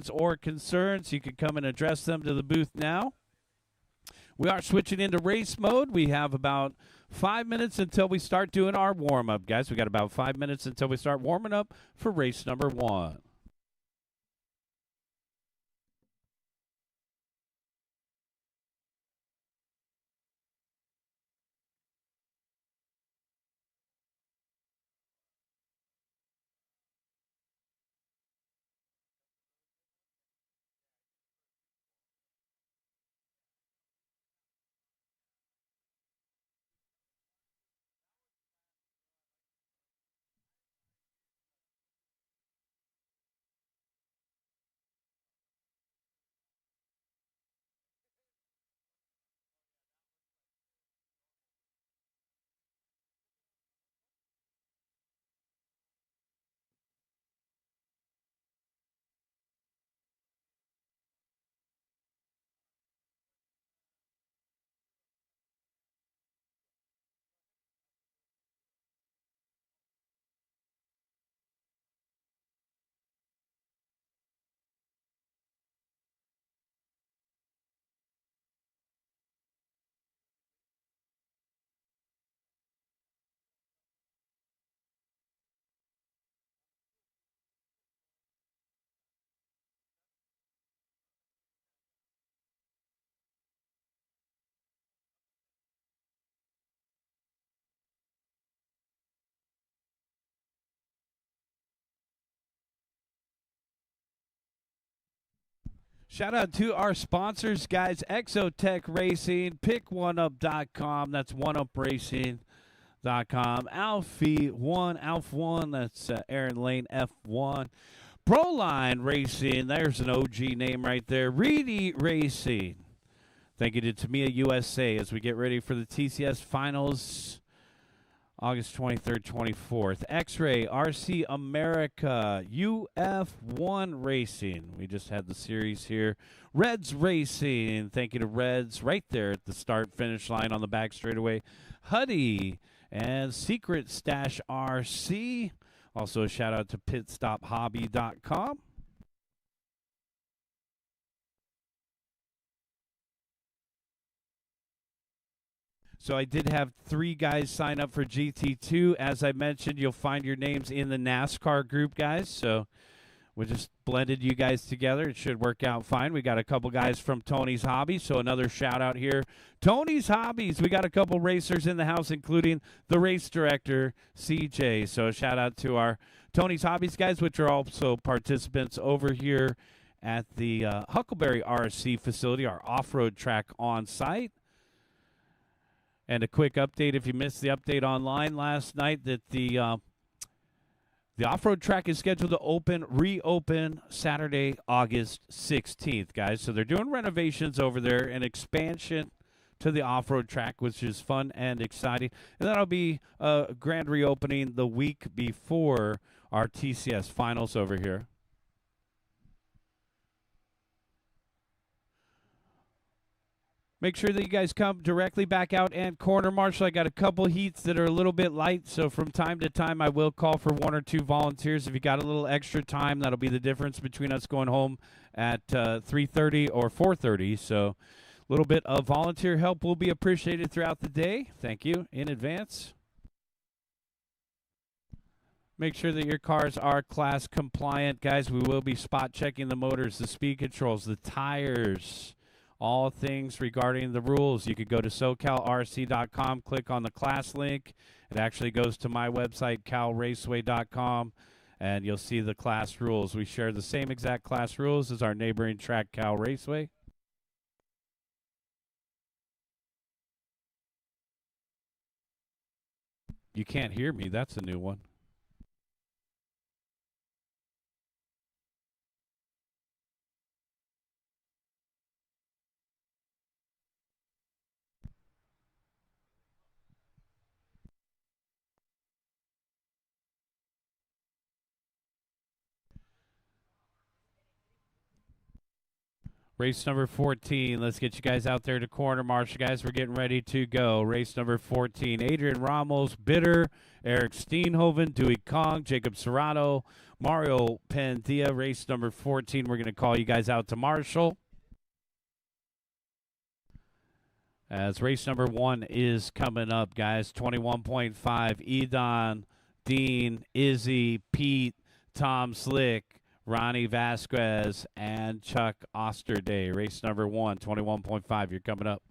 or concerns, you can come and address them to the booth now. We are switching into race mode. We have about 5 minutes until we start doing our warm-up, guys. We got about 5 minutes until we start warming up for race number 1. Shout out to our sponsors, guys. Exotech Racing, pick1up.com. That's oneupracing.com. Alfie 1, Alf 1. That's Aaron Lane F1. Proline Racing. There's an OG name right there. Reedy Racing. Thank you to Tamiya USA as we get ready for the TCS Finals. August 23rd, 24th. X-Ray, RC America, UF1 Racing. We just had the series here. Reds Racing. Thank you to Reds right there at the start-finish line on the back straightaway. Huddy and Secret Stash RC. Also a shout-out to pitstophobby.com. So I did have 3 guys sign up for GT2. As I mentioned, you'll find your names in the NASCAR group, guys. So we just blended you guys together. It should work out fine. We got a couple guys from Tony's Hobbies, so another shout out here. Tony's Hobbies. We got a couple racers in the house, including the race director, CJ. So shout out to our Tony's Hobbies guys, which are also participants over here at the Huckleberry RC facility, our off-road track on site. And a quick update, if you missed the update online last night, that the off-road track is scheduled to reopen Saturday, August 16th, guys. So they're doing renovations over there, an expansion to the off-road track, which is fun and exciting. And that'll be a grand reopening the week before our TCS Finals over here. Make sure that you guys come directly back out and corner marshal. I got a couple heats that are a little bit light, so from time to time I will call for 1 or 2 volunteers. If you got a little extra time, that'll be the difference between us going home at 3:30 or 4:30. So a little bit of volunteer help will be appreciated throughout the day. Thank you in advance. Make sure that your cars are class compliant, guys. We will be spot checking the motors, the speed controls, the tires, all things regarding the rules. You could go to SoCalRC.com, click on the class link. It actually goes to my website, CalRaceway.com, and you'll see the class rules. We share the same exact class rules as our neighboring track, Cal Raceway. You can't hear me. That's a new one. Race number 14. Let's get you guys out there to corner march, guys. We're getting ready to go. Race number 14. Adrian Ramos, Bitter, Eric Steenhoven, Dewey Kong, Jacob Serrano, Mario Pandia. Race number 14. We're going to call you guys out to Marshall. As race number 1 is coming up, guys. 21.5. Edon, Dean, Izzy, Pete, Tom Slick, Ronnie Vasquez, and Chuck Osterday. Race number 1, 21.5. You're coming up.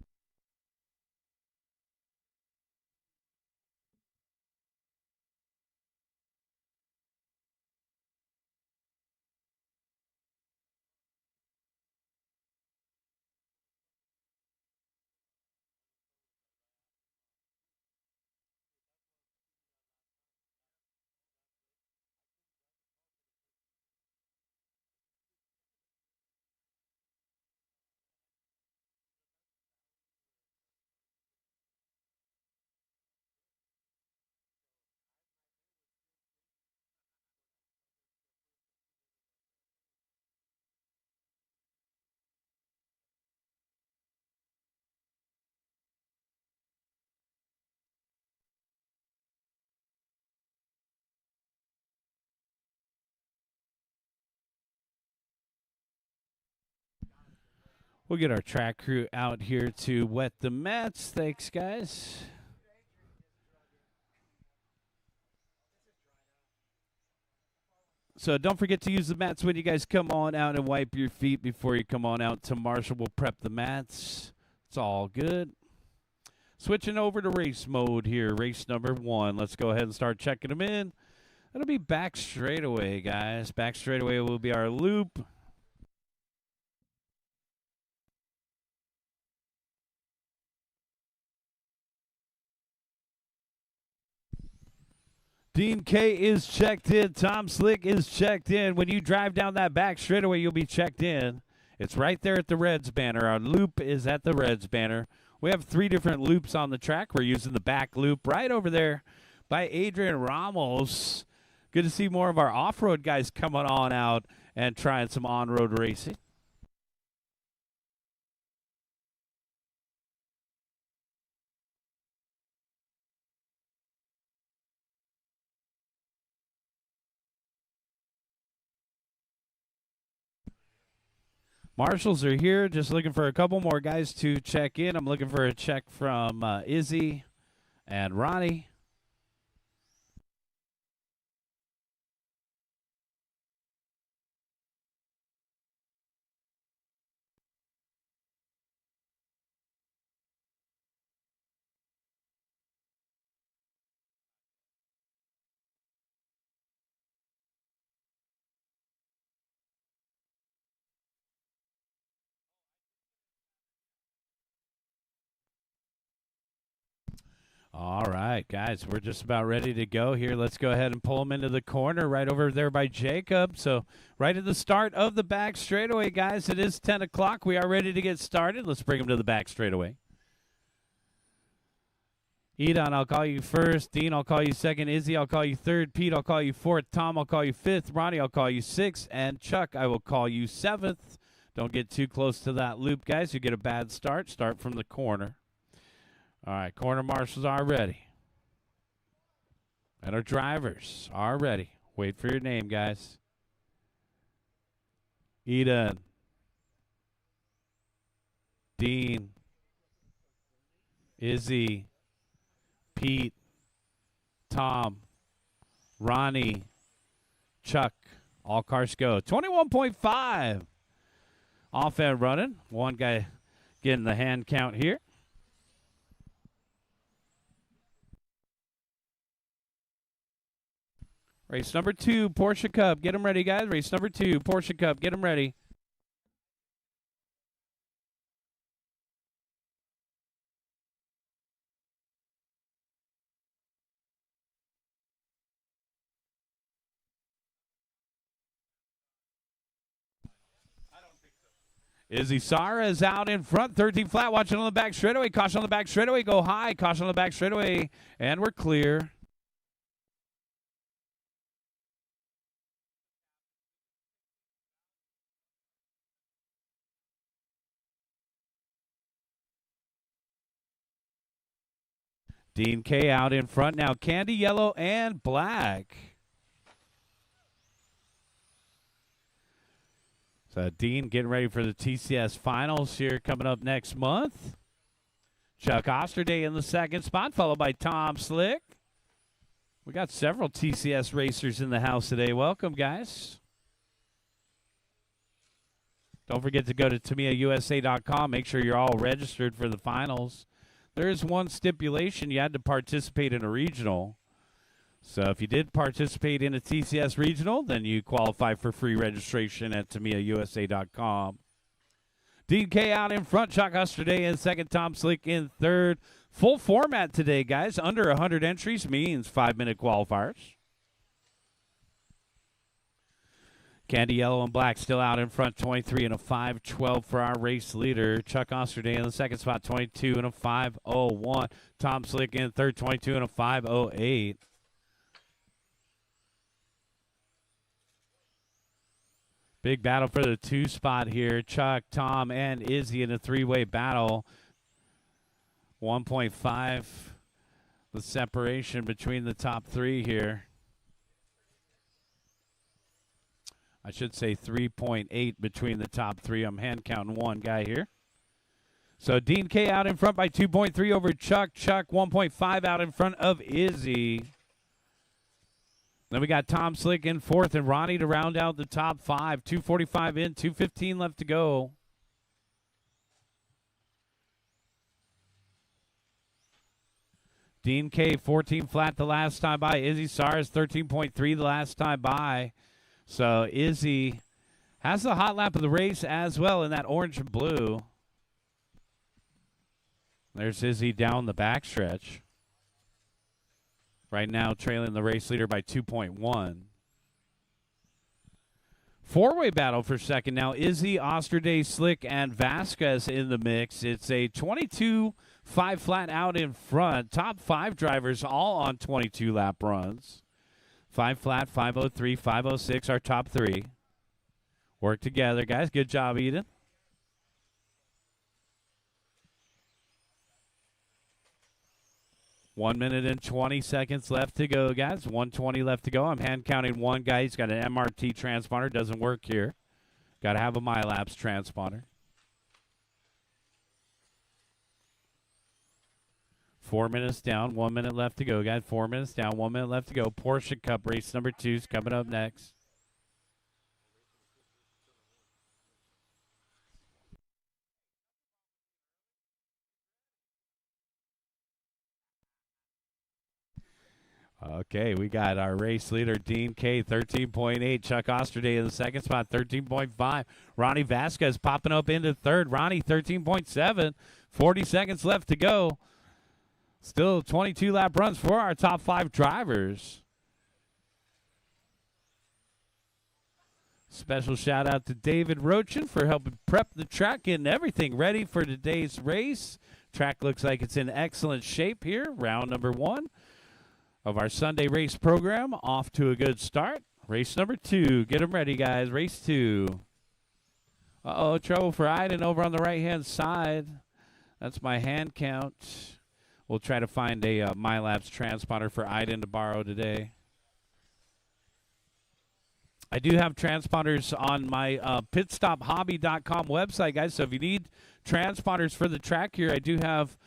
We'll get our track crew out here to wet the mats. Thanks, guys. So don't forget to use the mats when you guys come on out and wipe your feet before you come on out to Marshall. We'll prep the mats. It's all good. Switching over to race mode here, race number 1. Let's go ahead and start checking them in. It'll be back straightaway, guys. Back straightaway will be our loop. Dean K is checked in. Tom Slick is checked in. When you drive down that back straightaway, you'll be checked in. It's right there at the Reds banner. Our loop is at the Reds banner. We have 3 different loops on the track. We're using the back loop right over there by Adrian Ramos. Good to see more of our off-road guys coming on out and trying some on-road racing. Marshals are here, just looking for a couple more guys to check in. I'm looking for a check from Izzy and Ronnie. All right, guys, we're just about ready to go here. Let's go ahead and pull them into the corner right over there by Jacob. So right at the start of the back straightaway, guys, it is 10 o'clock. We are ready to get started. Let's bring them to the back straightaway. Edon, I'll call you first. Dean, I'll call you second. Izzy, I'll call you third. Pete, I'll call you fourth. Tom, I'll call you fifth. Ronnie, I'll call you sixth. And Chuck, I will call you seventh. Don't get too close to that loop, guys. You get a bad start. Start from the corner. All right, corner marshals are ready. And our drivers are ready. Wait for your name, guys. Eden. Dean. Izzy. Pete. Tom. Ronnie. Chuck. All cars go. 21.5. Off and running. One guy getting the hand count here. Race number 2, Porsche Cup. Get them ready, guys. Race number 2, Porsche Cup. Get them ready. Izzy Sara is out in front, 13 flat, watching on the back straightaway. Caution on the back straightaway, go high. Caution on the back straightaway, and we're clear. Dean K out in front now. Candy yellow and black. So Dean getting ready for the TCS finals here coming up next month. Chuck Osterday in the second spot, followed by Tom Slick. We got several TCS racers in the house today. Welcome, guys. Don't forget to go to TamiyaUSA.com. Make sure you're all registered for the finals. There is one stipulation. You had to participate in a regional. So if you did participate in a TCS regional, then you qualify for free registration at TamiyaUSA.com. Dean K out in front, Chuck Osterday in second, Tom Slick in third. Full format today, guys. Under 100 entries means 5-minute qualifiers. Candy yellow and black still out in front, 23 and a 5:12 for our race leader. Chuck Osterday in the second spot, 22 and a 5:01. Tom Slick in third, 22 and a 5:08. Big battle for the 2 spot here. Chuck, Tom, and Izzy in a 3-way battle. 1.5 the separation between the top 3 here. I should say 3.8 between the top 3. I'm hand counting one guy here. So Dean K out in front by 2.3 over Chuck. Chuck 1.5 out in front of Izzy. Then we got Tom Slick in fourth and Ronnie to round out the top 5. 2:45 in, 2:15 left to go. Dean K 14 flat the last time by. Izzy Sars 13.3 the last time by. So Izzy has the hot lap of the race as well in that orange and blue. There's Izzy down the backstretch. Right now trailing the race leader by 2.1. 4-way battle for second now. Izzy, Osterday, Slick, and Vasquez in the mix. It's a 22-5 flat out in front. Top 5 drivers all on 22-lap runs. 5 flat, 503, 506, our top 3. Work together, guys. Good job, Eden. One minute and 20 seconds left to go, guys. 1:20 left to go. I'm hand counting one guy. He's got an MRT transponder. Doesn't work here. Got to have a MyLapse transponder. 4 minutes down, 1 minute left to go, guys. 4 minutes down, 1 minute left to go. Porsche Cup race number 2 is coming up next. Okay, we got our race leader, Dean K, 13.8. Chuck Osterday in the second spot, 13.5. Ronnie Vasquez popping up into third. Ronnie, 13.7. 40 seconds left to go. Still 22-lap runs for our top 5 drivers. Special shout-out to David Rochin for helping prep the track, getting everything ready for today's race. Track looks like it's in excellent shape here. Round number 1 of our Sunday race program. Off to a good start. Race number 2. Get them ready, guys. Race 2. Uh-oh, trouble for Iden over on the right-hand side. That's my hand count. We'll try to find a MyLapse transponder for Iden to borrow today. I do have transponders on my pitstophobby.com website, guys. So if you need transponders for the track here, I do have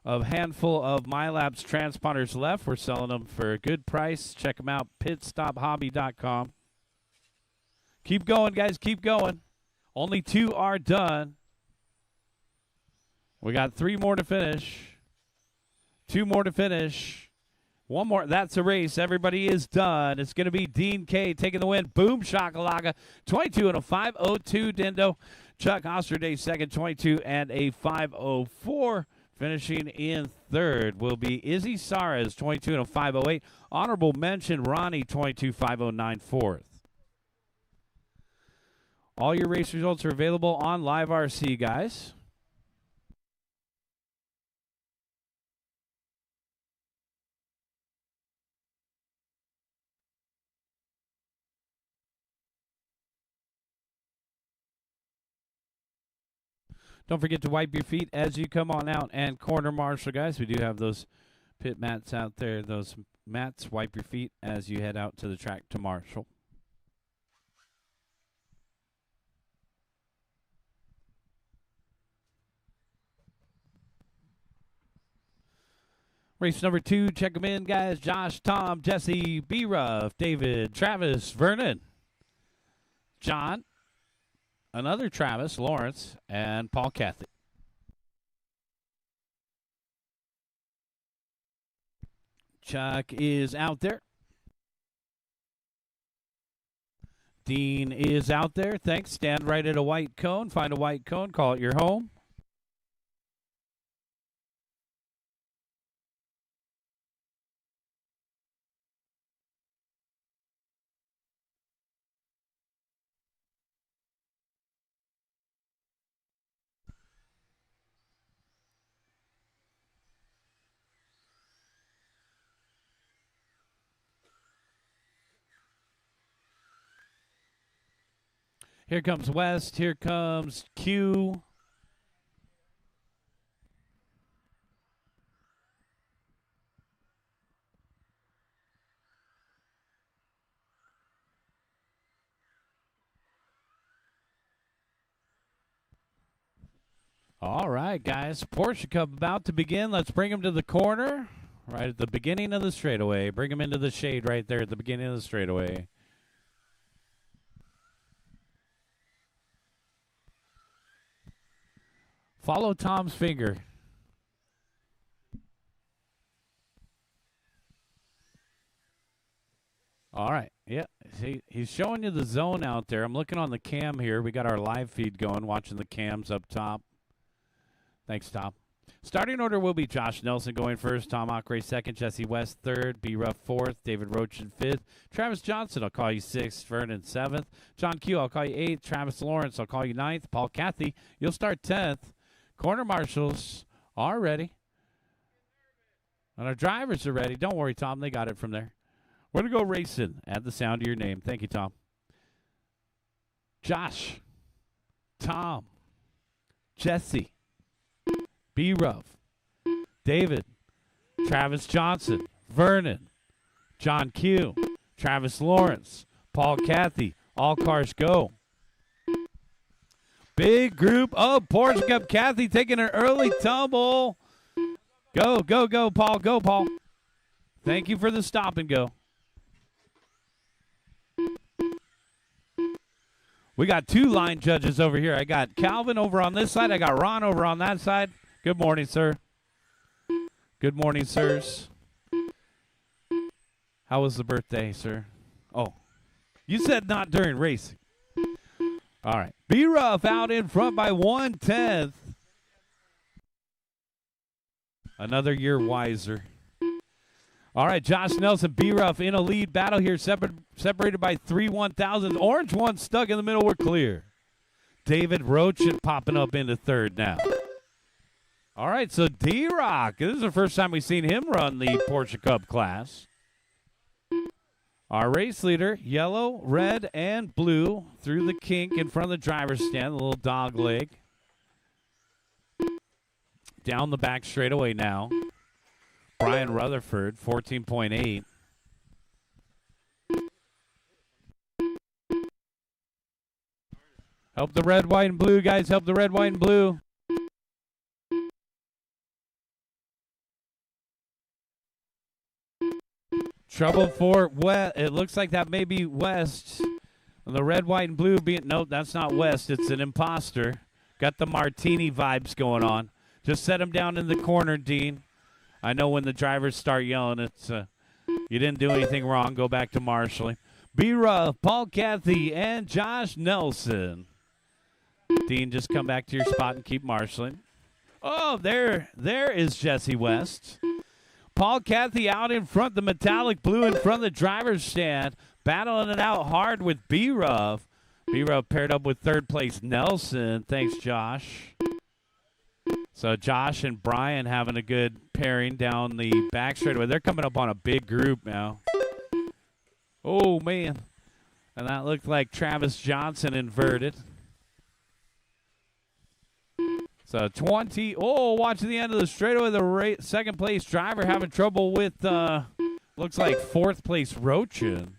a handful of MyLapse transponders left. We're selling them for a good price. Check them out, pitstophobby.com. Keep going, guys. Keep going. Only 2 are done. We got 3 more to finish. 2 more to finish. 1 more. That's a race. Everybody is done. It's going to be Dean K taking the win. Boom shakalaka. 22 and a 5:02 Dindo. Chuck Osterday second, 22 and a 5:04. Finishing in third will be Izzy Saras, 22 and a 5:08. Honorable mention, Ronnie, 22, 5:09 fourth. All your race results are available on Live RC, guys. Don't forget to wipe your feet as you come on out and corner marshal, guys. We do have those Pit mats out there. Those mats, wipe your feet as you head out to the track to Marshall. Race number 2, check them in, guys. Josh, Tom, Jesse, B-Ruff, David, Travis, Vernon, John, another Travis, Lawrence, and Paul Cathy. Chuck is out there. Dean is out there. Thanks. Stand right at a white cone. Find a white cone. Call it your home. Here comes West. Here comes Q. All right, guys. Porsche Cup about to begin. Let's bring him to the corner right at the beginning of the straightaway. Bring him into the shade right there at the beginning of the straightaway. Follow Tom's finger. All right. Yeah. See, he's showing you the zone out there. I'm looking on the cam here. We got our live feed going, watching the cams up top. Thanks, Tom. Starting order will be Josh Nelson going first, Tom Ockray second, Jesse West third, B-Ruff fourth, David Roach in fifth, Travis Johnson, I'll call you sixth, Vernon seventh, John Q, I'll call you eighth, Travis Lawrence, I'll call you ninth, Paul Cathy, you'll start 10th. Corner marshals are ready. And our drivers are ready. Don't worry, Tom. They got it from there. We're going to go racing. Add the sound to your name. Thank you, Tom. Josh. Tom. Jesse. B-Ruff. David. Travis Johnson. Vernon. John Q. Travis Lawrence. Paul Cathy. All cars go. Big group of Porsche Cup. Cathy taking an early tumble. Go, go, go, Paul. Go, Paul. Thank you for the stop and go. We got 2 line judges over here. I got Calvin over on this side. I got Ron over on that side. Good morning, sir. Good morning, sirs. How was the birthday, sir? Oh, you said not during racing. All right. B-Ruff out in front by 1/10. Another year wiser. All right, Josh Nelson, B-Ruff in a lead battle here, separated by 3 1,000. Orange one stuck in the middle. We're clear. David Roach popping up into third now. All right, so D-Rock. This is the first time we've seen him run the Porsche Cup class. Our race leader, yellow, red, and blue through the kink in front of the driver's stand, the little dog leg. Down the back straightaway now. Brian Rutherford, 14.8. Help the red, white, and blue, guys. Help the red, white, and blue. Trouble for West. It looks like that may be West. The red, white, and blue being, nope, that's not West. It's an imposter. Got the martini vibes going on. Just set him down in the corner, Dean. I know when the drivers start yelling, it's you didn't do anything wrong. Go back to marshalling. B-Ruff, Paul Cathy, and Josh Nelson. Dean, just come back to your spot and keep marshalling. Oh, there is Jesse West. Paul Cathy out in front, the metallic blue in front of the driver's stand, battling it out hard with B-Ruff. B-Ruff paired up with third place Nelson. Thanks, Josh. So Josh and Brian having a good pairing down the back straightaway. They're coming up on a big group now. Oh, man. And that looked like Travis Johnson inverted. So 20. Oh, watching the end of the straightaway. The second place driver having trouble with, looks like fourth place Rochin.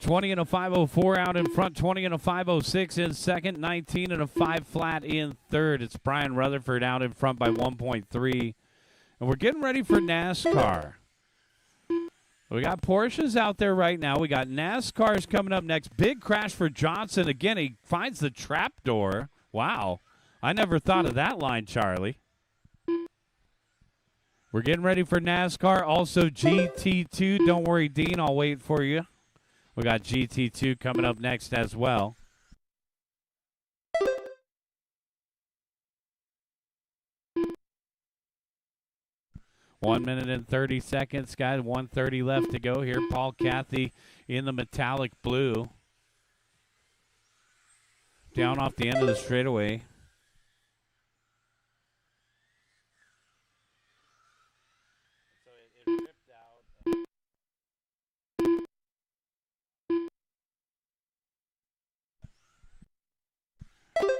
20 and a 504 out in front. 20 and a 506 in second. 19 and a 5 flat in third. It's Brian Rutherford out in front by 1.3. And we're getting ready for NASCAR. We got Porsches out there right now. We got NASCARs coming up next. Big crash for Johnson. Again, he finds the trap door. Wow. I never thought of that line, Charlie. We're getting ready for NASCAR. Also GT2. Don't worry, Dean. I'll wait for you. We got GT2 coming up next as well. One minute and 30 seconds, guys. 1:30 left to go here. Paul Cathy in the metallic blue. Down off the end of the straightaway. So it ripped out.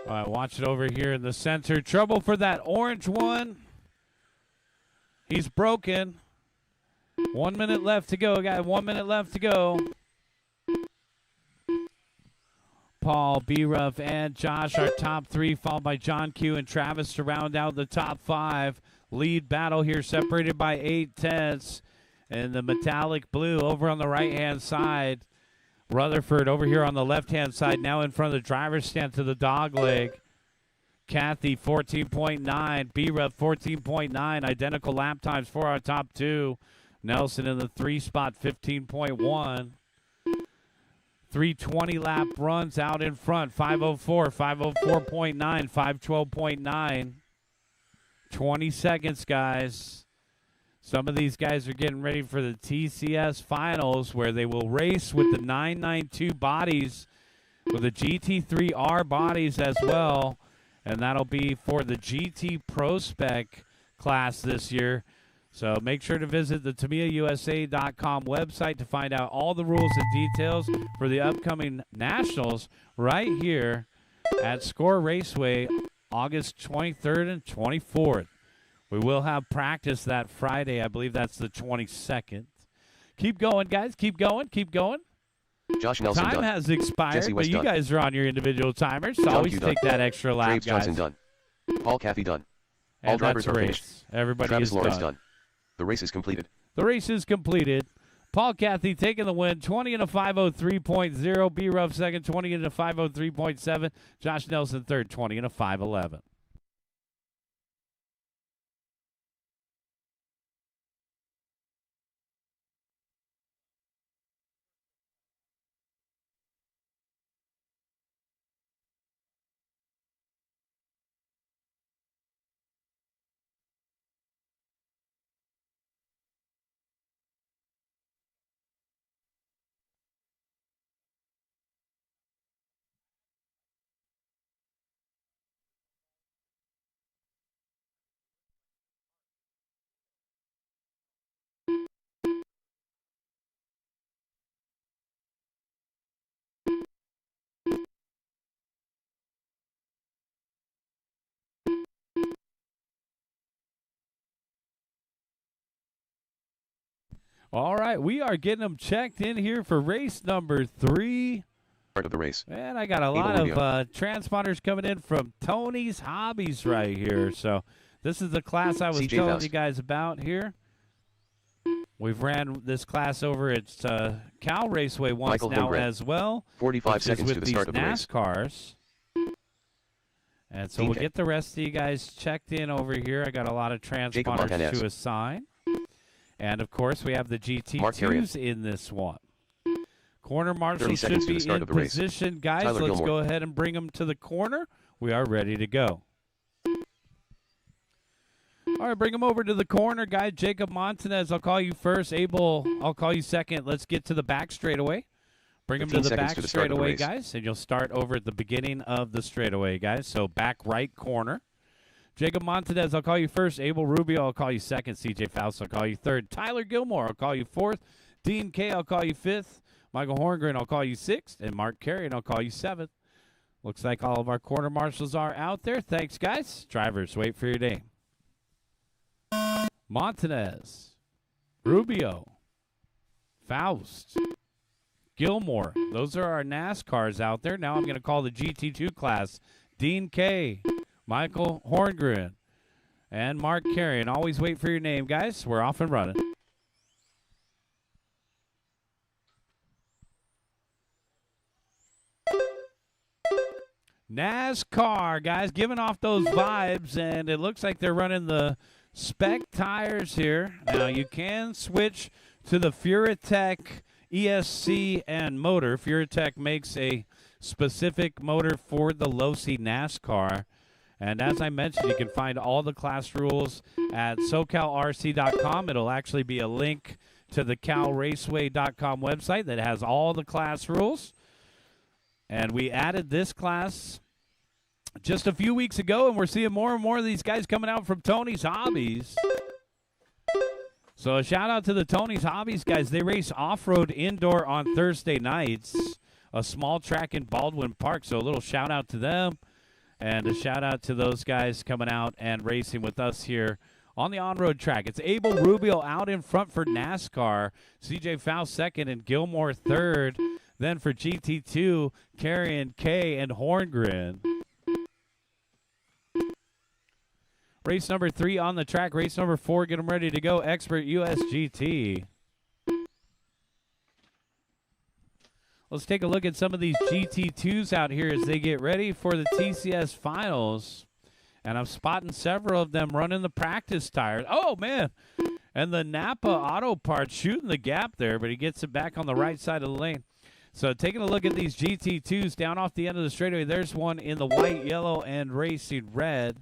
All right, watch it over here in the center. Trouble for that orange one. He's broken. 1 minute left to go, guys. 1 minute left to go. Paul, B-Ruff, and Josh are top three, followed by John Q and Travis to round out the top five. Lead battle here separated by 8/10. And the metallic blue over on the right-hand side. Rutherford over here on the left-hand side, now in front of the driver's stand to the dog leg. Cathy, 14.9. B-Ruff, 14.9. Identical lap times for our top two. Nelson in the 3 spot, 15.1. 320 lap runs out in front. 504, 504.9, 512.9. 20 seconds, guys. Some of these guys are getting ready for the TCS finals where they will race with the 992 bodies, with the GT3R bodies as well. And that'll be for the GT Pro Spec class this year. So make sure to visit the TamiyaUSA.com website to find out all the rules and details for the upcoming Nationals right here at SCOR Raceway, August 23rd and 24th. We will have practice that Friday. I believe that's the 22nd. Keep going, guys. Keep going. Keep going. Josh Nelson Time done. has expired, Jesse but West you done. guys are on your individual timers. So John always Q take done. that extra lap, Graves guys. Johnson done. Paul Cathy done. And All drivers that's are a finished. race. Everybody Travis is Lawrence done. done. The race is completed. The race is completed. Paul Cathy taking the win, 20 and a 503.0. B-Ruff second, 20 and a 503.7. Josh Nelson third, 20 and a 511. All right, we are getting them checked in here for race number 3. Part of the race. And I got a lot of transponders coming in from Tony's Hobbies right here. So this is the class I was CJ telling Faust. you guys about here. We've ran this class over at Cal Raceway once Michael now Holmgren. as well. 45 which is seconds with to the these start of the race. NASCARs. And so Team we'll K. get the rest of you guys checked in over here. I got a lot of transponders Martinez. to assign. And, of course, we have the Mark GT2s in this one. Corner marshal 30 should seconds to be the start in of the race. position. Guys, Tyler let's Gilmore. go ahead and bring them to the corner. We are ready to go. All right, bring them over to the corner, guys. Jacob Montanez, I'll call you first. Abel, I'll call you second. Let's get to the back straightaway. Bring them to 15 the seconds back to the start of the straightaway, race. guys, and you'll start over at the beginning of the straightaway, guys. So back right corner. Jacob Montanez, I'll call you first. Abel Rubio, I'll call you second. CJ Faust, I'll call you third. Tyler Gilmore, I'll call you fourth. Dean K, I'll call you fifth. Michael Horngren, I'll call you sixth. And Mark Carrion, I'll call you seventh. Looks like all of our quarter marshals are out there. Thanks, guys. Drivers, wait for your name. Montanez, Rubio, Faust, Gilmore. Those are our NASCARs out there. Now I'm going to call the GT2 class. Dean K, Michael Horngren, and Mark Carrion. Always wait for your name, guys. We're off and running. NASCAR, guys, giving off those vibes, and it looks like they're running the spec tires here. Now, you can switch to the Furatech ESC and motor. Furatech makes a specific motor for the low-C NASCAR. And as I mentioned, you can find all the class rules at SoCalRC.com. It'll actually be a link to the CalRaceway.com website that has all the class rules. And we added this class just a few weeks ago, and we're seeing more and more of these guys coming out from Tony's Hobbies. So a shout-out to the Tony's Hobbies guys. They race off-road indoor on Thursday nights, a small track in Baldwin Park. So a little shout-out to them, and a shout-out to those guys coming out and racing with us here on the on-road track. It's Abel Rubio out in front for NASCAR, CJ Faust second, and Gilmore third. Then for GT2, Carrion K and Horngren. Race number 3 on the track. Race number 4, get them ready to go. Expert USGT. Let's take a look at some of these GT2s out here as they get ready for the TCS finals. And I'm spotting several of them running the practice tires. Oh, man. And the Napa Auto Parts shooting the gap there, but he gets it back on the right side of the lane. So taking a look at these GT2s down off the end of the straightaway, there's one in the white, yellow, and racing red.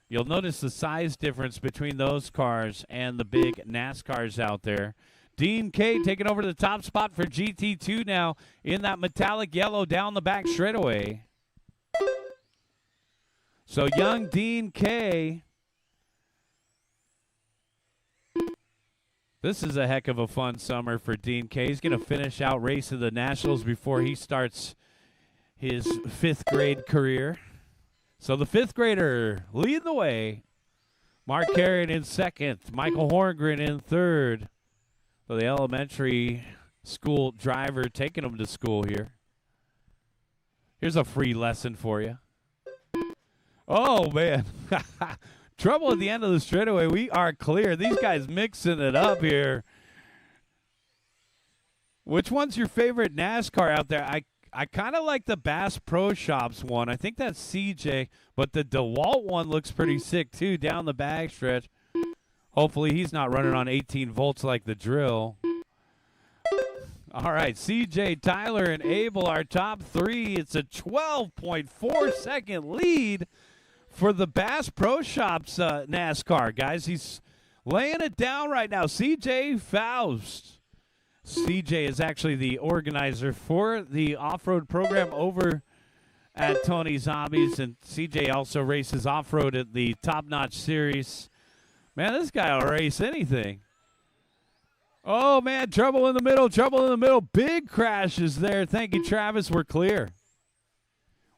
You'll notice the size difference between those cars and the big NASCARs out there. Dean K taking over the top spot for GT2 now in that metallic yellow down the back straightaway. So young Dean K. This is a heck of a fun summer for Dean K. He's going to finish out racing the Nationals before he starts his 5th grade career. So the 5th grader leading the way. Mark Carrion in second. Michael Horngren in third. So the elementary school driver taking him to school here. Here's a free lesson for you. Oh, man. Trouble at the end of the straightaway. We are clear. These guys mixing it up here. Which one's your favorite NASCAR out there? I kind of like the Bass Pro Shops one. I think that's CJ, but the DeWalt one looks pretty sick too down the back stretch. Hopefully he's not running on 18 volts like the drill. All right, CJ, Tyler, and Abel are top 3. It's a 12.4-second lead for the Bass Pro Shops NASCAR, guys. He's laying it down right now. CJ Faust. CJ is actually the organizer for the off-road program over at Tony's Hobbies, and CJ also races off-road at the Top Notch Series. Man, this guy will race anything. Oh, man, trouble in the middle, trouble in the middle. Big crashes there. Thank you, Travis. We're clear.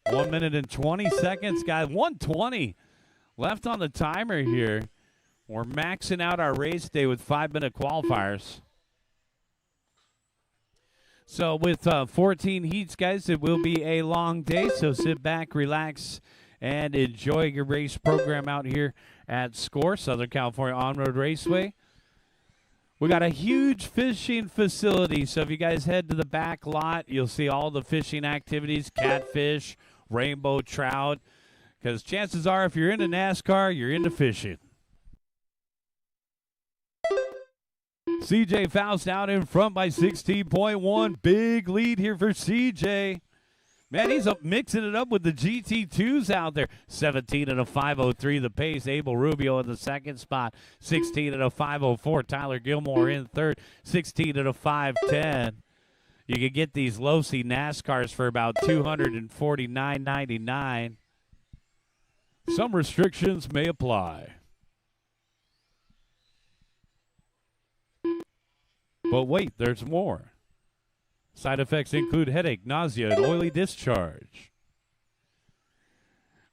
1 minute and 20 seconds, guys. 1:20 left on the timer here. We're maxing out our race day with 5-minute qualifiers. So with 14 heats, guys, it will be a long day. So sit back, relax, and enjoy your race program out here at SCOR, Southern California On-Road Raceway. We got a huge fishing facility. So if you guys head to the back lot, you'll see all the fishing activities, catfish, rainbow trout, because chances are if you're into NASCAR, you're into fishing. CJ Faust out in front by 16.1. Big lead here for CJ. Man, he's mixing it up with the GT2s out there. 17 and a 5:03 the pace. Abel Rubio in the second spot. 16 and a 5:04. Tyler Gilmore in third. 16 and a 5:10. You can get these low-C NASCARs for about $249.99. Some restrictions may apply. But wait, there's more. Side effects include headache, nausea, and oily discharge.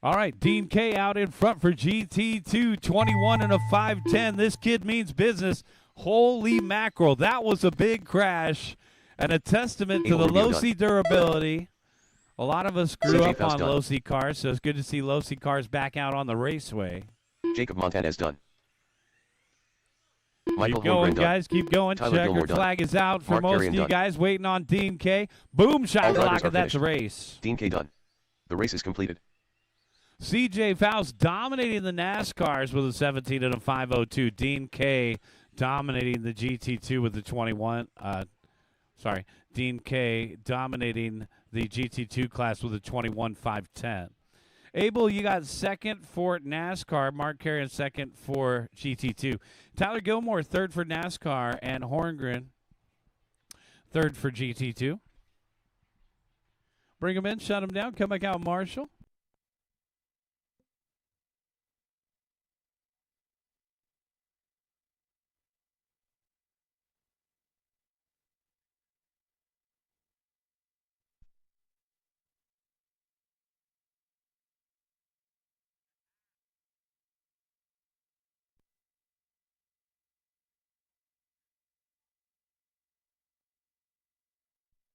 All right, Dean K out in front for GT2, 21 and a 510. This kid means business. Holy mackerel, that was a big crash and a testament to the low-C durability. A lot of us grew up on low-C cars, so it's good to see low-C cars back out on the raceway. Jacob Montanez done. Keep going, guys. Keep going. Checkered flag is out for most of you guys waiting on Dean K. Boom, shakalaka, that's a race. Dean K done. The race is completed. CJ Faust dominating the NASCARs with a 17 and a 502. Dean K dominating the GT2 with the 21. Dean K dominating the GT2 class with a 21.510. Abel, you got second for NASCAR. Mark Carey second for GT2. Tyler Gilmore third for NASCAR, and Horngren third for GT2. Bring him in, shut him down, come back out, Marshall.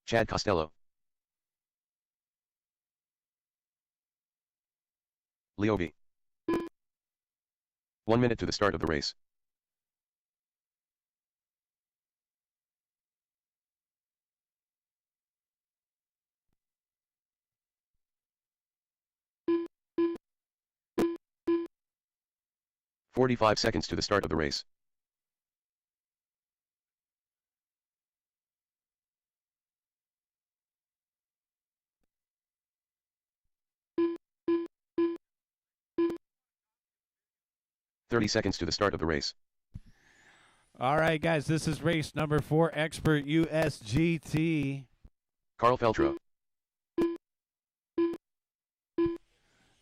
Chad Costello. Leo V. 1 minute to the start of the race. "45 seconds to the start of the race. "30 seconds to the start of the race. All right, guys, this is race number 4, Expert USGT. Carl Feltro.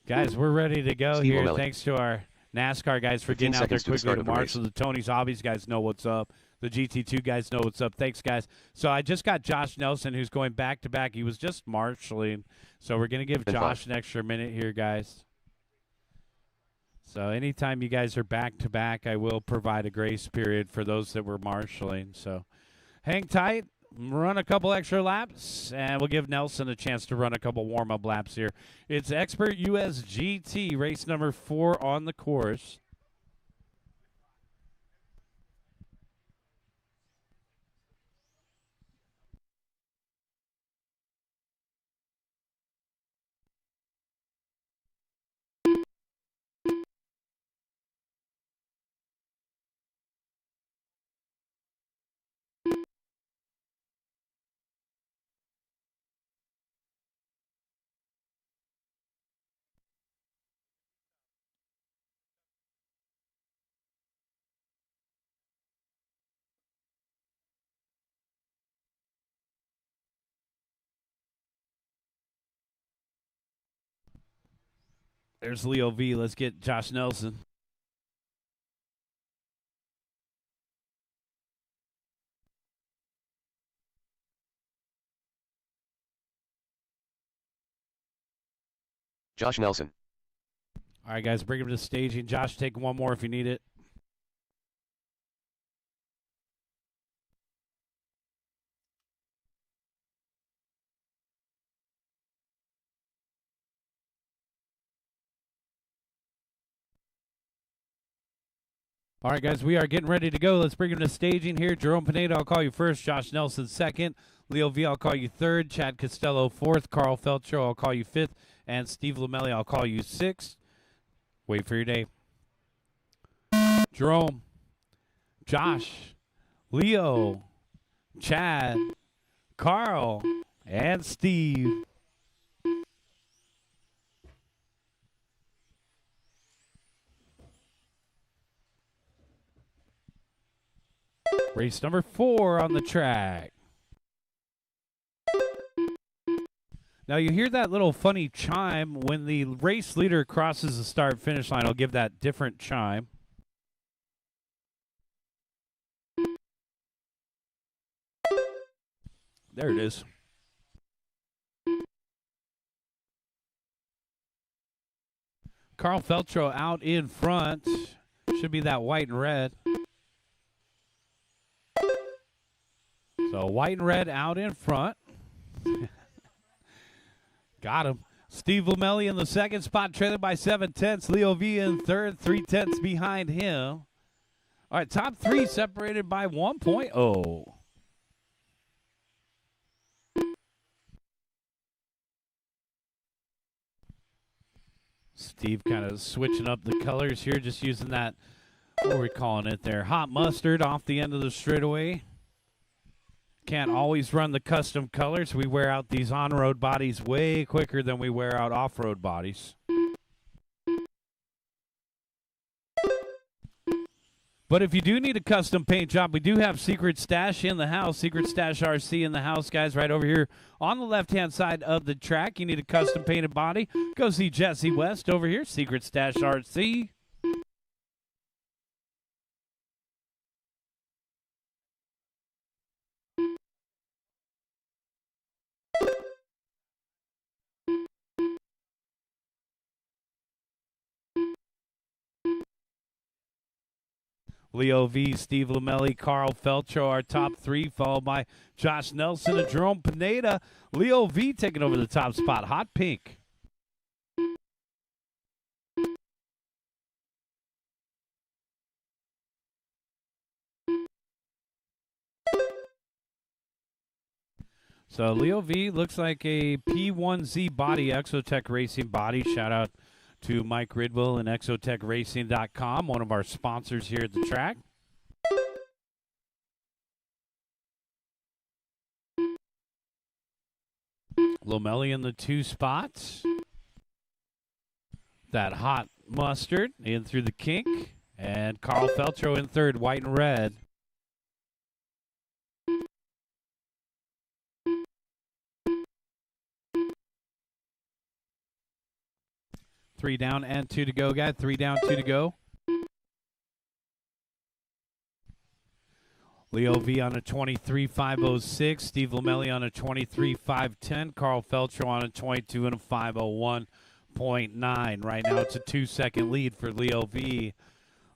Guys, we're ready to go Steve here. O'Malley. Thanks to our NASCAR guys for getting out there quickly to Marshall. The Tonys Hobbies guys know what's up. The GT2 guys know what's up. Thanks, guys. So I just got Josh Nelson, who's going back-to-back. He was just marshalling. So we're going to give Josh an extra minute here, guys. So anytime you guys are back-to-back, I will provide a grace period for those that were marshaling. So hang tight, run a couple extra laps, and we'll give Nelson a chance to run a couple warm-up laps here. It's Expert USGT, race number 4 on the course. There's Leo V. Let's get Josh Nelson. Josh Nelson. All right, guys, bring him to staging. Josh, take one more if you need it. All right, guys, we are getting ready to go. Let's bring him to staging here. Jerome Pineda, I'll call you first. Josh Nelson, second. Leo V, I'll call you third. Chad Costello, fourth. Carl Feltro, I'll call you fifth. And Steve Lamelli, I'll call you sixth. Wait for your day. Jerome, Josh, Leo, Chad, Carl, and Steve. Race number 4 on the track. Now you hear that little funny chime when the race leader crosses the start-finish line. I'll give that different chime. There it is. Carl Feltro out in front. Should be that white and red. So white and red out in front. Got him. Steve Lamelli in the second spot, trailing by 7/10. Leo V in third, 3/10 behind him. All right, top three separated by 1.0. Steve kind of switching up the colors here, just using that, what are we calling it there, hot mustard off the end of the straightaway. Can't always run the custom colors. We wear out these on-road bodies way quicker than we wear out off-road bodies. But if you do need a custom paint job, we do have Secret Stash in the house. Secret Stash RC in the house, guys, right over here on the left-hand side of the track. You need a custom painted body, go see Jesse West over here, Secret Stash RC. Leo V, Steve Lamelli, Carl Feltro, our top three, followed by Josh Nelson and Jerome Pineda. Leo V taking over the top spot, hot pink. So Leo V looks like a P1Z body, Exotech Racing body. Shout out to Mike Ridwell and ExotechRacing.com, one of our sponsors here at the track. Lamelli in the two spots. That hot mustard in through the kink. And Carl Feltro in third, white and red. Three down and two to go, guys. 3 down, 2 to go. Leo V on a 23.506. Steve Lamelli on a 23.510. Carl Feltro on a 22 and a 501.9. Right now it's a 2-second lead for Leo V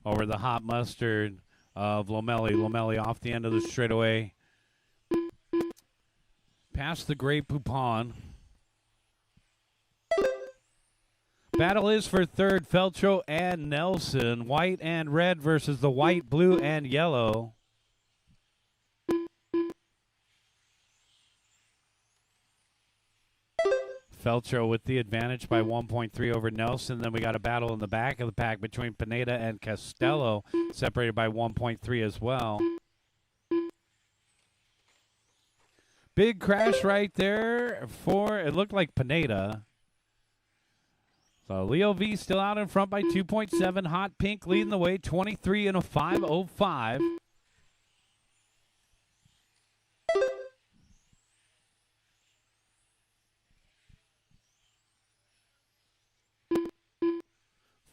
over the hot mustard of Lamelli. Lamelli off the end of the straightaway. Past the Grey Poupon. Battle is for third, Feltro and Nelson. White and red versus the white, blue, and yellow. Feltro with the advantage by 1.3 over Nelson. Then we got a battle in the back of the pack between Pineda and Costello, separated by 1.3 as well. Big crash right there for, it looked like Pineda. So Leo V still out in front by 2.7. Hot pink leading the way, 23 and a 505.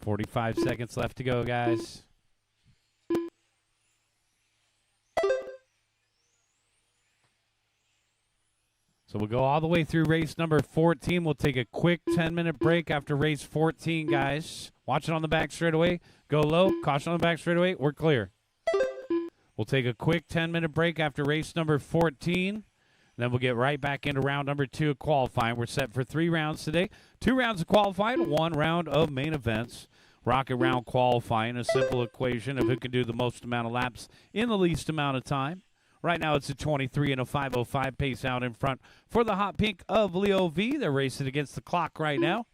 $45 seconds left to go, guys. So we'll go all the way through race number 14. We'll take a quick 10-minute break after race 14, guys. Watch it on the back straightaway. Go low. Caution on the back straightaway. We're clear. We'll take a quick 10-minute break after race number 14. Then we'll get right back into round number 2 of qualifying. We're set for 3 rounds today. 2 rounds of qualifying, 1 round of main events. Rocket round qualifying, a simple equation of who can do the most amount of laps in the least amount of time. Right now it's a 23 and a 505 pace out in front for the hot pink of Leo V. They're racing against the clock right now.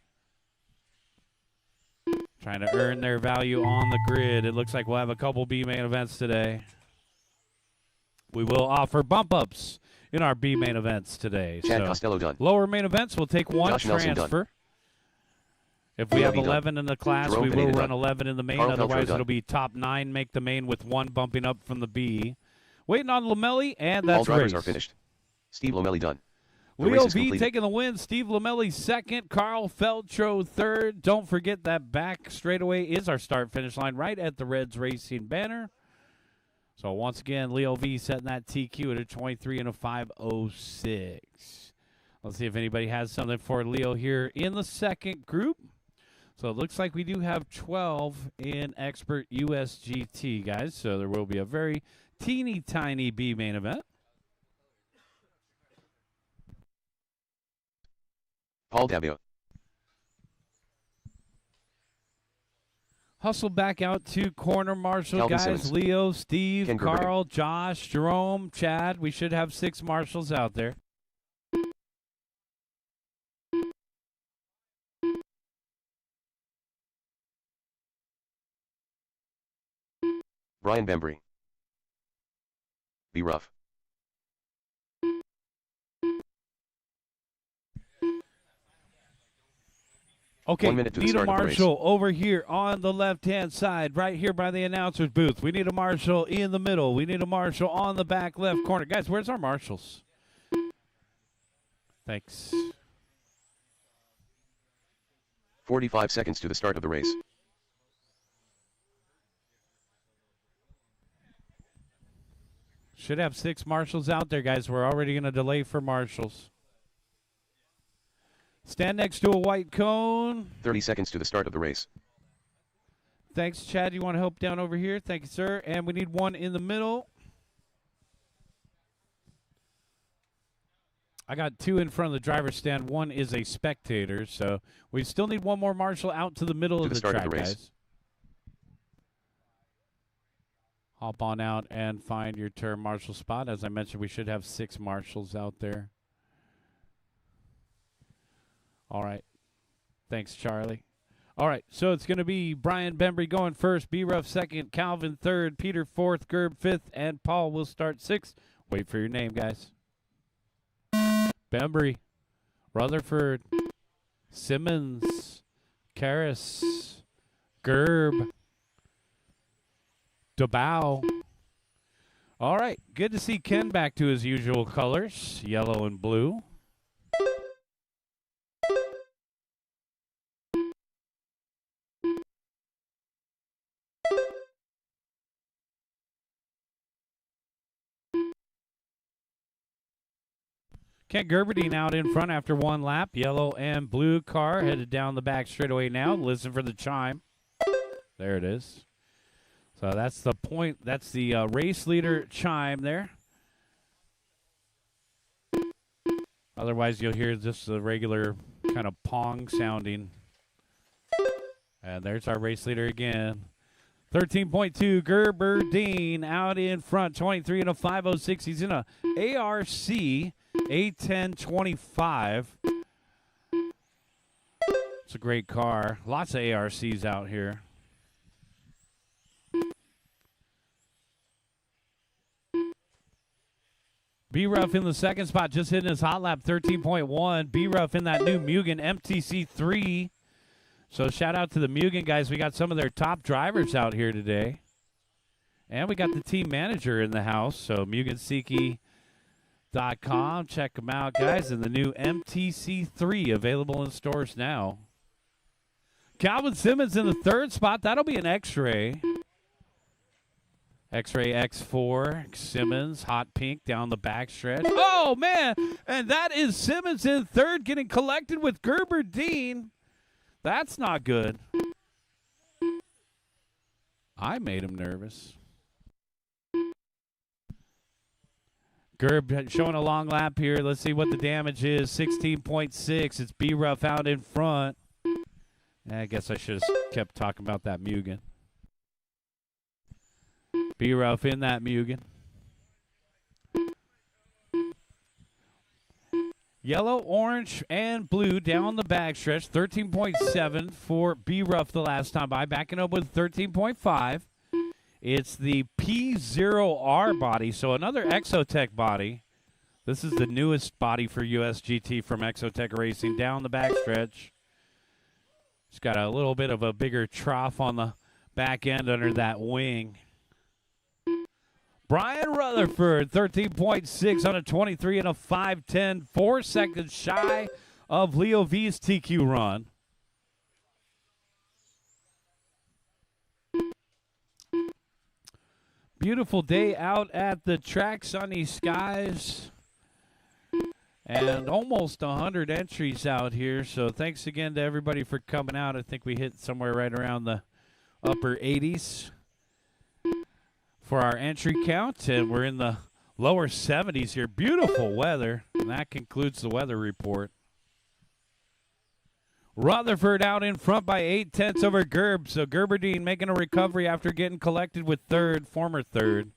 Trying to earn their value on the grid. It looks like we'll have a couple B main events today. We will offer bump ups in our B main events today. Chad so Costello done. lower main events, we'll take 1 Josh Nelson transfer. If we have 11 in the class, Jerome we will Pineda run done. 11 in the main. Carl Feltro Otherwise, done. it'll be top 9, make the main with 1 bumping up from the B. Waiting on Lamelli, and that's All drivers race. are finished. Steve Lamelli done. The Leo race is V completed. taking the win. Steve Lamelli second. Carl Feltro third. Don't forget that back straightaway is our start-finish line right at the Reds Racing banner. So once again, Leo V setting that TQ at a 23 and a 506. Let's see if anybody has something for Leo here in the second group. So it looks like we do have 12 in Expert USGT, guys. So there will be a very teeny tiny B main event. Paul Davio. Hustle back out to corner marshal, Calvin guys. Simmons. Leo, Steve, Ken Gerber. Carl, Josh, Jerome, Chad. We should have 6 marshals out there. Brian Bembry. Be rough. Okay, 1 minute to the need a start of the race. marshal over here on the left-hand side, right here by the announcer's booth. We need a marshal in the middle. We need a marshal on the back left corner. Guys, where's our marshals? Thanks. 45 seconds to the start of the race. Should have 6 marshals out there, guys. We're already going to delay for marshals. Stand next to a white cone. 30 seconds to the start of the race. Thanks, Chad. You want to help down over here? Thank you, sir. And we need one in the middle. I got 2 in front of the driver's stand. 1 is a spectator, so we still need one more marshal out to the middle of the track, guys. Hop on out and find your turn marshal spot. As I mentioned, we should have 6 marshals out there. All right. Thanks, Charlie. All right, so it's going to be Brian Bembry going first, B-Ruff second, Calvin third, Peter fourth, Gerb fifth, and Paul will start sixth. Wait for your name, guys. Bembry, Rutherford, Simmons, Karras, Gerb, DeBow. All right, good to see Ken back to his usual colors, yellow and blue. Ken Gerberdine out in front after 1 lap. Yellow and blue car headed down the back straightaway now. Listen for the chime. There it is. So that's the point. That's the race leader chime there. Otherwise, you'll hear just the regular kind of pong sounding. And there's our race leader again. 13.2, Gerberdine out in front. 23 and a 506. He's in a ARC A1025. It's a great car. Lots of ARCs out here. B-Ruff in the second spot, just hitting his hot lap, 13.1. B-Ruff in that new Mugen MTC3. So shout out to the Mugen guys. We got some of their top drivers out here today. And we got the team manager in the house. So MugenSeeky.com. Check them out, guys. And the new MTC3 available in stores now. Calvin Simmons in the third spot. That'll be an X-Ray. X-Ray X4. Simmons, hot pink down the backstretch. Oh, man. And that is Simmons in third, getting collected with Gerberdine. That's not good. I made him nervous. Gerb showing a long lap here. Let's see what the damage is. 16.6. It's B-Ruff out in front. I guess I should have kept talking about that Mugen. B-Ruff in that Mugen. Yellow, orange, and blue down the backstretch. 13.7 for B-Ruff the last time by. Backing up with 13.5. It's the P0R body, so another Exotech body. This is the newest body for USGT from Exotech Racing down the backstretch. It's got a little bit of a bigger trough on the back end under that wing. Brian Rutherford, 13.6 on a 23 and a 5:10, 4 seconds shy of Leo V's TQ run. Beautiful day out at the track, sunny skies. And almost 100 entries out here. So thanks again to everybody for coming out. I think we hit somewhere right around the upper 80s for our entry count. And we're in the lower 70s here. Beautiful weather. And that concludes the weather report. Rutherford out in front by 8/10 over Gerb. So Gerberdine making a recovery after getting collected with third, former third.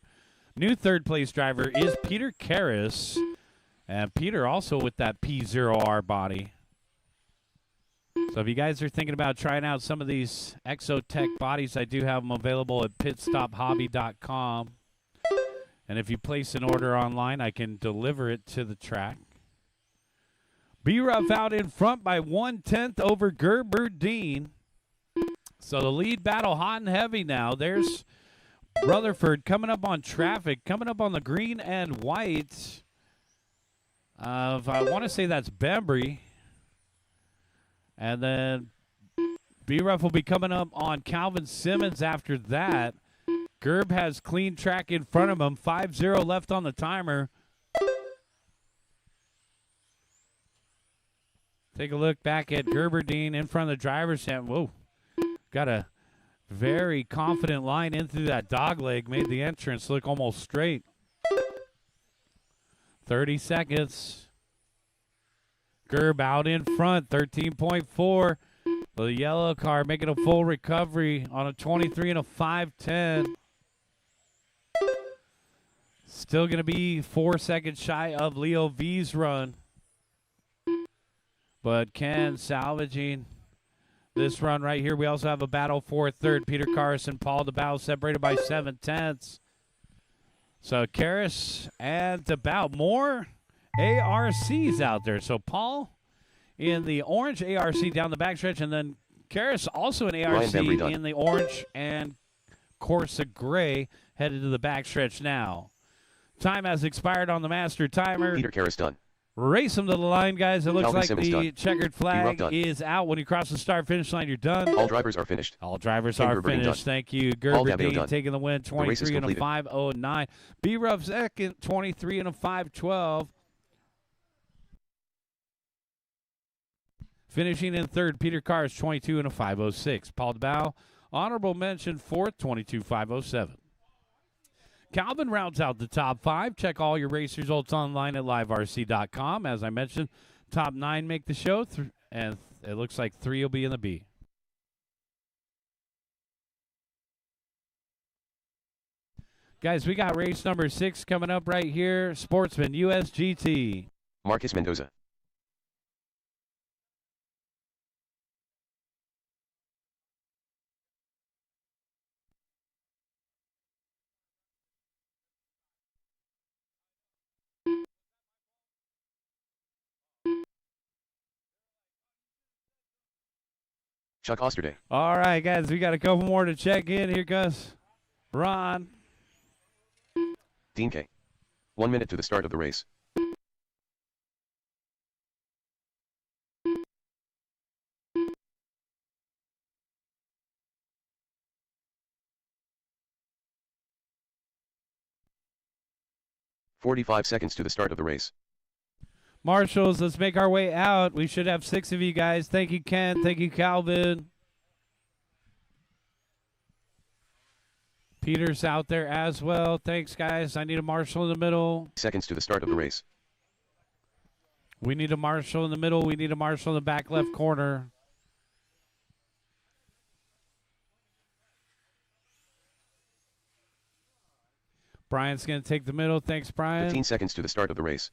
New third place driver is Peter Karras. And Peter also with that P0R body. So if you guys are thinking about trying out some of these Exotech bodies, I do have them available at pitstophobby.com. And if you place an order online, I can deliver it to the track. B-Ruff out in front by 1/10 over Gerberdine. So the lead battle hot and heavy now. There's Rutherford coming up on traffic, coming up on the green and white. I want to say that's Bembry. And then B-Ruff will be coming up on Calvin Simmons after that. Gerb has clean track in front of him. 5-0 left on the timer. Take a look back at Gerberdine in front of the driver's seat. Whoa. Got a very confident line in through that dog leg. Made the entrance look almost straight. 30 seconds. Gerb out in front, 13.4. The yellow car making a full recovery on a 23 and a 5:10. Still going to be 4 seconds shy of Leo V's run. But Ken salvaging this run right here. We also have a battle for third. Peter Karras and Paul DeBow separated by 7/10. So Karras and DeBow. More ARCs out there. So Paul in the orange ARC down the backstretch, and then Karras also an ARC in the orange and Corsa gray headed to the backstretch now. Time has expired on the master timer. Peter Karras done. Race them to the line, guys. It looks Calvin like Simmons the done. checkered flag is out. When you cross the start-finish line, you're done. All drivers are finished. All drivers Ken are Gerberdine finished. done. Thank you. Paul Dabeo Gerberdine done. taking the win, The race is 23 and a completed. 5:09. B-Ruff second, 23 and a 5:12. Finishing in third, Peter Karras, 22 and a 5:06. Paul DeBow, honorable mention, fourth, 22.507. Calvin rounds out the top five. Check all your race results online at liverc.com. As I mentioned, top 9 make the show, and it looks like 3 will be in the B. Guys, we got race number 6 coming up right here. Sportsman USGT. Marcus Mendoza. Chuck Osterday. All right, guys, we got a couple more to check in. Here goes Ron. Dean K. 1 minute to the start of the race. "45 seconds to the start of the race. Marshals, let's make our way out. We should have 6 of you guys. Thank you, Ken. Thank you, Calvin. Peter's out there as well. Thanks, guys. I need a marshal in the middle. Seconds to the start of the race. We need a marshal in the middle. We need a marshal in the back left corner. Brian's going to take the middle. Thanks, Brian. 15 seconds to the start of the race.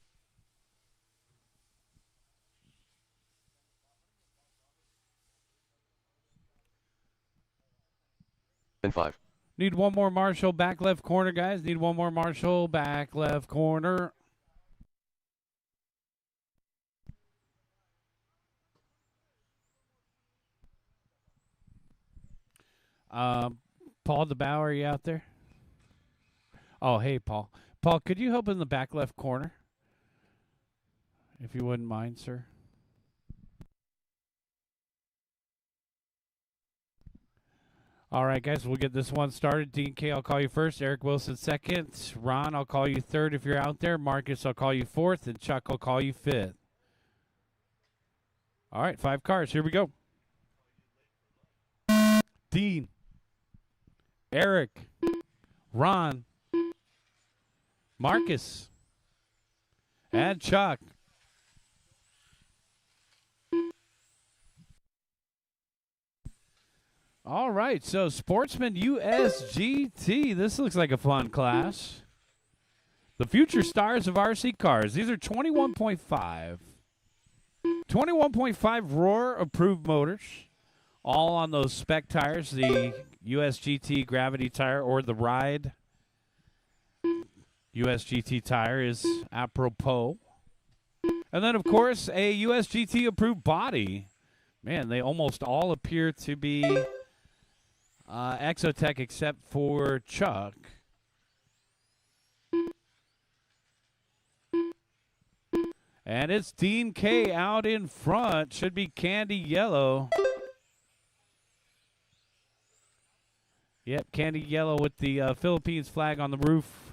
And 5. Need one more marshal back left corner, guys. Need one more marshal back left corner. Paul DeBauer, are you out there? Oh, hey, Paul. Paul, could you help in the back left corner? If you wouldn't mind, sir. All right, guys, we'll get this one started. Dean K, I'll call you first. Eric Wilson second. Ron, I'll call you third if you're out there. Marcus, I'll call you fourth. And Chuck, I'll call you fifth. All right, 5 cars. Here we go. Dean, Eric, Ron, Marcus, and Chuck. All right, so Sportsman USGT. This looks like a fun class. The future stars of RC cars. These are 21.5. 21.5 Roar approved motors. All on those spec tires. The USGT Gravity tire or the Ride USGT tire is apropos. And then, of course, a USGT approved body. Man, they almost all appear to be Exotech except for Chuck. And it's Dean K out in front. Should be candy yellow. Yep, candy yellow with the Philippines flag on the roof.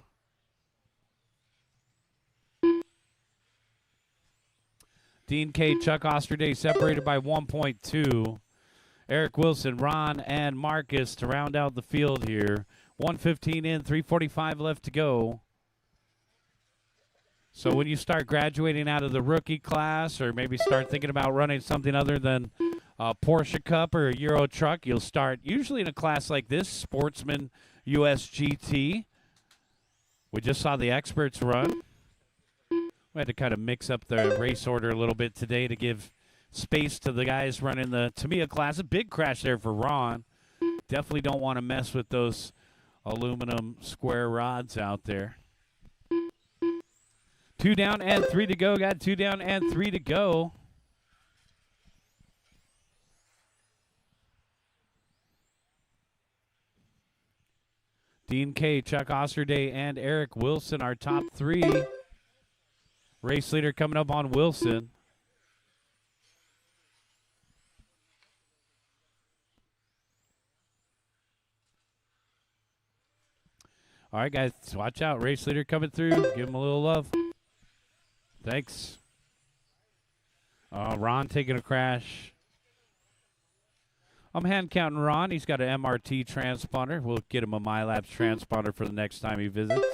Dean K, Chuck Osterday separated by 1.2. Eric Wilson, Ron, and Marcus to round out the field here. 1:15 in, 3:45 left to go. So when you start graduating out of the rookie class or maybe start thinking about running something other than a Porsche Cup or a Euro truck, you'll start usually in a class like this, Sportsman USGT. We just saw the experts run. We had to kind of mix up the race order a little bit today to give space to the guys running the Tamiya class. A big crash there for Ron. Definitely don't want to mess with those aluminum square rods out there. 2 down and 3 to go. Got 2 down and 3 to go. Dean K, Chuck Osterday, and Eric Wilson are top 3. Race leader coming up on Wilson. All right, guys, watch out. Race leader coming through. Give him a little love. Thanks. Ron taking a crash. I'm hand counting Ron. He's got an MRT transponder. We'll get him a MyLabs transponder for the next time he visits.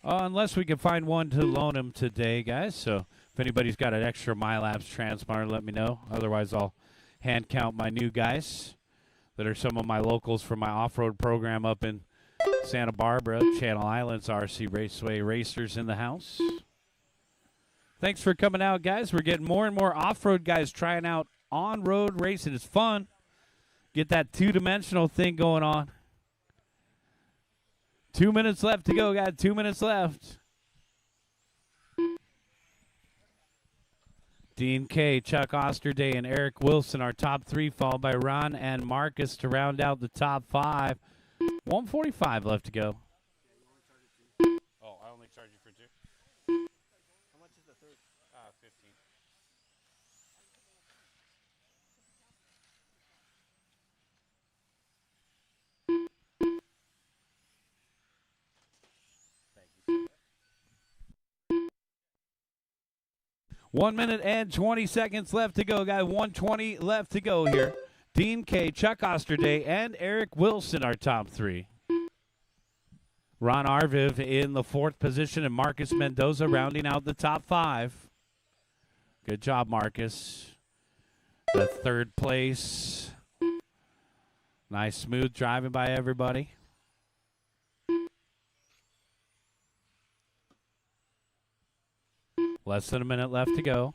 Unless we can find one to loan him today, guys. So if anybody's got an extra MyLabs transponder, let me know. Otherwise, I'll hand count my new guys that are some of my locals for my off-road program up in Santa Barbara, Channel Islands, RC Raceway racers in the house. Thanks for coming out, guys. We're getting more and more off-road guys trying out on-road racing. It's fun. Get that two-dimensional thing going on. 2 minutes left to go. Got 2 minutes left. Dean K, Chuck Osterday, and Eric Wilson are top 3, followed by Ron and Marcus to round out the top 5. 1:45 left to go. Oh, I only charge you for 2. How much is the third? 15. Thank you. 1 minute and 20 seconds left to go, guys. 1:20 left to go here. Dean K, Chuck Osterday, and Eric Wilson are top 3. Ron Arviv in the 4th position, and Marcus Mendoza rounding out the top 5. Good job, Marcus. The 3rd place. Nice smooth driving by everybody. Less than a minute left to go.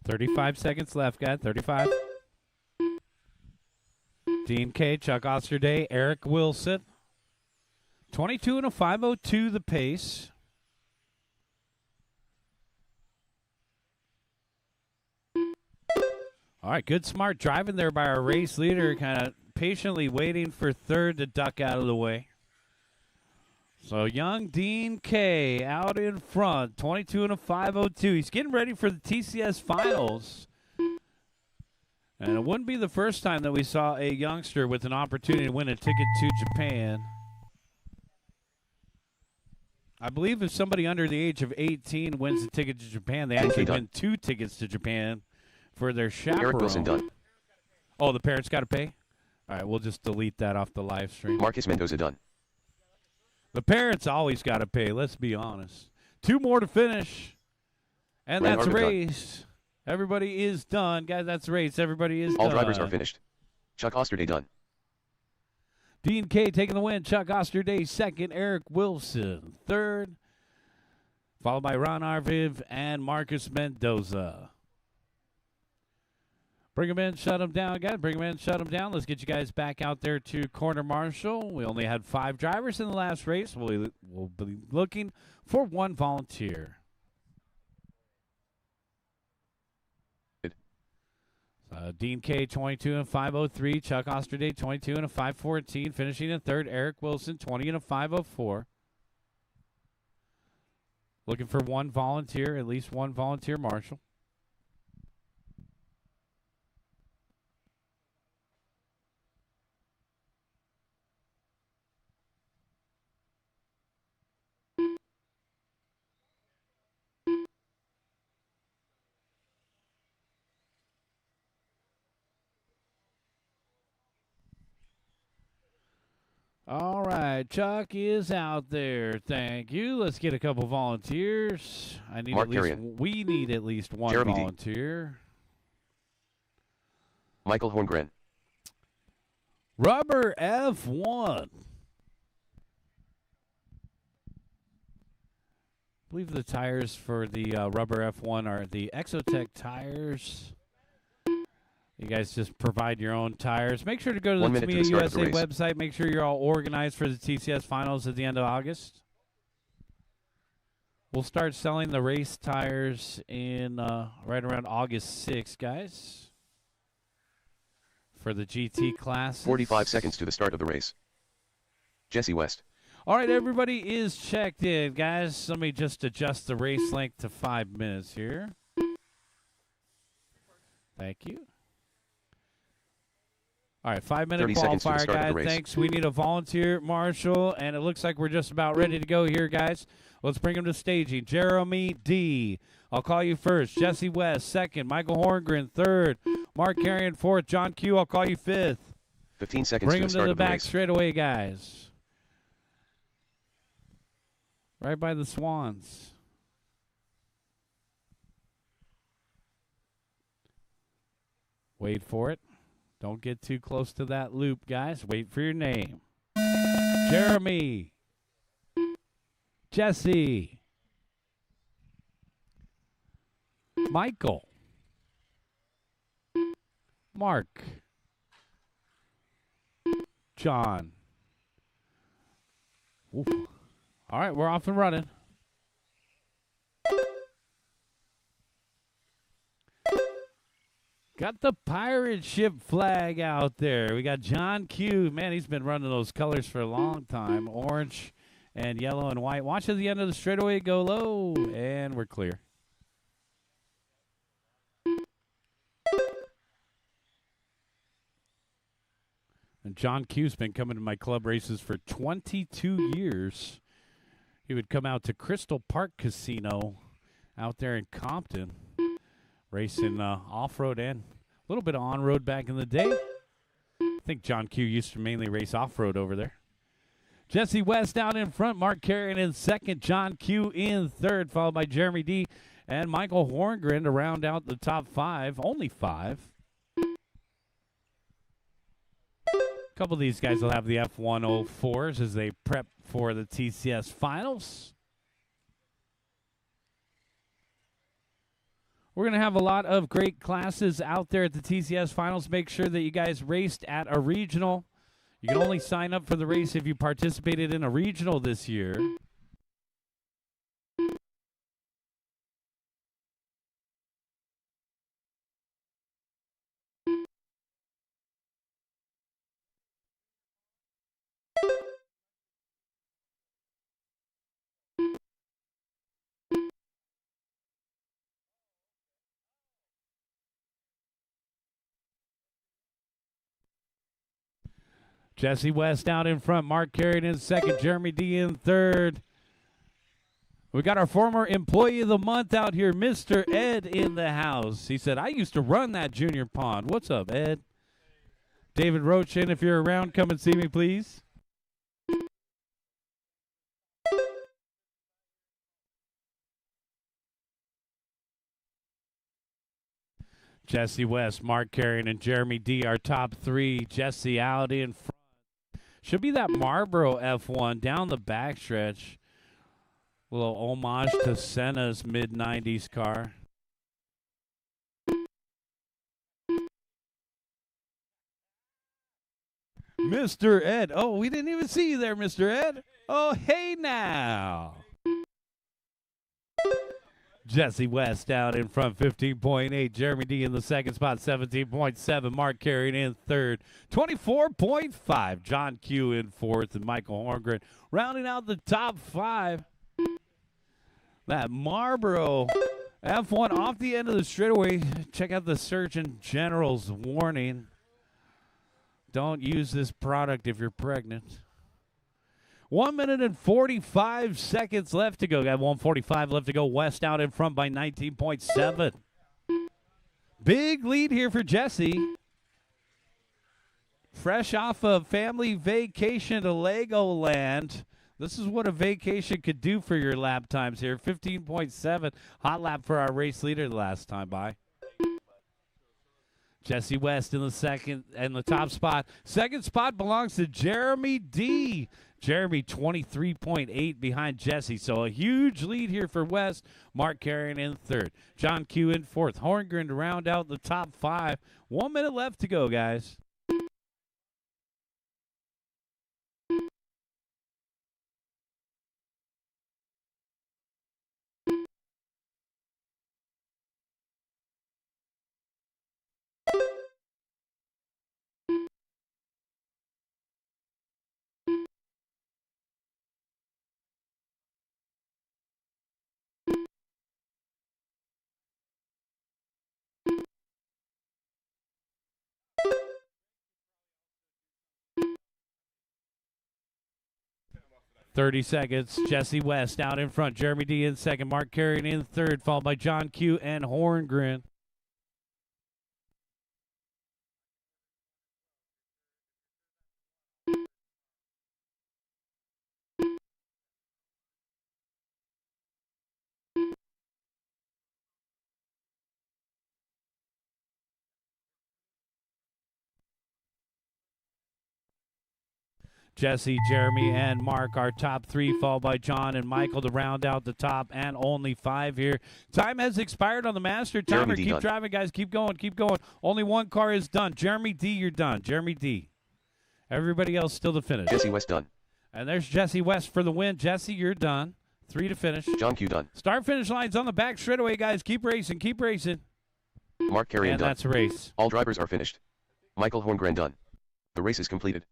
$35 seconds left, guys. 35. Dean K, Chuck Osterday, Eric Wilson. 22 and a 5:02 the pace. All right, good smart driving there by our race leader, kind of patiently waiting for 3rd to duck out of the way. So young Dean K out in front, 22 and a 502. He's getting ready for the TCS finals. And it wouldn't be the first time that we saw a youngster with an opportunity to win a ticket to Japan. I believe if somebody under the age of 18 wins a ticket to Japan, they actually win 2 tickets to Japan for their chaperone. Eric Wilson done. Oh, the parents got to pay? All right, we'll just delete that off the live stream. Marcus Mendoza done. The parents always got to pay, let's be honest. 2 more to finish. And Ran that's a Harvard race. Everybody is done. Guys, that's a race. Everybody is All done. drivers are finished. Chuck Osterday done. Dean K taking the win. Chuck Osterday second. Eric Wilson third. Followed by Ron Arviv and Marcus Mendoza. Bring them in, shut them down, guys. Bring them in, shut them down. Let's get you guys back out there to Corner Marshal. We only had 5 drivers in the last race. We'll be looking for 1 volunteer. Dean K, 22 and 503. Chuck Osterday, 22 and a 514. Finishing in third. Eric Wilson, 20 and a 504. Looking for 1 volunteer, at least 1 volunteer marshal. All right, Chuck is out there. Thank you. Let's get a couple volunteers. We need at least 1 Jeremy D. volunteer. Michael Horngren. Rubber F1. I believe the tires for the Rubber F1 are the Exotech tires. You guys just provide your own tires. Make sure to go to the Tamiya USA website. Make sure you're all organized for the TCS finals at the end of August. We'll start selling the race tires in right around August 6th, guys, for the GT class. 45 seconds to the start of the race. Jesse West. All right, everybody is checked in, guys. Let me just adjust the race length to 5 minutes here. Thank you. All right, 5-minute qualifier, guys. Thanks. We need a volunteer marshal, and it looks like we're just about ready to go here, guys. Let's bring him to staging. Jeremy D. I'll call you first. Jesse West, second. Michael Horngren, third. Mark Carrion, fourth. John Q, I'll call you fifth. 15 seconds bring to the start of the race. Bring him to the back straight away, guys. Right by the Swans. Wait for it. Don't get too close to that loop, guys. Wait for your name. Jeremy. Jesse. Michael. Mark. John. Oof. All right, we're off and running. Got the pirate ship flag out there. We got John Q. Man, he's been running those colors for a long time. Orange and yellow and white. Watch at the end of the straightaway go low, and we're clear. And John Q's been coming to my club races for 22 years. He would come out to Crystal Park Casino out there in Compton, racing off-road and a little bit of on-road back in the day. I think John Q used to mainly race off-road over there. Jesse West down in front, Mark Carrion in second, John Q in third, followed by Jeremy D. and Michael Horngren to round out the top 5, only 5. A couple of these guys will have the F104s as they prep for the TCS finals. We're going to have a lot of great classes out there at the TCS finals. Make sure that you guys raced at a regional. You can only sign up for the race if you participated in a regional this year. Jesse West out in front. Mark Carrion in second. Jeremy D in third. We got our former employee of the month out here, Mr. Ed, in the house. He said, I used to run that junior pond. What's up, Ed? David Rochin, if you're around, come and see me, please. Jesse West, Mark Carrion, and Jeremy D, our top three. Jesse out in front. Should be that Marlboro F1 down the backstretch. A little homage to Senna's mid-90s car. Mr. Ed. Oh, we didn't even see you there, Mr. Ed. Oh, hey now. Jesse West out in front, 15.8. Jeremy D in the second spot, 17.7. Mark Carrion in third, 24.5. John Q in fourth, and Michael Horngren rounding out the top five. That Marlboro F1 off the end of the straightaway. Check out the Surgeon General's warning. Don't use this product if you're pregnant. 1 minute and 45 seconds left to go. Got 1:45 left to go. West out in front by 19.7. Big lead here for Jesse. Fresh off a family vacation to Legoland. This is what a vacation could do for your lap times here. 15.7. Hot lap for our race leader the last time by. Jesse West in the second and the top spot. Second spot belongs to Jeremy D. Jeremy 23.8 behind Jesse. So a huge lead here for West. Mark Carrion in third. John Q in fourth. Horngren to round out the top five. 1 minute left to go, guys. .30 seconds. Jesse West out in front. Jeremy D in second. Mark Carrion in third, followed by John Q and Horngren. Jesse, Jeremy, and Mark, our top three, followed by John and Michael to round out the top, and only five here. Time has expired on the master timer. Keep done. driving, guys. Keep going. Keep going. Only one car is done. Jeremy D, you're done. Jeremy D. Everybody else still to finish. Jesse West done. And there's Jesse West for the win. Jesse, you're done. 3 to finish. John Q done. Start-finish lines on the back straightaway, guys. Keep racing. Keep racing. Mark Carrion And done. that's a race. All drivers are finished. Michael Horngren done. The race is completed.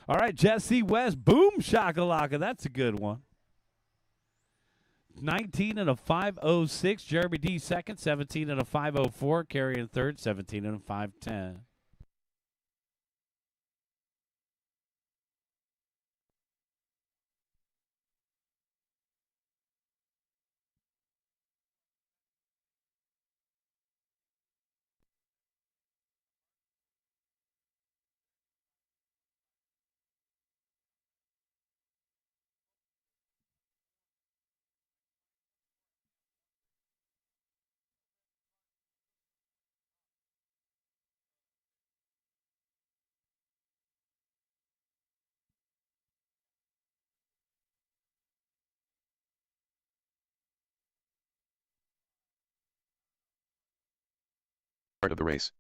All right, Jesse West. Boom shakalaka. That's a good one. 19 and a 5:06. Jeremy D second. 17 and a 5:04. Carrion third. 17 and a 5:10. Part of the race.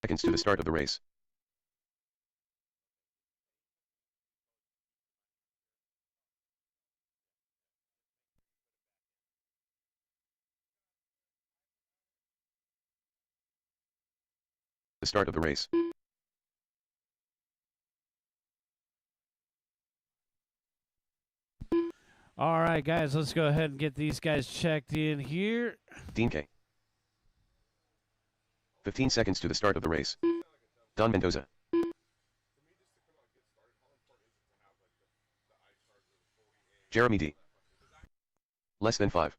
Seconds to the start of the race. The start of the race. All right, guys, let's go ahead and get these guys checked in here. Dean K. 15 seconds to the start of the race. Don Mendoza. Jeremy D. Less than 5.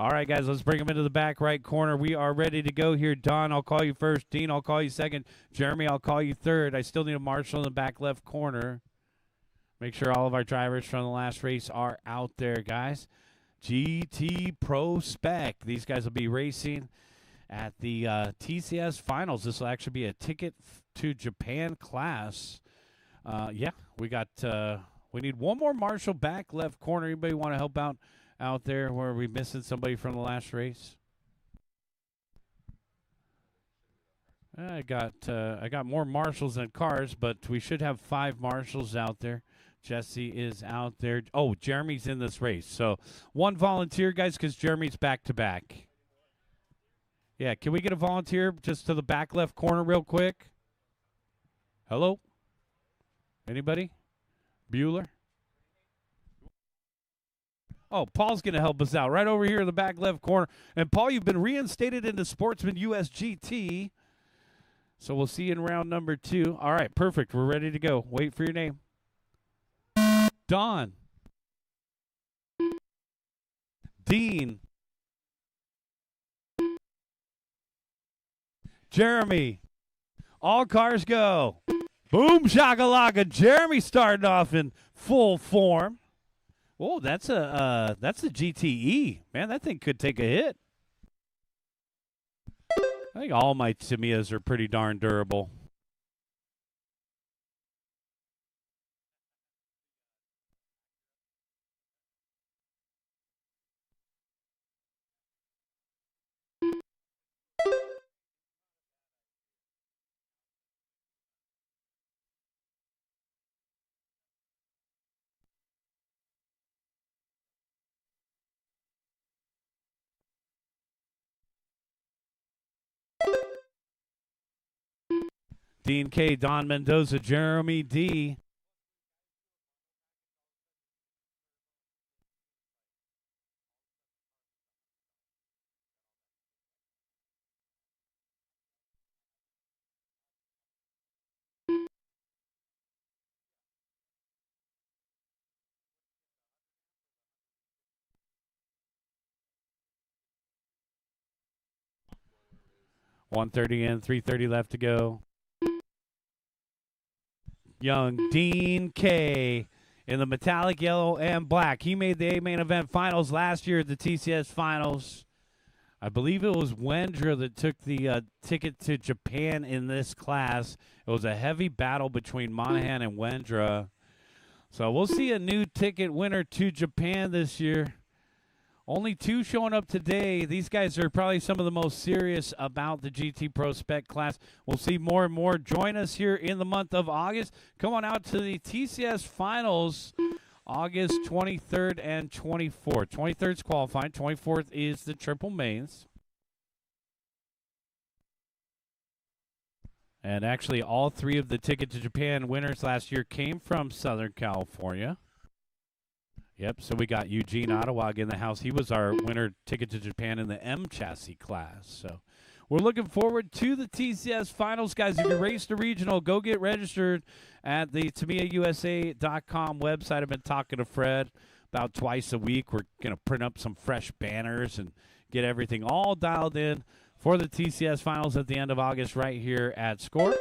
All right, guys, let's bring them into the back right corner. We are ready to go here. Don, I'll call you first. Dean, I'll call you second. Jeremy, I'll call you third. I still need a marshal in the back left corner. Make sure all of our drivers from the last race are out there, guys. GT Pro Spec. These guys will be racing at the TCS Finals. This will actually be a ticket to Japan class. Yeah, we got. We need one more marshal back left corner. Anybody want to help out there? Where are we missing somebody from the last race? I got more marshals than cars, but we should have 5 marshals out there. Jesse is out there. Oh, Jeremy's in this race. So one volunteer, guys, because Jeremy's back-to-back. Yeah, can we get a volunteer just to the back left corner real quick? Hello? Anybody? Bueller? Oh, Paul's going to help us out right over here in the back left corner. And, Paul, you've been reinstated into Sportsman US GT. So we'll see you in round number 2. All right, perfect. We're ready to go. Wait for your name. Don. Dean. Jeremy. All cars go. Boom shakalaka. Jeremy starting off in full form. Oh, that's a GTE. Man, that thing could take a hit. I think all my Tamiyas are pretty darn durable. Dean K, Don Mendoza, Jeremy D. .130 in, 3:30 left to go. Young Dean K in the metallic yellow and black. He made the A-main event finals last year at the TCS Finals. I believe it was Wendra that took the ticket to Japan in this class. It was a heavy battle between Monahan and Wendra. So we'll see a new ticket winner to Japan this year. Only 2 showing up today. These guys are probably some of the most serious about the GT Pro Spec class. We'll see more and more. Join us here in the month of August. Come on out to the TCS Finals, August 23rd and 24th. 23rd is qualifying. 24th is the Triple Mains. And actually, all 3 of the Ticket to Japan winners last year came from Southern California. Yep, so we got Eugene Ottawag in the house. He was our winner ticket to Japan in the M chassis class. So we're looking forward to the TCS Finals, guys. If you raced a regional, go get registered at the TamiyaUSA.com website. I've been talking to Fred about twice a week. We're going to print up some fresh banners and get everything all dialed in for the TCS finals at the end of August right here at SCOR.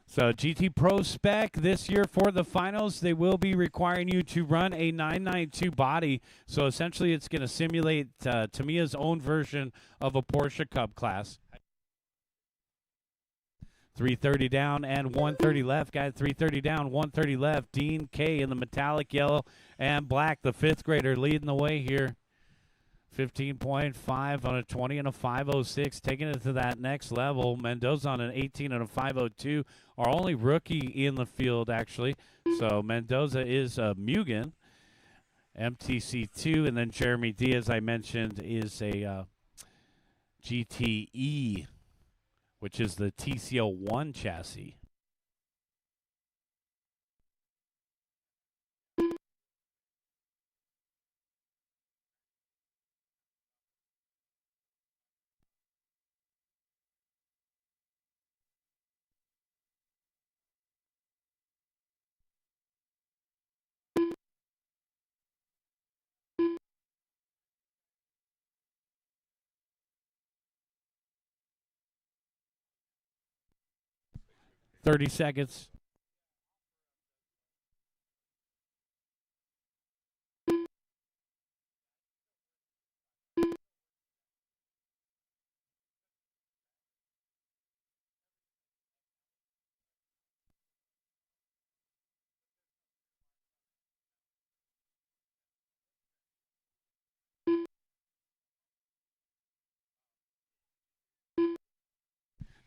So GT Pro Spec this year for the finals, they will be requiring you to run a 992 body. So essentially it's going to simulate Tamiya's own version of a Porsche Cup class. 330 down and 130 left, guys. 330 down, 130 left. Dean K in the metallic yellow and black, the fifth grader leading the way here. 15.5 on a 20 and a 506, taking it to that next level. Mendoza on an 18 and a 502, our only rookie in the field, actually. So Mendoza is Mugen, MTC2, and then Jeremy D, as I mentioned, is a GTE, which is the TCO1 chassis. Thirty seconds.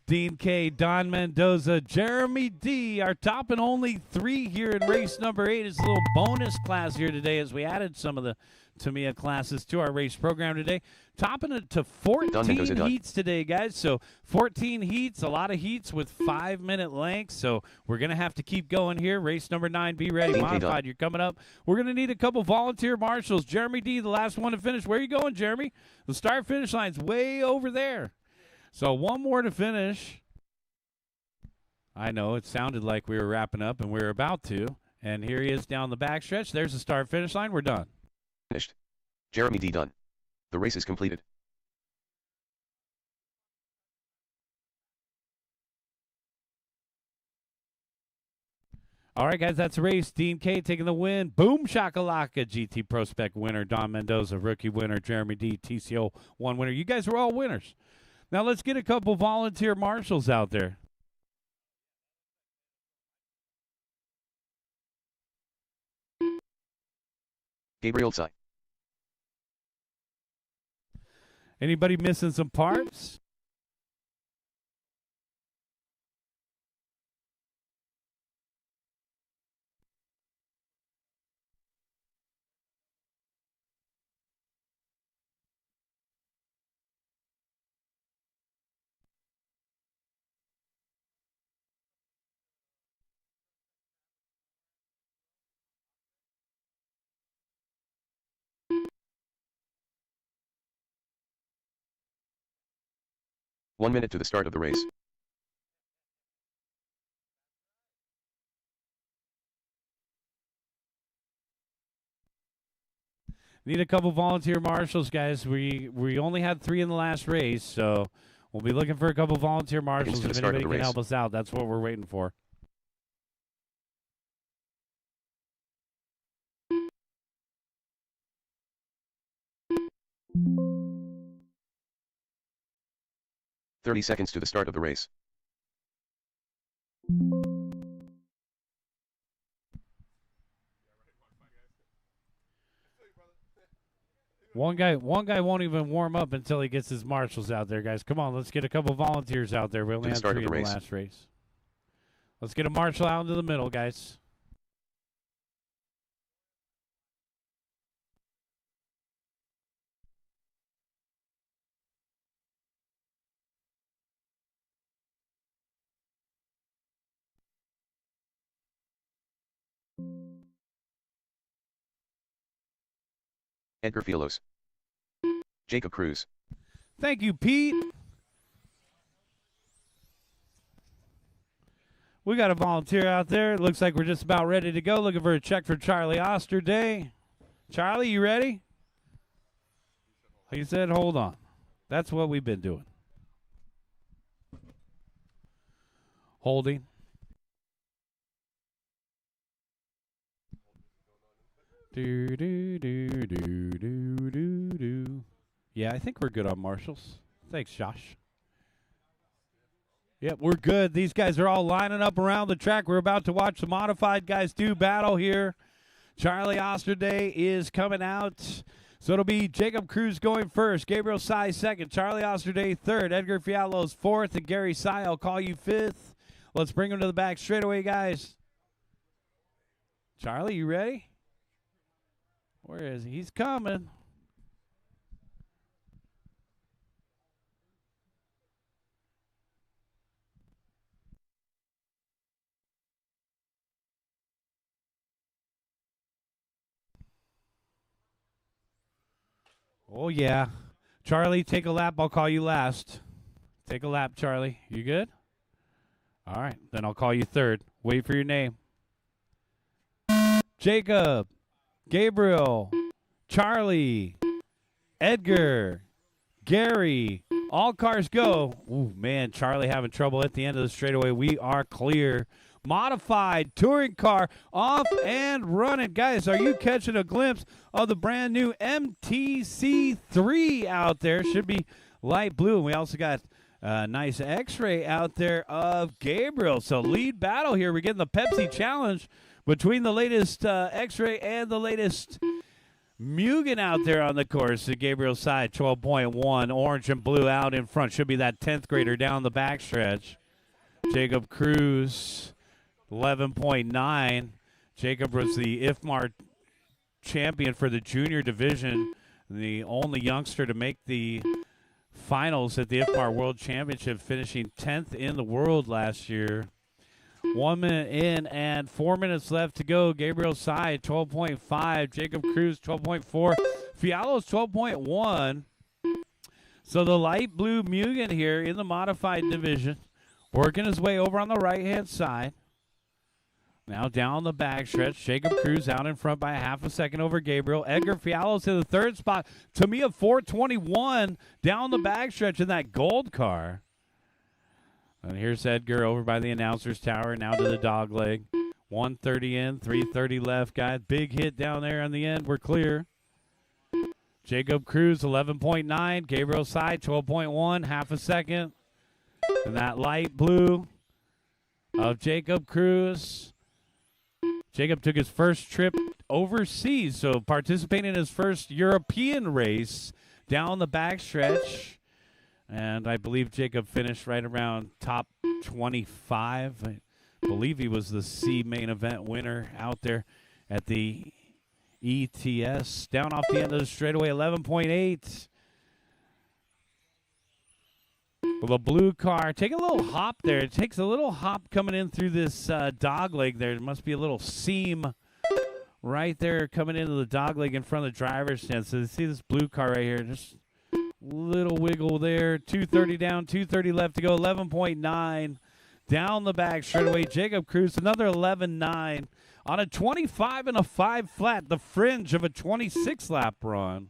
Dean K, Don Mendoza, Jeremy D, our top and only three here in race number 8. It's a little bonus class here today as we added some of the Tamiya classes to our race program today. Topping it to 14 heats today, guys. So 14 heats, a lot of heats with 5-minute lengths. So we're going to have to keep going here. Race number 9, be ready. Modified, you're coming up. We're going to need a couple volunteer marshals. Jeremy D, the last one to finish. Where are you going, Jeremy? The start-finish line's way over there. So one more to finish. I know, it sounded like we were wrapping up, and we were about to. And here he is down the backstretch. There's the start-finish line. We're done. Finished. Jeremy D done. The race is completed. All right, guys, that's a race. Dean K taking the win. Boom shakalaka. GT Pro Spec winner. Don Mendoza, rookie winner. Jeremy D, TCO 1 winner. You guys were all winners. Now let's get a couple volunteer marshals out there. Gabriel Tsai. Anybody missing some parts? One minute to the start of the race. Need a couple volunteer marshals, guys. We only had 3 in the last race, so we'll be looking for a couple volunteer marshals. If anybody can help us out, that's what we're waiting for. "30 seconds to the start of the race. One guy won't even warm up until he gets his marshals out there, guys. Come on, let's get a couple volunteers out there. We only had 3 in the last race. Let's get a marshal out into the middle, guys. Edgar Fialos. Jacob Cruz. Thank you, Pete. We got a volunteer out there. It looks like we're just about ready to go. Looking for a check for Charlie Osterday. Charlie, you ready? He said, hold on. That's what we've been doing. Holding. Do, do, do, do, do, do, do. Yeah, I think we're good on marshals. Thanks, Josh. Yep, we're good. These guys are all lining up around the track. We're about to watch the modified guys do battle here. Charlie Osterday is coming out. So it'll be Jacob Cruz going first, Gabriel Sy second, Charlie Osterday third, Edgar Fialos fourth, and Gary Sy, I'll call you fifth. Let's bring him to the back straight away, guys. Charlie, you ready? Where is he? He's coming. Oh, yeah. Charlie, take a lap. I'll call you last. Take a lap, Charlie. You good? All right. Then I'll call you third. Wait for your name. Jacob, Gabriel, Charlie, Edgar, Gary. All cars go. Ooh, man, Charlie having trouble at the end of the straightaway. We are clear. Modified touring car off and running. Guys, are you catching a glimpse of the brand new MTC3 out there? Should be light blue. And we also got a nice X-ray out there of Gabriel. So lead battle here. We're getting the Pepsi Challenge between the latest X-ray and the latest Mugen out there on the course. The Gabriel side, 12.1. Orange and blue out in front. Should be that 10th grader down the backstretch. Jacob Cruz, 11.9. Jacob was the IFMAR champion for the junior division, the only youngster to make the finals at the IFMAR World Championship, finishing 10th in the world last year. 1 minute in and 4 minutes left to go. Gabriel Sy, 12.5. Jacob Cruz, 12.4. Fialos, 12.1. So the light blue Mugen here in the modified division, working his way over on the right-hand side. Now down the backstretch. Jacob Cruz out in front by a half a second over Gabriel. Edgar Fialos in the third spot. Tamiya 421 down the backstretch in that gold car. And here's Edgar over by the announcer's tower. Now to the dog leg. 130 in, 330 left, guys. Big hit down there on the end. We're clear. Jacob Cruz, 11.9. Gabriel Sy, 12.1. Half a second. And that light blue of Jacob Cruz. Jacob took his first trip overseas, so participating in his first European race down the backstretch. And I believe Jacob finished right around top 25. I believe he was the C main event winner out there at the ETS. Down off the end of the straightaway, 11.8. Well, the blue car, take a little hop there. It takes a little hop coming in through this dog leg there. There must be a little seam right there coming into the dog leg in front of the driver's stand. So you see this blue car right here, just little wiggle there. 230 down, 230 left to go, 11.9. Down the back straightaway, Jacob Cruz, another 11.9 on a 25 and a 5 flat, the fringe of a 26-lap run.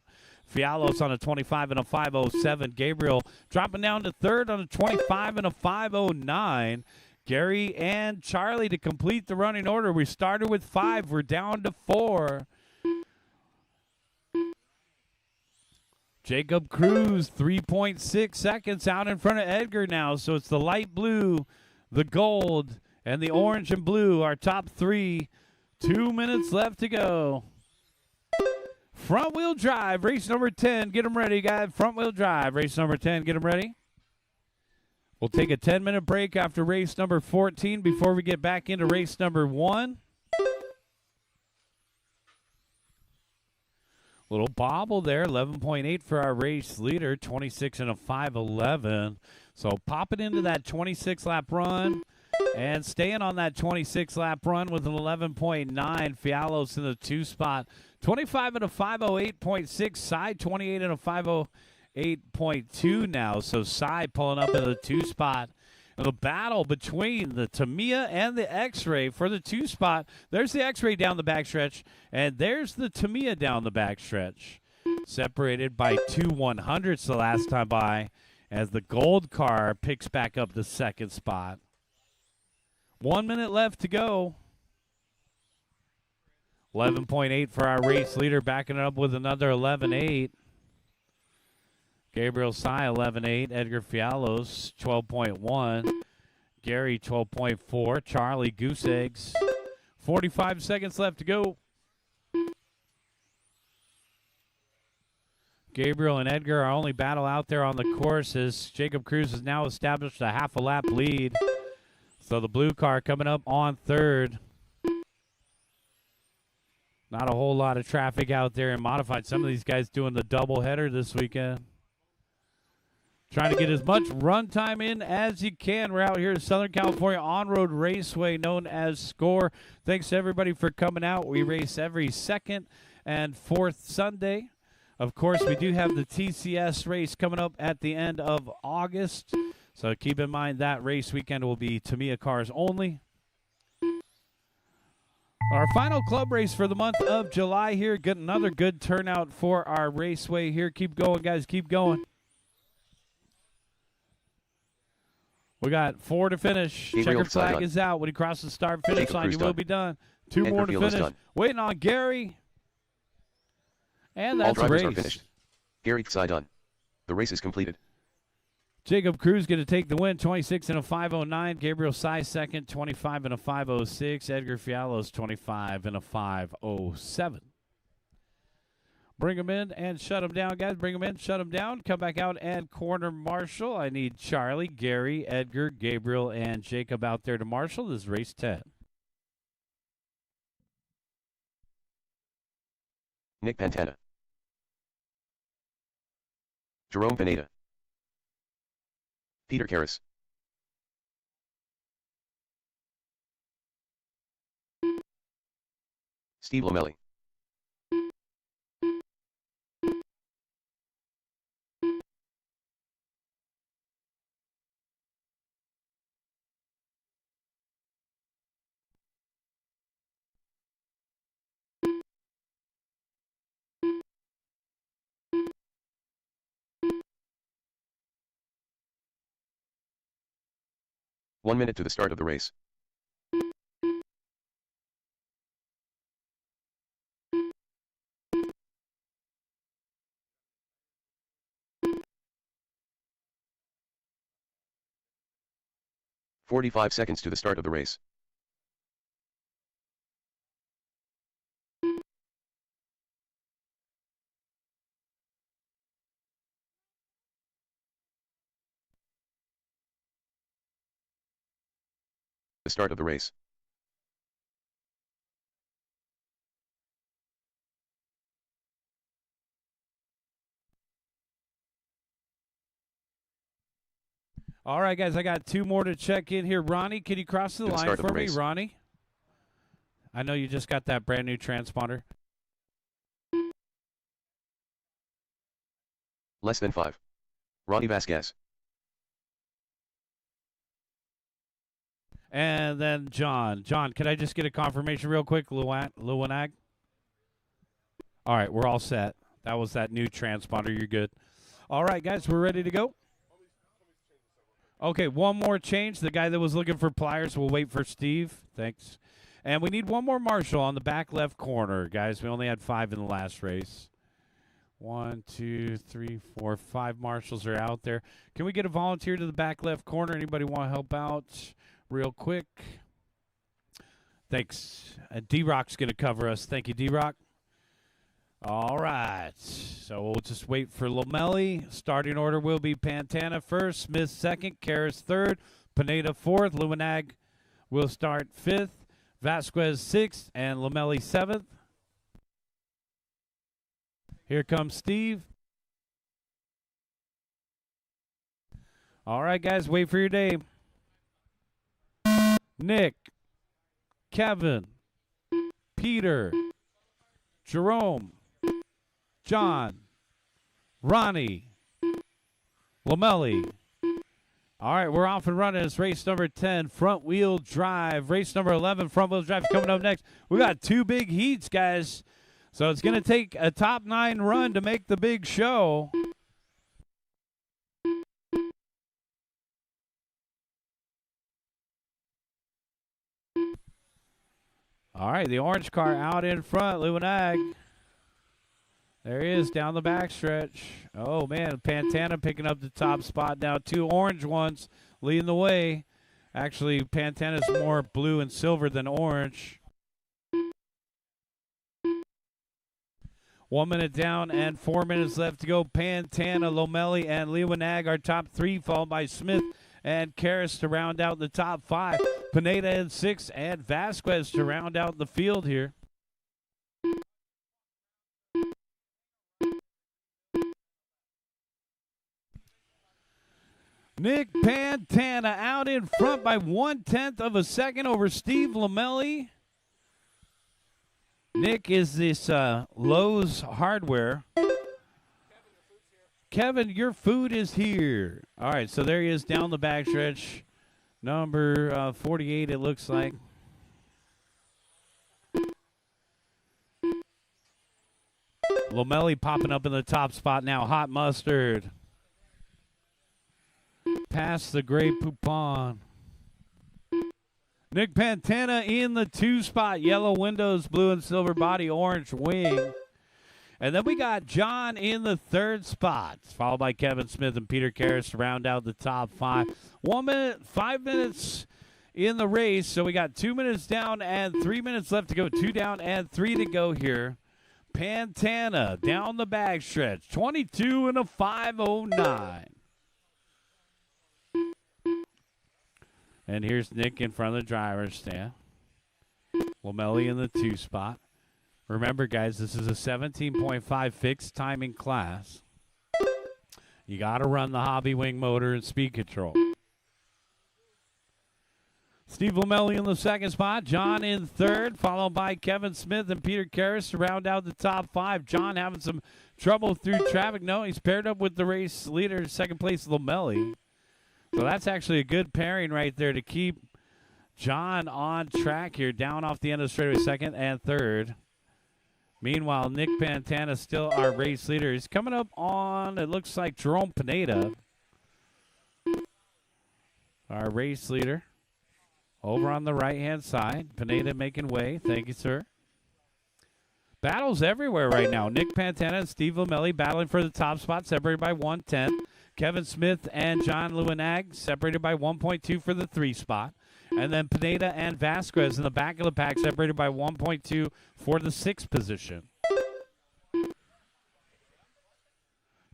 Fialos on a 25 and a 5.07. Gabriel dropping down to third on a 25 and a 5.09. Gary and Charlie to complete the running order. We started with 5. We're down to 4. Jacob Cruz, 3.6 seconds out in front of Edgar now. So it's the light blue, the gold, and the orange and blue, our top 3. 2 minutes left to go. Front wheel drive, race number 10. Get them ready, guys. Front wheel drive, race number 10. Get them ready. We'll take a 10-minute break after race number 14 before we get back into race number 1. Little bobble there, 11.8 for our race leader, 26 and a 5.11. So popping into that 26-lap run and staying on that 26-lap run with an 11.9. Fialos in the 2 spot. 25 and a 508.6. Cy 28 and a 508.2 now. So Cy pulling up in the 2 spot. And the battle between the Tamiya and the X-Ray for the 2 spot. There's the X-Ray down the backstretch, and there's the Tamiya down the backstretch. Separated by 2 100ths the last time by, as the gold car picks back up the 2nd spot. 1 minute left to go. 11.8 for our race leader, backing it up with another 11.8. Gabriel Sy, 11.8. Edgar Fialos, 12.1. Gary, 12.4. Charlie, Goose Eggs. 45 seconds left to go. Gabriel and Edgar, our only battle out there on the course, as Jacob Cruz has now established a half a lap lead. So the blue car coming up on 3rd. Not a whole lot of traffic out there in modified. Some of these guys doing the doubleheader this weekend. Trying to get as much run time in as you can. We're out here in Southern California on-road raceway known as SCOR. Thanks to everybody for coming out. We race every 2nd and 4th Sunday. Of course, we do have the TCS race coming up at the end of August. So keep in mind that race weekend will be Tamiya cars only. Our final club race for the month of July here. Get another good turnout for our raceway here. Keep going, guys. Keep going. We got 4 to finish. Gabriel Checkered flag done. is out. When he crosses the start-finish Jacob line, Cruz you will done. be done. 2 Edgar more to Field is finish. done. Waiting on Gary. And All that's a drivers race. are finished. Gary Sy done. The race is completed. Jacob Cruz going to take the win, 26 and a 509. Gabriel Sy second, 25 and a 506. Edgar Fialos, 25 and a 507. Bring them in and shut them down, guys. Bring them in, shut them down. Come back out and corner marshal. I need Charlie, Gary, Edgar, Gabriel, and Jacob out there to marshal. This is race 10. Nick Pantana. Jerome Pineda. Peter Karras. Steve Lomelli. One minute to the start of the race. "45 seconds to the start of the race. The start of the race. All right, guys, I got 2 more to check in here. Ronnie, can you cross the To the line start of for the me, race. Ronnie? I know you just got that brand new transponder. Less than 5. Ronnie Vasquez. And then John. John, can I just get a confirmation real quick, Luanag? All right, we're all set. That was that new transponder. You're good. All right, guys, we're ready to go. Okay, one more change. The guy that was looking for pliers will wait for Steve. Thanks. And we need one more marshal on the back left corner, guys. We only had 5 in the last race. 1, 2, 3, 4, 5 marshals are out there. Can we get a volunteer to the back left corner? Anybody want to help out real quick? Thanks. D-Rock's going to cover us. Thank you, D-Rock. All right. So we'll just wait for Lomelli. Starting order will be Pantana first, Smith second, Karras third, Pineda fourth, Luminag will start fifth, Vasquez sixth, and Lomelli seventh. Here comes Steve. All right, guys, wait for your name. Nick, Kevin, Peter, Jerome, John, Ronnie, Lamelli. All right, we're off and running. It's race number 10, front wheel drive. Race number 11, front wheel drive, coming up next. We got 2 big heats, guys. So it's going to take a top 9 run to make the big show. All right, the orange car out in front, Lewenag. There he is down the backstretch. Oh, man, Pantana picking up the top spot now. 2 orange ones leading the way. Actually, Pantana's more blue and silver than orange. 1 minute down and 4 minutes left to go. Pantana, Lomelli, and Lewenag are top 3, followed by Smith and Karras to round out the top 5. Pineda in 6 and Vasquez to round out the field here. Nick Pantana out in front by 1/10 of a second over Steve Lamelli. Nick is this Lowe's Hardware. Kevin, your food is here. All right, so there he is down the backstretch. Number 48, it looks like. Lamelli popping up in the top spot now. Hot Mustard. Past the Grey Poupon. Nick Pantana in the 2 spot. Yellow windows, blue and silver body, orange wing. And then we got John in the 3rd spot, followed by Kevin Smith and Peter Karras to round out the top 5. 1 minute, 5 minutes in the race. So we got 2 minutes down and 3 minutes left to go. 2 down and 3 to go here. Pantana down the backstretch. 22 and a 5:09. And here's Nick in front of the driver's stand. Lamelli in the 2 spot. Remember, guys, this is a 17.5 fixed timing class. You got to run the hobby wing motor and speed control. Steve Lamelli in the 2nd spot. John in 3rd, followed by Kevin Smith and Peter Karras to round out the top 5. John having some trouble through traffic. No, he's paired up with the race leader, 2nd place, Lamelli. So that's actually a good pairing right there to keep John on track here, down off the end of the straightaway, 2nd and 3rd. Meanwhile, Nick Pantana still our race leader. He's coming up on, it looks like, Jerome Pineda, our race leader, over on the right-hand side. Pineda making way. Thank you, sir. Battles everywhere right now. Nick Pantana and Steve Lamelli battling for the top spot, separated by 1/10. Kevin Smith and John Lewenag separated by 1.2 for the 3 spot. And then Pineda and Vasquez in the back of the pack separated by 1.2 for the 6th position.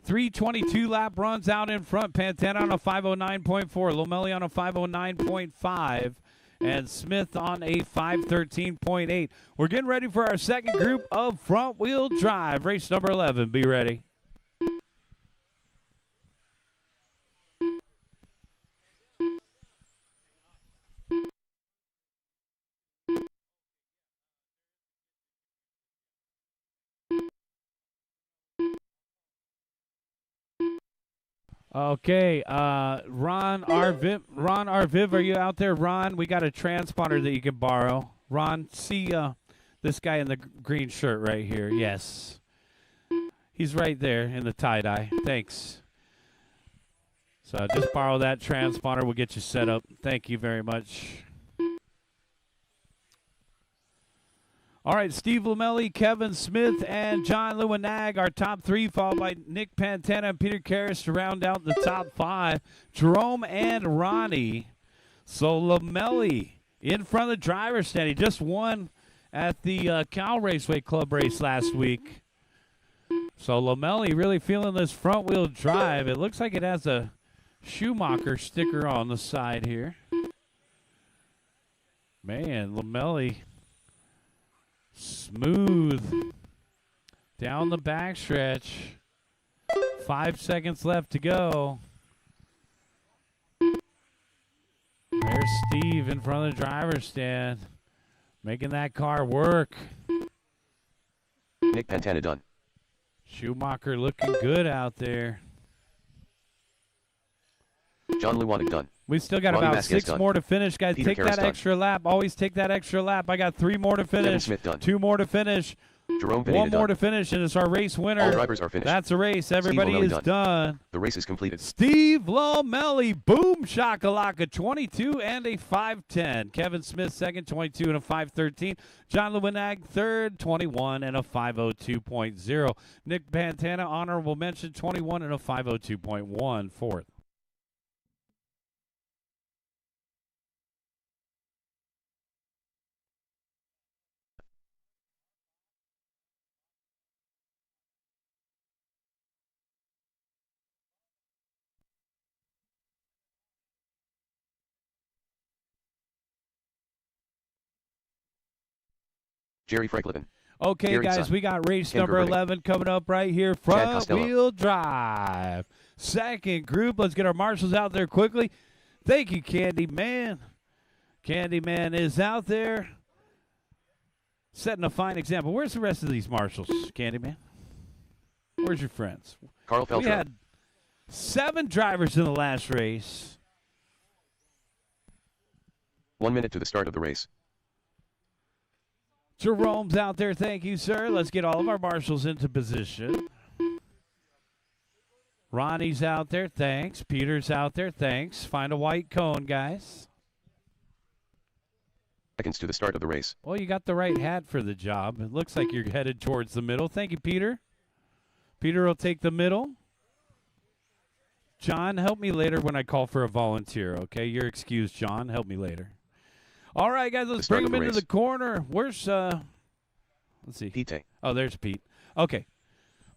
3:22 lap runs out in front. Pantana on a 5:09.4. Lamelli on a 5:09.5. And Smith on a 5:13.8. We're getting ready for our 2nd group of front wheel drive. Race number 11. Be ready. Okay, Ron Arviv, are you out there? Ron, we got a transponder that you can borrow. Ron, see this guy in the green shirt right here. Yes. He's right there in the tie-dye. Thanks. So just borrow that transponder. We'll get you set up. Thank you very much. All right, Steve Lamelli, Kevin Smith, and John Lewenag, our top 3, followed by Nick Pantana and Peter Karras to round out the top 5. Jerome and Ronnie. So Lamelli in front of the driver's stand. He just won at the SCOR Raceway Club race last week. So Lamelli really feeling this front-wheel drive. It looks like it has a Schumacher sticker on the side here. Man, Lamelli... smooth down the backstretch. 5 seconds left to go. There's Steve in front of the driver's stand, making that car work. Nick Pantana done. Schumacher looking good out there. John Luwanik done. We still got Ronnie about Vasquez 6 done. more to finish, guys. Peter Take Karras that done. extra lap. Always take that extra lap. I got 3 more to Kevin finish. Smith done. 2 more to finish. Jerome Pineda 1 more done. to finish, and it's our race winner. All drivers are finished. That's a race. Everybody Lomeli is done. done. The race is completed. Steve Lomeli, boom shakalaka, 22 and a 5:10. Kevin Smith second, 22 and a 5:13. John Luwanik third, 21 and a 5:02.0. Nick Pantana, honorable mention, 21 and a 5:02.1 fourth. Jerry Franklin. Okay, Gary guys, Son. we got race Ken number Gerberling. 11 coming up right here. Chad Costello. Front-wheel drive. Second group. Let's get our marshals out there quickly. Thank you, Candyman. Candyman is out there setting a fine example. Where's the rest of these marshals, Candyman? Where's your friends? Carl We Feltro. had 7 drivers in the last race. 1 minute to the start of the race. Jerome's out there. Thank you, sir. Let's get all of our marshals into position. Ronnie's out there. Thanks. Peter's out there. Thanks. Find a white cone, guys. Seconds to the start of the race. Well, you got the right hat for the job. It looks like you're headed towards the middle. Thank you, Peter. Peter will take the middle. John, help me later when I call for a volunteer, okay? You're excused, John. Help me later. All right, guys, let's bring them into the corner. Where's, let's see. Pete. Oh, there's Pete. Okay.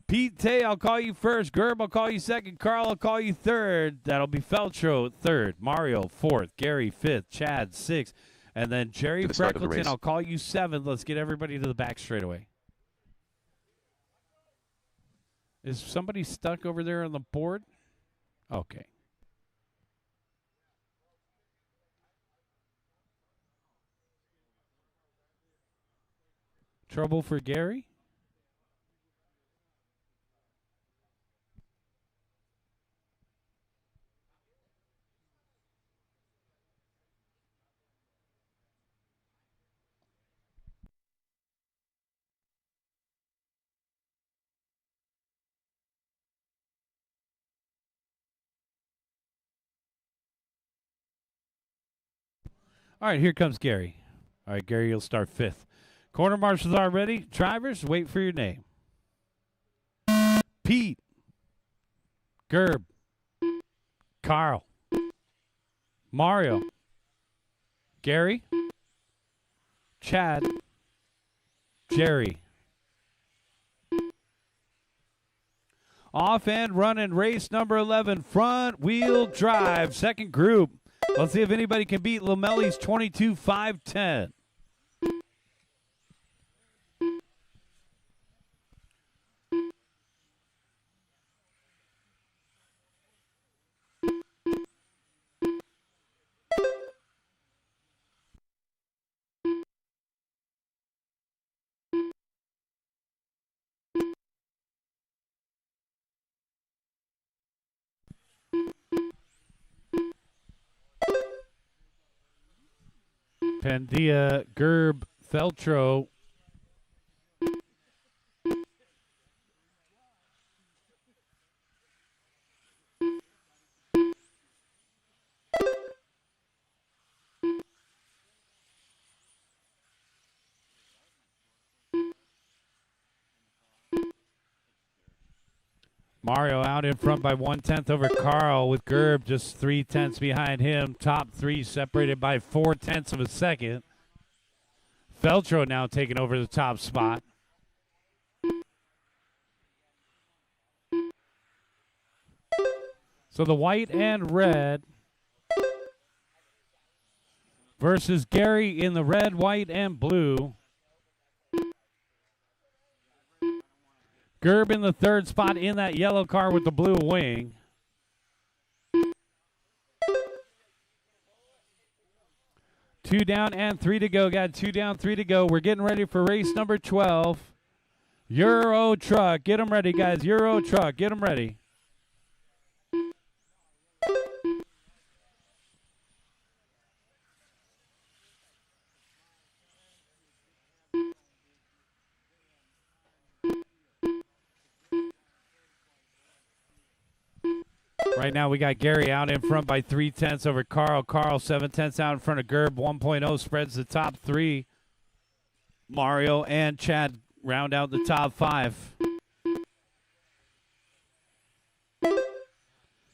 Pete Tay, I'll call you first. Gerb, I'll call you second. Carl, I'll call you third. That'll be Feltro third. Mario fourth. Gary fifth. Chad sixth. And then Jerry To the start of the Freckleton, race. I'll call you seventh. Let's get everybody to the back straight away. Is somebody stuck over there on the board? Okay. Trouble for Gary? All right, here comes Gary. All right, Gary, you'll start fifth. Corner marshals are ready. Drivers, wait for your name. Pete. Gerb. Carl. Mario. Gary. Chad. Jerry. Off and running race number 11, front wheel drive, second group. Let's see if anybody can beat Lomeli's 22.510. Pandia, Gerb, Feltro. Mario out in front by 1/10 over Carl, with Gerb just 3/10 behind him. Top three separated by 4/10 of a second. Feltro now taking over the top spot. So the white and red versus Gary in the red, white, and blue. Gerb in the third spot in that yellow car with the blue wing. Two down and 3 to go. Got 2 down, 3 to go. We're getting ready for race number 12. Euro truck. Get them ready, guys. Euro truck. Get them ready. Right now, we got Gary out in front by 3/10 over Carl. Carl 7/10 out in front of Gerb. 1.0 spreads the top three. Mario and Chad round out the top five.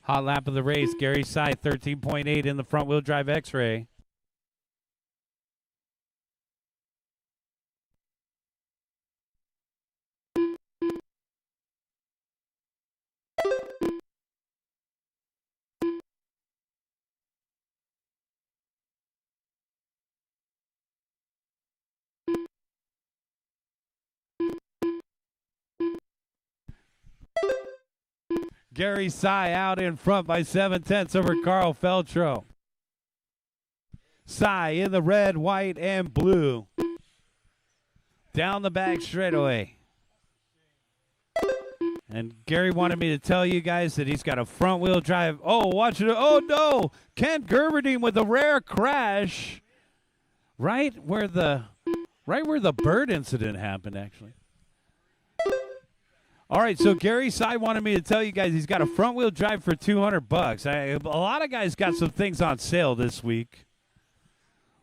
Hot lap of the race. Gary Sy 13.8 in the front wheel drive X-Ray. Gary Sy out in front by 7/10 over Carl Feltro. Sy in the red, white, and blue. Down the back straightaway. And Gary wanted me to tell you guys that he's got a front wheel drive. Oh, watch it. Oh, no. Ken Gerberding with a rare crash. Right where the bird incident happened, actually. All right, so Gary Sy wanted me to tell you guys he's got a front wheel drive for $200. A lot of guys got some things on sale this week.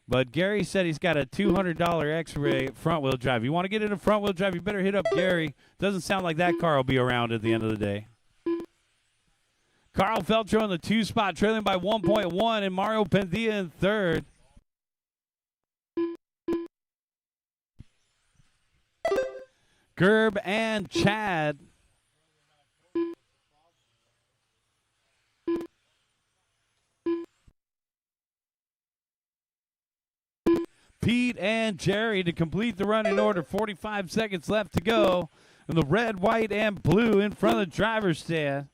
But Gary said he's got a $200 X-Ray front wheel drive. You want to get in a front wheel drive, you better hit up Gary. Doesn't sound like that car will be around at the end of the day. Carl Feltro in the 2 spot, trailing by 1.1, and Mario Pendia in third. Gerb and Chad. Pete and Jerry to complete the running order. 45 seconds left to go. And the red, white, and blue in front of the driver's stand.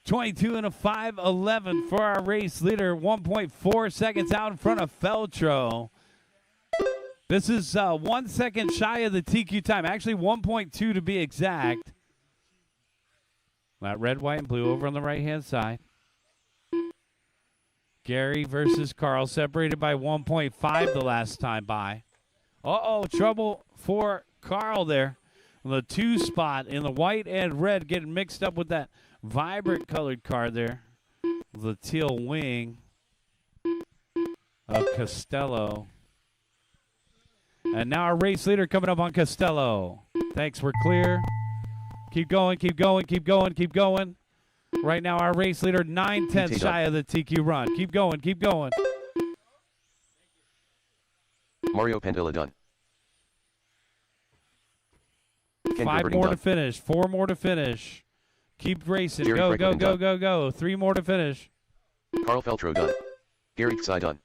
22 and a 5:11 for our race leader. 1.4 seconds out in front of Feltro. This is 1 second shy of the TQ time. Actually, 1.2 to be exact. That red, white, and blue over on the right-hand side. Gary versus Carl, separated by 1.5 the last time by. Uh-oh, trouble for Carl there. The 2 spot in the white and red getting mixed up with that vibrant colored car there. The teal wing of Costello. And now our race leader coming up on Costello. Thanks, we're clear. Keep going, keep going, keep going, keep going. Right now our race leader 9/10 shy of the TQ run. Keep going, keep going. Mario Pendilla done. Ken 5 Gerberding more done. to finish, 4 more to finish. Keep racing, Jerry go, go, Franklin go, done. go, go. 3 more to finish. Carl Feltro done. Gary Sy done.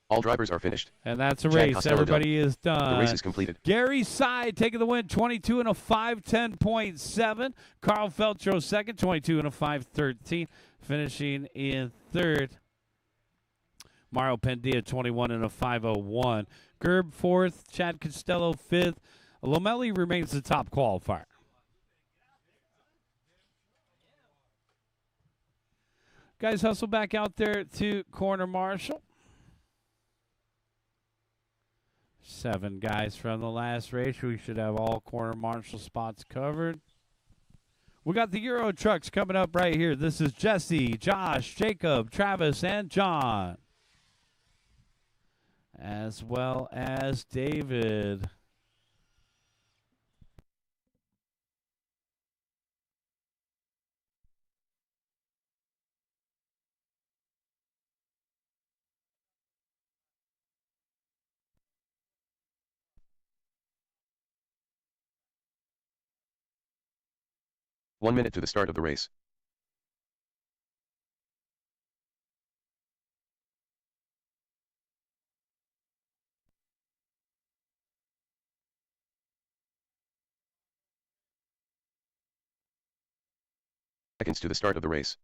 All drivers are finished. And that's a Chad race, Costello everybody is done. The race is completed. Gary Sy taking the win, 22 and a 5:10.7. Carl Feltro second, 22 and a 5:13, finishing in third. Mario Pendia, 21 and a 5:01. Gerb fourth, Chad Costello fifth. Lomelli remains the top qualifier. Guys, hustle back out there to corner marshal. 7 guys from the last race. We should have all corner marshal spots covered. We got the Euro trucks coming up right here. This is Jesse, Josh, Jacob, Travis, and John. As well as David. One minute to the start of the race. Seconds to the start of the race.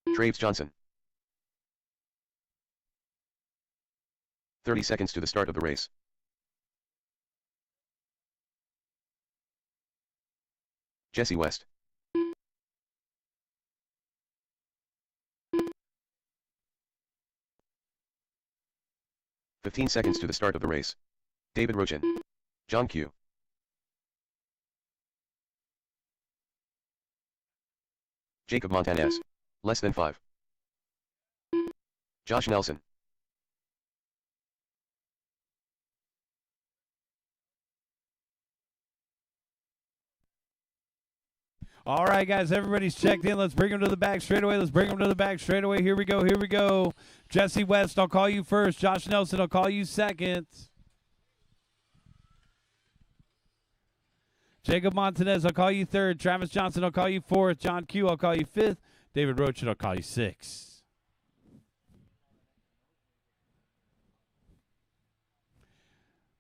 Traves Johnson. 30 seconds to the start of the race. Jesse West. 15 seconds to the start of the race. David Rochin. John Q. Jacob Montanez. Less than 5. Josh Nelson. All right, guys, everybody's checked in. Let's bring them to the back straightaway. Let's bring them to the back straightaway. Here we go. Here we go. Jesse West, I'll call you first. Josh Nelson, I'll call you second. Jacob Montanez, I'll call you third. Travis Johnson, I'll call you fourth. John Q, I'll call you fifth. David Rochin, I'll call you sixth.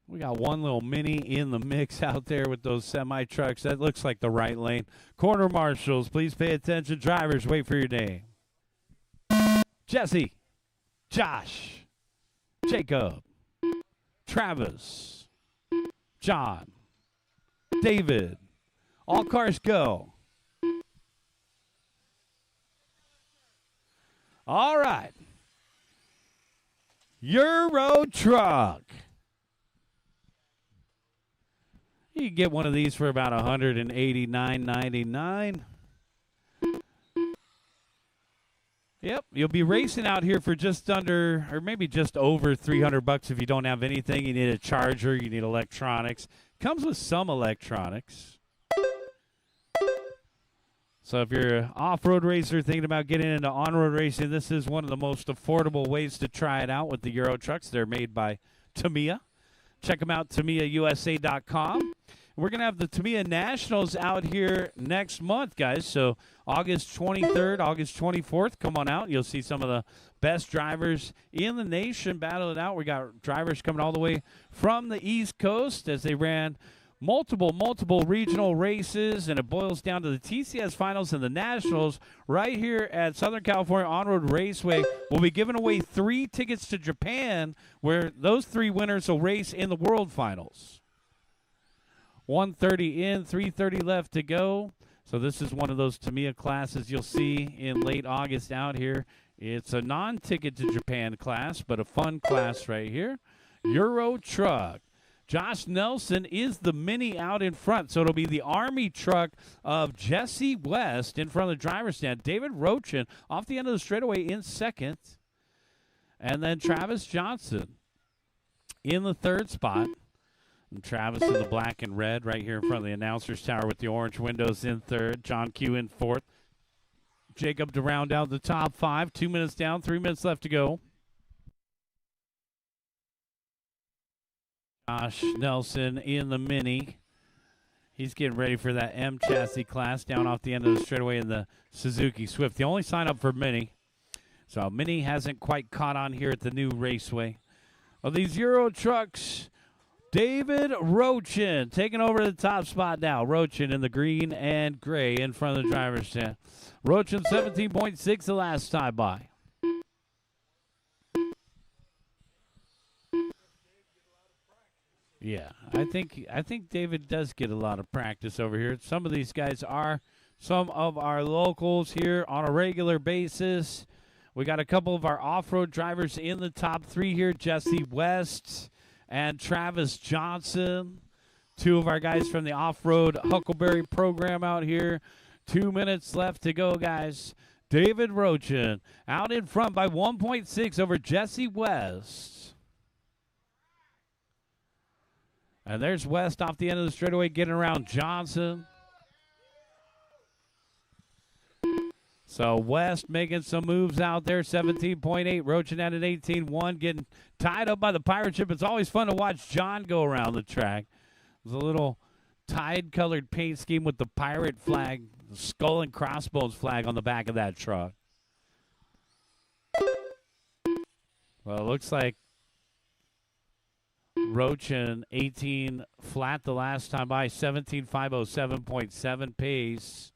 We got one little mini in the mix out there with those semi-trucks. That looks like the right lane. Corner marshals, please pay attention. Drivers, wait for your name. Jesse, Josh, Jacob, Travis, John, David. All cars go. All right. Euro truck. You can get one of these for about $189.99. Yep, you'll be racing out here for just under, or maybe just over $300 if you don't have anything. You need a charger, you need electronics. Comes with some electronics. So if you're an off-road racer thinking about getting into on-road racing, this is one of the most affordable ways to try it out with the Euro trucks. They're made by Tamiya. Check them out, TamiyaUSA.com. We're going to have the Tamiya Nationals out here next month, guys. So August 23rd, August 24th, come on out. You'll see some of the best drivers in the nation battle it out. We got drivers coming all the way from the East Coast as they ran multiple regional races, and it boils down to the TCS finals and the Nationals right here at Southern California On-Road Raceway. We'll be giving away 3 tickets to Japan, where those 3 winners will race in the World Finals. 1:30 in, 3:30 left to go. So this is one of those Tamiya classes you'll see in late August out here. It's a non-ticket to Japan class, but a fun class right here. Euro truck. Josh Nelson is the mini out in front, so it'll be the Army truck of Jesse West in front of the driver's stand. David Rochin off the end of the straightaway in second. And then Travis Johnson in the third spot. And Travis in the black and red right here in front of the announcer's tower with the orange windows in third. John Q in fourth. Jacob to round out the top 5. 2 minutes down, 3 minutes left to go. Josh Nelson in the mini. He's getting ready for that M chassis class down off the end of the straightaway in the Suzuki Swift. The only sign up for mini. So mini hasn't quite caught on here at the new raceway. Of these Euro trucks, David Rochin taking over the top spot now. Rochin in the green and gray in front of the driver's stand. Rochin 17.6 the last time by. Yeah, I think David does get a lot of practice over here. Some of these guys are some of our locals here on a regular basis. We got a couple of our off-road drivers in the top 3 here. Jesse West and Travis Johnson. 2 of our guys from the off-road Huckleberry program out here. 2 minutes left to go, guys. David Rochin out in front by 1.6 over Jesse West. And there's West off the end of the straightaway getting around Johnson. So West making some moves out there, 17.8. Rochin at an 18.1, getting tied up by the pirate ship. It's always fun to watch John go around the track. There's a little tide-colored paint scheme with the pirate flag, the skull and crossbones flag on the back of that truck. Well, it looks like Rochin 18 flat the last time by, 17.507.7 pace.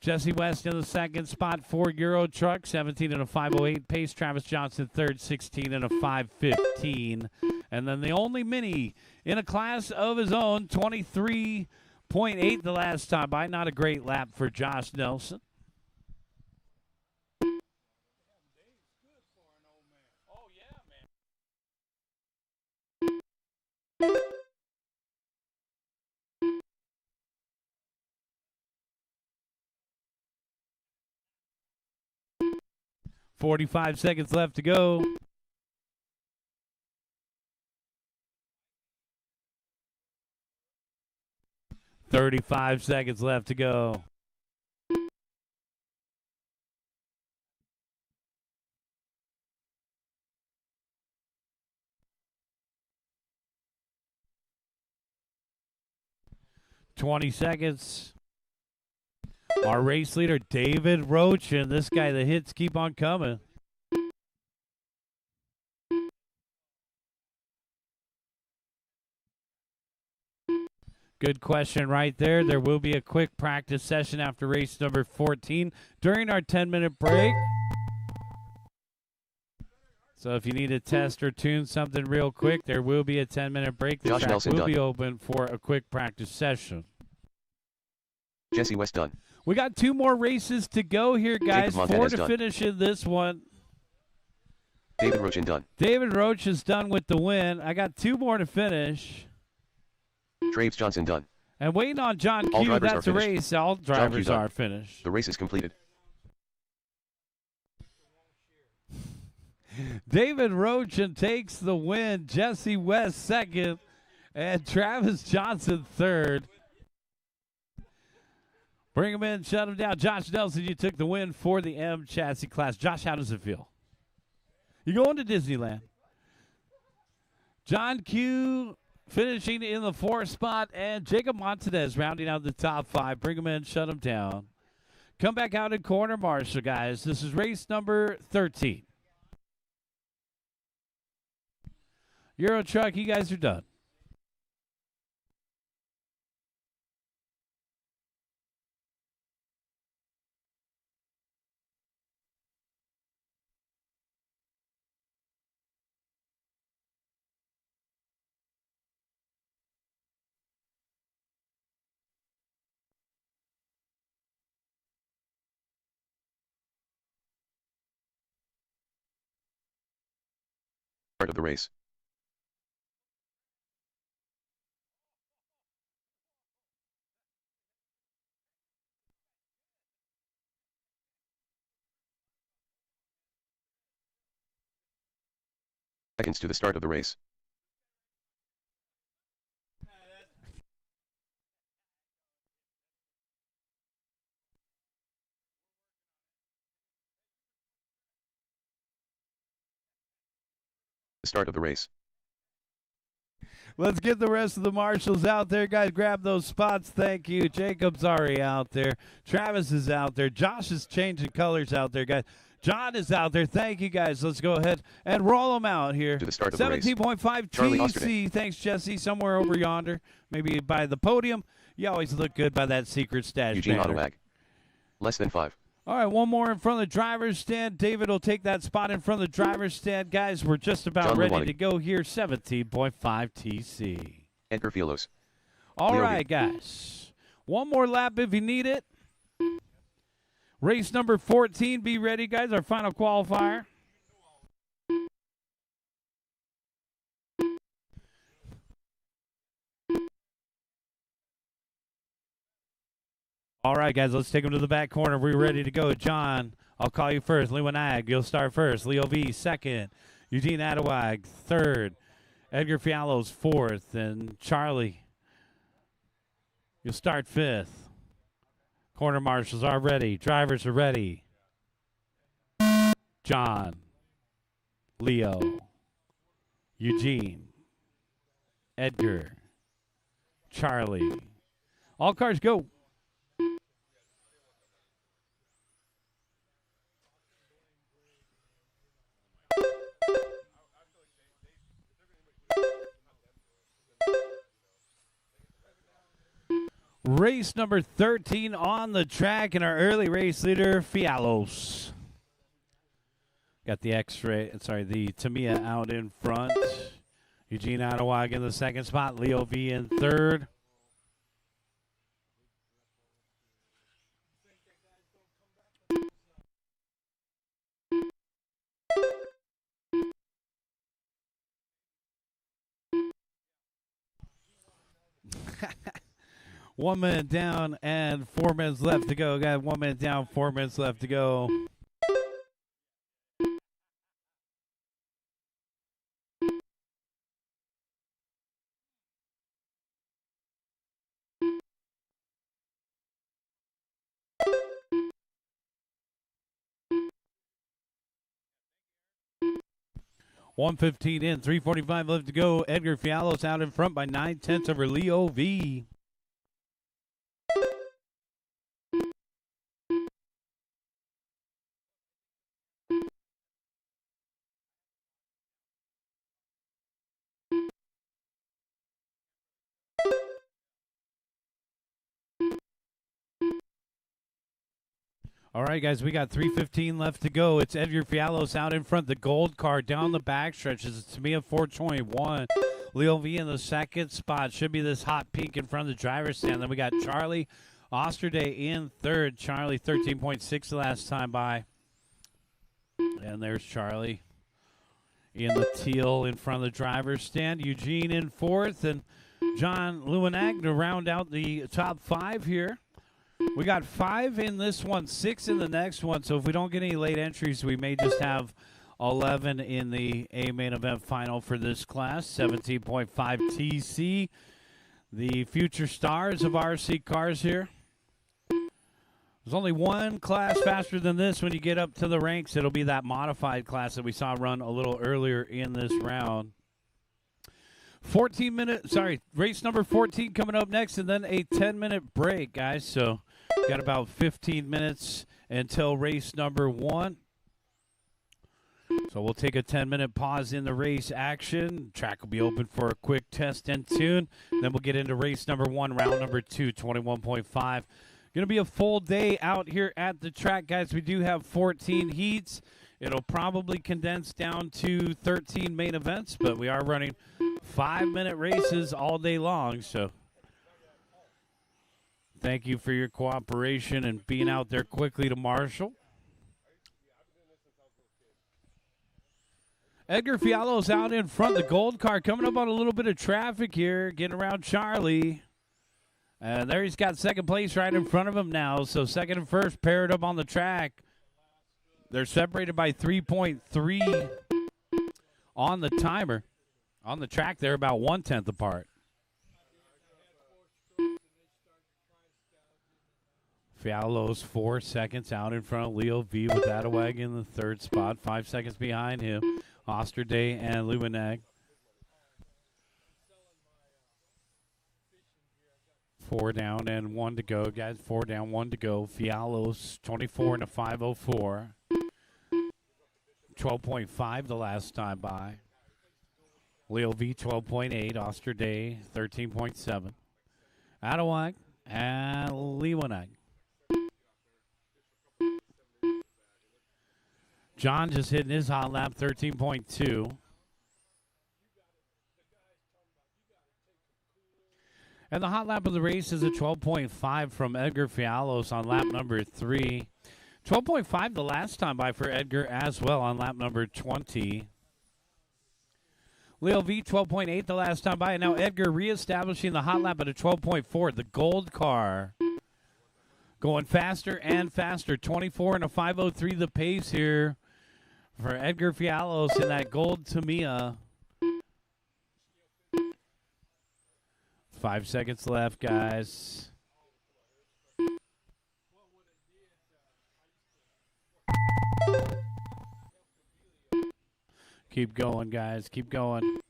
Jesse West in the second spot for Euro Truck, 17 and a 508 pace. Travis Johnson third, 16 and a 515. And then the only mini in a class of his own, 23.8 the last time by. Not a great lap for Josh Nelson. 45 seconds left to go. $35 seconds left to go. $20 seconds. Our race leader, David Roach, and this guy, the hits keep on coming. Good question right there. There will be a quick practice session after race number 14 during our 10-minute break. So if you need to test or tune something real quick, there will be a 10-minute break. The track will be open for a quick practice session. Jesse West done. We got 2 more races to go here, guys. 4 to finish in this one. David Roach done. David Roach is done with the win. I got 2 more to finish. Traves Johnson done. And waiting on John Q. That's a race. All drivers are finished. The race is completed. David Roach takes the win. Jesse West second. And Travis Johnson third. Bring him in, shut him down. Josh Nelson, you took the win for the M chassis class. Josh, how does it feel? You're going to Disneyland. John Q finishing in the 4th spot, and Jacob Montanez rounding out the top 5. Bring him in, shut him down. Come back out in corner marshal, guys. This is race number 13. Euro Truck, you guys are done. Start of the race. Seconds to the start of the race. The start of the race. Let's get the rest of the marshals out there, guys. Grab those spots. Thank you. Jacob's already out there. Travis is out there. Josh is changing colors out there, guys. John is out there. Thank you, guys. Let's go ahead and roll them out here. To the start of the race. 17.5 TC. Thanks, Jesse. Somewhere over yonder, maybe by the podium. You always look good by that secret stash Eugene banner. Autowag. Less than 5. All right, one more in front of the driver's stand. David will take that spot in front of the driver's stand. Guys, we're just about ready to go here. 17.5 TC. Edgar Filos. All right, guys. One more lap if you need it. Race number 14. Be ready, guys. Our final qualifier. All right, guys, let's take them to the back corner. We're ready to go. John, I'll call you first. Leo Ag, you'll start first. Leo V, second. Eugene Adewag, third. Edgar Fialos, fourth. And Charlie, you'll start fifth. Corner marshals are ready. Drivers are ready. John, Leo, Eugene, Edgar, Charlie. All cars go. Race number 13 on the track, and our early race leader, Fialos. Got the the Tamiya out in front. Eugene Adewag in the second spot. Leo V in third. One minute down and 4 minutes left to go. Got 1 minute down, 4 minutes left to go. .115 in, 3:45 left to go. Edgar Fialos out in front by 9/10 over Leo V. All right, guys, we got 3:15 left to go. It's Edgar Fialos out in front. The gold car down the back stretches. It's Tamiya 421. Leo V in the second spot. Should be this hot pink in front of the driver's stand. Then we got Charlie Osterday in third. Charlie 13.6 the last time by. And there's Charlie in the teal in front of the driver's stand. Eugene in fourth. And John Lewinag to round out the top five here. We got 5 in this one, 6 in the next one. So if we don't get any late entries, we may just have 11 in the A main event final for this class. 17.5 TC. The future stars of RC cars here. There's only one class faster than this when you get up to the ranks. It'll be that modified class that we saw run a little earlier in this round. 14-minute, race number 14 coming up next, and then a 10-minute break, guys. So got about 15 minutes until race number 1. So we'll take a 10-minute pause in the race action. Track will be open for a quick test and tune. Then we'll get into race number 1, round number 2, 21.5. Going to be a full day out here at the track, guys. We do have 14 heats. It'll probably condense down to 13 main events, but we are running 5-minute races all day long. So thank you for your cooperation and being out there quickly to marshal. Edgar Fialos out in front. The gold car coming up on a little bit of traffic here, getting around Charlie. And there he's got second place right in front of him now. So second and first paired up on the track. They're separated by 3.3 on the timer. On the track, they're about 1/10 apart. Fialos 4 seconds out in front of Leo V with Adewag in the third spot. 5 seconds behind him, Osterday and Luminag. 4 down and 1 to go, guys. 4 down, 1 to go. Fialos 24 and a 5:04. 12.5 the last time by. Leo V 12.8. Osterday 13.7. Adewag and Lewanag. John just hitting his hot lap 13.2. And the hot lap of the race is a 12.5 from Edgar Fialos on lap number 3. 12.5 the last time by for Edgar as well on lap number 20. Leo V 12.8 the last time by. And now Edgar reestablishing the hot lap at a 12.4. The gold car going faster and faster. 24 and a 5:03 the pace here for Edgar Fialos in that gold Tamiya. 5 seconds left, guys. Keep going, guys. Keep going.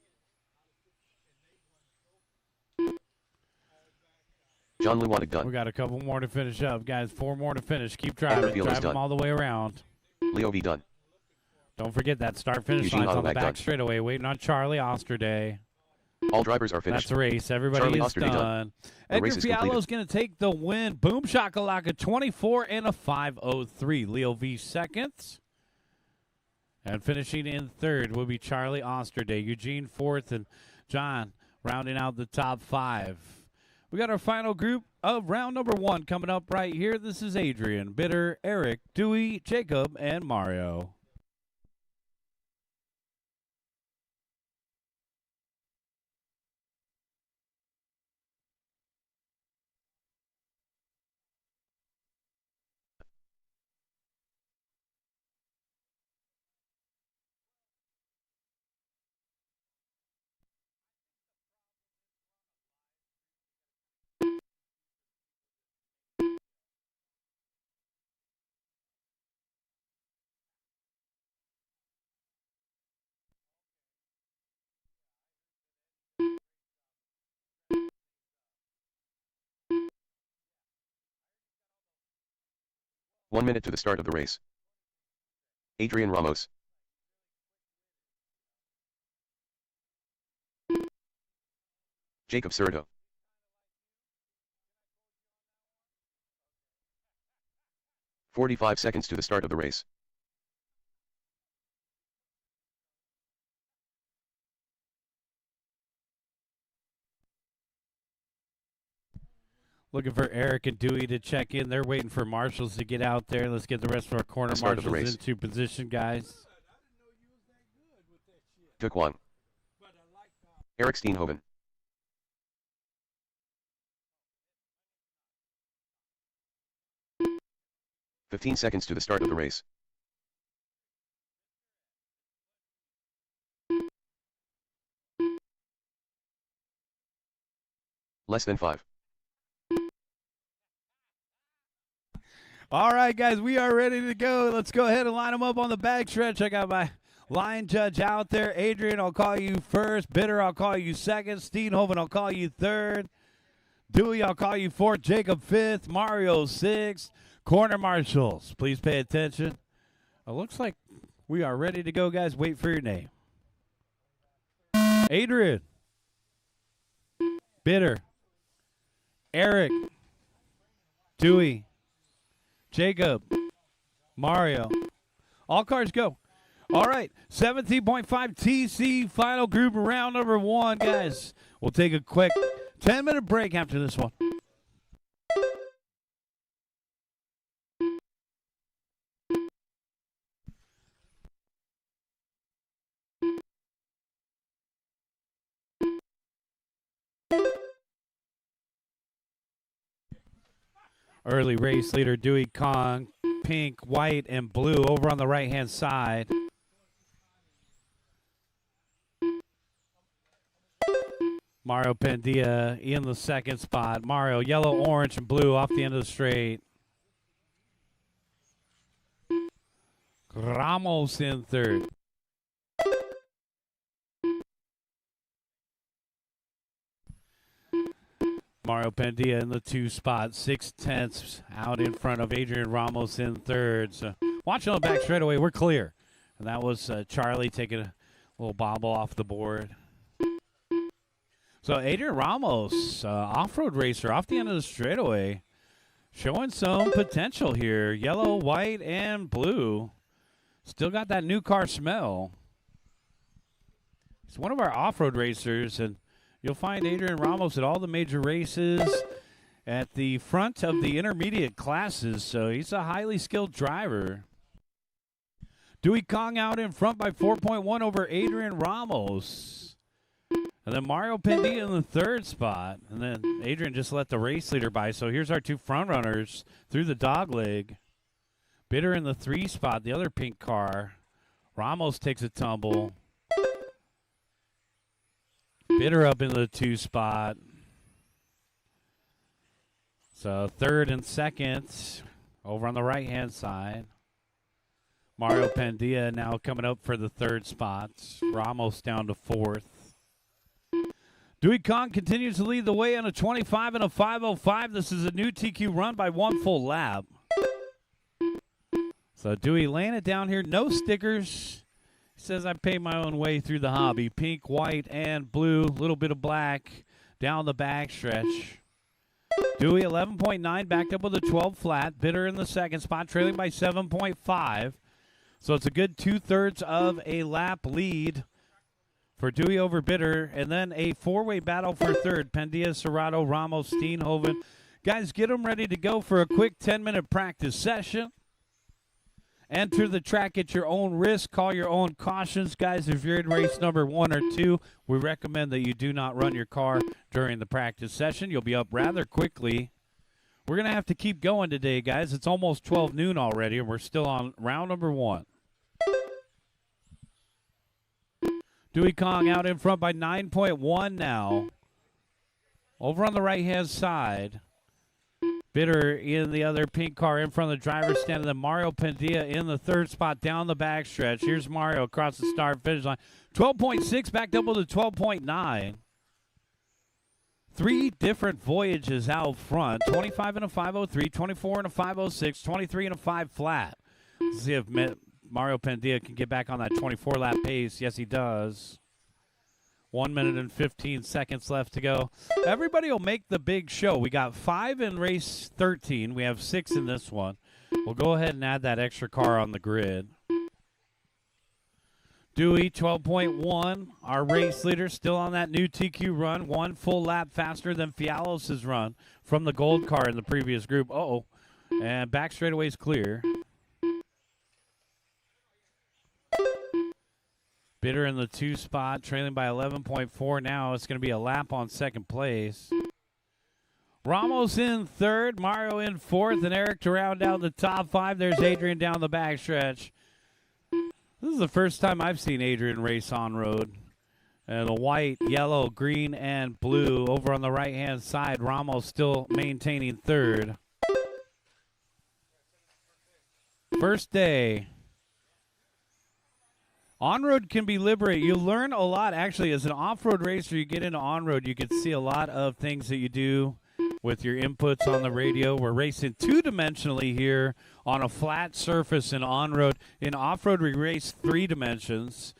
John Lewonnig done. We got a couple more to finish up, guys. 4 more to finish. Keep driving. Drive them all the way around. Leo V done. Don't forget that start-finish line's on the back straightaway. Waiting on Charlie Osterday. All drivers are finished. That's a race. Everybody Charlie is Osterday done. The Edgar race is Fiallo completed. is going to take the win. Boom shakalaka, 24 and a 5:03. Leo V seconds. And finishing in third will be Charlie Osterday. Eugene fourth, and John rounding out the top 5. We got our final group of round number 1 coming up right here. This is Adrian, Bitter, Eric, Dewey, Jacob, and Mario. One minute to the start of the race. Adrian Ramos. Jacob Certo. "45 seconds to the start of the race. Looking for Eric and Dewey to check in. They're waiting for marshals to get out there. Let's get the rest of our corner Start of the marshals race. into position, guys. Took one. Eric Steenhoven. "15 seconds to the start of the race. Less than 5. All right, guys, we are ready to go. Let's go ahead and line them up on the back stretch. I got my line judge out there. Adrian, I'll call you first. Bitter, I'll call you second. Steenhoven, I'll call you third. Dewey, I'll call you fourth. Jacob, fifth. Mario, sixth. Corner marshals, please pay attention. It looks like we are ready to go, guys. Wait for your name. Adrian. Bitter. Eric. Dewey. Jacob. Mario. All cars go. All right, 17.5 TC final group round number 1, guys. We'll take a quick 10-minute break after this one. Early race leader Dewey Kong, pink, white, and blue over on the right-hand side. Mario Pendia in the second spot. Mario, yellow, orange, and blue off the end of the straight. Ramos in third. Mario Pendia in the 2 spot, 6/10 out in front of Adrian Ramos in third. So watching on the back straightaway, we're clear. And that was Charlie taking a little bobble off the board. So Adrian Ramos, off-road racer off the end of the straightaway, showing some potential here. Yellow, white, and blue. Still got that new car smell. He's one of our off-road racers, and you'll find Adrian Ramos at all the major races at the front of the intermediate classes, so he's a highly skilled driver. Dewey Kong out in front by 4.1 over Adrian Ramos. And then Mario Pendia in the 3rd spot. And then Adrian just let the race leader by. So here's our 2 front runners through the dog leg. Bitter in the 3 spot, the other pink car. Ramos takes a tumble. Bitter up in the 2 spot. So 3rd and 2nd over on the right-hand side. Mario Pendia now coming up for the 3rd spot. Ramos down to 4th. Dewey Kong continues to lead the way on a 25 and a 5:05. This is a new TQ run by 1 full lap. So Dewey laying it down here. No stickers He says, I pay my own way through the hobby. Pink, white, and blue. A little bit of black down the backstretch. Dewey, 11.9, backed up with a 12 flat. Bitter in the second spot, trailing by 7.5. So it's a good 2/3 of a lap lead for Dewey over Bitter. And then a four-way battle for third. Pendia, Serrato, Ramos, Steenhoven. Guys, get them ready to go for a quick 10-minute practice session. Enter the track at your own risk. Call your own cautions. Guys, if you're in race number 1 or 2, we recommend that you do not run your car during the practice session. You'll be up rather quickly. We're going to have to keep going today, guys. It's almost 12 noon already, and we're still on round number 1. Dewey Kong out in front by 9.1 now. Over on the right-hand side. Bitter in the other pink car in front of the driver's stand, and then Mario Pendia in the third spot down the backstretch. Here's Mario across the start-finish line. 12.6 backed up with a 12.9. 3 different voyages out front. 25 and a 503, 24 and a 506, 23 and a 5 flat. Let's see if Mario Pendia can get back on that 24-lap pace. Yes, he does. 1 minute and 15 seconds left to go. Everybody will make the big show. We got 5 in race 13. We have 6 in this one. We'll go ahead and add that extra car on the grid. Dewey, 12.1. Our race leader still on that new TQ run. 1 full lap faster than Fialos' run from the gold car in the previous group. Uh-oh. And back straightaway is clear. Bitter in the 2 spot, trailing by 11.4 now. It's going to be a lap on second place. Ramos in third, Mario in fourth, and Eric to round out the top 5. There's Adrian down the backstretch. This is the first time I've seen Adrian race on road. The white, yellow, green, and blue over on the right-hand side. Ramos still maintaining third. First day. On-road can be liberating. You learn a lot, actually. As an off-road racer, you get into on-road, you can see a lot of things that you do with your inputs on the radio. We're racing 2-dimensionally here on a flat surface in on-road. In off-road, we race 3 dimensions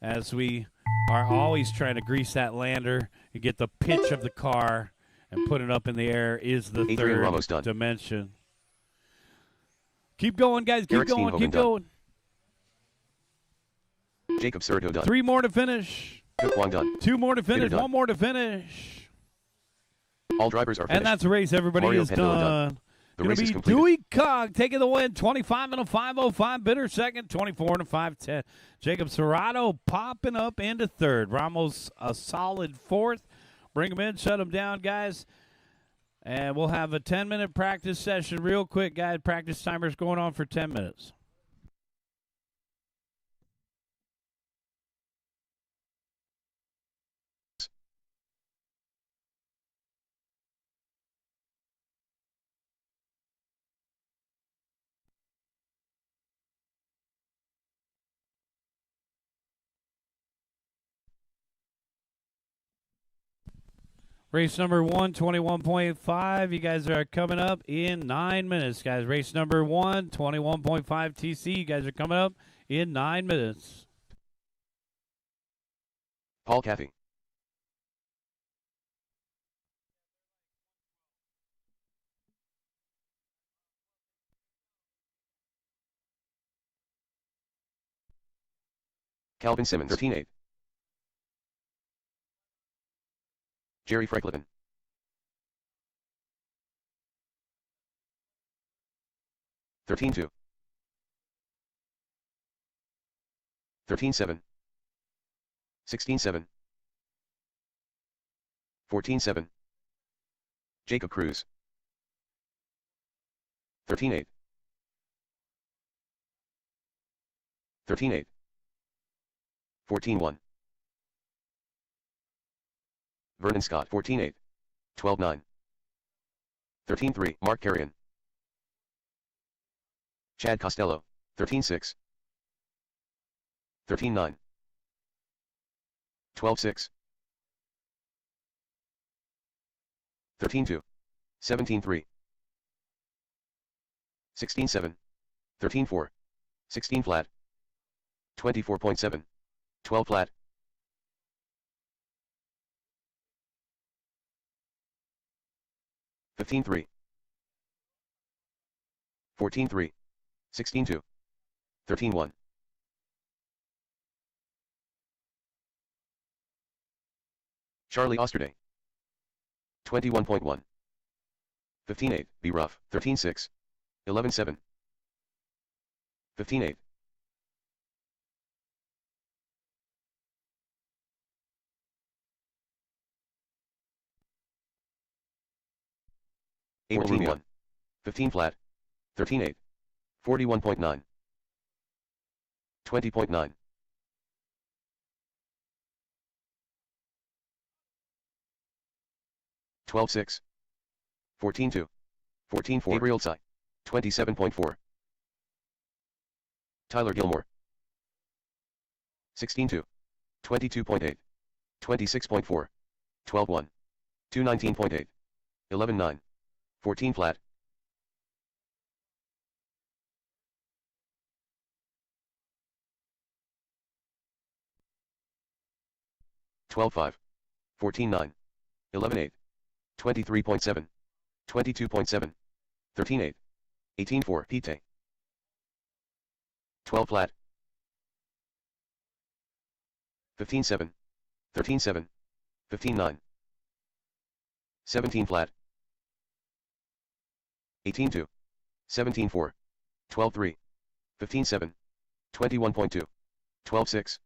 as we are always trying to grease that lander and get the pitch of the car and put it up in the air is the third dimension. Keep going, guys. Keep going. Keep going. Jacob Serrato done. 3 more to finish. Cook Wong done. 2 more to finish. 1 more to finish. All drivers are finished. And that's a race. Everybody Mario is Pendia done. The race is Be completed. Dewey Cog taking the win. 25 and a 505. Bitter second. 24 and a 510. Jacob Serrato popping up into third. Ramos a solid fourth. Bring him in. Shut him down, guys. And we'll have a 10-minute practice session real quick, guys. Practice timer's going on for 10 minutes. Race number 1, 21.5. You guys are coming up in 9 minutes, guys. Race number 1, 21.5 TC. You guys are coming up in 9 minutes. Paul Caffey. Calvin Simmons, 13-8. Jerry Frecklevin. 13-2. 13-7. 16-7. 14-7. Jacob Cruz. 13-8. 13-8. 14-1. Vernon Scott, 14-8. 12-9. 13-3. Mark Carrion. Chad Costello, 13-6. 13-9. 12-6. 13-2. 17-3. 16-7. 13-4. 16 flat. 24.7. 12 flat. 15-3. 14-3. 16-2. 13-1. Charlie Osterday. 21.1. 15-8. Be rough. 13-6. 11-7. 15-8. 18-1. 15 flat. 13-8. 41.9. 20.9. 12-6. 14-2. 14-4. Gabriel Tsai. 27.4. Tyler Gilmore. 16-2. 22.8. 26.4. 12-1. 219.8. 11-9. 14 flat. 12-5. 14-9. 11-8. 23.7. 22.7. 13-8. 18-4. Pite. 12 flat. 15-7. 13-7. 15-9. 17 flat. 18-2. 17-4. 12-3. 15-7. 21.2. 12-6.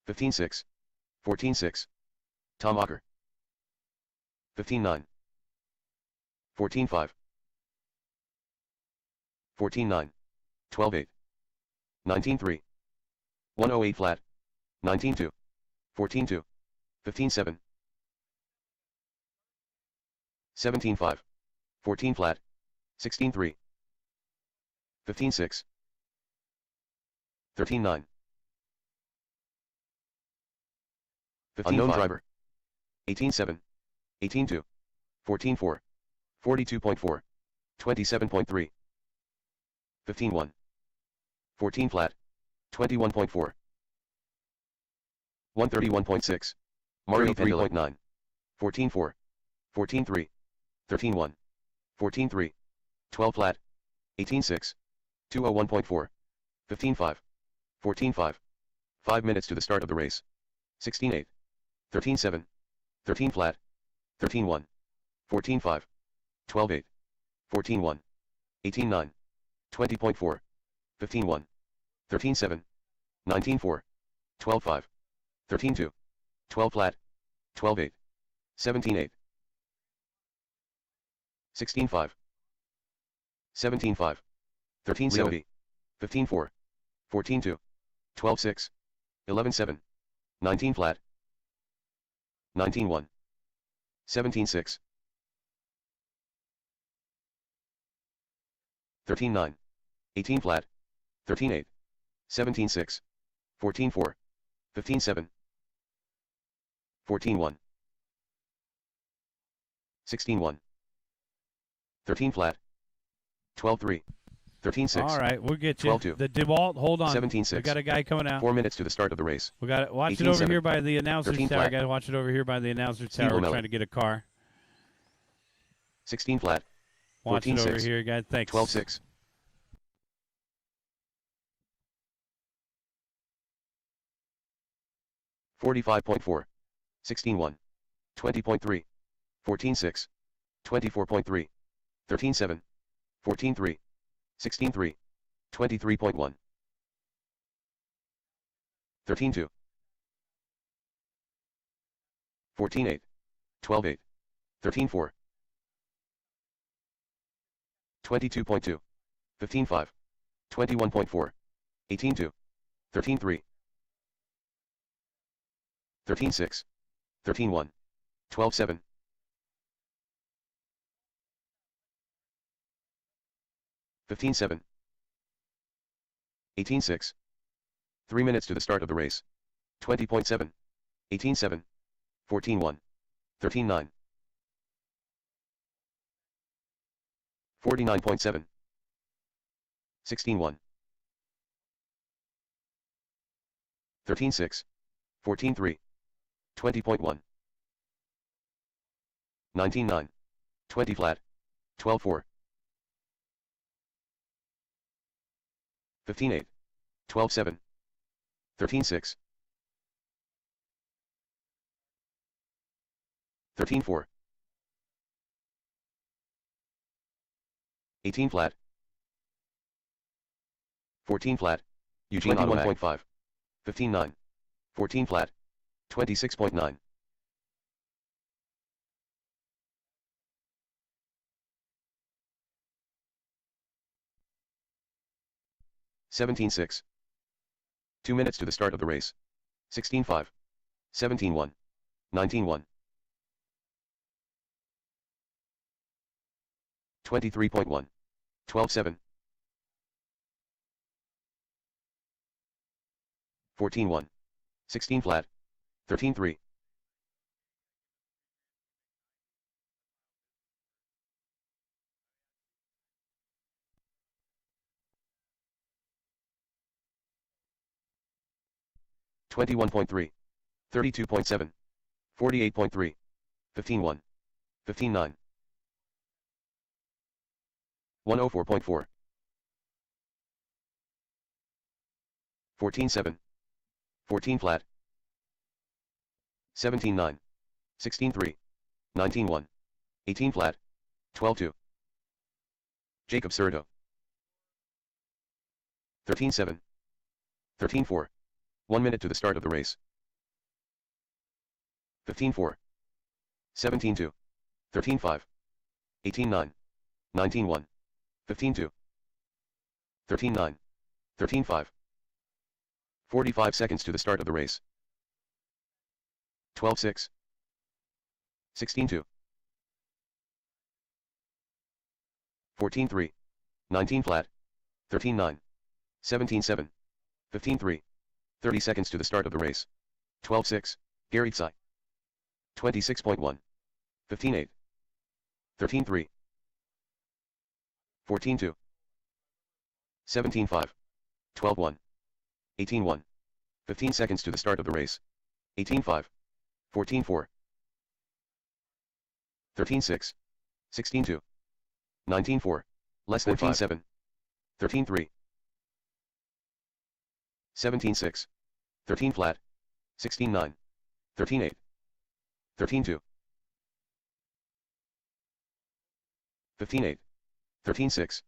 15-6. 14-6. Tom Ocker. 15-9. 14-5. 14-9. 12-8. 19-3. 108 flat. 19-2. 14-2. 15-7. 17-5. 14 flat. 16-3. 15-6. 13-9. 15-5. Unknown driver. 18-7. 18-2. 14-4. 42.4. 27.3. 15-1. 14 flat. 21.4. 131.6. Mario 3.9. 14-4. 14-3. 13-1. 14-3. 12 flat. 18-6. 201.4. 15-5. 14-5. 5 minutes to the start of the race. 16-8. 13-7. 13 flat. 13-1. 14-5. 12-8. 14-1. 18-9. 20.4. 15-1. 13-7. 19-4. 12-5. 13-2. 12 flat. 12-8. 17-8. 16-5. 17-5. 13-7. 15-4. 14-2. 12-6. 11-7. 19 flat. 19-1. 17-6. 13-9. 18 flat. 13-8. 17-6. 14-4. 15-7. 14-1. 16-1. 13 flat. 12-3. 13-6. All right, we'll get you. 12-2. The DeWalt, hold on. 17-6. We got a guy coming out. 4 minutes to the start of the race. We got it. Watch it 18-7. over here by the announcer's 13 tower, flat. guys. Watch it over here by the announcer's Steve tower. We're O'Malley. trying to get a car. 16 flat. Watch it over 14-6. here, guys. Thanks. 12-6. 45.4. 16-1. 20.3. 14-6. 24.3. 13-7. 14-3. 16-3. 23.1. 13-2. 14-8. 12-8. 13-4. 22.2. 15-5. 21.4. 18-2. 13-3. 13-6. 13-1. 12-7. 15-7. 18-6. 3 minutes to the start of the race. 20.7. 18-7. 14-1. 13-9. 49.7. 16-1. 13-6, 14-3, 20.1, 19-9, 20 flat, 12-4, 15-8, 12-7, 13-6, 13-4, 18 flat, 14 flat, Eugene 21.5, 15-9, 14 flat, 26.9, 17-6. 2 minutes to the start of the race. 16-5, 17-1, 19-1, 23.1, 12-7, 14-1, 16 flat, 13-3, 21.3, 32.7, 48.3, 15-1, 15-9, 104.4, 14-7, 14 flat, 17-9, 16-3, 19-1, 18 flat, 12-2, Jacob Serto, 13-7, 13-4, 1 minute to the start of the race. 15-4, 17-2, 13-5, 18-9, 19-1, 15-2, 13-9, 13-5, 45 seconds to the start of the race. 12-6, 16-2, 14-3, 19 flat, 13-9, 17-7, 15-3, 30 seconds to the start of the race. 12-6, Gary Tsai. 26.1, 15-8, 13-3, 14-2, 17-5, 12-1, 18-1, 15 seconds to the start of the race. 18-5, 14-4, 13-6, 16-2, 19-4, less than 14-7, 13-3, 17-6, 13 flat, 16-9, 13-8, 13-2, 15-8, 13-6,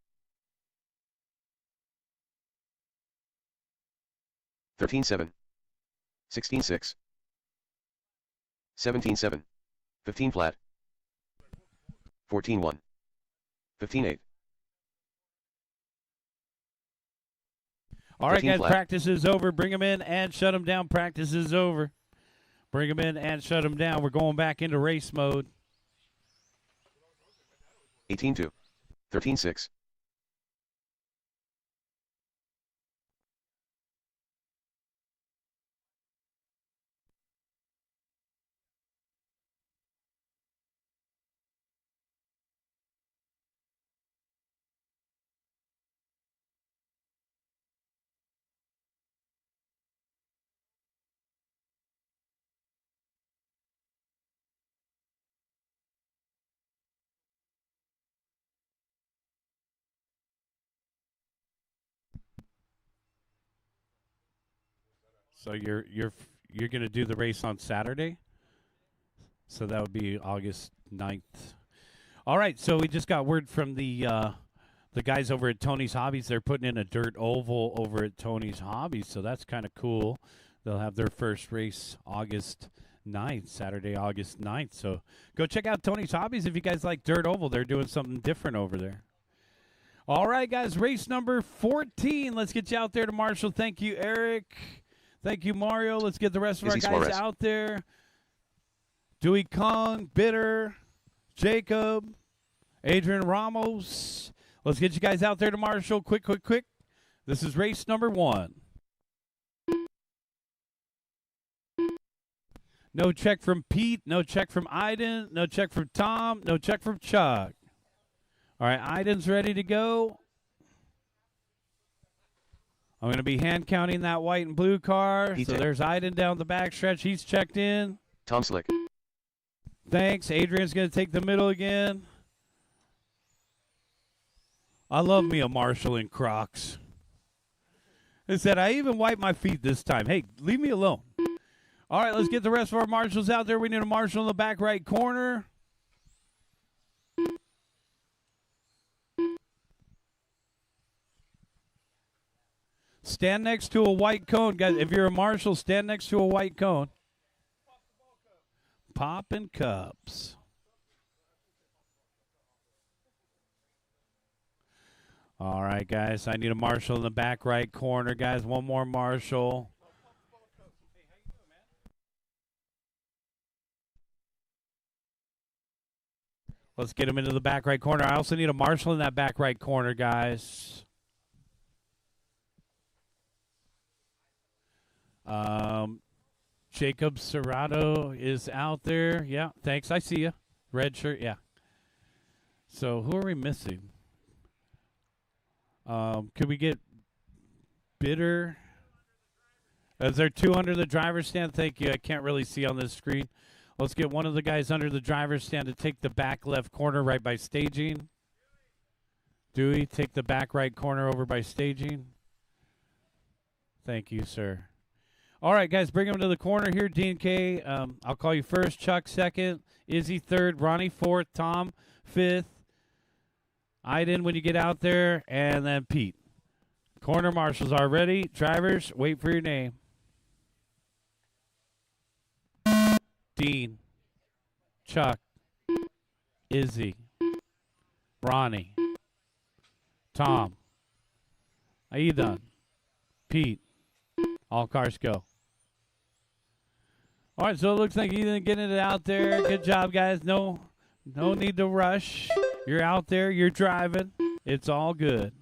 13-7, 16-6, 17-7, 15 flat, 14-1, 15-8. All right, guys, flat. practice is over. Bring them in and shut them down. Practice is over. Bring them in and shut them down. We're going back into race mode. 18-2, 13-6. So you're going to do the race on Saturday? So that would be August 9th. All right, so we just got word from the guys over at Tony's Hobbies. They're putting in a dirt oval over at Tony's Hobbies, so that's kind of cool. They'll have their first race August 9th, Saturday, August 9th. So go check out Tony's Hobbies if you guys like dirt oval. They're doing something different over there. All right, guys, race number 14. Let's get you out there to Marshall. Thank you, Eric. Thank you, Mario. Let's get the rest of our guys out there. Dewey Kong, Bitter, Jacob, Adrian Ramos. Let's get you guys out there to Marshall. Quick. This is race number 1. No check from Pete. No check from Iden. No check from Tom. No check from Chuck. All right, Iden's ready to go. I'm going to be hand counting that white and blue car. Pete. So there's Iden down the back stretch. He's checked in. Tom Slick. Thanks. Adrian's going to take the middle again. I love me a Marshall in Crocs. It said, I even wiped my feet this time. Hey, leave me alone. All right, let's get the rest of our marshals out there. We need a marshal in the back right corner. Stand next to a white cone. Guys, if you're a marshal, stand next to a white cone. Popping cups. All right, guys, I need a marshal in the back right corner, guys. One more marshal. Let's get him into the back right corner. I also need a marshal in that back right corner, guys. Jacob Serrato is out there. Yeah, thanks. I see you. Red shirt, yeah. So who are we missing? Could we get Bitter? Is there two under the driver's stand? Thank you. I can't really see on this screen. Let's get one of the guys under the driver's stand to take the back left corner right by staging. Dewey, take the back right corner over by staging. Thank you, sir. All right, guys, bring him to the corner here. D&K, I'll call you first. Chuck second. Izzy third. Ronnie fourth. Tom fifth. Iden when you get out there. And then Pete. Corner marshals are ready. Drivers, wait for your name. Dean, Chuck, Izzy, Ronnie, Tom, Aidan, Pete. All cars go. All right, so it looks like Ethan getting it out there. Good job, guys. No need to rush. You're out there. You're driving. It's all good.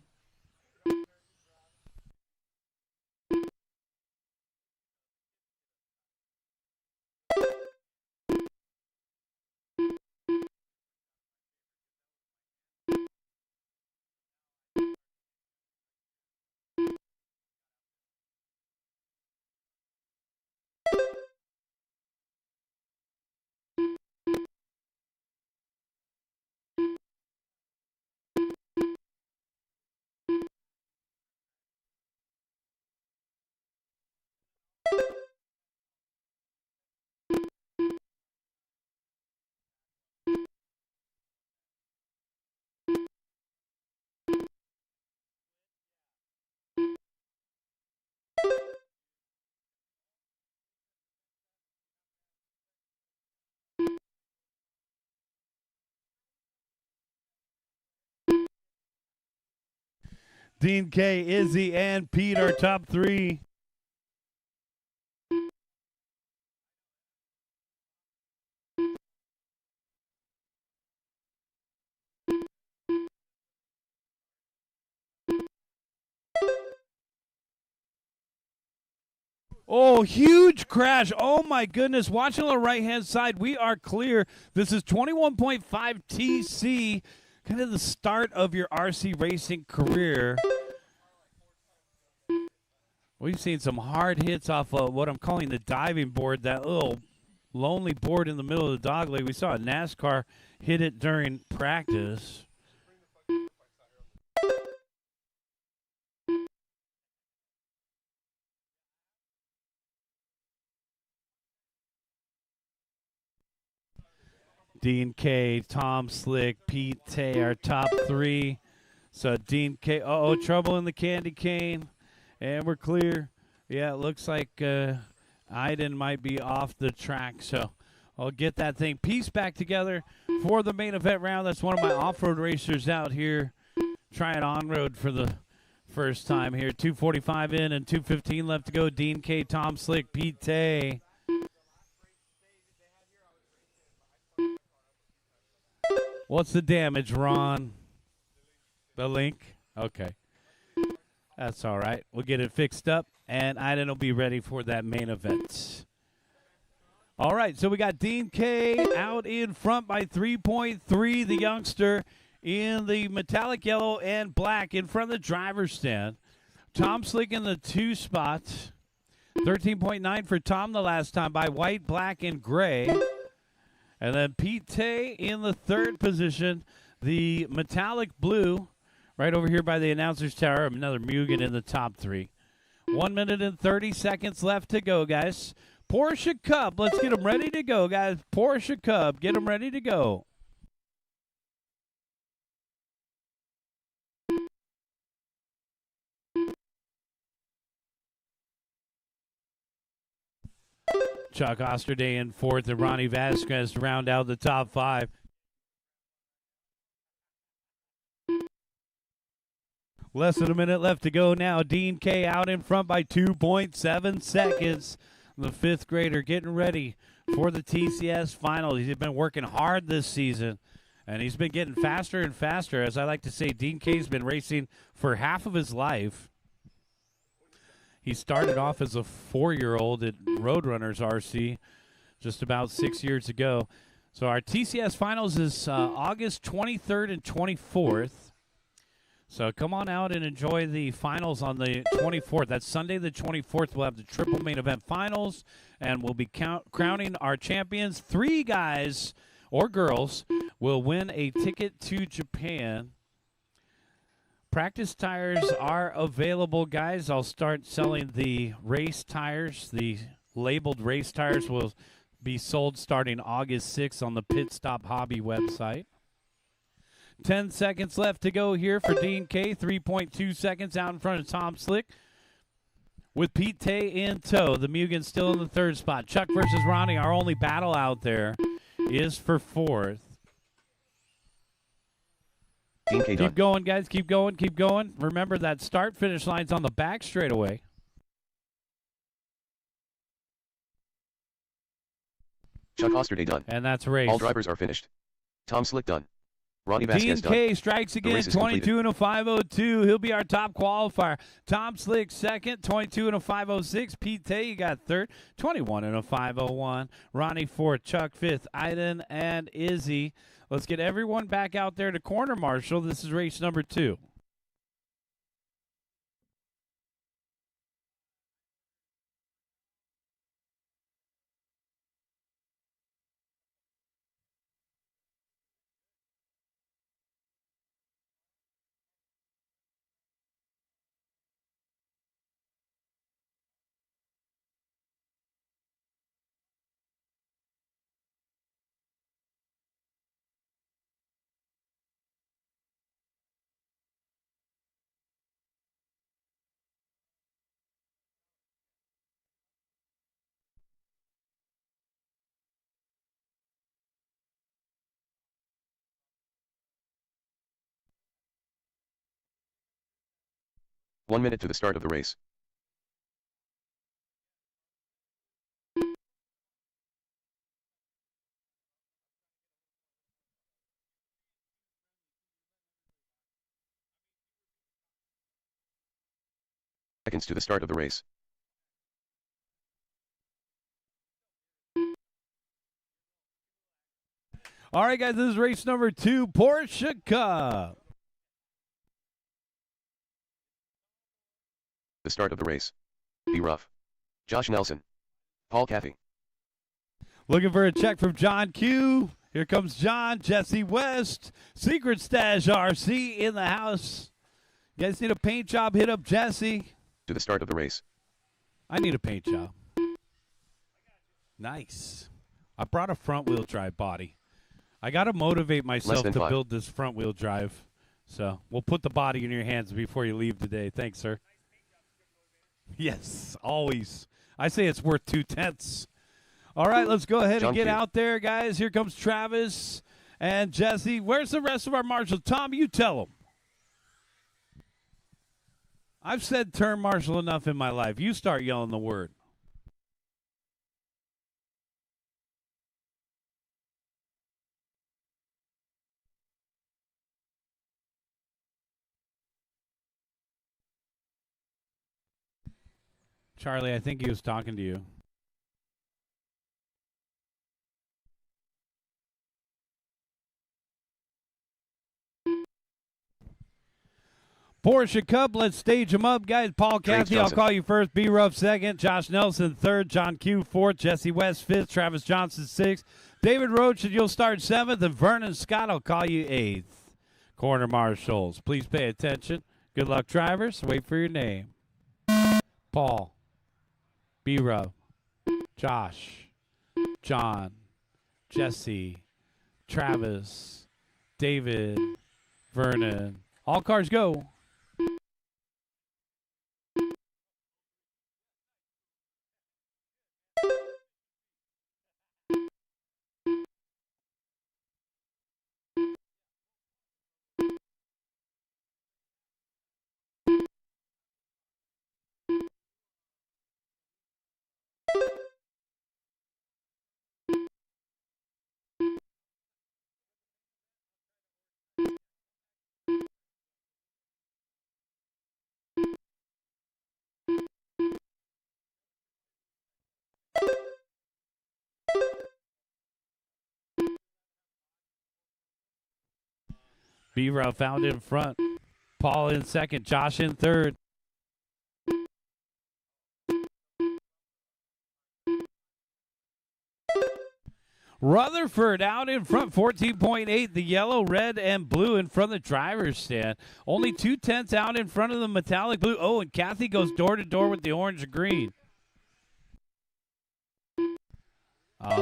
Dean K, Izzy, and Pete are top three. Oh, huge crash. Oh, my goodness. Watching on the right-hand side, we are clear. This is 21.5 TC, kind of the start of your RC racing career. We've seen some hard hits off of what I'm calling the diving board, that little lonely board in the middle of the dog leg. We saw a NASCAR hit it during practice. Dean K, Tom Slick, Pete Tay, our top three. So Dean K, trouble in the candy cane. And we're clear. Yeah, it looks like Iden might be off the track. So I'll get that thing pieced back together for the main event round. That's one of my off-road racers out here trying on-road for the first time here. 2:45 in and 2:15 left to go. Dean K, Tom Slick, Pete Tay. What's the damage, Ron? The link? Okay. That's all right. We'll get it fixed up, and Iden will be ready for that main event. All right, so we got Dean K out in front by 3.3, the youngster in the metallic yellow and black in front of the driver's stand. Tom Slick in the 2 spot. 13.9 for Tom the last time by white, black, and gray. And then Pete Tay in the 3rd position. The metallic blue right over here by the announcer's tower. Another Mugen in the top 3. 1 minute and 30 seconds left to go, guys. Porsche Cup. Let's get them ready to go, guys. Porsche Cup. Get them ready to go. Chuck Osterday in 4th and Ronnie Vasquez to round out the top 5. Less than a minute left to go now. Dean K out in front by 2.7 seconds. The 5th grader getting ready for the TCS Finals. He's been working hard this season, and he's been getting faster and faster. As I like to say, Dean K's been racing for half of his life. He started off as a 4-year-old at Roadrunners RC just about 6 years ago. So our TCS Finals is August 23rd and 24th. So come on out and enjoy the finals on the 24th. That's Sunday the 24th. We'll have the triple main event finals, and we'll be crowning our champions. 3 guys or girls will win a ticket to Japan. Practice tires are available, guys. I'll start selling the race tires. The labeled race tires will be sold starting August 6th on the Pit Stop Hobby website. 10 seconds left to go here for Dean K. 3.2 seconds out in front of Tom Slick with Pete Tay in tow. The Mugen still in the 3rd spot. Chuck versus Ronnie, our only battle out there, is for 4th. Keep going, guys. Keep going. Keep going. Remember that start-finish line's on the back straightaway. Chuck Osterday done. And that's race. All drivers are finished. Tom Slick done. Ronnie Vasquez done. DK strikes again, 22 and a 502. He'll be our top qualifier. Tom Slick second, 22 and a 506. Pete Tay, you got third, 21 and a 501. Ronnie fourth, Chuck fifth, Aiden and Izzy. Let's get everyone back out there to corner marshal. This is race number 2. One minute to the start of the race. Seconds to the start of the race. All right, guys, this is race number 2, Porsche Cup. The start of the race. Be rough. Josh Nelson. Paul Caffey. Looking for a check from John Q. Here comes John, Jesse West, Secret Stash RC in the house. You guys need a paint job? Hit up Jesse. To the start of the race. I need a paint job. Nice. I brought a front-wheel drive body. I got to motivate myself to build this front-wheel drive. So we'll put the body in your hands before you leave today. Thanks, sir. Yes, always. I say it's worth 2/10. All right, let's go ahead and get out there, guys. Here comes Travis and Jesse. Where's the rest of our marshals? Tom, you tell them. I've said term marshal enough in my life. You start yelling the word. Charlie, I think he was talking to you. Porsche Cup, let's stage them up, guys. Paul Trades Cathy, I'll Johnson. call you first. B-Ruff second. Josh Nelson third. John Q fourth. Jesse West fifth. Travis Johnson sixth. David Roach, and you'll start seventh. And Vernon Scott, I'll call you eighth. Corner marshals, please pay attention. Good luck, drivers. Wait for your name. Paul, B-Ruff, Josh, John, Jesse, Travis, David, Vernon. All cars go. B-Ruff out in front. Paul in second. Josh in third. Rutherford out in front, 14.8. The yellow, red, and blue in front of the driver's stand. Only 2/10 out in front of the metallic blue. Oh, and Cathy goes door to door with the orange and green.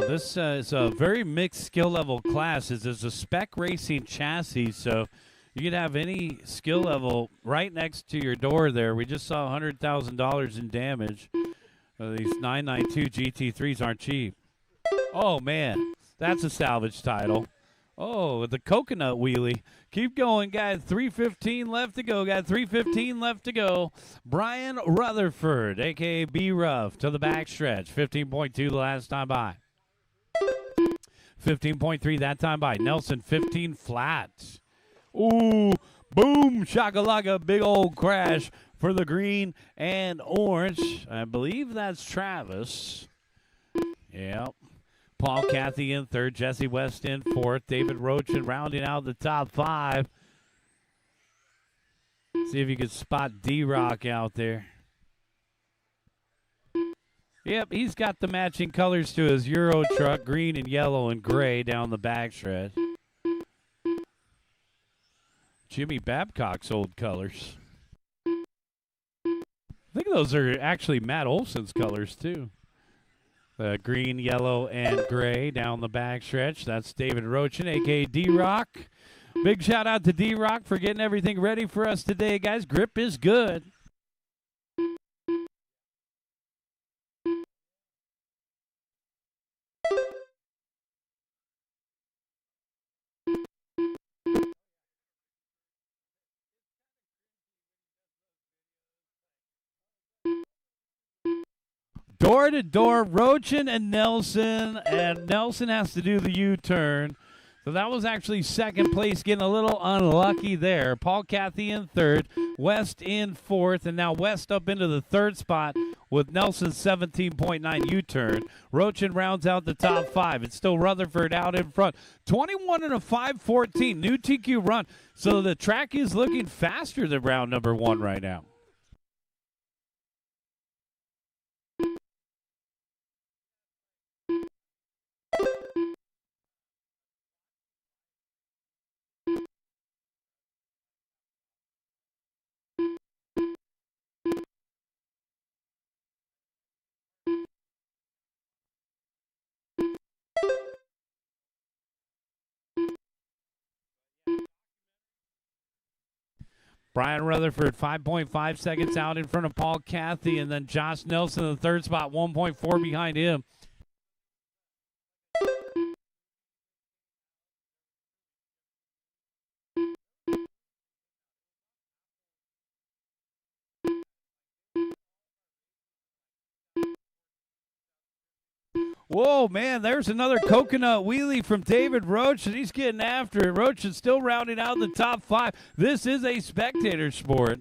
This is a very mixed skill level class. It's a spec racing chassis, so you could have any skill level right next to your door there. We just saw $100,000 in damage. These 992 GT3s aren't cheap. Oh, man, that's a salvage title. Oh, the coconut wheelie. Keep going, guys. 3:15 left to go. Got 3:15 left to go. Brian Rutherford, a.k.a. B-Ruff, to the backstretch. 15.2 the last time by. 15.3 that time by. Nelson, 15 flat. Ooh, boom, shakalaka, big old crash for the green and orange. I believe that's Travis. Yep. Paul Cathy in third. Jesse West in fourth. David Roach rounding out the top five. See if you could spot D-Rock out there. Yep, he's got the matching colors to his Euro truck, green and yellow and gray down the backstretch. Jimmy Babcock's old colors. I think those are actually Matt Olson's colors, too. Green, yellow, and gray down the backstretch. That's David Rochin, a.k.a. D-Rock. Big shout out to D-Rock for getting everything ready for us today, guys. Grip is good. Door to door, Rochin and Nelson has to do the U-turn. So that was actually second place, getting a little unlucky there. Paul Cathy in third, West in fourth, and now West up into the third spot with Nelson's 17.9 U-turn. Rochin rounds out the top five. It's still Rutherford out in front. 21 and a 5:14, new TQ run. So the track is looking faster than round number one right now. Brian Rutherford, 5.5 seconds out in front of Paul Cathy, and then Josh Nelson in the third spot, 1.4 behind him. Whoa, man, there's another coconut wheelie from David Roach, and he's getting after it. Roach is still rounding out the top five. This is a spectator sport.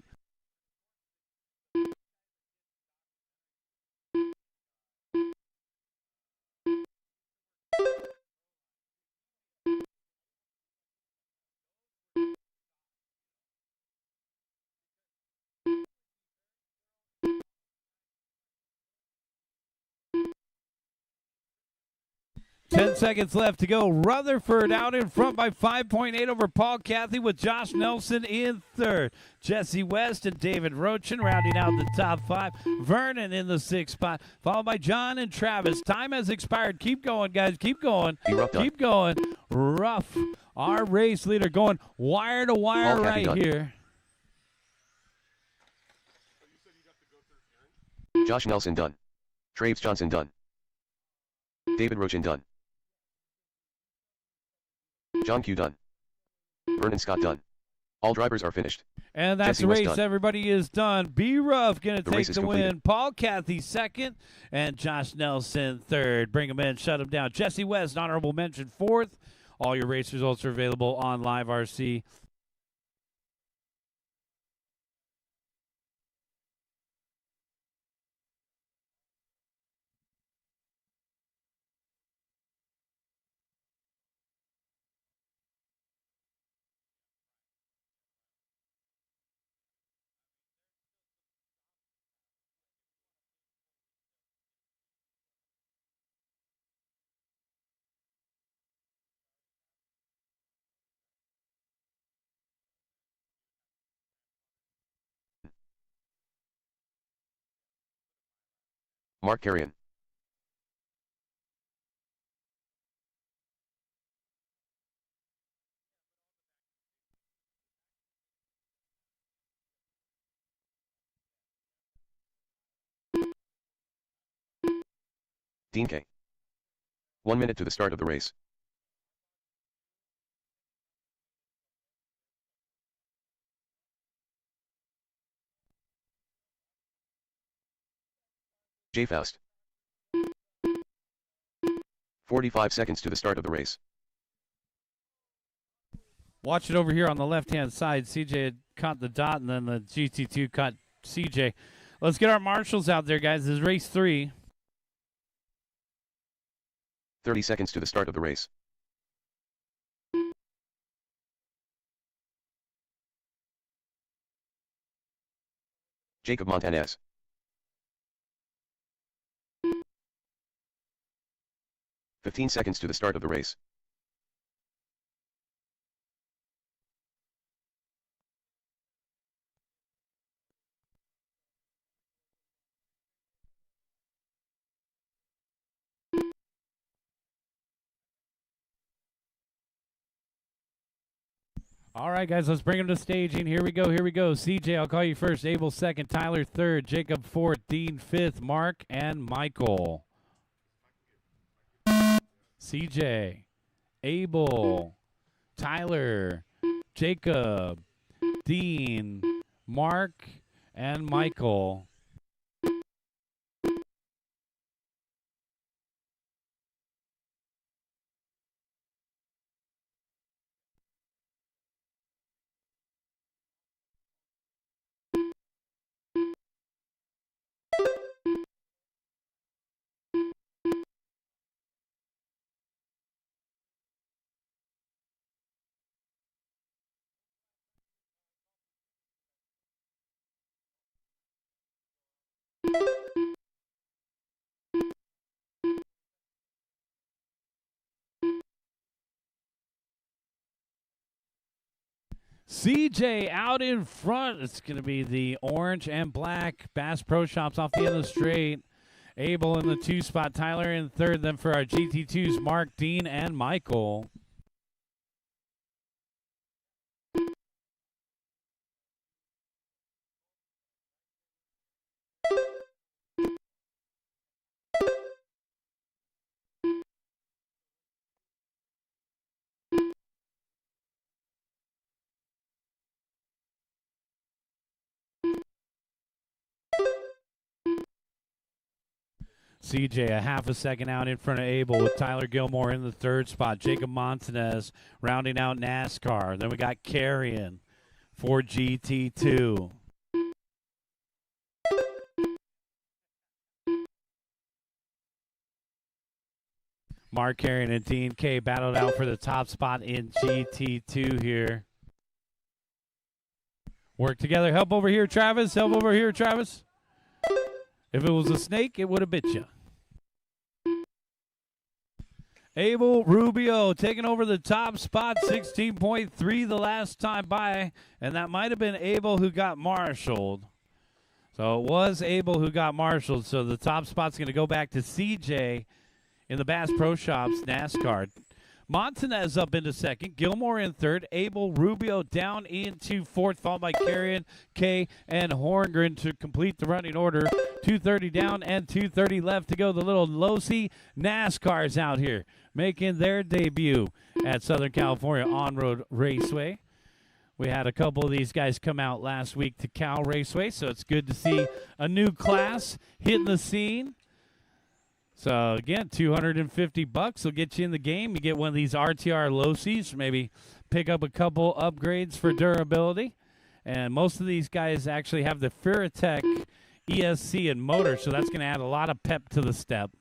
10 seconds left to go. Rutherford out in front by 5.8 over Paul Cathy with Josh Nelson in third. Jesse West and David Rochin rounding out the top 5. Vernon in the 6th spot, followed by John and Travis. Time has expired. Keep going, guys. Keep going. Keep going. Rough. Our race leader going wire to wire right here. Josh Nelson done. Traves Johnson done. David Rochin done. John Q done. Vernon Scott done. All drivers are finished. And that's Jesse the West race. done. Everybody is done. B-Ruff going to take the win. Completed. Paul Cathy second and Josh Nelson third. Bring him in, shut him down. Jesse West, honorable mention, fourth. All your race results are available on Live RC. Mark Carrion. Dean K. 1 minute to the start of the race. J. Faust. 45 seconds to the start of the race. Watch it over here on the left-hand side. CJ had caught the dot, and then the GT2 caught CJ. Let's get our marshals out there, guys. This is race 3. 30 seconds to the start of the race. Jacob Montanez. "15 seconds to the start of the race. All right, guys, let's bring them to staging. Here we go. Here we go. CJ, I'll call you first. Abel second. Tyler third. Jacob fourth. Dean fifth. Mark and Michael. CJ, Abel, Tyler, Jacob, Dean, Mark, and Michael. CJ out in front. It's going to be the orange and black Bass Pro Shops off the end of the straight. Abel in the 2 spot. Tyler in third. Then for our GT2s, Mark, Dean, and Michael. CJ a half a second out in front of Abel with Tyler Gilmore in the 3rd spot. Jacob Montanez rounding out NASCAR. Then we got Carrion for GT2. Mark Carrion and Dean K battled out for the top spot in GT2 here. Work together. Help over here, Travis. Help over here, Travis. If it was a snake, it would have bit you. Abel Rubio taking over the top spot, 16.3 the last time by, and that might have been Abel who got marshaled. So it was Abel who got marshaled, so the top spot's going to go back to CJ in the Bass Pro Shops NASCAR. Montanez up into second, Gilmore in third, Abel Rubio down into fourth, followed by Carrion, Kay, and Horngren to complete the running order. 230 down and 230 left to go. The little Losi NASCARs out here making their debut at Southern California On-Road Raceway. We had a couple of these guys come out last week to Cal Raceway, so it's good to see a new class hitting the scene. So, again, $250 will get you in the game. You get one of these RTR Losis, maybe pick up a couple upgrades for durability. And most of these guys actually have the Furatech ESC and motor, so that's going to add a lot of pep to the step.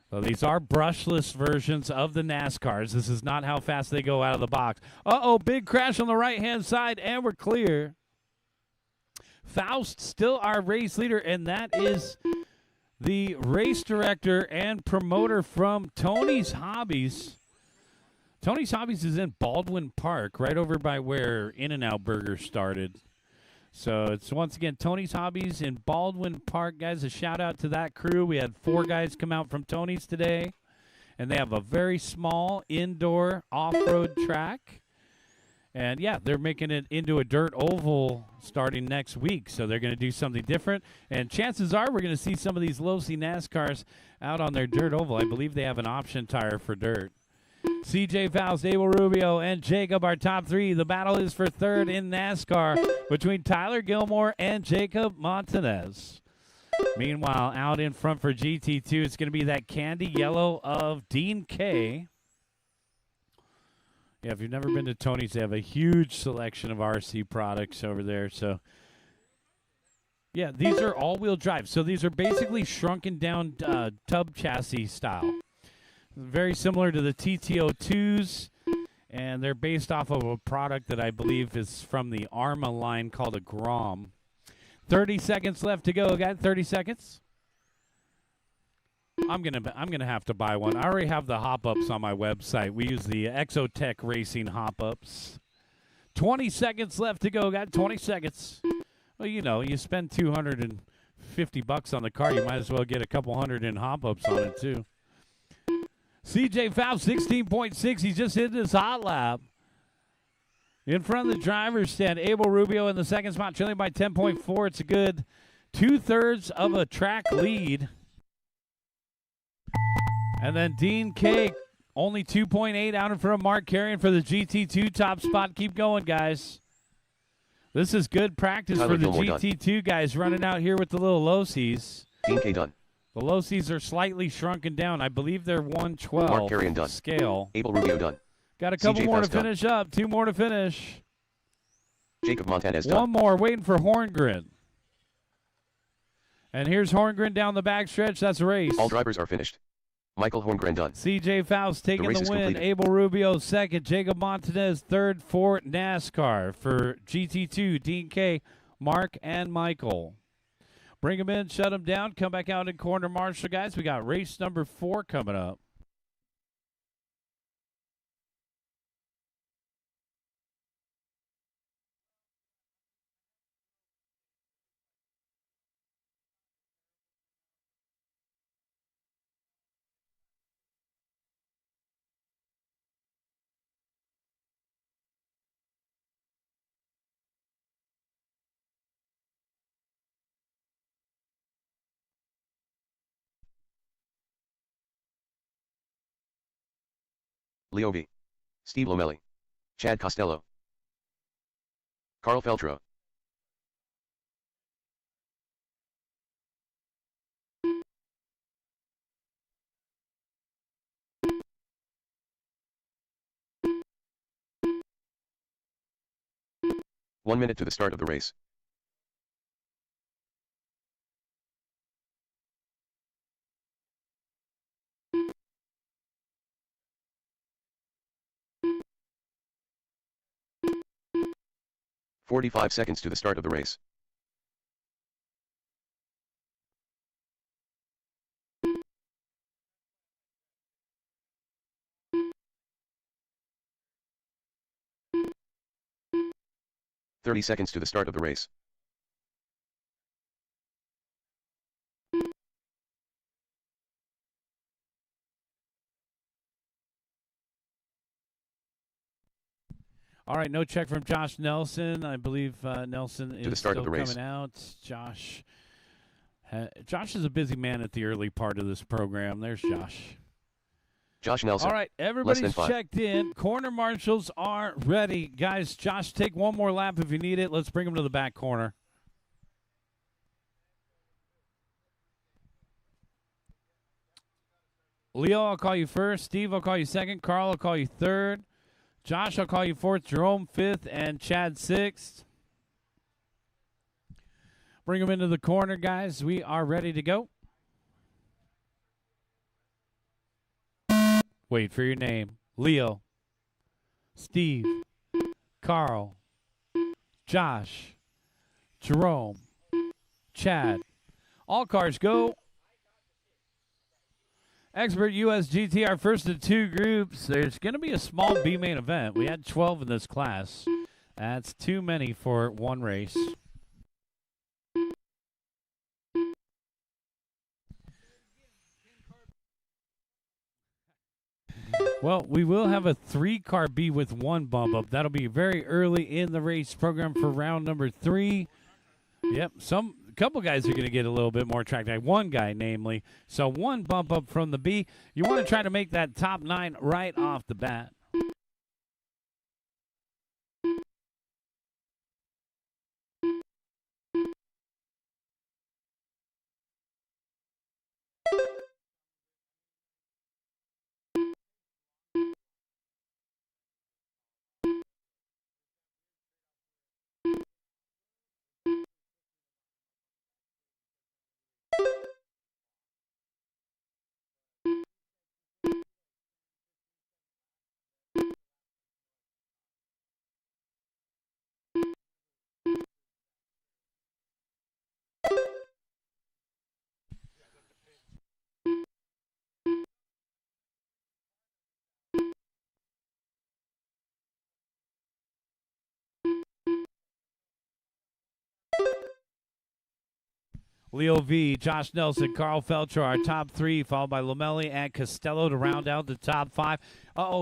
So these are brushless versions of the NASCARs. This is not how fast they go out of the box. Uh-oh, big crash on the right-hand side, and we're clear. Faust still our race leader, and that is the race director and promoter from Tony's Hobbies. Tony's Hobbies is in Baldwin Park, right over by where In-N-Out Burger started. So it's once again Tony's Hobbies in Baldwin Park, guys. A shout out to that crew. We had 4 guys come out from Tony's today, and they have a very small indoor off-road track. And, yeah, they're making it into a dirt oval starting next week. So they're going to do something different. And chances are we're going to see some of these low-C NASCARs out on their dirt oval. I believe they have an option tire for dirt. CJ Faust, Abel Rubio, and Jacob are top 3. The battle is for third in NASCAR between Tyler Gilmore and Jacob Montanez. Meanwhile, out in front for GT2, it's going to be that candy yellow of Dean K. Yeah, if you've never been to Tony's, they have a huge selection of RC products over there. So, yeah, these are all-wheel drive. So these are basically shrunken down tub chassis style. Very similar to the TTO2s, and they're based off of a product that I believe is from the Arma line called a Grom. 30 seconds left to go, guys. 30 seconds. I'm gonna have to buy one. I already have the hop-ups on my website. We use the Exotech Racing hop-ups. 20 seconds left to go, guys. 20 seconds. Well, you know, you spend $250 on the car, you might as well get a couple hundred in hop-ups on it too. CJ Faust, 16.6. He's just hit his hot lap. In front of the driver's stand, Abel Rubio in the second spot, trailing by 10.4. It's a good 2/3 of a track lead. And then Dean K, only 2.8 out in front of Mark Carrion for the GT2 top spot. Keep going, guys. This is good practice Tyler for the Gilmore GT2 guys running out here with the little Losis. Dean K done. The Losis are slightly shrunken down. I believe they're 112 Mark Carrion done. scale. Abel Rubio done. Got a couple CJ more to Faust done. finish up. 2 more to finish. Jacob Montanez One done. more, waiting for Horngren. And here's Horngren down the backstretch. That's a race. All drivers are finished. Michael Horngren done. CJ Faust taking race the is win. completed. Abel Rubio second. Jacob Montanez third for NASCAR. For GT2, Dean K, Mark, and Michael. Bring them in, shut them down, come back out in corner marshal, guys. We got race number 4 coming up. Leo V. Steve Lomelli. Chad Costello. Carl Feltro. One minute to the start of the race. "45 seconds to the start of the race. 30 seconds to the start of the race. All right, no check from Josh Nelson. I believe Nelson is the start still of the race. coming out. Josh is a busy man at the early part of this program. There's Josh. Josh Nelson. All right, everybody's checked in. Corner marshals are ready. Guys, Josh, take one more lap if you need it. Let's bring him to the back corner. Leo, I'll call you first. Steve, I'll call you second. Carl, I'll call you third. Josh, I'll call you fourth. Jerome, fifth. And Chad, sixth. Bring them into the corner, guys. We are ready to go. Wait for your name. Leo, Steve, Carl, Josh, Jerome, Chad. All cars go. Expert USGT, our first of two groups. There's going to be a small B main event. We had 12 in this class. That's too many for one race. Well, we will have a 3-car B with one bump up. That'll be very early in the race program for round number 3. Yep, a couple guys are going to get a little bit more track time. One guy, namely. So one bump up from the B. You want to try to make that top 9 right off the bat. Leo V, Josh Nelson, Carl Felcher, our top 3, followed by Lomelli and Costello to round out the top 5.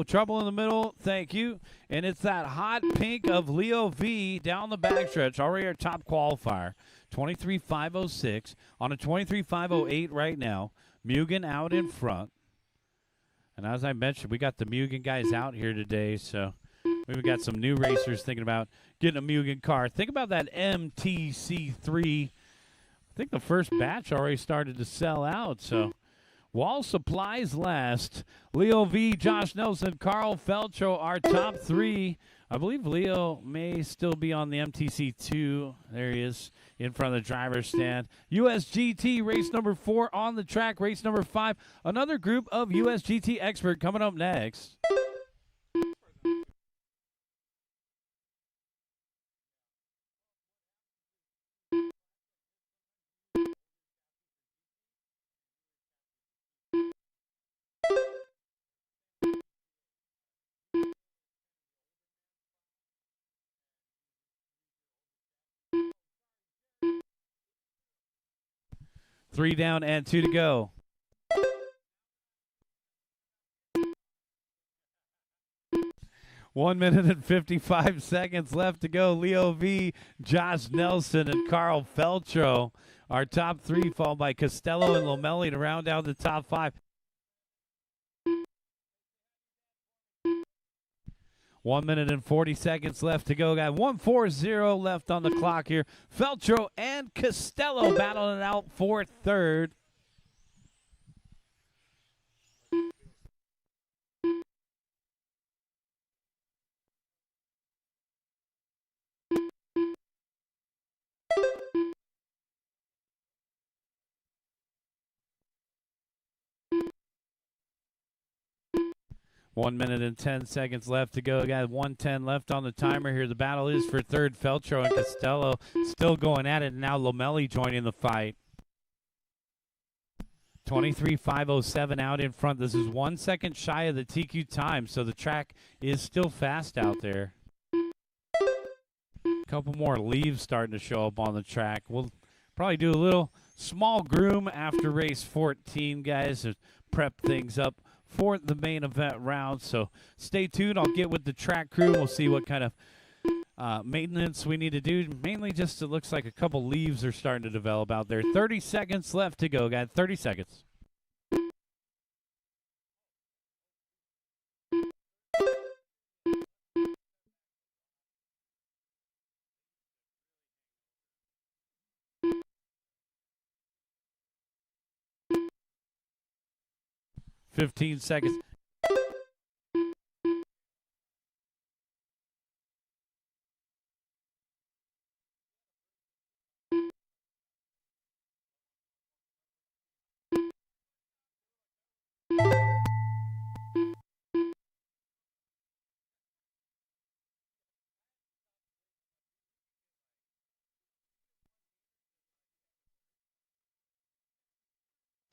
Trouble in the middle. Thank you. And it's that hot pink of Leo V down the backstretch. Already our top qualifier. 23.506 on a 23.508 right now. Mugen out in front. And as I mentioned, we got the Mugen guys out here today, so we've got some new racers thinking about getting a Mugen car. Think about that MTC3. I think the first batch already started to sell out, so while supplies last, Leo V, Josh Nelson, Carl Felcho, our top 3. I believe Leo may still be on the MTC2. There he is in front of the driver's stand. USGT race number 4 on the track, race number 5. Another group of USGT expert coming up next. Three down and 2 to go. One minute and 55 seconds left to go. Leo V, Josh Nelson, and Carl Feltro. Our top 3, followed by Costello and Lomelli to round out the top 5. 1 minute and 40 seconds left to go, guys. 1:40 left on the clock here. Feltro and Costello battling it out for third. One minute and 10 seconds left to go, guys. 1:10 left on the timer here. The battle is for third. Feltro and Costello still going at it. And now Lomelli joining the fight. 23.507 out in front. This is 1 second shy of the TQ time, so the track is still fast out there. couple more leaves starting to show up on the track. We'll probably do a little small groom after race 14, guys, to prep things up for the main event round. So stay tuned. I'll get with the track crew. We'll see what kind of maintenance we need to do. Mainly just it looks like a couple leaves are starting to develop out there. 30 seconds left to go, guys. 30 seconds. Fifteen seconds.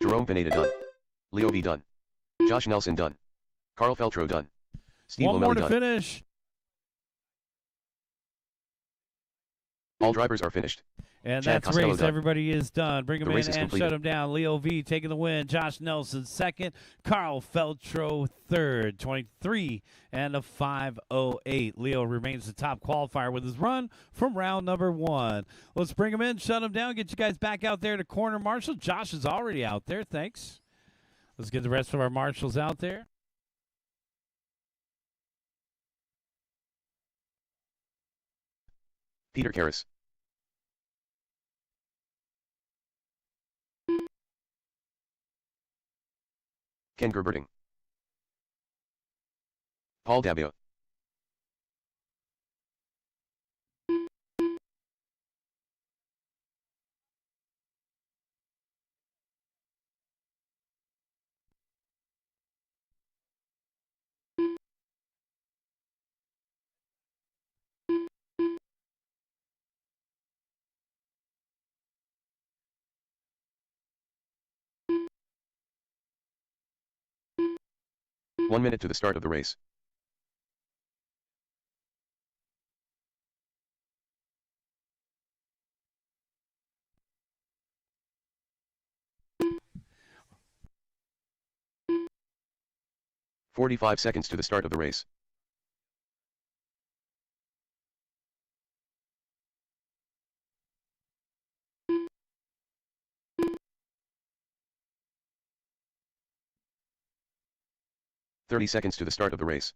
Jerome Pineda done. Leo V done. Josh Nelson done. Carl Feltro done. Steve One more Lomelli to done. finish. All drivers are finished. And Chad that's Costello race. done. Everybody is done. Bring The them in race is and completed. shut them down. Leo V taking the win. Josh Nelson second. Carl Feltro third. 23 and a 5:08. Leo remains the top qualifier with his run from round number 1. Let's bring them in, shut them down, get you guys back out there to corner marshal. Josh is already out there. Thanks. Let's get the rest of our marshals out there. Peter Karras. Ken Gerberding. Paul Dabia. One minute to the start of the race. "45 seconds to the start of the race. "30 seconds to the start of the race.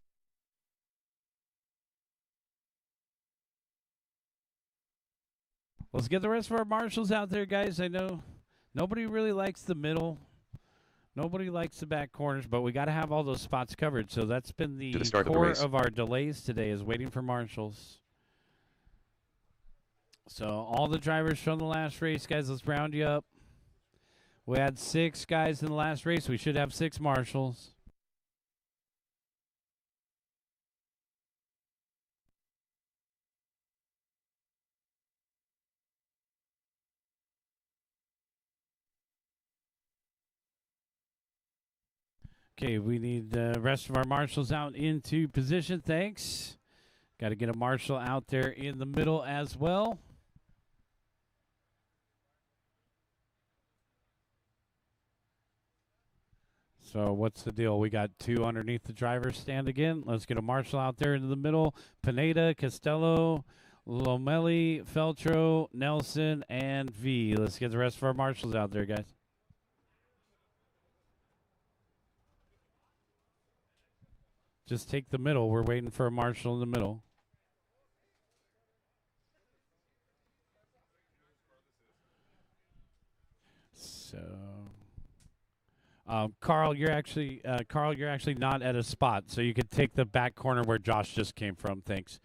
Let's get the rest of our marshals out there, guys. I know nobody really likes the middle. Nobody likes the back corners, but we got to have all those spots covered. So that's been the To the start of the core race. of our delays today, is waiting for marshals. So all the drivers from the last race, guys, let's round you up. We had 6 guys in the last race. We should have 6 marshals. Okay, we need the rest of our marshals out into position. Thanks. Got to get a marshal out there in the middle as well. So what's the deal? We got 2 underneath the driver's stand again. Let's get a marshal out there into the middle. Pineda, Costello, Lomelli, Feltro, Nelson, and V. Let's get the rest of our marshals out there, guys. Just take the middle. We're waiting for a marshal in the middle. So, Carl, you're actually not at a spot, so you could take the back corner where Josh just came from. Thanks,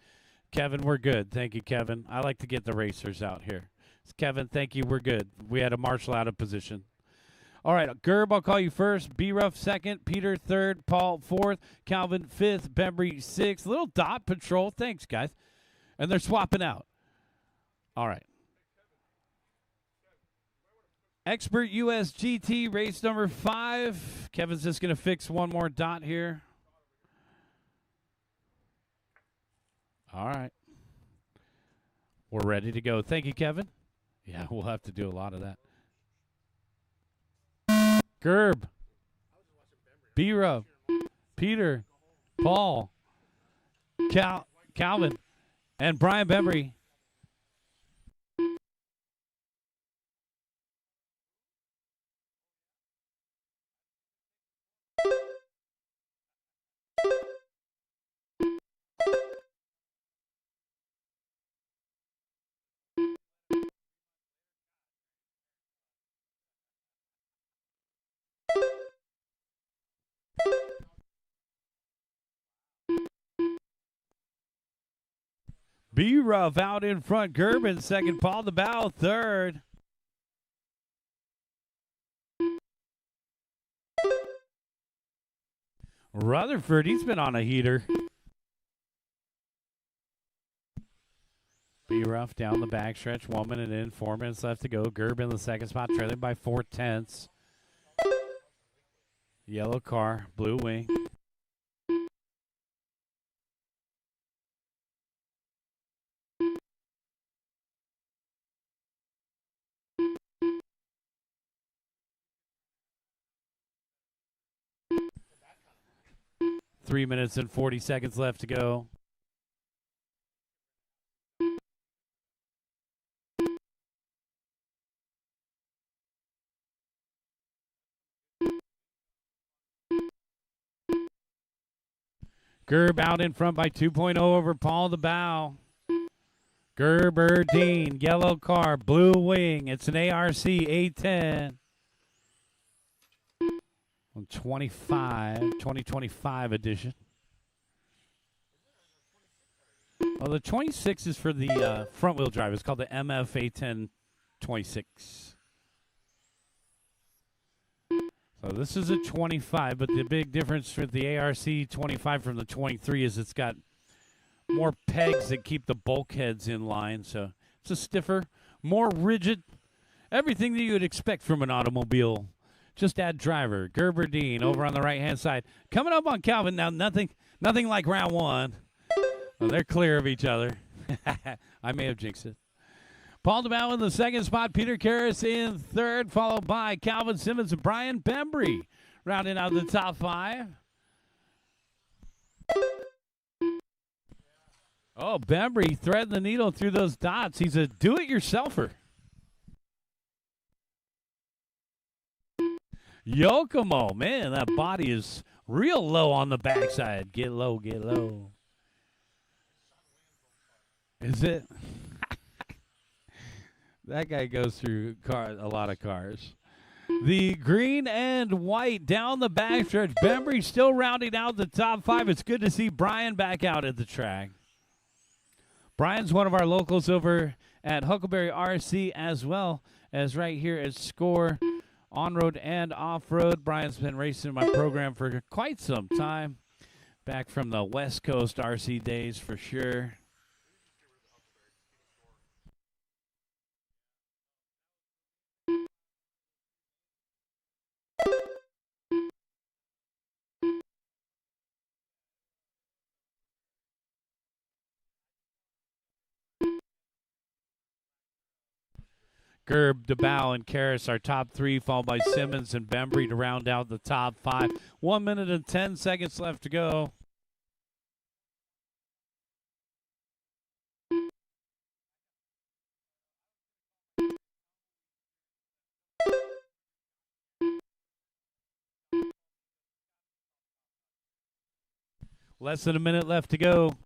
Kevin. We're good. Thank you, Kevin. I like to get the racers out here. Kevin, thank you. We're good. We had a marshal out of position. All right, Gerb, I'll call you first. B-Ruff second. Peter third. Paul fourth. Calvin fifth. Bembry sixth. Little dot patrol. Thanks, guys. And they're swapping out. All right. Expert US GT race number 5. Kevin's just going to fix one more dot here. All right. We're ready to go. Thank you, Kevin. Yeah, we'll have to do a lot of that. Gerb, B-Rub, Peter, Paul, Calvin, and Brian Bembry. B-Ruff out in front. Gerben second. Paul DeBow third. Rutherford, he's been on a heater. B-Ruff down the backstretch. 1 minute in, 4 minutes left to go. Gerben the second spot, trailing by 4/10. Yellow car, blue wing. Three minutes and 40 seconds left to go. Gerb out in front by 2.0 over Paul DeBow. Gerberdine, yellow car, blue wing. It's an ARC 810. 2025 edition. Well, the 26 is for the front-wheel drive. It's called the MF 810 26. So this is a 25, but the big difference for the ARC 25 from the 23 is it's got more pegs that keep the bulkheads in line. So it's a stiffer, more rigid, everything that you would expect from an automobile. Just add driver. Gerberdine over on the right-hand side. Coming up on Calvin. Now, nothing like round one. Well, they're clear of each other. I may have jinxed it. Paul DeBow in the second spot. Peter Karras in third, followed by Calvin Simmons and Brian Bembry, rounding out the top five. Oh, Bembry threading the needle through those dots. He's a do-it-yourselfer. Yokomo, man, that body is real low on the backside. Get low, get low. Is it? That guy goes through a lot of cars. The green and white down the backstretch. Bembry still rounding out the top five. It's good to see Brian back out at the track. Brian's one of our locals over at Huckleberry RC as well as right here at SCOR. On-road and off-road. Brian's been racing in my program for quite some time. Back from the West Coast RC days for sure. Gerb, DeBow, and Karras are top three, followed by Simmons and Bembry to round out the top five. 1 minute and 10 seconds left to go. Less than a minute left to go.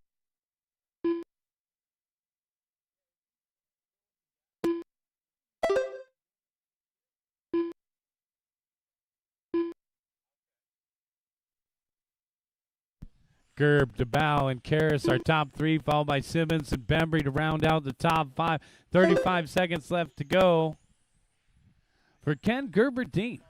Gerb, DeBow, and Karras are top three, followed by Simmons and Bembry to round out the top five. 35 seconds left to go for Ken Gerberdine.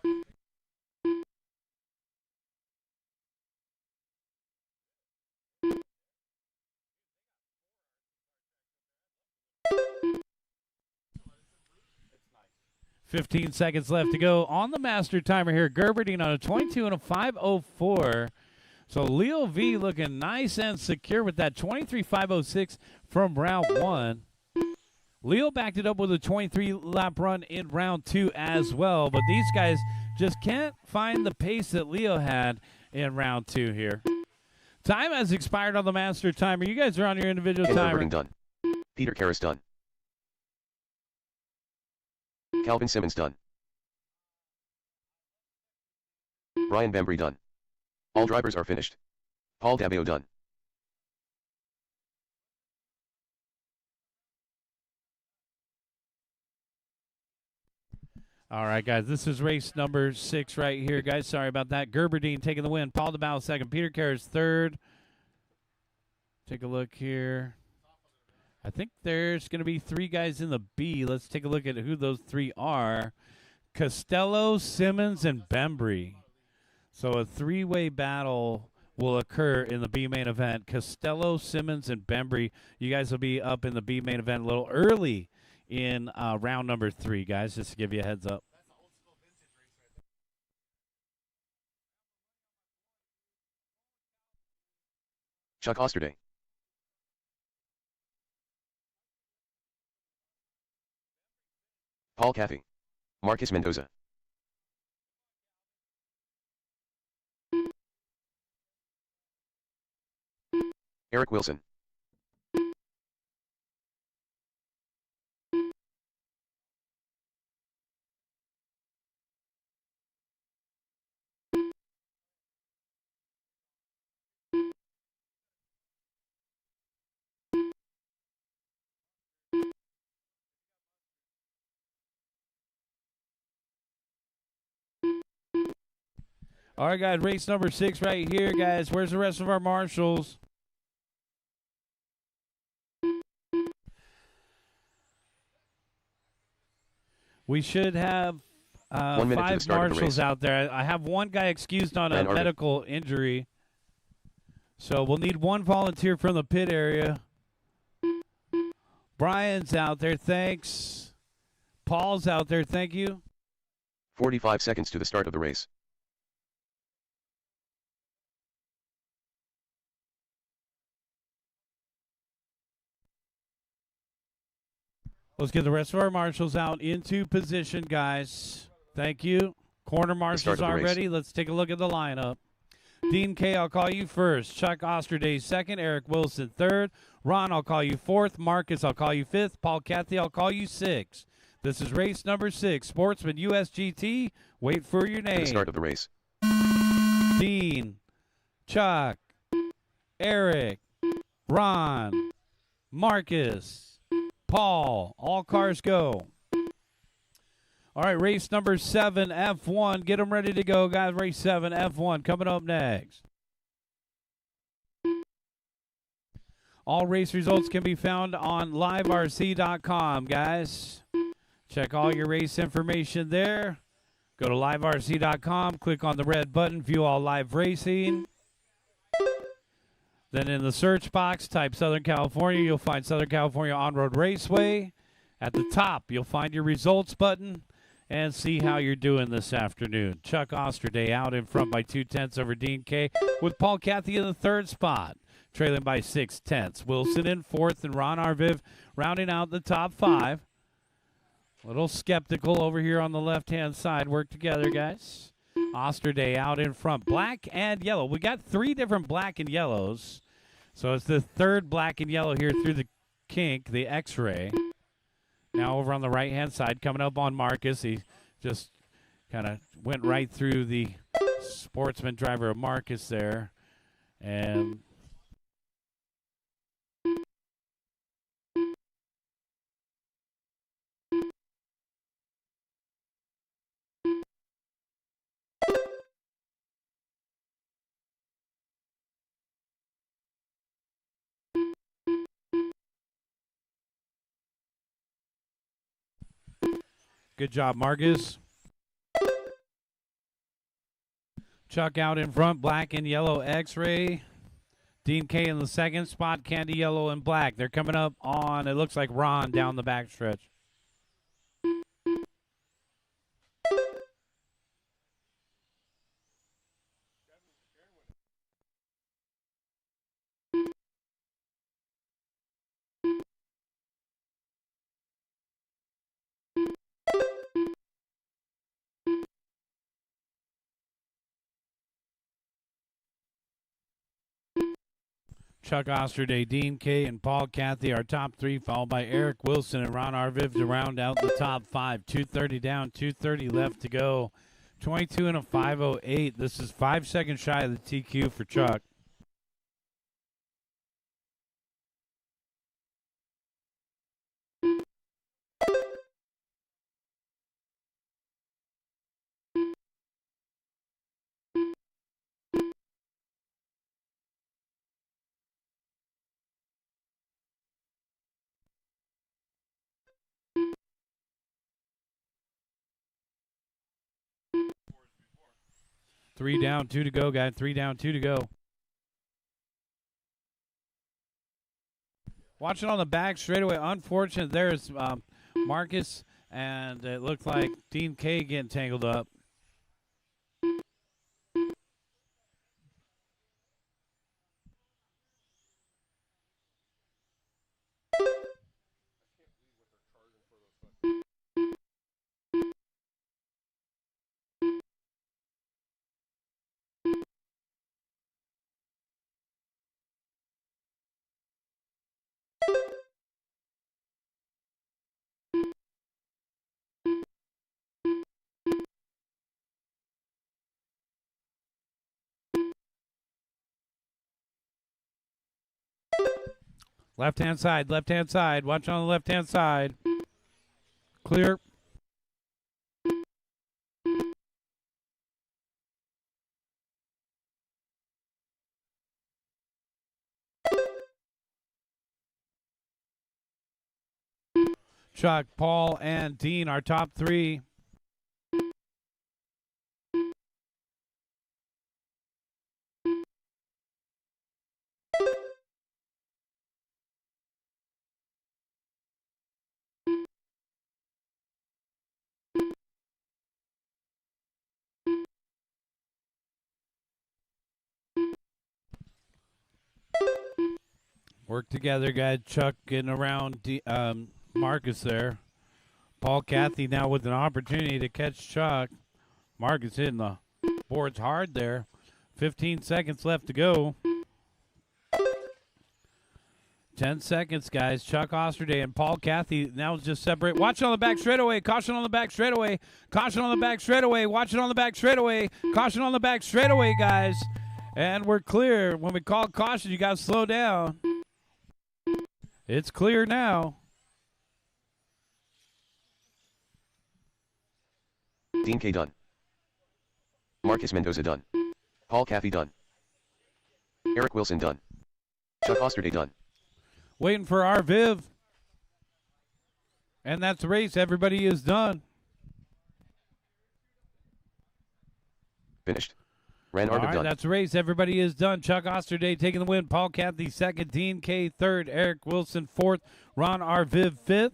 .15 seconds left to go on the master timer here. Gerberdine on a 22 and a 5:04. So Leo V looking nice and secure with that 23.506 from round one. Leo backed it up with a 23-lap run in round 2 as well, but these guys just can't find the pace that Leo had in round 2 here. Time has expired on the master timer. You guys are on your individual Ken timer. Irving done. Peter Karras done. Calvin Simmons done. Brian Bembry done. All drivers are finished. Paul Dabeo done. All right, guys, this is race number 6 right here, guys. Sorry about that. Gerberdine taking the win. Paul Dabao second. Peter Karras third. Take a look here. I think there's going to be 3 guys in the B. Let's take a look at who those 3 are. Costello, Simmons, and Bembry. So a 3-way battle will occur in the B main event. Costello, Simmons, and Bembry. You guys will be up in the B main event a little early in round number 3, guys, just to give you a heads up. Chuck Osterday. Paul Caffey. Marcus Mendoza. Eric Wilson. All right, guys, race number 6 right here, guys. Where's the rest of our marshals? We should have 1 minute to the 5 start of the marshals race. out there. I have 1 guy excused on a Ben Arvin. medical injury. So we'll need 1 volunteer from the pit area. Brian's out there. Thanks. Paul's out there. Thank you. 45 seconds to the start of the race. Let's get the rest of our marshals out into position, guys. Thank you. Corner marshals are ready. Let's take a look at the lineup. Dean K, I'll call you first. Chuck Osterday second. Eric Wilson third. Ron, I'll call you fourth. Marcus, I'll call you fifth. Paul Cathy, I'll call you sixth. This is race number 6. Sportsman USGT. Wait for your name. To the start of the race. Dean, Chuck, Eric, Ron, Marcus, Paul. All cars go. All right, race number 7, F1. Get them ready to go, guys. Race 7, F1, coming up next. All race results can be found on liverc.com, guys. Check all your race information there. Go to liverc.com, click on the red button, view all live racing. Then in the search box, type Southern California. You'll find Southern California On-Road Raceway. At the top, you'll find your results button and see how you're doing this afternoon. Chuck Osterday out in front by 2/10 over Dean K, with Paul Cathy in the 3rd spot, trailing by 6/10. Wilson in 4th and Ron Arviv rounding out the top 5. A little skeptical over here on the left-hand side. Work together, guys. Osterday out in front, black and yellow. We got 3 different black and yellows. So it's the 3rd black and yellow here through the kink, the X-ray. Now over on the right-hand side, coming up on Marcus. He just kind of went right through the sportsman driver of Marcus there. And good job, Marcus. Chuck out in front, black and yellow X-ray. Dean K in the 2nd spot, candy yellow and black. They're coming up on, it looks like Ron down the backstretch. Chuck Osterday, Dean K, and Paul Cathy are top three, followed by Eric Wilson and Ron Arviv to round out the top five. 2:30 down, 2:30 left to go. 22 and a 5:08. This is 5 seconds shy of the TQ for Chuck. Three down, two to go, guys. 3 down, 2 to go. Watching on the back straightaway. Unfortunate. There's Marcus, and it looked like Dean K getting tangled up. Left-hand side, left-hand side. Watch on the left-hand side. Clear. Chuck, Paul, and Dean are top three. Work together, guys. Chuck getting around Marcus there. Paul Cathy now with an opportunity to catch Chuck. Marcus hitting the boards hard there. 15 seconds left to go. 10 seconds, guys. Chuck Osterday and Paul Cathy now just separate. Watch it on the back straightaway. Caution on the back straightaway. Caution on the back straightaway. Watch it on the back straightaway. Caution on the back straightaway, guys. And we're clear. When we call caution, you got to slow down. It's clear now. Dean K done. Marcus Mendoza done. Paul Cathy done. Eric Wilson done. Chuck Osterday done. Waiting for our Viv. And that's the race. Everybody is done. Finished. Ran All Arviv right, done. that's the race. Everybody is done. Chuck Osterday taking the win. Paul Cathy second. Dean K third. Eric Wilson fourth. Ron Arviv fifth.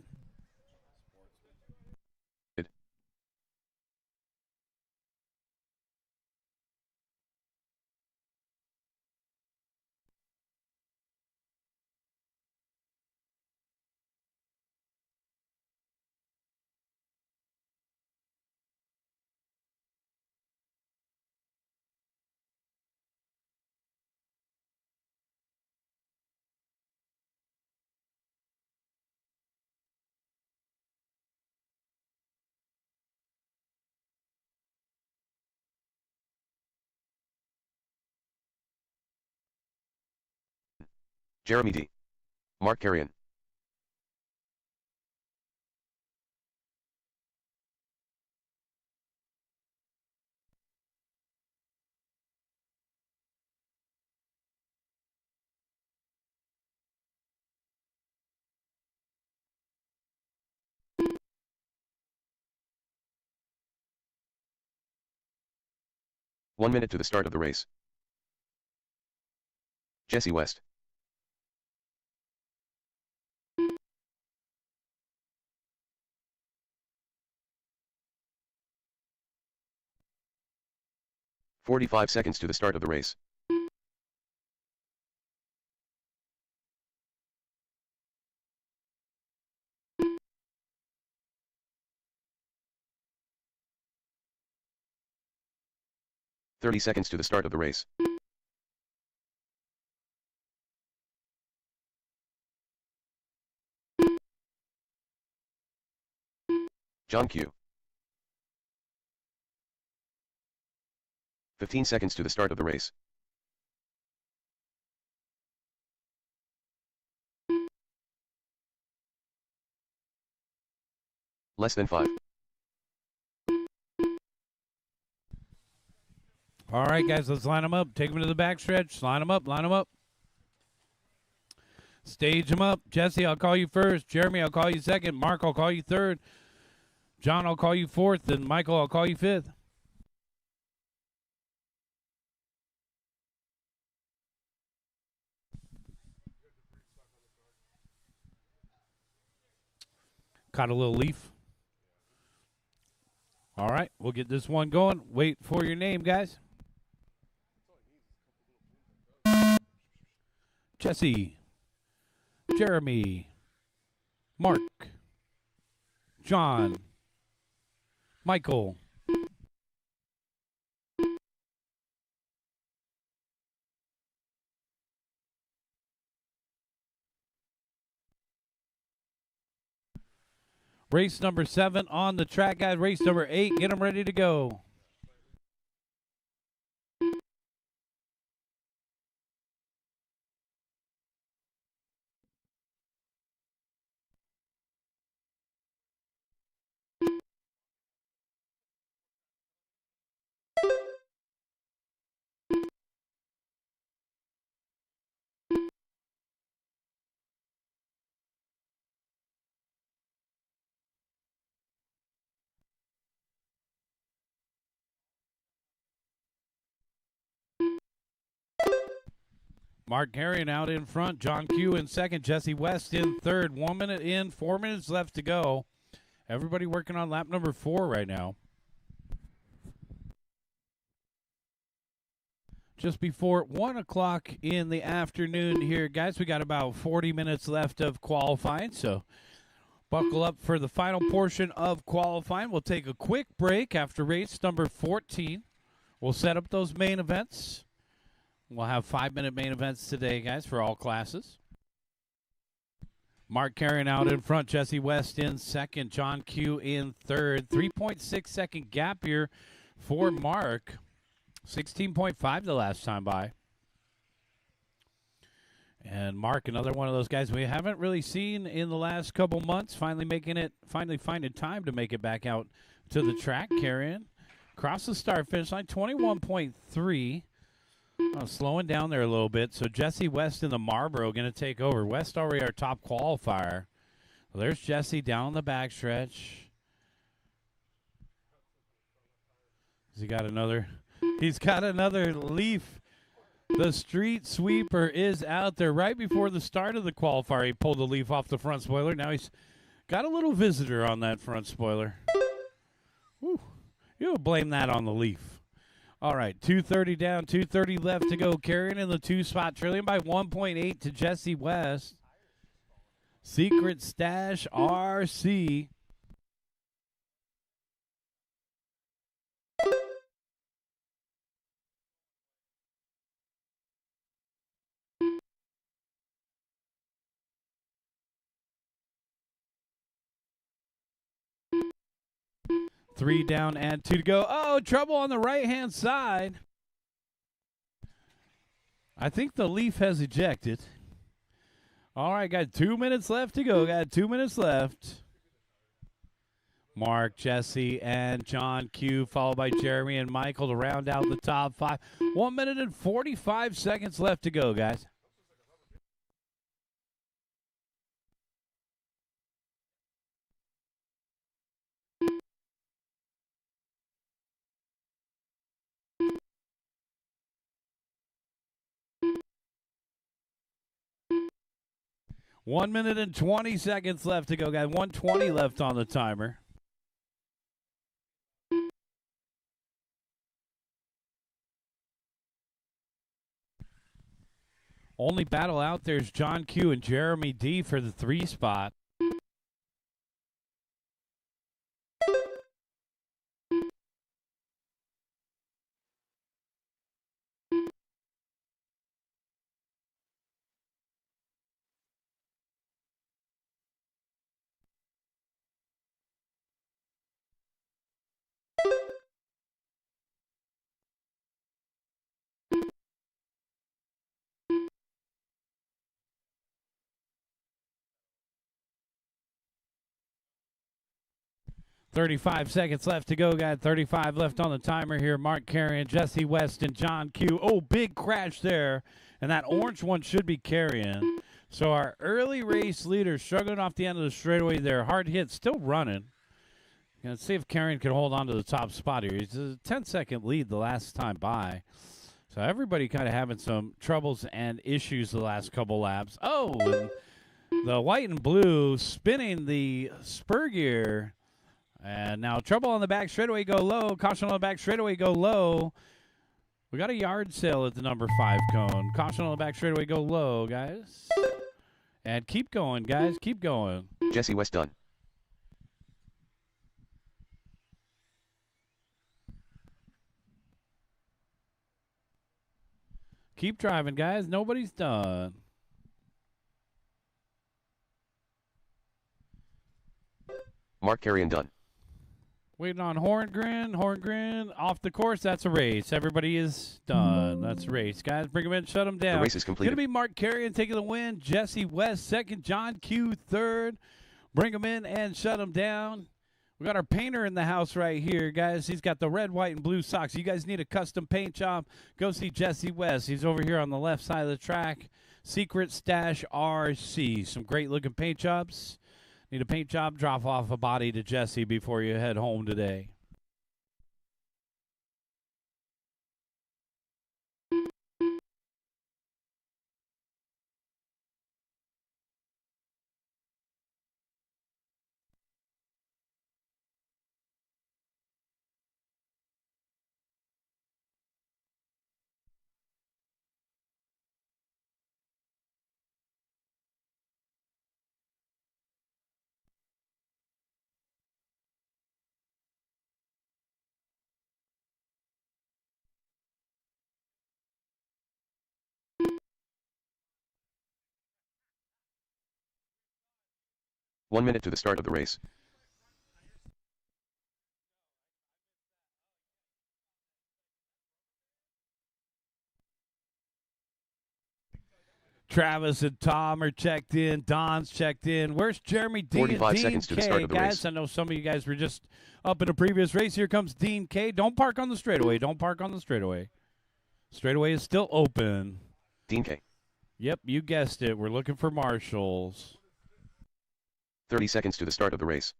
Jeremy D. Mark Carrion. One minute to the start of the race. Jesse West. "45 seconds to the start of the race. "30 seconds to the start of the race. John Q. 15 seconds to the start of the race. Less than 5. All right, guys, let's line them up. Take them to the backstretch. Line them up. Line them up. Stage them up. Jesse, I'll call you first. Jeremy, I'll call you second. Mark, I'll call you third. John, I'll call you fourth. And Michael, I'll call you fifth. Caught a little leaf. All right, we'll get this one going. Wait for your name, guys. Jesse, Jeremy, Mark, John, Michael. Race number 7 on the track, guys. Race number 8. Get them ready to go. Mark Carrion out in front. John Q in second. Jesse West in third. 1 minute in. 4 minutes left to go. Everybody working on lap number 4 right now. Just before 1 o'clock in the afternoon here, guys. We got about 40 minutes left of qualifying, so buckle up for the final portion of qualifying. We'll take a quick break after race number 14. We'll set up those main events. We'll have 5-minute main events today, guys, for all classes. Mark Carrion out in front. Jesse West in second. John Q in third. 3.6 second gap here for Mark. 16.5 the last time by. And Mark, another one of those guys we haven't really seen in the last couple months. Finally finding time to make it back out to the track. Carrion across the start finish line. 21.3. Slowing down there a little bit. So Jesse West in the Marlboro going to take over. West already our top qualifier. Well, there's Jesse down the backstretch. He's got another leaf. The street sweeper is out there right before the start of the qualifier. He pulled the leaf off the front spoiler. Now he's got a little visitor on that front spoiler. Whew. You'll blame that on the leaf. All right, 2:30 down, 2:30 left to go. Carrying in the 2 spot, trailing by 1.8 to Jesse West. Secret Stash RC. Three down and 2 to go. Oh, trouble on the right-hand side. I think the leaf has ejected. All right, got 2 minutes left to go. Got 2 minutes left. Mark, Jesse, and John Q, followed by Jeremy and Michael to round out the top 5. 1 minute and 45 seconds left to go, guys. One minute and 20 seconds left to go, guys. 1:20 left on the timer. Only battle out there is John Q and Jeremy D for the 3 spot. 35 seconds left to go, guys. 35 left on the timer here. Mark Carrion, Jesse West, and John Q. Oh, big crash there. And that orange one should be Carrion. So our early race leader struggling off the end of the straightaway there. Hard hit, still running. Let's see if Carrion can hold on to the top spot here. He's a 10-second lead the last time by. So everybody kind of having some troubles and issues the last couple laps. Oh, and the white and blue spinning the spur gear. And now trouble on the back straightaway, go low. Caution on the back straightaway, go low. We got a yard sale at the number 5 cone. Caution on the back straightaway, go low, guys. And keep going, guys. Keep going. Jesse West done. Keep driving, guys. Nobody's done. Mark Carrion done. Waiting on Horngren. Horngren off the course. That's a race. Everybody is done. That's a race. Guys, bring them in. Shut them down. The race is Going completed. to be Mark Carrion taking the win. Jesse West second. John Q third. Bring them in and shut them down. We got our painter in the house right here, guys. He's got the red, white, and blue socks. You guys need a custom paint job, go see Jesse West. He's over here on the left side of the track. Secret Stash RC. Some great-looking paint jobs. Need a paint job? Drop off a body to Jesse before you head home today. One minute to the start of the race. Travis and Tom are checked in. Don's checked in. Where's Jeremy Dean? 45 Dean seconds to the K, start of the guys. race. I know some of you guys were just up in a previous race. Here comes Dean K. Don't park on the straightaway. Don't park on the straightaway. Straightaway is still open. Dean K. Yep, you guessed it. We're looking for marshals. 30 seconds to the start of the race.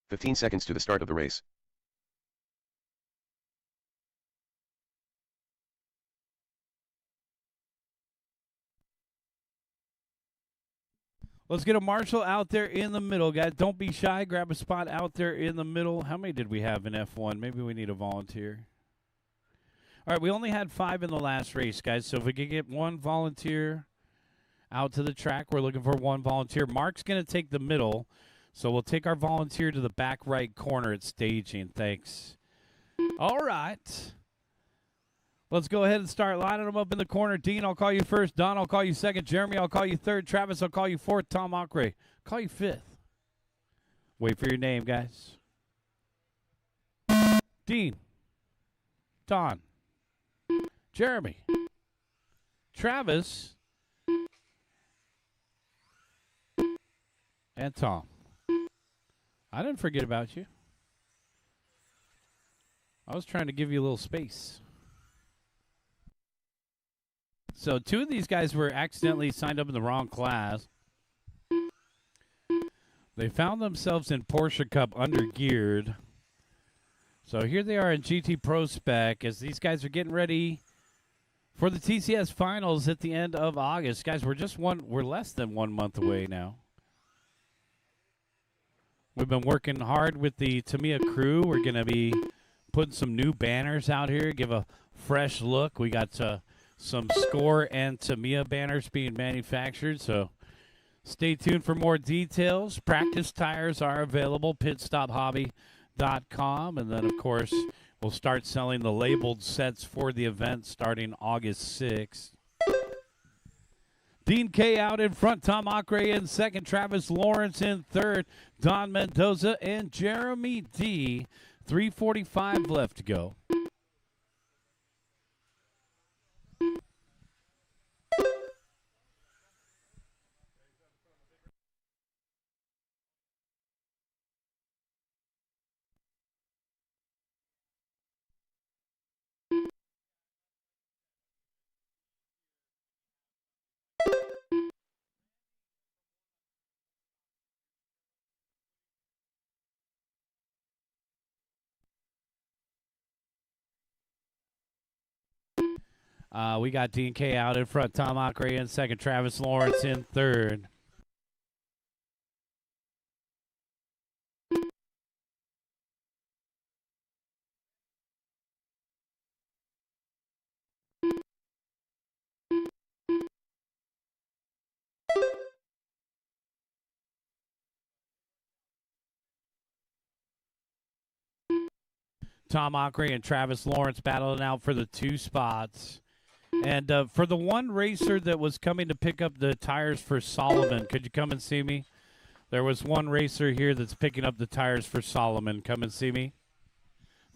"15 seconds to the start of the race. Let's get a marshal out there in the middle, guys. Don't be shy. Grab a spot out there in the middle. How many did we have in F1? Maybe we need a volunteer. All right, we only had 5 in the last race, guys. So if we could get one volunteer out to the track, we're looking for one volunteer. Mark's going to take the middle. So we'll take our volunteer to the back right corner at staging. Thanks. All right. Let's go ahead and start lining them up in the corner. Dean, I'll call you first. Don, I'll call you second. Jeremy, I'll call you third. Travis, I'll call you fourth. Tom Ockrey, call you fifth. Wait for your name, guys. Dean, Don, Jeremy, Travis, and Tom. I didn't forget about you. I was trying to give you a little space. So 2 of these guys were accidentally signed up in the wrong class. They found themselves in Porsche Cup under-geared. So here they are in GT Pro Spec as these guys are getting ready for the TCS Finals at the end of August. Guys, we're less than 1 month away now. We've been working hard with the Tamiya crew. We're going to be putting some new banners out here, give a fresh look. We got some SCOR and Tamiya banners being manufactured, so stay tuned for more details. Practice tires are available, pitstophobby.com, and then, of course, we'll start selling the labeled sets for the event starting August 6th. Dean K out in front, Tom Ockrey in second, Travis Lawrence in third, Don Mendoza and Jeremy D 3:45 left to go. We got D&K out in front. Tom Ockeray in second. Travis Lawrence in third. Tom Ockeray and Travis Lawrence battling out for the 2 spots. And for the one racer that was coming to pick up the tires for Solomon, could you come and see me? There was one racer here that's picking up the tires for Solomon. Come and see me.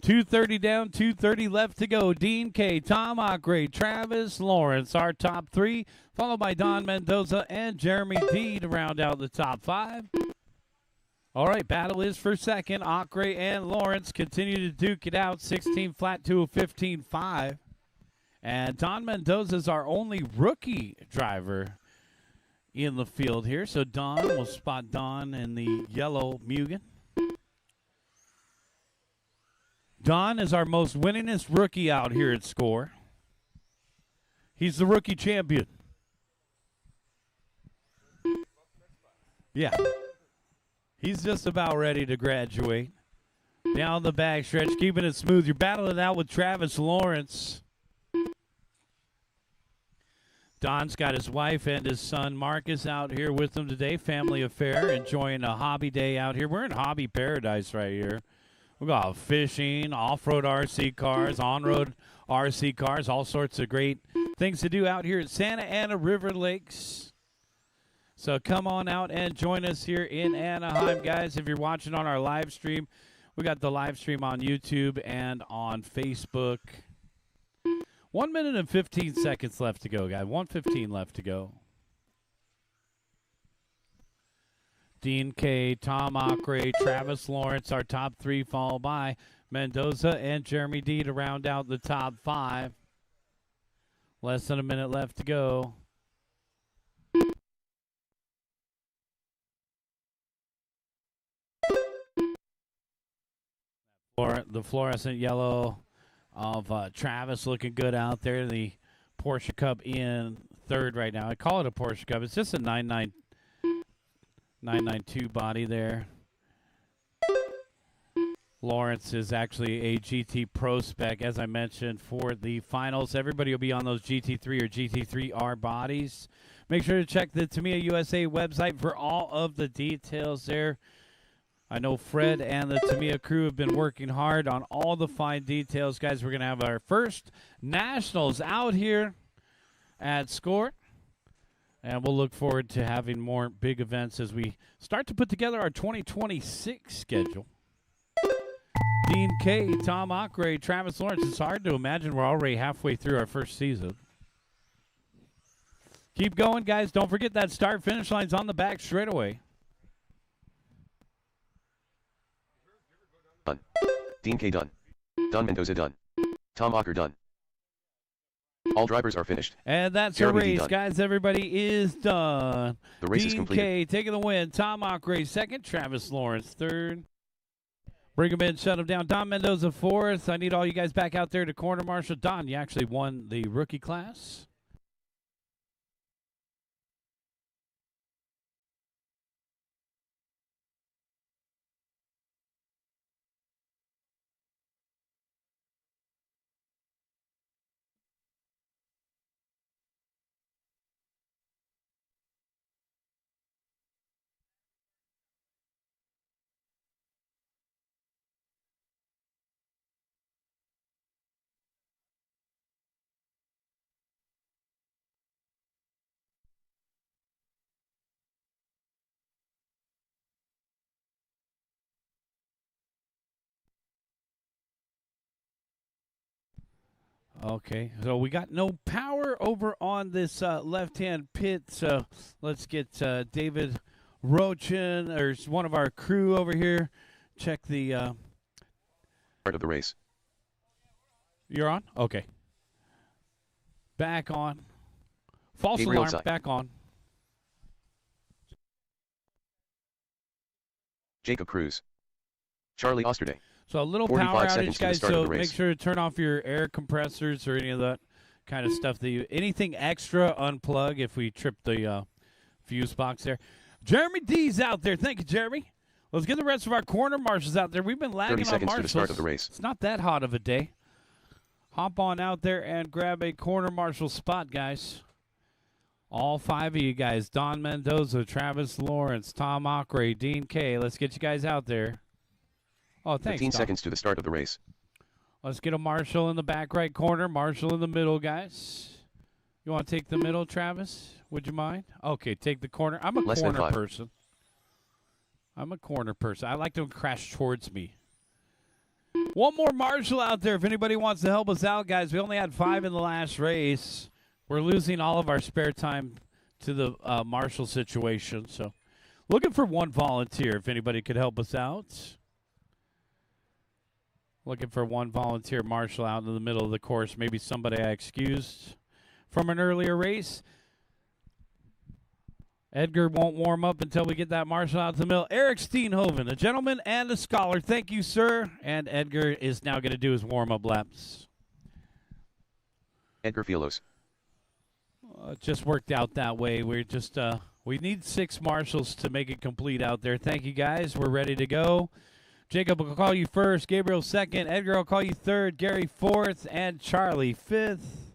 2:30 down, 2:30 left to go. Dean K, Tom Ockeray, Travis Lawrence, our top 3, followed by Don Mendoza and Jeremy D to round out the top 5. All right, battle is for second. Ockeray and Lawrence continue to duke it out, 16 flat to a 15.5. And Don Mendoza is our only rookie driver in the field here. So Don, we'll spot Don in the yellow Mugen. Don is our most winningest rookie out here at SCOR. He's the rookie champion. Yeah. He's just about ready to graduate. Down the back stretch, keeping it smooth. You're battling out with Travis Lawrence. Don's got his wife and his son Marcus out here with him today. Family affair, enjoying a hobby day out here. We're in hobby paradise right here. We got fishing, off-road RC cars, on-road RC cars, all sorts of great things to do out here at Santa Ana River Lakes. So come on out and join us here in Anaheim, guys. If you're watching on our live stream, we got the live stream on YouTube and on Facebook. 1 minute and 15 seconds left to go, guys. 1:15 left to go. Dean K, Tom Ockeray, Travis Lawrence, our top 3, followed by Mendoza and Jeremy D to round out the top 5. Less than a minute left to go. The fluorescent yellow of Travis looking good out there. The Porsche Cup in third right now. I call it a Porsche Cup. It's just a 992 body there. Lawrence is actually a GT Pro spec, as I mentioned, for the finals. Everybody will be on those GT3 or GT3R bodies. Make sure to check the Tamiya USA website for all of the details there. I know Fred and the Tamiya crew have been working hard on all the fine details. Guys, we're going to have our first Nationals out here at SCOR. And we'll look forward to having more big events as we start to put together our 2026 schedule. Dean K, Tom Ockeray, Travis Lawrence. It's hard to imagine we're already halfway through our first season. Keep going, guys. Don't forget that start-finish line's on the back straightaway. Done. Dean K done. Don Mendoza done. Tom Ocker done. All drivers are finished. And that's Jeremy a race, done. guys. Everybody is done. The race is Dean completed. K taking the win. Tom Ockeray second. Travis Lawrence third. Bring him in, shut him down. Don Mendoza fourth. I need all you guys back out there to corner marshal. Don, you actually won the rookie class. Okay, so we got no power over on this left-hand pit, so let's get David Rochin, or one of our crew over here. Check the... Start of the race. You're on? Okay. Back on. False Gabriel alarm, Zai. back on. Jacob Cruz. Charlie Osterday. So a little 45 power seconds outage, to the guys, start of so the make race. sure to turn off your air compressors or any of that kind of stuff. Anything extra, unplug if we trip the fuse box there. Jeremy D's out there. Thank you, Jeremy. Let's get the rest of our corner marshals out there. We've been 30 lagging on seconds marshals. to the start of the race. It's not that hot of a day. Hop on out there and grab a corner marshal spot, guys. All 5 of you guys. Don Mendoza, Travis Lawrence, Tom Ockeray, Dean K. Let's get you guys out there. Oh, thanks, 15 Tom. seconds to the start of the race. Let's get a marshal in the back right corner, marshal in the middle, guys. You want to take the middle, Travis? Would you mind? Okay, take the corner. I'm a Less than corner 5. person. I'm a corner person. I like them to crash towards me. One more marshal out there if anybody wants to help us out, guys. We only had 5 in the last race. We're losing all of our spare time to the marshal situation. So looking for one volunteer if anybody could help us out. Looking for one volunteer marshal out in the middle of the course. Maybe somebody I excused from an earlier race. Edgar won't warm up until we get that marshal out to the middle. Eric Steenhoven, a gentleman and a scholar. Thank you, sir. And Edgar is now going to do his warm-up laps. Edgar Fielos. It just worked out that way. We're just we need 6 marshals to make it complete out there. Thank you, guys. We're ready to go. Jacob will call you first, Gabriel second, Edgar will call you third, Gary fourth, and Charlie fifth.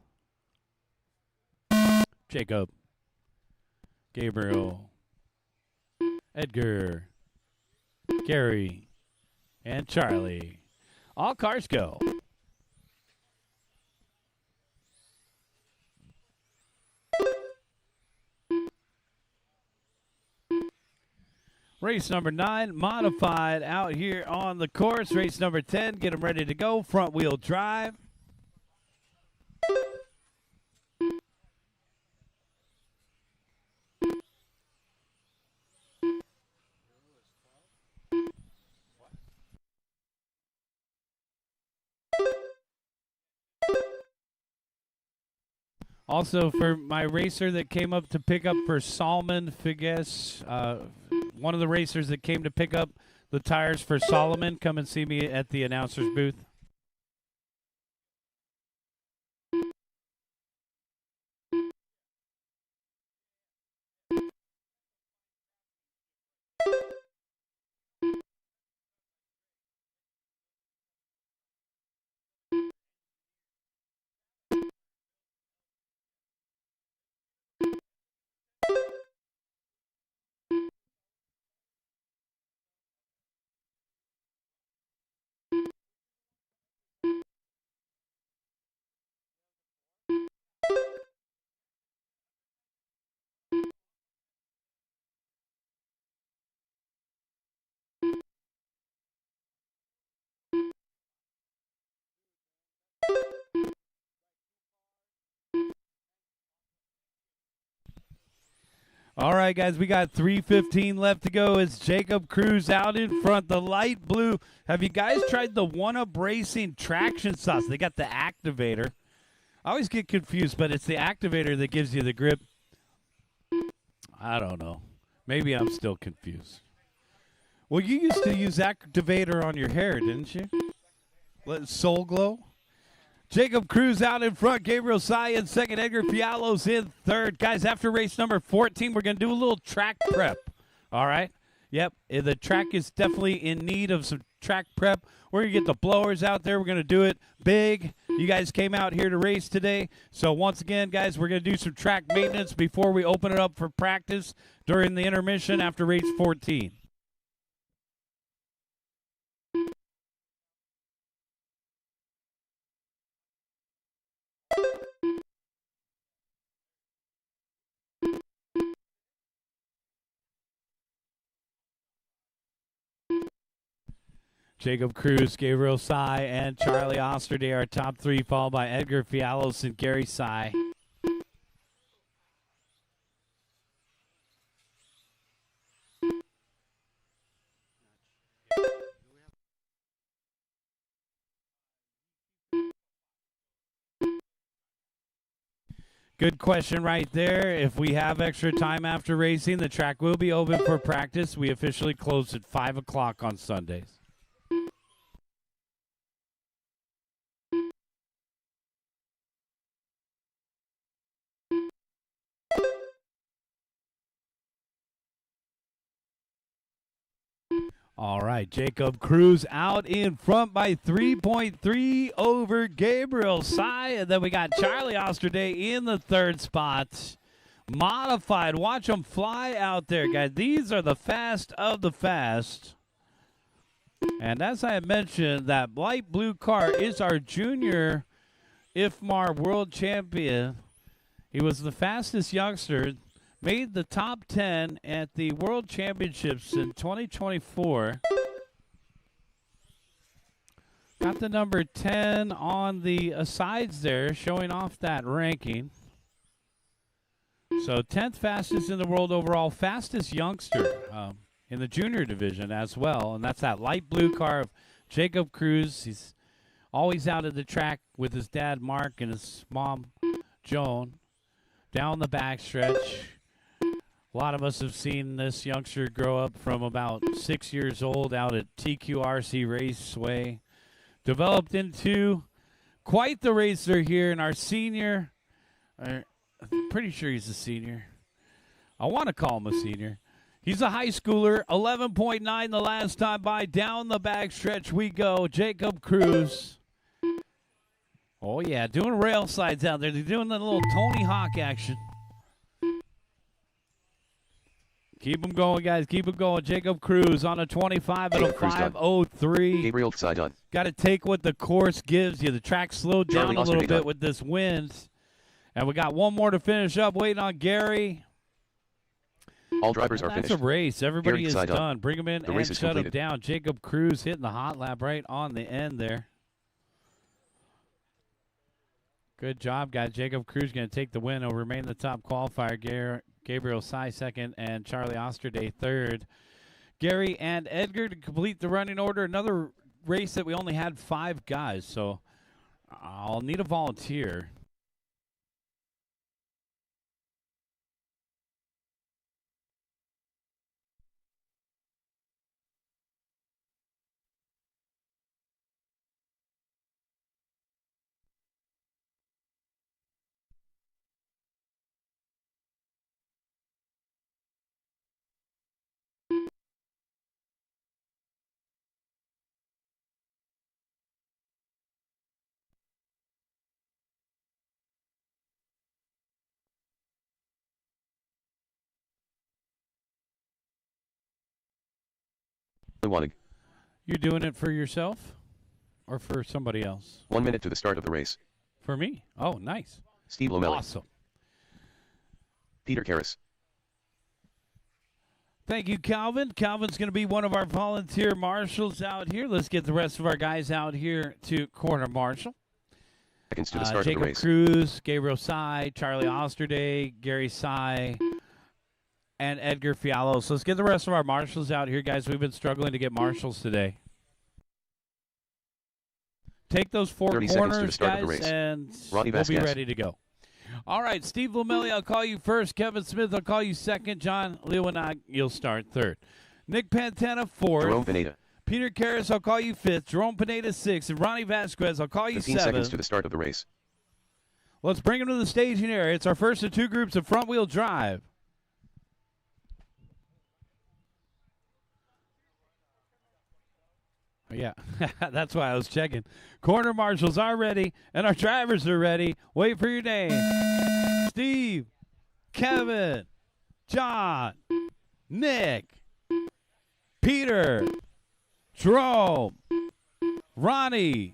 Jacob, Gabriel, Edgar, Gary, and Charlie. All cars go. Race number 9, modified out here on the course. Race number 10, get them ready to go. Front wheel drive. Also, for my racer that came up to pick up for Salman Figes, one of the racers that came to pick up the tires for Solomon, come and see me at the announcer's booth. All right, guys, we got 3:15 left to go. It's Jacob Cruz out in front, the light blue. Have you guys tried the One-Up Racing traction sauce? They got the activator. I always get confused, but it's the activator that gives you the grip. I don't know. Maybe I'm still confused. Well, you used to use activator on your hair, didn't you? Soul Glow? Jacob Cruz out in front, Gabriel Sai in second, Edgar Fialos in third. Guys, after race number 14, we're going to do a little track prep. All right? Yep, the track is definitely in need of some track prep. We're going to get the blowers out there. We're going to do it big. You guys came out here to race today. So once again, guys, we're going to do some track maintenance before we open it up for practice during the intermission after race 14. Jacob Cruz, Gabriel Sy, and Charlie Osterday are top three, followed by Edgar Fialos and Gary Sy. Good question right there. If we have extra time after racing, the track will be open for practice. We officially close at 5 o'clock on Sundays. All right, Jacob Cruz out in front by 3.3 over Gabriel Sy. And then we got Charlie Osterday in the third spot. Modified. Watch them fly out there, guys. These are the fast of the fast. And as I had mentioned, that light blue car is our junior IFMAR world champion. He was the fastest youngster. Made the top 10 at the World Championships in 2024. Got the number 10 on the sides there, showing off that ranking. So 10th fastest in the world overall, fastest youngster in the junior division as well. And that's that light blue car of Jacob Cruz. He's always out at the track with his dad, Mark, and his mom, Joan, down the backstretch. A lot of us have seen this youngster grow up from about 6 years old out at TQRC Raceway. Developed into quite the racer here in our senior. I'm pretty sure he's a senior. I want to call him a senior. He's a high schooler, 11.9 the last time by. Down the backstretch we go. Jacob Cruz. Oh, yeah, doing rail slides out there. They're doing the little Tony Hawk action. Keep them going, guys. Keep them going. Jacob Cruz on a 25 and a 5:03. Gabriel Sy done. Got to take what the course gives you. The track slowed down a little bit with this wind. And we got one more to finish up. Waiting on Gary. All drivers are finished. That's a race. Everybody Gary is done. Bring them in the and race is shut them completed. down. Jacob Cruz hitting the hot lap right on the end there. Good job, guys. Jacob Cruz going to take the win. He'll remain the top qualifier. Gabriel Sy second and Charlie Osterday third. Gary and Edgar to complete the running order. Another race that we only had 5 guys, so I'll need a volunteer. You're doing it for yourself or for somebody else? 1 minute to the start of the race. For me. Oh, nice. Steve Lomelli. Awesome. Peter Karras. Thank you, Calvin. Calvin's going to be one of our volunteer marshals out here. Let's get the rest of our guys out here to corner marshal. Seconds to the start of the Jacob race. Cruz, Gabriel Sy, Charlie Osterday, Gary Sy, and Edgar Fialos. So let's get the rest of our marshals out here, guys. We've been struggling to get marshals today. Take those 4 30 seconds to the corners, start of the guys, race. and Ronnie we'll be Vasquez. ready to go. All right, Steve Lomelli, I'll call you first. Kevin Smith, I'll call you second. John Lewinog, you'll start third. Nick Pantana, fourth. Jerome Pineda. Peter Karras, I'll call you fifth. Jerome Pineda, sixth. And Ronnie Vasquez, I'll call you 15 seventh. seconds to the start of the race. Let's bring him to the staging area. It's our first of 2 groups of front-wheel drive. Yeah, that's why I was checking. Corner marshals are ready, and our drivers are ready. Wait for your name. Steve, Kevin, John, Nick, Peter, Jerome, Ronnie.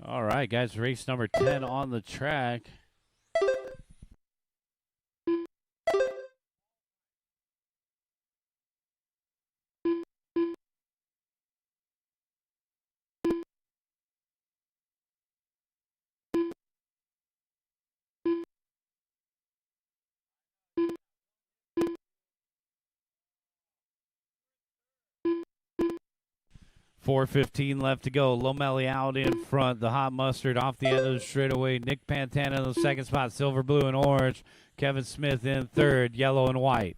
All right, guys, race number 10 on the track. 4:15 left to go. Lomeli out in front. The hot mustard off the end of the straightaway. Nick Pantana in the second spot. Silver, blue, and orange. Kevin Smith in third. Yellow and white.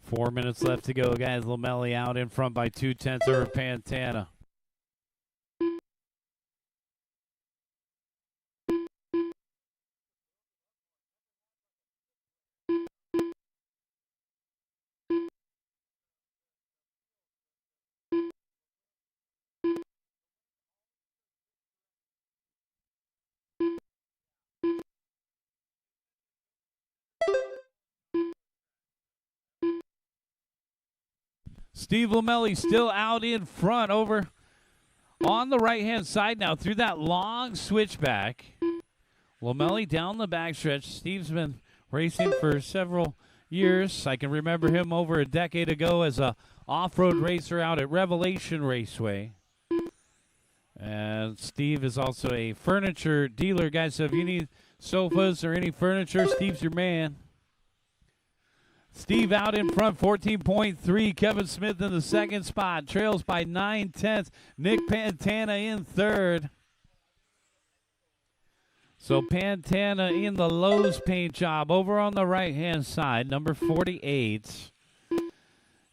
Four minutes left to go, guys. Lomeli out in front by 0.2 over Pantana. Steve Lomeli still out in front over on the right-hand side now through that long switchback. Lomeli down the backstretch. Steve's been racing for several years. I can remember him over a decade ago as a off-road racer out at Revelation Raceway. And Steve is also a furniture dealer, guys. So if you need sofas or any furniture, Steve's your man. Steve out in front, 14.3. Kevin Smith in the second spot. Trails by 9/10. Nick Pantana in third. So Pantana in the Lowe's paint job over on the right-hand side, number 48.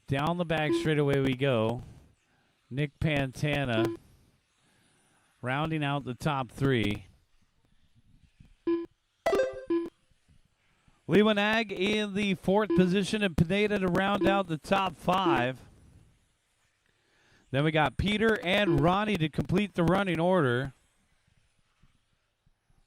Down the back straightaway we go. Nick Pantana rounding out the top three. Lewanag in the fourth position and Pineda to round out the top five. Then we got Peter and Ronnie to complete the running order.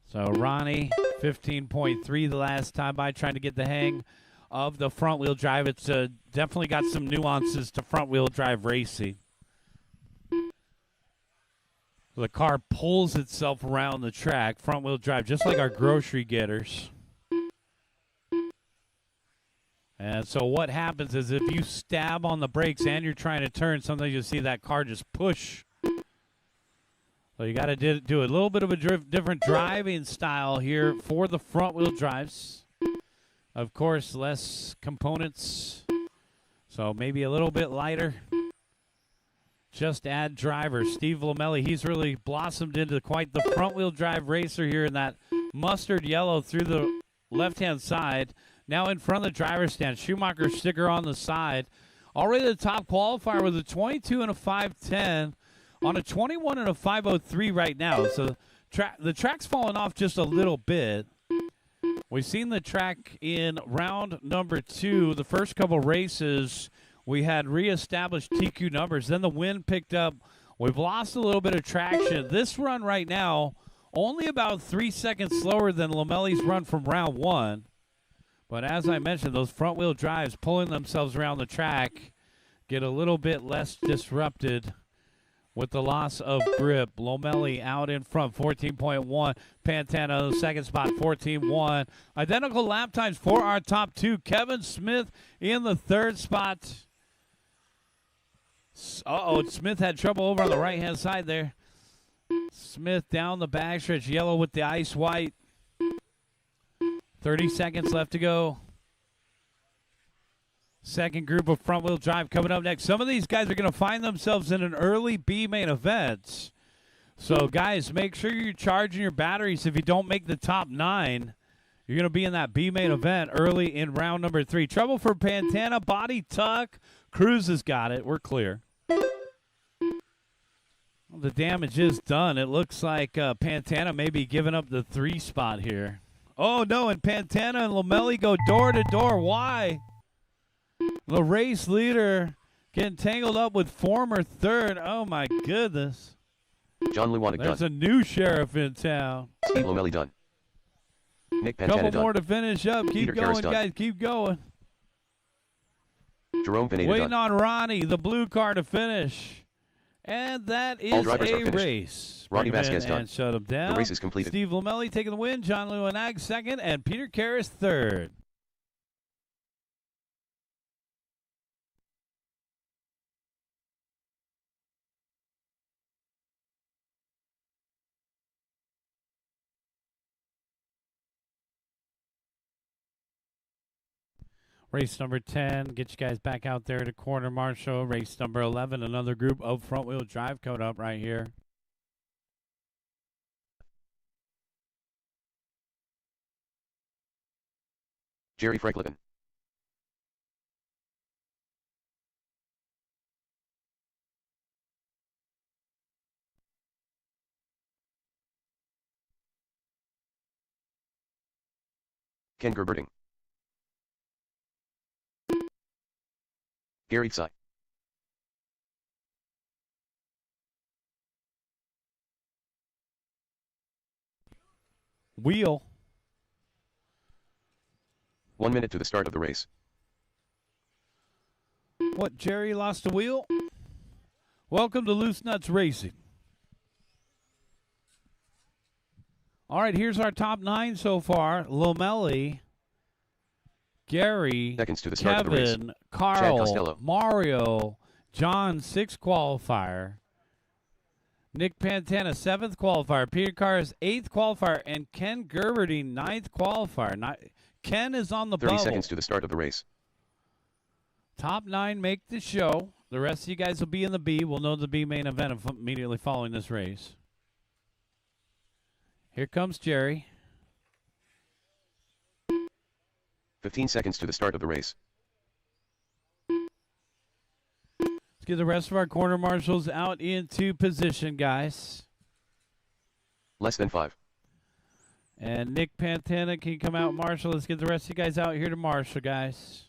So Ronnie, 15.3 the last time by, trying to get the hang of the front-wheel drive. It's definitely got some nuances to front-wheel drive racing. The car pulls itself around the track, front-wheel drive, just like our grocery getters. And so what happens is if you stab on the brakes and you're trying to turn, sometimes you'll see that car just push. So you got to do a little bit of a different driving style here for the front-wheel drives. Of course, less components, so maybe a little bit lighter. Just add driver. Steve Lomeli, he's really blossomed into quite the front-wheel drive racer here in that mustard yellow through the left-hand side. Now in front of the driver's stand. Schumacher sticker on the side. Already the top qualifier with a 22 and a 5:10 on a 21 and a 5:03 right now. So the track's fallen off just a little bit. We've seen the track in round number 2. The first couple races, we had reestablished TQ numbers. Then the wind picked up. We've lost a little bit of traction. This run right now, only about 3 seconds slower than Lomeli's run from round 1. But as I mentioned, those front-wheel drives pulling themselves around the track get a little bit less disrupted with the loss of grip. Lomeli out in front, 14.1. Pantana in the second spot, 14.1. Identical lap times for our top two. Kevin Smith in the third spot. Smith had trouble over on the right-hand side there. Smith down the backstretch, yellow with the ice white. 30 seconds left to go. Second group of front-wheel drive coming up next. Some of these guys are going to find themselves in an early B main event. So, guys, make sure you're charging your batteries. If you don't make the top 9, you're going to be in that B main event early in round number 3. Trouble for Pantana, body tuck. Cruz has got it. We're clear. Well, the damage is done. It looks like Pantana may be giving up the 3 spot here. Oh, no, and Pantana and Lomeli go door to door. Why? The race leader getting tangled up with former third. Oh, my goodness. John Lewanag done. There's a new sheriff in town. Steve Lomeli done. Nick Pantana Couple done. more to finish up. Keep Peter Karras going, done. guys. Keep going. Jerome Pineda Waiting done. on Ronnie, the blue car, to finish. And that is All drivers are a finished. race. Ronnie Bring him Vasquez in done. and shut him down. The race is completed. Steve Lomeli taking the win. John Lewanag second. And Peter Karras third. Race number 10, get you guys back out there to corner marshal. Race number 11, another group of front-wheel drive coming up right here. Jerry Franklin. Ken Gerberding. Gary Tsai. Wheel. 1 minute to the start of the race. What, Jerry lost a wheel? Welcome to Loose Nuts Racing. All right, here's our top 9 so far. Lomeli, Gary, Seconds to the start of the race. Kevin, Chad Carl, Costello. Mario, John, 6th qualifier. Nick Pantana, 7th qualifier. Peter Carr's 8th qualifier. And Ken Gerberding, 9th qualifier. Ken is on the 30 bubble. seconds to the start of the race. Top 9 make the show. The rest of you guys will be in the B. We'll know the B main event immediately following this race. Here comes Jerry. 15 seconds to the start of the race. Let's get the rest of our corner marshals out into position, guys. Less than 5. And Nick Pantana can come out marshal. Let's get the rest of you guys out here to marshal, guys.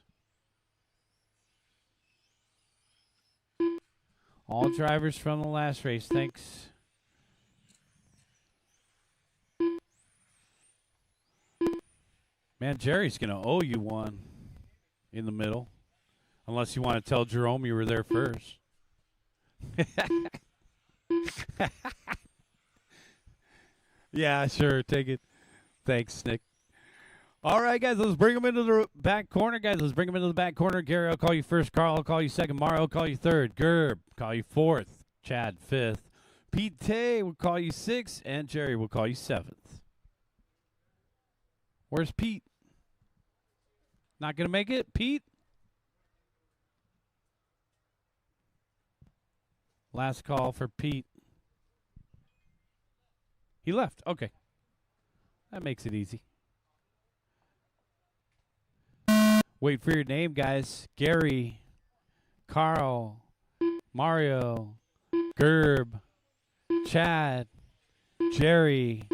All drivers from the last race. Thanks. Man, Jerry's going to owe you one in the middle. Unless you want to tell Jerome you were there first. Yeah, sure. Take it. Thanks, Nick. All right, guys, let's bring them into the back corner, guys. Let's bring them into the back corner. Gary, I'll call you first. Carl, I'll call you second. Mario, I'll call you third. Gerb, call you fourth. Chad, fifth. Pete Tay will call you sixth. And Jerry will call you seventh. Where's Pete? Not going to make it? Pete? Last call for Pete. He left. Okay. That makes it easy. Wait for your name, guys. Gary, Carl, Mario, Gerb, Chad, Jerry.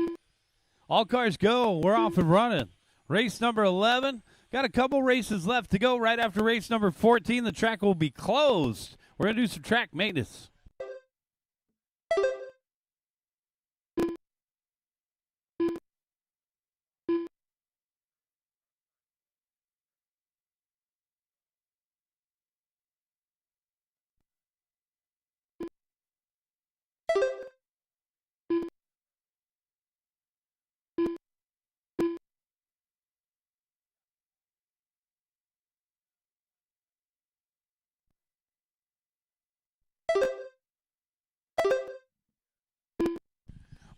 All cars go. We're off and running. Race number 11. Got a couple races left to go. Right after race number 14, the track will be closed. We're going to do some track maintenance.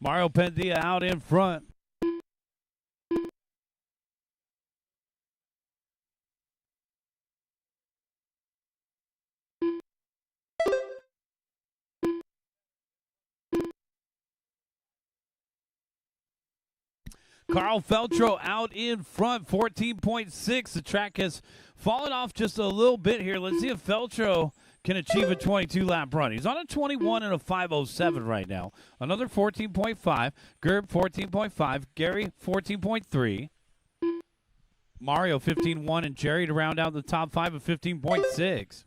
Mario Pendia out in front. Carl Feltro out in front, 14.6. The track has fallen off just a little bit here. Let's see if Feltro can achieve a 22-lap run. He's on a 21 and a 5:07 right now. Another 14.5. Gerb, 14.5. Gary, 14.3. Mario, 15.1. And Jerry to round out the top 5 of 15.6.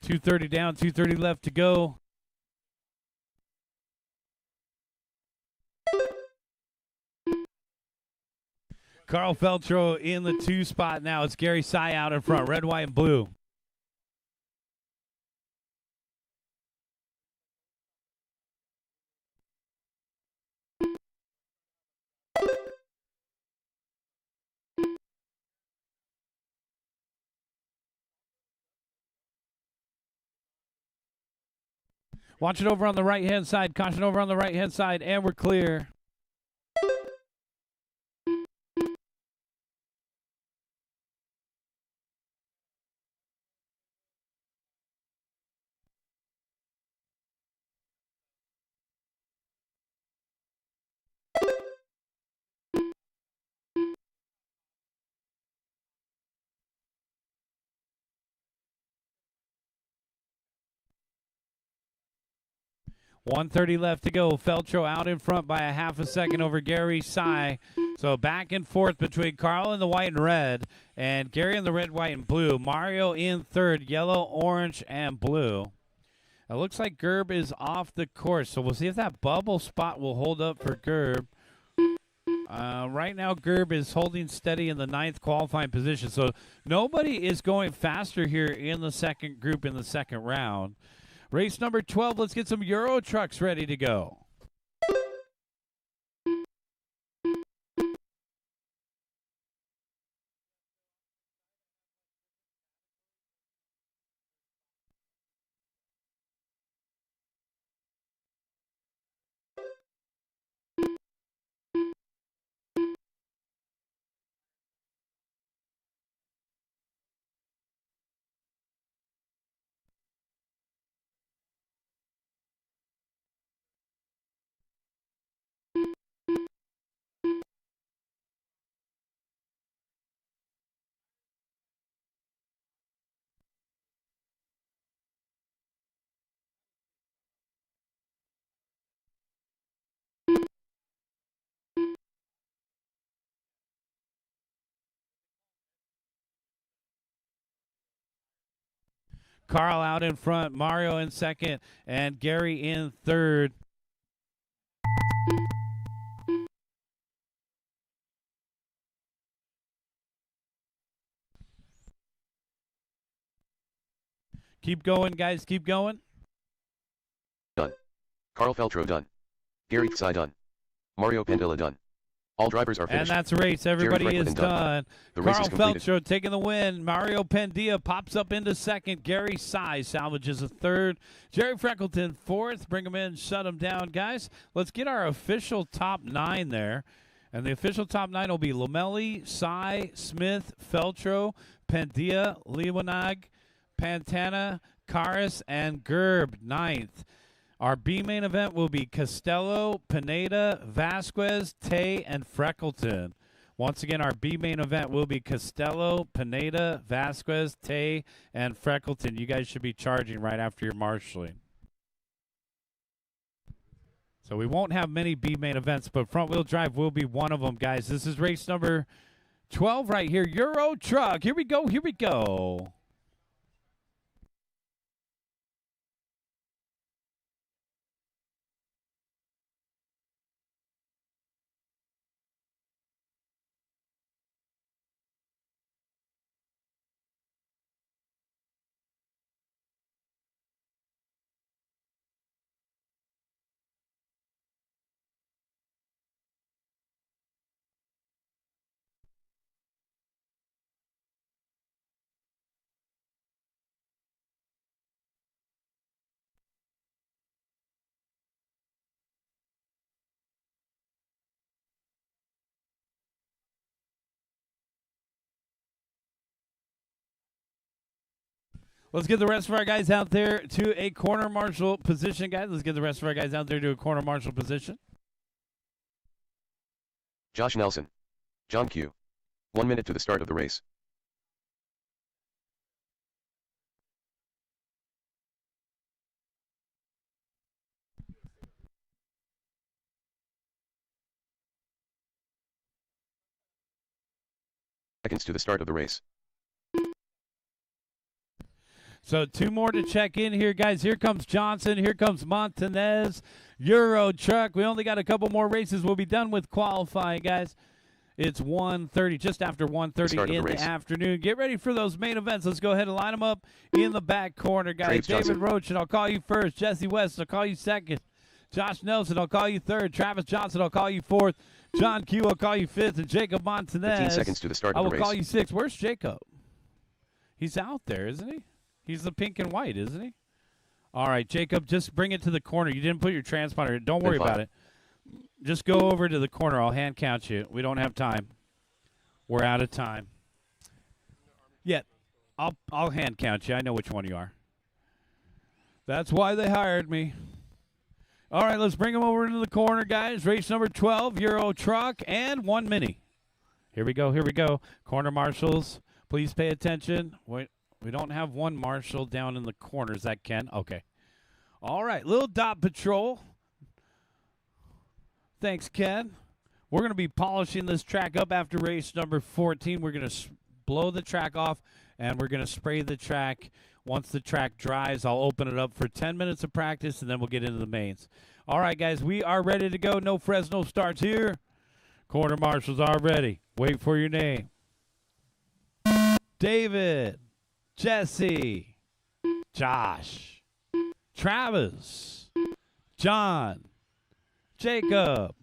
2:30 down, 2:30 left to go. Carl Feltro in the 2 spot now. It's Gary Sy out in front, red, white, and blue. Watch it over on the right-hand side. Caution over on the right-hand side, and we're clear. .130 left to go. Feltro out in front by a half a second over Gary Sy. So back and forth between Carl in the white and red and Gary in the red, white, and blue. Mario in third, yellow, orange, and blue. It looks like Gerb is off the course, so we'll see if that bubble spot will hold up for Gerb. Right now, Gerb is holding steady in the 9th qualifying position, so nobody is going faster here in the second group in the second round. Race number 12, let's get some Euro trucks ready to go. Carl out in front, Mario in second, and Gary in third. Keep going, guys. Keep going. Done. Carl Feltro done. Gary Sy done. Mario Pandilla done. All drivers are finished. And that's a race. Everybody is done. The race Carl is completed. Feltro taking the win. Mario Pandilla pops up into second. Gary Sy salvages a third. Jerry Freckleton fourth. Bring him in, shut him down, guys. Let's get our official top 9 there. And the official top 9 will be Lomelli, Sy, Smith, Feltro, Pandilla, Lewanag, Pantana, Karas, and Gerb, 9th. Our B main event will be Costello, Pineda, Vasquez, Tay, and Freckleton. Once again, our B main event will be Costello, Pineda, Vasquez, Tay, and Freckleton. You guys should be charging right after your marshaling. So we won't have many B main events, but front wheel drive will be one of them, guys. This is race number 12 right here. Euro Truck. Here we go. Here we go. Let's get the rest of our guys out there to a corner marshal position, guys. Let's get the rest of our guys out there to a corner marshal position. Josh Nelson. John Q. 1 minute to the start of the race. Seconds to the start of the race. So 2 more to check in here, guys. Here comes Johnson. Here comes Montanez. Euro truck. We only got a couple more races. We'll be done with qualifying, guys. It's 1:30, just after 1:30 in the afternoon. Get ready for those main events. Let's go ahead and line them up in the back corner, guys. David Roach, and I'll call you first. Jesse West, I'll call you second. Josh Nelson, I'll call you third. Travis Johnson, I'll call you fourth. John Q, I'll call you fifth. And Jacob Montanez, 15 seconds to the start of the race. I will call you sixth. Where's Jacob? He's out there, isn't he? He's the pink and white, isn't he? All right, Jacob, just bring it to the corner. You didn't put your transponder in. Don't worry about it. Just go over to the corner. I'll hand count you. We don't have time. We're out of time. Yeah, I'll hand count you. I know which one you are. That's why they hired me. All right, let's bring them over into the corner, guys. Race number 12, Euro Truck, and 1 Mini. Here we go, here we go. Corner marshals, please pay attention. Wait, we don't have one marshal down in the corner. Is that Ken? Okay. All right, little dot patrol. Thanks, Ken. We're going to be polishing this track up after race number 14. We're going to blow the track off, and we're going to spray the track. Once the track dries, I'll open it up for 10 minutes of practice, and then we'll get into the mains. All right, guys, we are ready to go. No Fresno starts here. Corner marshals are ready. Wait for your name. David, Jesse, Josh, Travis, John, Jacob.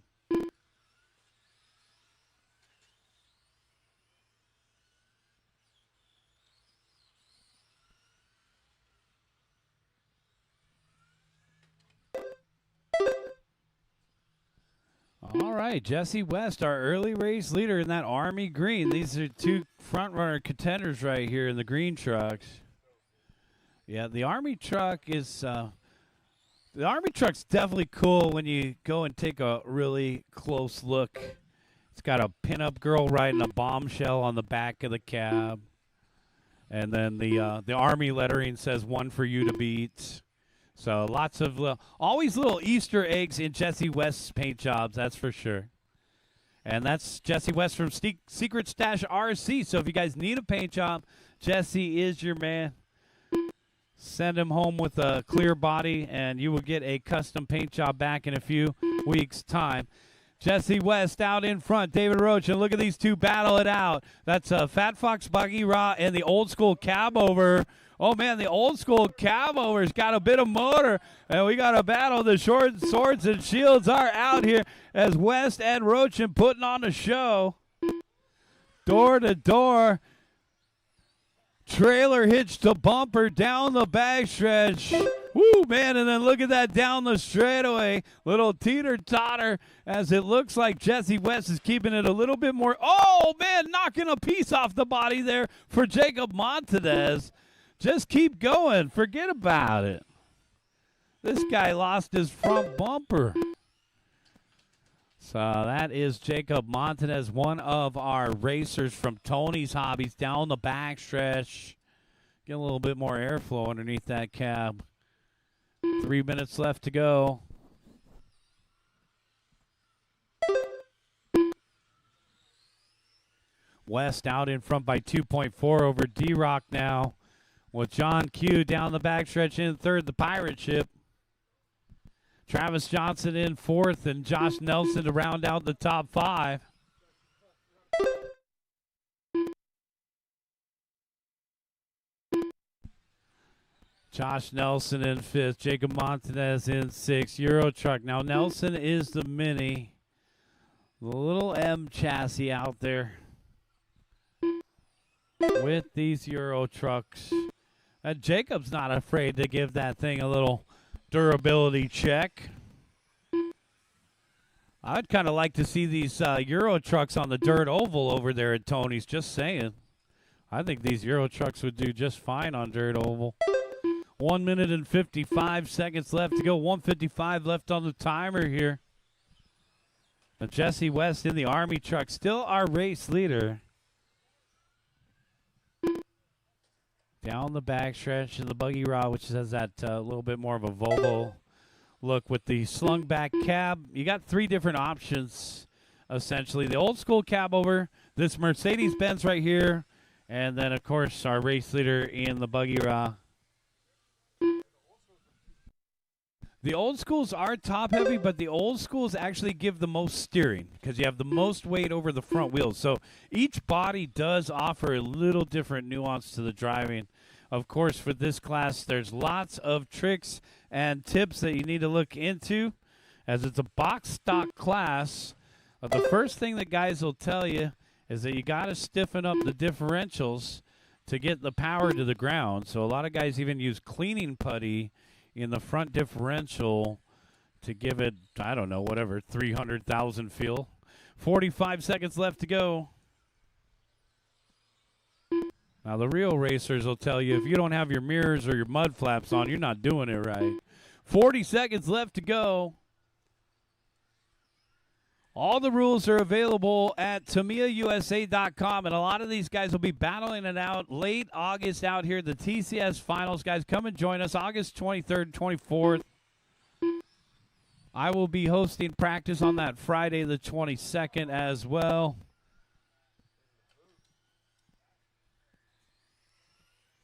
All right, Jesse West, our early race leader in that Army green. These are 2 front-runner contenders right here in the green trucks. Yeah, the Army truck is the Army truck's definitely cool when you go and take a really close look. It's got a pinup girl riding a bombshell on the back of the cab, and then the Army lettering says "One for you to beat." So lots of always little Easter eggs in Jesse West's paint jobs, that's for sure. And that's Jesse West from Secret Stash RC. So if you guys need a paint job, Jesse is your man. Send him home with a clear body, and you will get a custom paint job back in a few weeks' time. Jesse West out in front. David Roach, and look at these 2 battle it out. That's a Fat Fox Buggy Raw and the old school cab over. Oh, man, the old school cab over's got a bit of motor, and we got a battle. The short swords and shields are out here as West and Roachin putting on a show. Door to door. Trailer hitch to bumper down the backstretch. Woo, man, and then look at that down the straightaway. Little teeter-totter as it looks like Jesse West is keeping it a little bit more. Oh, man, knocking a piece off the body there for Jacob Montanez. Just keep going. Forget about it. This guy lost his front bumper. So that is Jacob Montanez, one of our racers from Tony's Hobbies down the backstretch. Get a little bit more airflow underneath that cab. 3 minutes left to go. West out in front by 2.4 over D-Rock now. With John Q down the backstretch in third, the pirate ship. Travis Johnson in fourth, and Josh Nelson to round out the top 5. Josh Nelson in fifth, Jacob Montanez in sixth, Euro truck. Now Nelson is the Mini. The little M chassis out there with these Euro trucks. Jacob's not afraid to give that thing a little durability check. I'd kind of like to see these Euro trucks on the dirt oval over there at Tony's, just saying. I think these Euro trucks would do just fine on dirt oval. 1 minute and 55 seconds left to go. 1:55 left on the timer here. But Jesse West in the Army truck, still our race leader. Down the backstretch in the buggy rod, which has that little bit more of a Volvo look with the slung back cab. You got 3 different options, essentially. The old school cab over, this Mercedes-Benz right here, and then, of course, our race leader in the buggy rod. The old schools are top heavy, but the old schools actually give the most steering because you have the most weight over the front wheels. So each body does offer a little different nuance to the driving. Of course, for this class, there's lots of tricks and tips that you need to look into. As it's a box stock class, the first thing that guys will tell you is that you got to stiffen up the differentials to get the power to the ground. So a lot of guys even use cleaning putty in the front differential to give it, I don't know, whatever, 300,000 feel. 45 seconds left to go. Now, the real racers will tell you if you don't have your mirrors or your mud flaps on, you're not doing it right. 40 seconds left to go. All the rules are available at TamiyahUSA.com, and a lot of these guys will be battling it out late August out here, the TCS Finals. Guys, come and join us August 23rd, 24th. I will be hosting practice on that Friday the 22nd as well.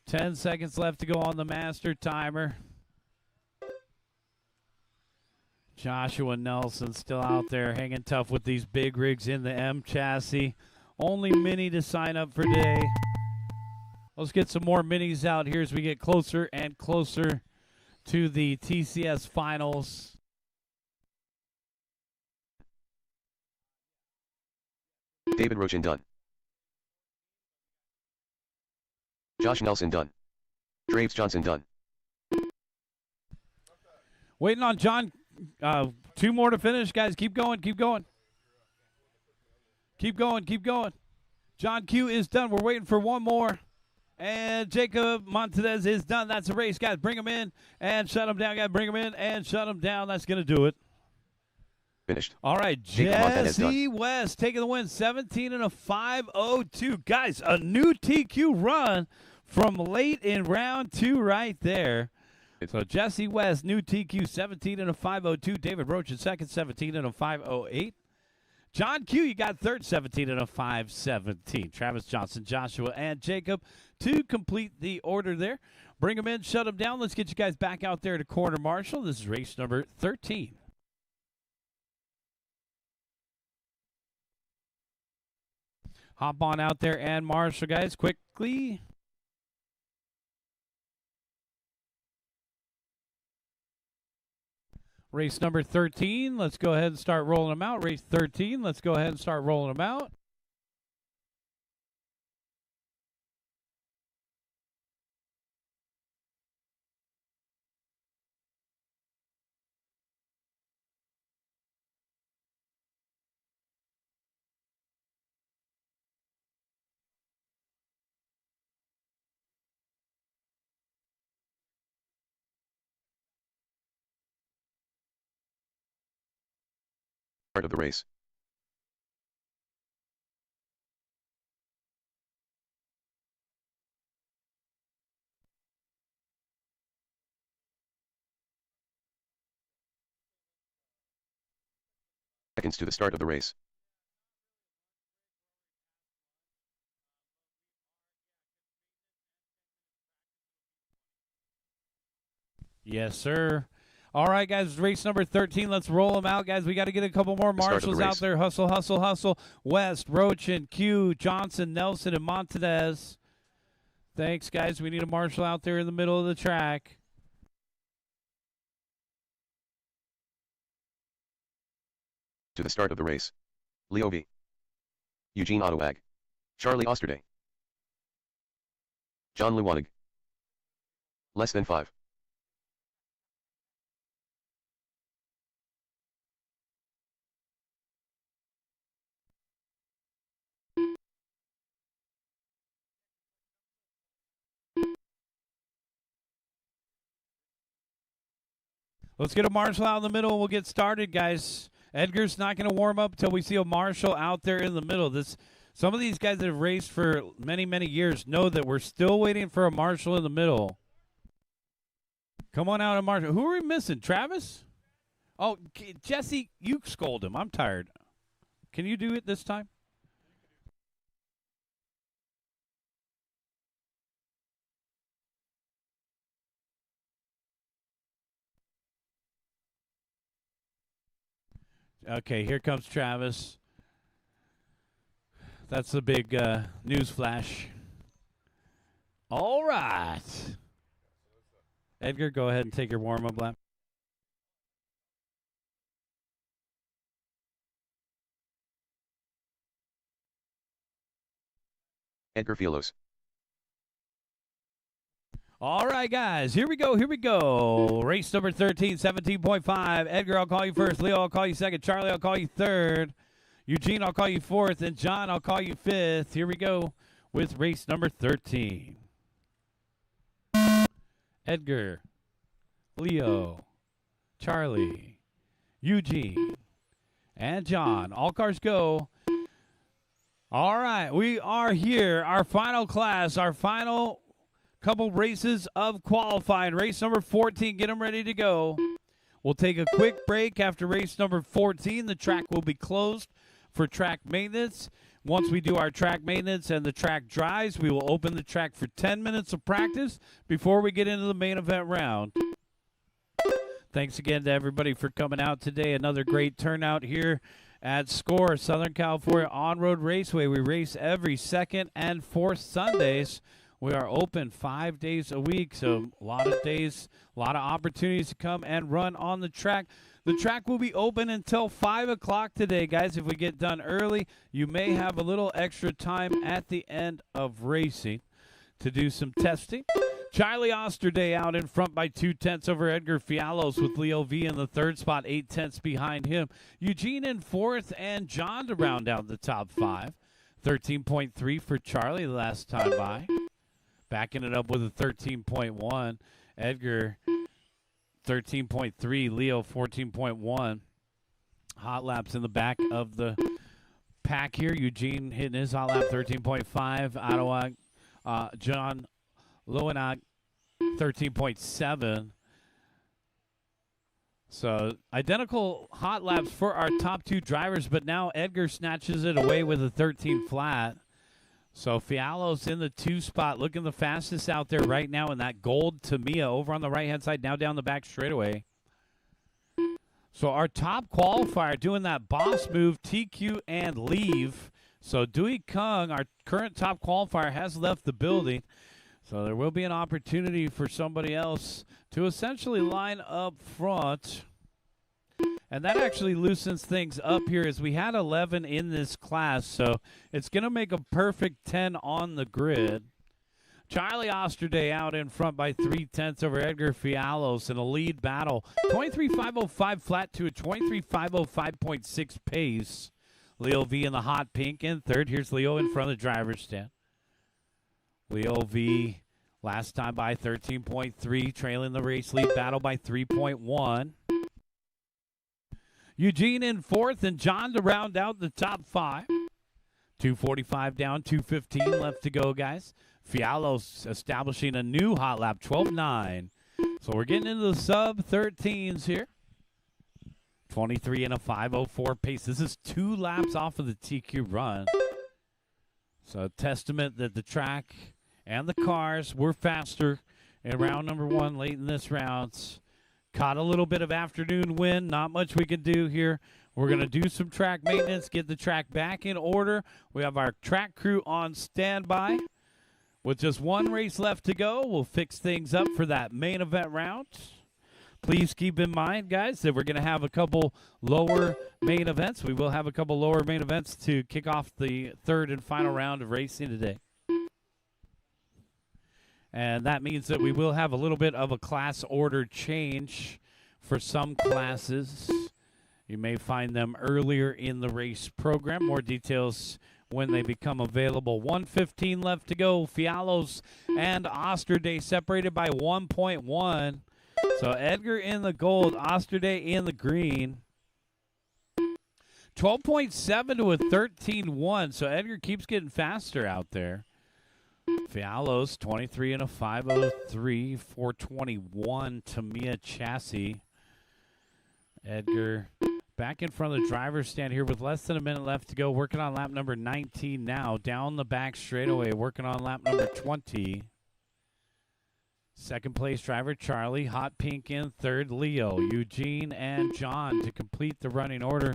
10 seconds left to go on the master timer. Joshua Nelson still out there hanging tough with these big rigs in the M chassis. Only mini to sign up for today. Let's get some more minis out here as we get closer and closer to the TCS Finals. David Rochin done. Josh Nelson done. Draves Johnson done. Waiting on John. 2 more to finish, guys. Keep going, keep going. Keep going, keep going. John Q is done. We're waiting for 1 more. And Jacob Montez is done. That's a race, guys. Bring him in and shut him down, guys. Bring him in and shut him down. That's going to do it. Finished. All right, Jesse West taking the win, 17 and a 502. Guys, a new TQ run from late in round 2 right there. So Jesse West, new TQ, 17 and a 502. David Roach in second, 17 and a 508. John Q, you got third, 17 and a 517. Travis Johnson, Joshua, and Jacob to complete the order there. Bring them in, shut them down. Let's get you guys back out there to corner marshal. This is race number 13. Hop on out there and marshal, guys, quickly. Race number 13, let's go ahead and start rolling them out. Race 13, let's go ahead and start rolling them out. Start of the race. Seconds to the start of the race. Yes, sir. All right, guys, race number 13. Let's roll them out, guys. We got to get a couple more marshals out there. Hustle, hustle, hustle. West, Rochin, Q, Johnson, Nelson, and Montez. Thanks, guys. We need a marshal out there in the middle of the track. To the start of the race. Leo V. Eugene Ottowag. Charlie Osterday. John Lewanig. Less than 5. Let's get a marshal out in the middle and we'll get started, guys. Edgar's not going to warm up until we see a marshal out there in the middle. Some of these guys that have raced for many, many years know that we're still waiting for a marshal in the middle. Come on out and marshal. Who are we missing? Travis? Oh, Jesse, you scold him. I'm tired. Can you do it this time? Okay, here comes Travis. That's the big news flash. All right. Edgar, go ahead and take your warm-up lap. Edgar Fielos. All right, guys, here we go. Race number 13, 17.5. Edgar, I'll call you first. Leo, I'll call you second. Charlie, I'll call you third. Eugene, I'll call you fourth. And John, I'll call you fifth. Here we go with race number 13. Edgar, Leo, Charlie, Eugene, and John. All cars go. All right, we are here. Our final class, our final couple races of qualifying. Race number 14, get them ready to go. We'll take a quick break after race number 14. The track will be closed for track maintenance. Once we do our track maintenance and the track dries, we will open the track for 10 minutes of practice before we get into the main event round. Thanks again to everybody for coming out today. Another great turnout here at SCOR, Southern California On-Road Raceway. We race every second and fourth Sundays. We are open 5 days a week, so a lot of days, a lot of opportunities to come and run on the track. The track will be open until 5 o'clock today, guys. If we get done early, you may have a little extra time at the end of racing to do some testing. Charlie Osterday out in front by 2/10 over Edgar Fialos with Leo V in the third spot, 8/10 behind him. Eugene in fourth, and John to round out the top five. 13.3 for Charlie the last time by. Backing it up with a 13.1. Edgar, 13.3. Leo, 14.1. Hot laps in the back of the pack here. Eugene hitting his hot lap, 13.5. Ottawa, John Lowenach, 13.7. So identical hot laps for our top two drivers, but now Edgar snatches it away with a 13 flat. So Fialos in the 2 spot, looking the fastest out there right now in that gold Tamiya over on the right-hand side, now down the back straightaway. So our top qualifier doing that boss move, TQ and leave. So Dewey Kung, our current top qualifier, has left the building. So there will be an opportunity for somebody else to essentially line up front. And that actually loosens things up here as we had 11 in this class. So it's going to make a perfect 10 on the grid. Charlie Osterday out in front by 3/10 over Edgar Fialos in a lead battle. 23.505 flat to a 23.505.6 pace. Leo V in the hot pink in third. Here's Leo in front of the driver's stand. Leo V last time by 13.3, trailing the race lead battle by 3.1. Eugene in fourth, and John to round out the top five. 2:45 down, 2:15 left to go, guys. Fialos establishing a new hot lap, 12.9. So we're getting into the sub-13s here. 23 and a 5:04 pace. This is 2 laps off of the TQ run. So a testament that the track and the cars were faster in round number 1 late in this round. Caught a little bit of afternoon wind. Not much we can do here. We're going to do some track maintenance, get the track back in order. We have our track crew on standby. With just 1 race left to go, we'll fix things up for that main event round. Please keep in mind, guys, that we're going to have a couple lower main events. We will have a couple lower main events to kick off the third and final round of racing today. And that means that we will have a little bit of a class order change for some classes. You may find them earlier in the race program. More details when they become available. 1:15 left to go. Fialos and Osterday separated by 1.1. So Edgar in the gold, Osterday in the green. 12.7 to a 13.1. So Edgar keeps getting faster out there. Fialos, 23 and a 5:03, 421 Tamiya chassis. Edgar back in front of the driver's stand here with less than a minute left to go. Working on lap number 19 now. Down the back straightaway, working on lap number 20. Second place driver Charlie, hot pink in third. Leo, Eugene, and John to complete the running order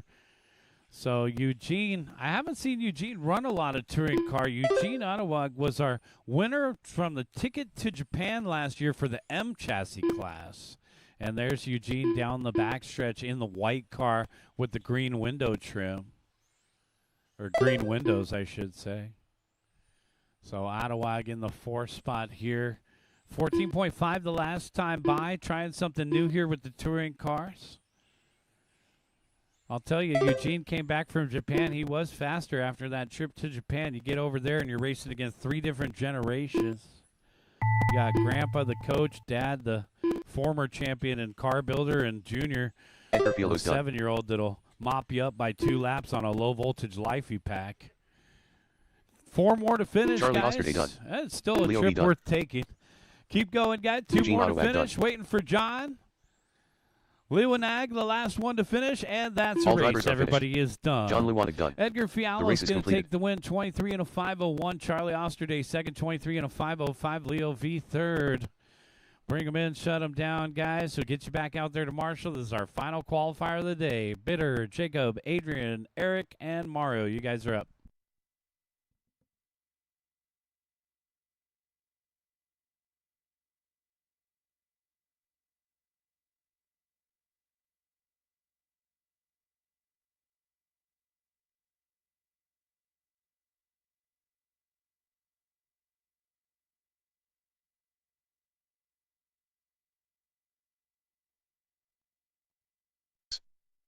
So Eugene, I haven't seen Eugene run a lot of touring car. Eugene Ottawa was our winner from the Ticket to Japan last year for the M chassis class. And there's Eugene down the backstretch in the white car with the green window trim. Or green windows, I should say. So Ottawa in the 4th spot here. 14.5 the last time by. Trying something new here with the touring cars. I'll tell you, Eugene came back from Japan. He was faster after that trip to Japan. You get over there and you're racing against 3 different generations. You got Grandpa, the coach, Dad, the former champion and car builder, and Junior, the 7-year-old that'll mop you up by 2 laps on a low-voltage Lifey pack. 4 more to finish, Charlie guys. Osterday done. That's still a Leo trip done. worth taking. Keep going, guys. 2 Eugene more to Ottawa finish. done. Waiting for John. Lewanag, the last one to finish, and that's All a race. drivers are Everybody is done. John Lewanag done. Edgar The Fialo race is is going to completed. take the win, 23 and a 5:01. Charlie Osterday second, 23 and a 5:05. Leo V third. Bring them in, shut them down, guys. So get you back out there to Marshall. This is our final qualifier of the day. Bitter, Jacob, Adrian, Eric, and Mario. You guys are up.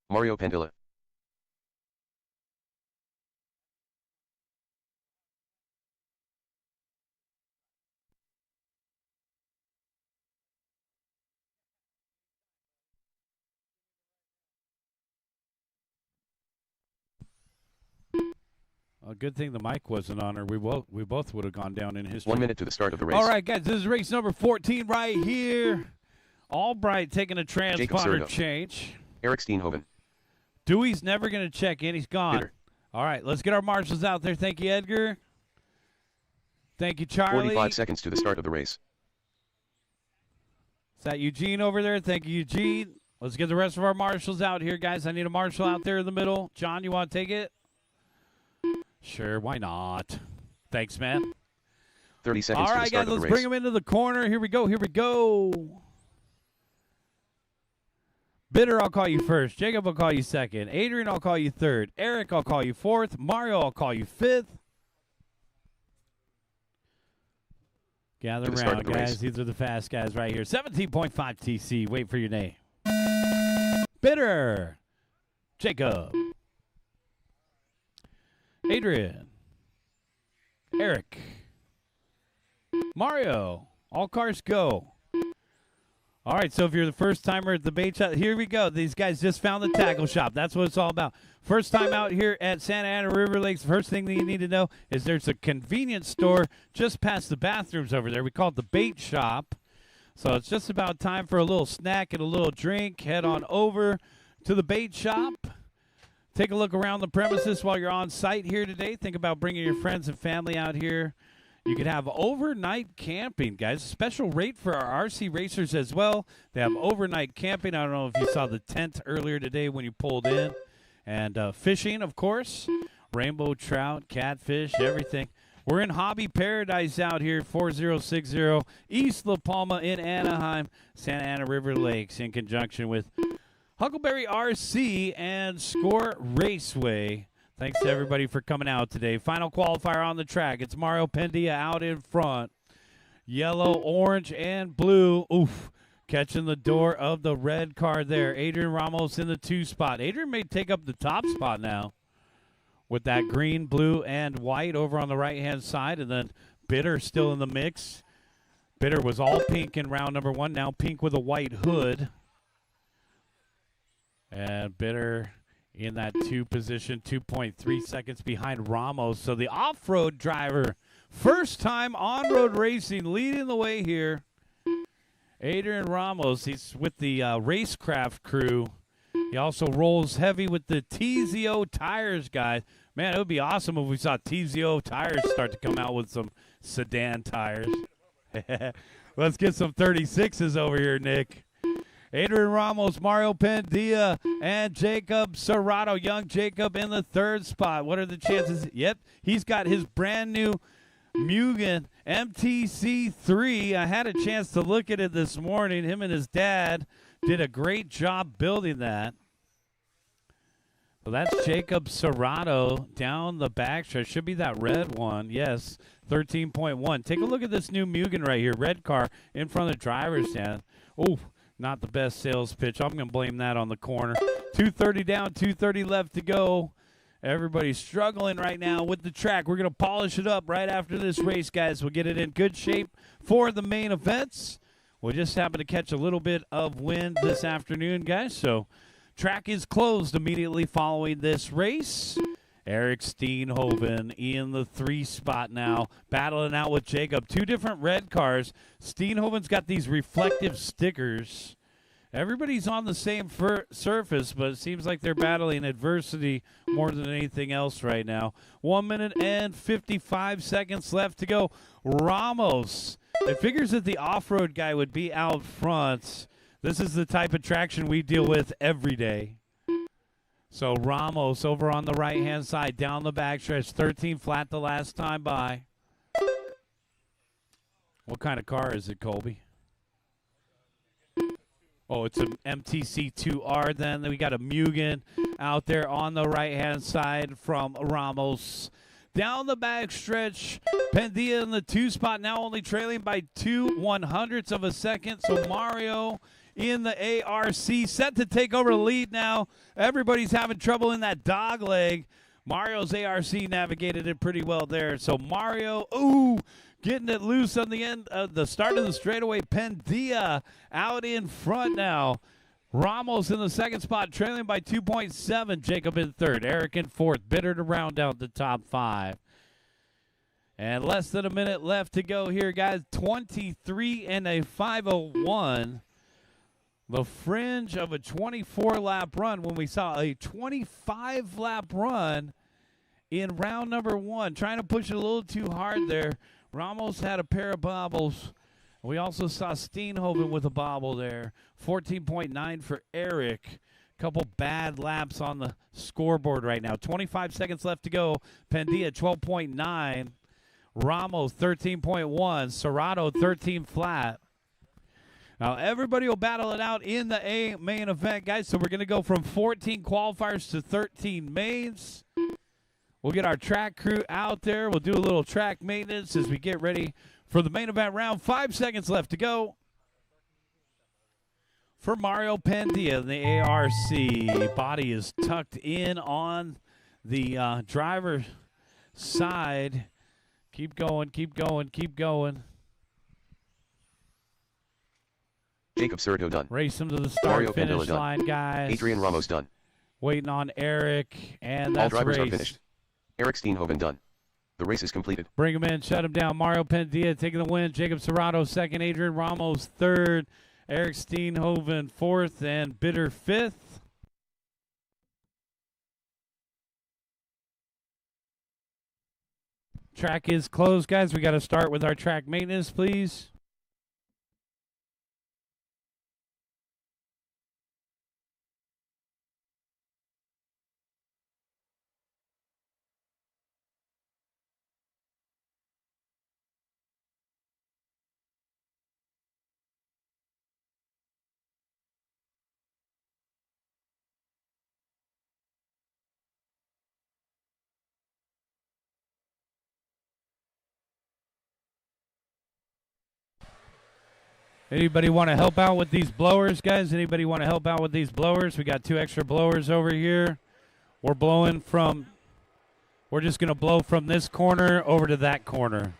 Mario Pandilla. A good thing the mic wasn't on, or we both would have gone down in history. 1 minute to the start of the race. All right, guys, this is race number 14 right here. Albright taking a transponder Sergo. change. Eric Steenhoven. Dewey's never going to check in. He's gone. Bitter. All right, let's get our marshals out there. Thank you, Edgar. Thank you, Charlie. 45 seconds to the start of the race. Is that Eugene over there? Thank you, Eugene. Let's get the rest of our marshals out here, guys. I need a marshal out there in the middle. John, you want to take it? Sure, why not? Thanks, man. 30 seconds All to right, the start guys, of the let's bring race. them into the corner. Here we go. Here we go. Bitter, I'll call you first. Jacob, I'll call you second. Adrian, I'll call you third. Eric, I'll call you fourth. Mario, I'll call you fifth. Gather To the start around, of the race. guys. These are the fast guys right here. 17.5 TC. Wait for your name. Bitter. Jacob. Adrian. Eric. Mario. All cars go. All right, so if you're the first timer at the bait shop, here we go. These guys just found the tackle shop. That's what it's all about. First time out here at Santa Ana River Lakes, first thing that you need to know is there's a convenience store just past the bathrooms over there. We call it the bait shop. So it's just about time for a little snack and a little drink. Head on over to the bait shop. Take a look around the premises while you're on site here today. Think about bringing your friends and family out here. You could have overnight camping, guys. Special rate for our RC racers as well. They have overnight camping. I don't know if you saw the tent earlier today when you pulled in. And fishing, of course. Rainbow trout, catfish, everything. We're in Hobby Paradise out here, 4060 East La Palma in Anaheim, Santa Ana River Lakes, in conjunction with Huckleberry RC and SCOR Raceway. Thanks to everybody for coming out today. Final qualifier on the track. It's Mario Pendia out in front. Yellow, orange, and blue. Oof. Catching the door of the red car there. Adrian Ramos in the 2 spot. Adrian may take up the top spot now with that green, blue, and white over on the right-hand side. And then Bitter still in the mix. Bitter was all pink in round number 1. Now pink with a white hood. And Bitter in that 2 position, 2.3 seconds behind Ramos. So the off-road driver, first time on-road racing, leading the way here. Adrian Ramos, he's with the Racecraft crew. He also rolls heavy with the TZO tires, guys. Man, it would be awesome if we saw TZO tires start to come out with some sedan tires. Let's get some 36s over here, Nick. Adrian Ramos, Mario Pendia, and Jacob Serrato. Young Jacob in the third spot. What are the chances? Yep, he's got his brand new Mugen MTC3. I had a chance to look at it this morning. Him and his dad did a great job building that. Well, that's Jacob Serrato down the backstretch. Should be that red one. Yes, 13.1. Take a look at this new Mugen right here. Red car in front of the driver's stand. Oh, not the best sales pitch. I'm going to blame that on the corner. 230 down, 230 left to go. Everybody's struggling right now with the track. We're going to polish it up right after this race, guys. We'll get it in good shape for the main events. We'll just happen to catch a little bit of wind this afternoon, guys. So track is closed immediately following this race. Eric Steenhoven in the 3 spot now, battling out with Jacob. 2 different red cars. Steenhoven's got these reflective stickers. Everybody's on the same surface, but it seems like they're battling adversity more than anything else right now. 1 minute and 55 seconds left to go. Ramos. It figures that the off-road guy would be out front. This is the type of traction we deal with every day. So Ramos over on the right-hand side, down the backstretch, 13 flat the last time by. What kind of car is it, Colby? Oh, it's an MTC2R then. Then we got a Mugen out there on the right-hand side from Ramos. Down the backstretch, Pendia in the 2 spot, now only trailing by 2/100ths of a second. So Mario in the ARC, set to take over the lead now. Everybody's having trouble in that dog leg. Mario's ARC navigated it pretty well there. So Mario, getting it loose on the end of the start of the straightaway. Pendia out in front now. Ramos in the 2nd spot, trailing by 2.7. Jacob in 3rd. Eric in 4th. Bitter to round out the top 5. And less than a minute left to go here, guys. 23 and a 5:01. The fringe of a 24-lap run when we saw a 25-lap run in round number 1. Trying to push it a little too hard there. Ramos had a pair of bobbles. We also saw Steenhoven with a bobble there. 14.9 for Eric. Couple bad laps on the scoreboard right now. 25 seconds left to go. Pendia 12.9. Ramos 13.1. Serrato 13 flat. Now, everybody will battle it out in the A main event, guys. So we're going to go from 14 qualifiers to 13 mains. We'll get our track crew out there. We'll do a little track maintenance as we get ready for the main event round. 5 seconds left to go for Mario Pendia in the ARC. Body is tucked in on the driver's side. Keep going, keep going, keep going. Jacob Serrato done. Race him to the start-finish line, guys. Adrian Ramos done. Waiting on Eric, and that's all drivers race. are finished. Eric Steenhoven done. The race is completed. Bring him in, shut him down. Mario Pendia taking the win. Jacob Serrato 2nd. Adrian Ramos 3rd. Eric Steenhoven 4th, and Bitter 5th. Track is closed, guys. We got to start with our track maintenance, please. Anybody want to help out with these blowers, guys? Anybody want to help out with these blowers? We got 2 extra blowers over here. We're just going to blow from this corner over to that corner.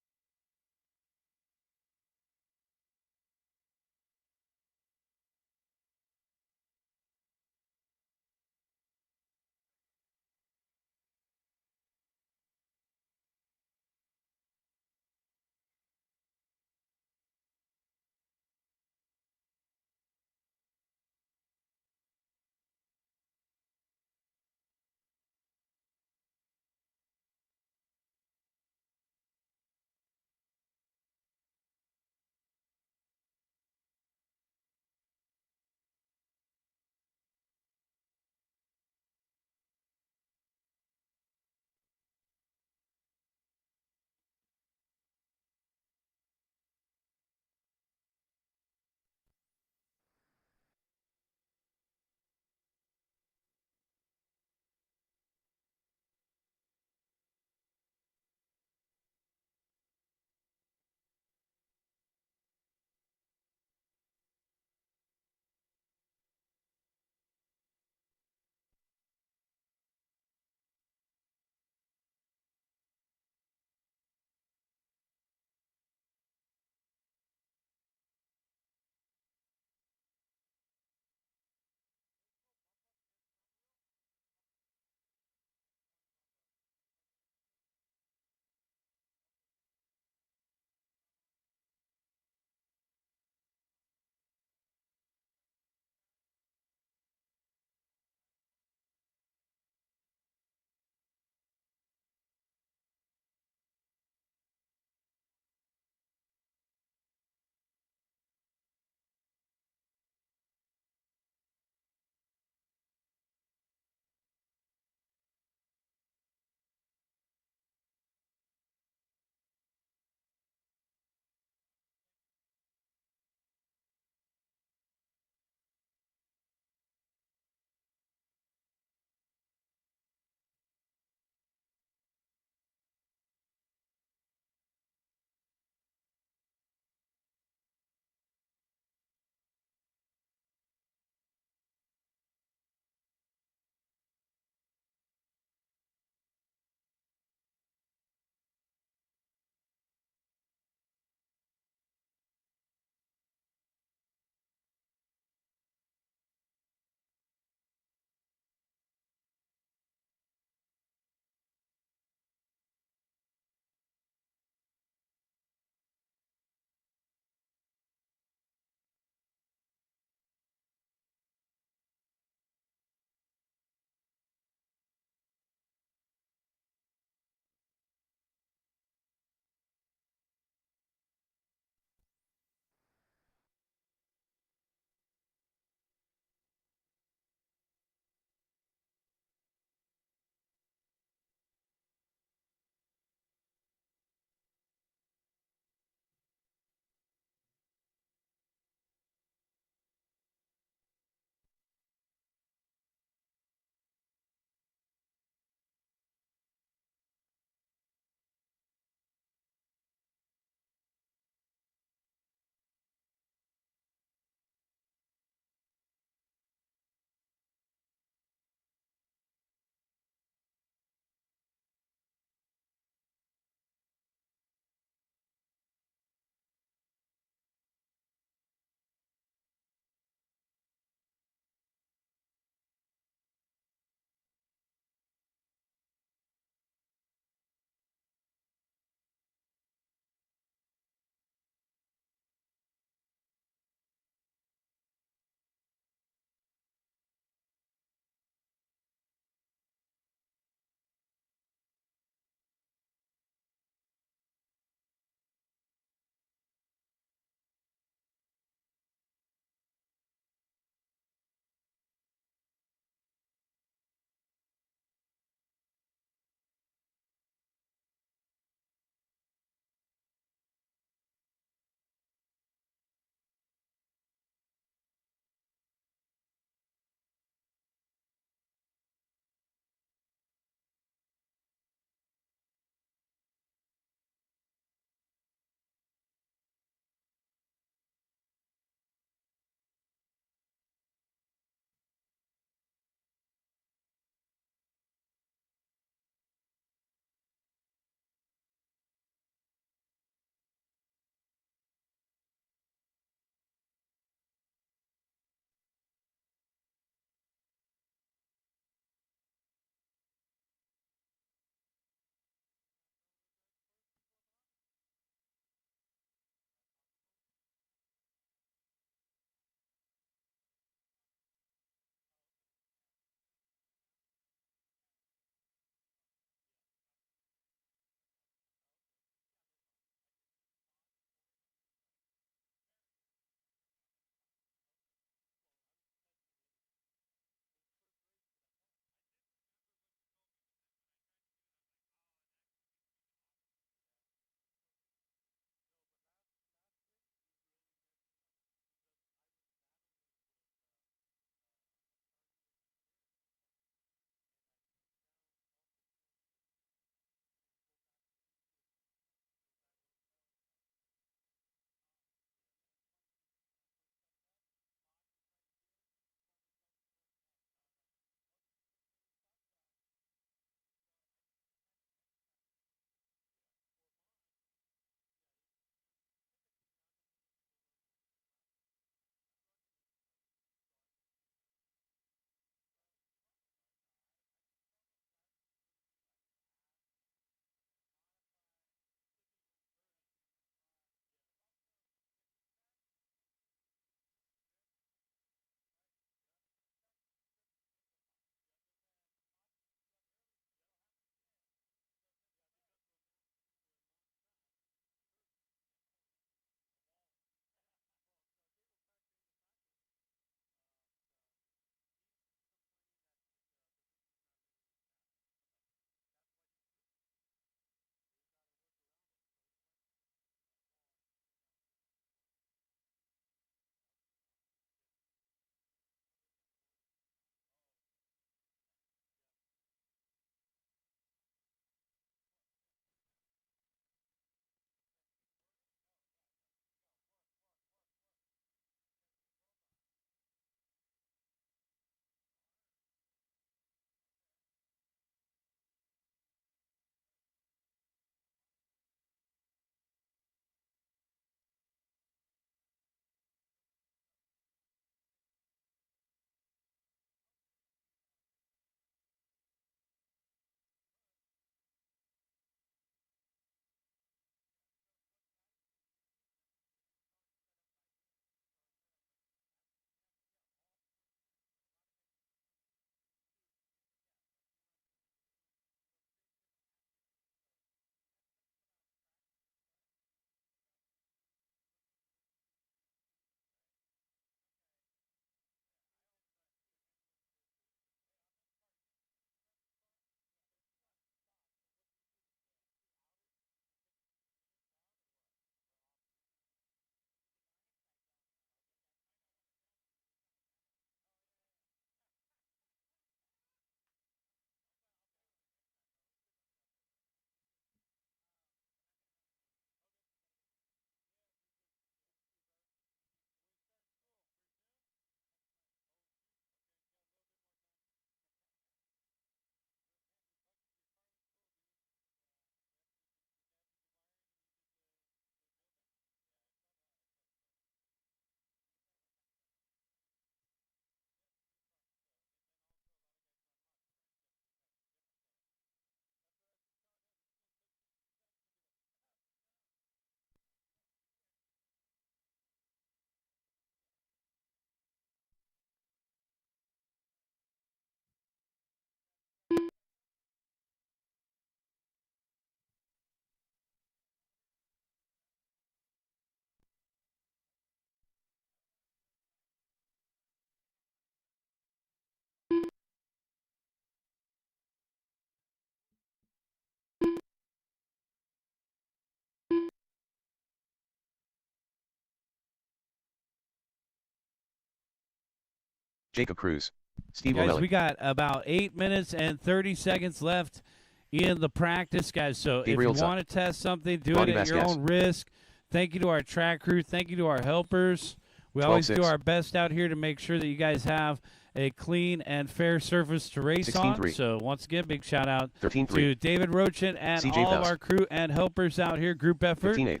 Jacob Cruz. Steve Guys, O'Malley. we got about 8 minutes and 30 seconds left in the practice, guys. So Gabriel if you want to test something, do Ronnie it at your Vasquez. own risk. Thank you to our track crew. Thank you to our helpers. We always do 12-6. our best out here to make sure that you guys have a clean and fair surface to race on. 16-3. So once again, big shout out 13-3. to David Rochin and CJ all of Faust. our crew and helpers out here, group effort. 15-8.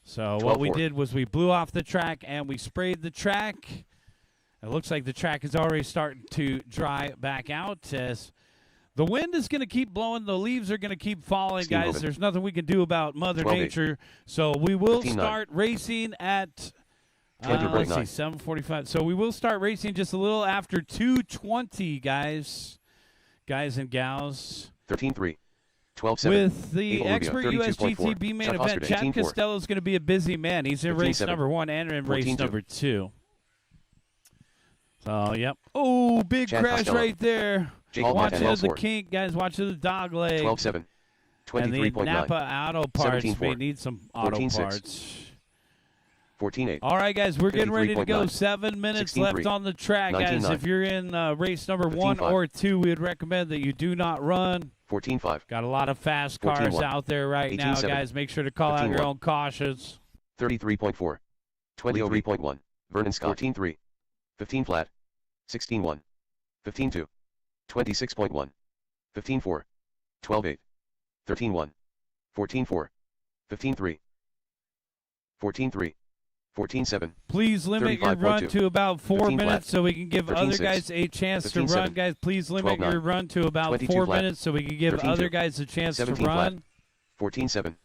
So what we 12-4. did was we blew off the track and we sprayed the track. It looks like the track is already starting to dry back out as the wind is going to keep blowing. The leaves are going to keep falling, Steam guys. moving. There's nothing we can do about Mother 12-8. Nature. So we will 15-9. start racing at, 20-9. let's see, 7:45. So we will start racing just a little after 2:20, guys and gals. 13-3. 12-7. With the Abel Rubio, expert 32.4. USGT main Chuck event, Osterday, Chad 18-4. Costello is going to be a busy man. He's in race 15-7. number 1 and in race 14-2. number 2. So, yep. Oh, big Chad crash Costello. right there. Jake Watch Montana, it, the 12-4. kink, guys. Watch it, the dog leg. 12-7. And the 23.9. Napa auto parts 17-4. may need some auto 14-6. parts. 14-8. All right, guys, we're getting ready to go. 53.9. 7 minutes 16-3. left on the track, guys. 19-9. If you're in race number 1 15-5. or 2, we would recommend that you do not run. 14-5. Got a lot of fast cars 14-1. out there right now, 18-7. guys. Make sure to call out your 15-1. own cautions. 33.4. 23.1. Vernon Scott. 14-3. 15 flat. 16-1. 15-2. 26.1. 15-4. 12-8. 13-1. 14-4. 15-3. 14-3. 14-7. Please limit your run 35.2. to about 4 15 minutes flat. so we can give 13-6. other guys a chance to 15-7. run. Guys, please limit 12-9. your run to about 22 4 flat. minutes so we can give 13-2. other guys a chance to 17 flat. run. 14-7.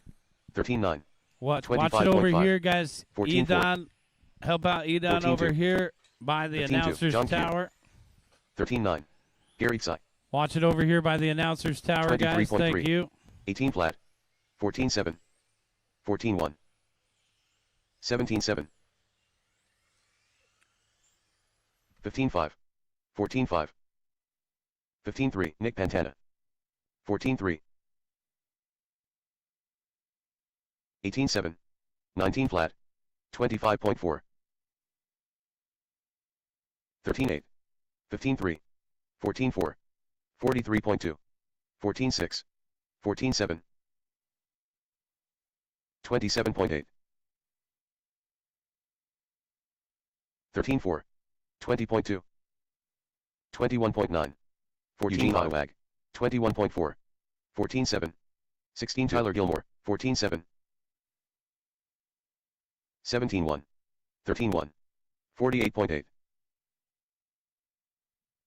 13-9. Watch it over 25.5. here, guys. 14-4. Edon, help out Edon 14-2. over here by the 15-2. announcer's John Q. tower. 13-9. Gary Tsai. Watch it over here by the announcer's tower, guys. 23.3. Thank you. 18 flat. 14-7. 14-1. 17-7. 15-5. 14-5. 15-3. Nick Pantana. 14-3. 18-7. 19 flat. 25.4. 13-8. 15-3. 14-4. 43.2. 14-6. 14-7. 27.8. 13-4. 20.2. 21.9. 14 Eugene Ottawag. 21.4. 14-7. 16 Tyler Gilmore. 14-7. 17-1. 13-1. 48.8.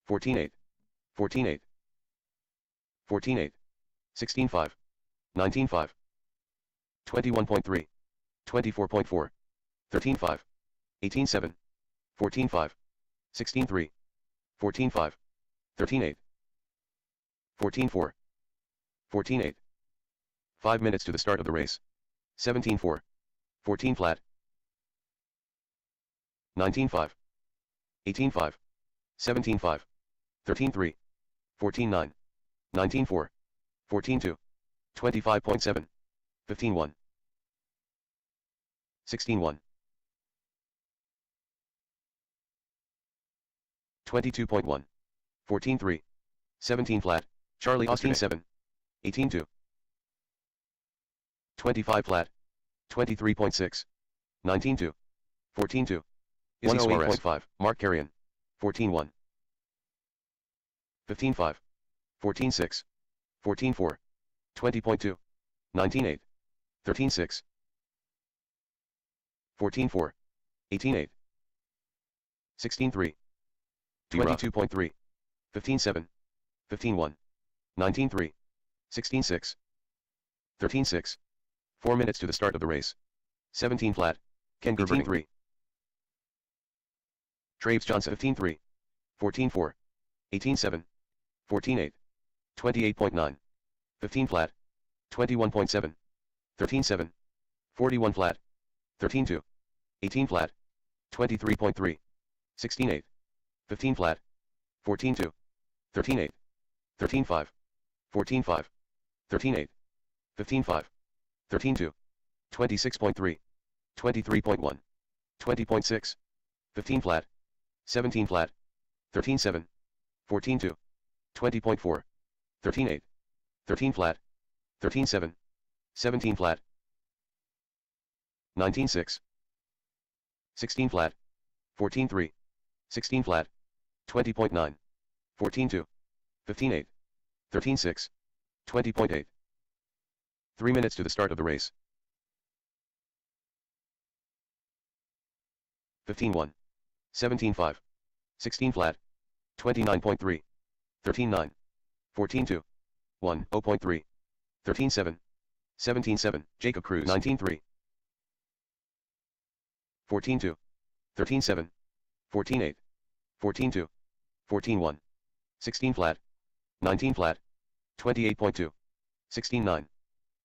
14-8. 14-8. 14-8. 16-5. 19-5. 21.3. 24.4. 13-5. 18-7. 14-5. 16-3. 14-5. 13-8. 14-4. 14-8. 5 minutes to the start of the race. 17-4. 14 flat. 19-5. 18-5. 17-5. 13-3. 14-9. 19-4. 14-2. 25.7. 15-1. 16-1. 22.1. 14-3. 17 flat. Charlie Austin 7. 18-2. 25 flat. 23.6. 19-2. 14-2. 108.5. Mark Carrion. 14-1. 15-5. 14-6. 14-4. 20.2. 19-8. 13-6. 14-4. 18-8. 16-3. 22.3. 15-7. 15-1. 19-3. 16-6. 13-6. 4 minutes to the start of the race. 17 flat. Ken 18-3. Traves Johnson 15-3. 14-4. 18-7. 14-8. 28.9. 15 flat. 21.7. 13-7. 41 flat. 13-2. 18 flat. 23.3. 16-8. 15 flat. 14-2. 13-8. 13-5. 14-5. 13-8. 15-5. 13-2. 26.3. 23.1. 20.6. 15 flat. 17 flat. 13-7, 14-2, 20.4, 13-8, 13 flat, 13-7, 17 flat, 19-6, 16 flat, 14-3, 16 flat, 20.9, 14-2, 15-8, 13-6, 20.8. 3 minutes to the start of the race. 15-1, 17-5, 16 flat, 29.3, 13-9, 14-2, 1, 0.3, 13-7, 17-7, Jacob Cruz 19-3, 14-2, 13-7, 14-8, 14-2, 14-1, 16 flat, 19 flat, 28.2, 16-9,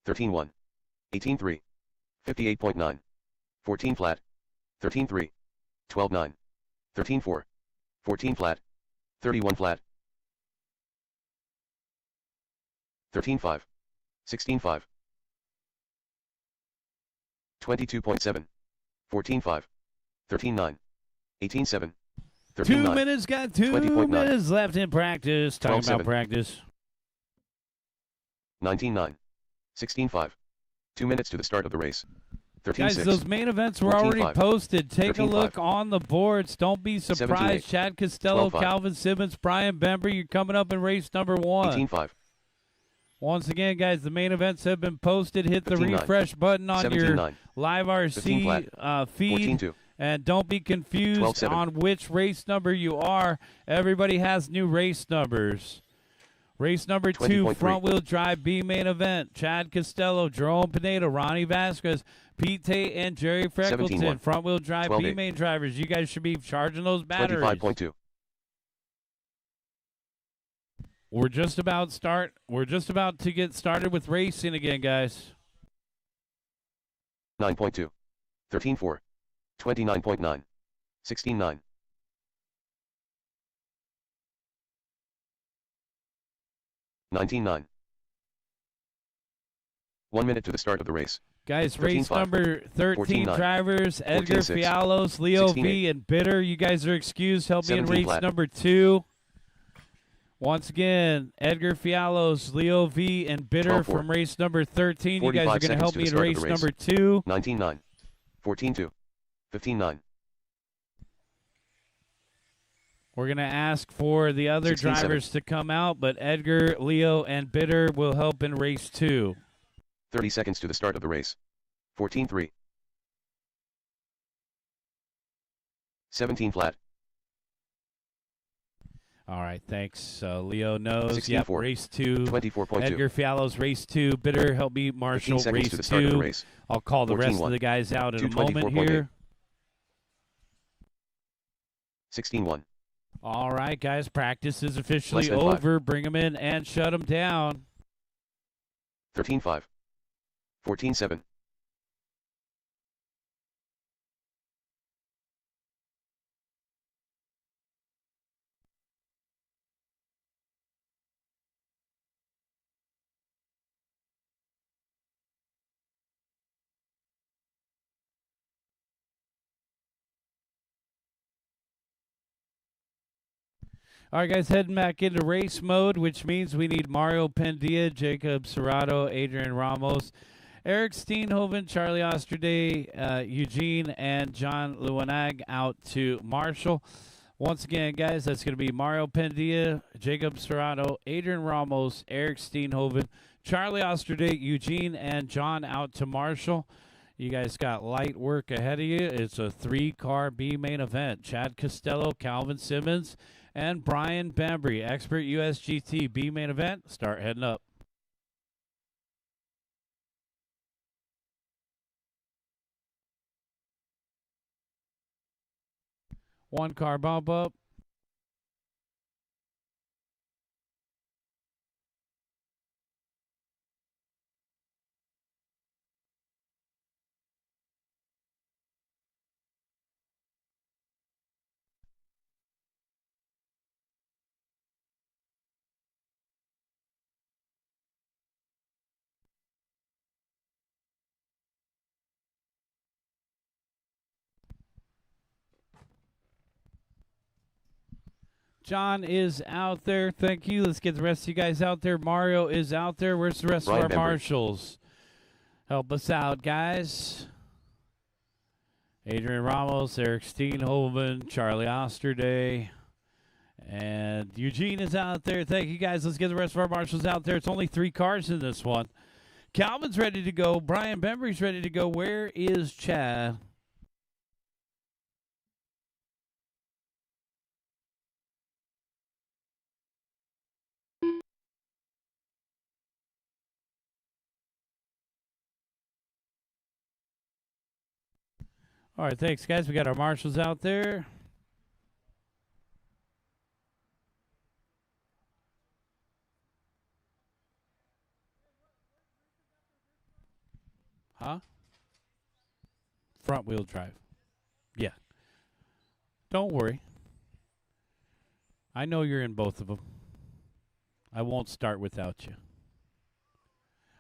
13-1, 18-3, 58.9, 14 flat, 13-3, 12-9, 13-4, 14 flat, 31 flat, 13-5, 16-5, 22.7, 14-5, 13-9, 18-7, 2 13-9, minutes, got 2 20.9. minutes left in practice. Talking 12-7. about practice. 19-9, 16-5. 2 minutes to the start of the race. 13-6. Guys, those main events were 14-5. already posted. Take a 13-5. look on the boards. Don't be surprised. 17-8. Chad Costello, 12-5. Calvin Simmons, Brian Bember, you're coming up in race number 1. 18-5. Once again, guys, the main events have been posted. Hit the 15-9. refresh button on your 17-9. live 15 RC feed. 14-2. And don't be confused 12-7. on which race number you are. Everybody has new race numbers. Race number 2, 20.3. front-wheel drive B main event. Chad Costello, Jerome Pineda, Ronnie Vasquez, Pete Tate, and Jerry Freckleton. 17-1. Front-wheel drive 12-8. B main drivers. You guys should be charging those batteries. 25.2. We're just about to get started with racing again, guys. 9.2. 13-4. 29.9. 16-9. 19-9. 1 minute to the start of the race. Guys, race 13-5. number 13 14-9. drivers, Edgar 14-6. Fialos, Leo 16-8. V, and Bitter. You guys are excused. Help me in 17 race flat. number 2. Once again, Edgar Fialos, Leo V, and Bitter 12-4. from race number 13. You guys 45 are going to seconds help to me the in start of race the race. number 2. 19-9. 14-2. 15-9. We're going to ask for the other 16-7. drivers to come out, but Edgar, Leo, and Bitter will help in race 2. 30 seconds to the start of the race. 14-3. 17 flat. All right, thanks. Leo knows. Yep, 16-4. race 2. 24.2. Edgar Fialos, race 2. Bitter, help me marshal 15 seconds race to the start of the 2. race. I'll call the rest of 14-1. the guys out in a 224.8. moment here. 16-1. All right, guys, practice is officially Less than 5. over. Bring them in and shut them down. 13-5. 14-7. All right, guys, heading back into race mode, which means we need Mario Pendia, Jacob Serrato, Adrian Ramos, Eric Steenhoven, Charlie Osterday, Eugene, and John Lewanag out to Marshall. Once again, guys, that's going to be Mario Pendia, Jacob Serrato, Adrian Ramos, Eric Steenhoven, Charlie Osterday, Eugene, and John out to Marshall. You guys got light work ahead of you. It's a 3-car B main event. Chad Costello, Calvin Simmons, and Brian Bambry, Expert USGT B main event. Start heading up. One car bump up. John is out there. Thank you. Let's get the rest of you guys out there. Mario is out there. Where's the rest Brian of our Bembry. marshals? Help us out, guys. Adrian Ramos, Eric Steenhoven, Charlie Osterday, and Eugene is out there. Thank you, guys. Let's get the rest of our marshals out there. It's only 3 cars in this one. Calvin's ready to go. Brian Bembry's ready to go. Where is Chad? All right, thanks, guys. We got our marshals out there. Huh? Front wheel drive. Yeah. Don't worry. I know you're in both of them. I won't start without you.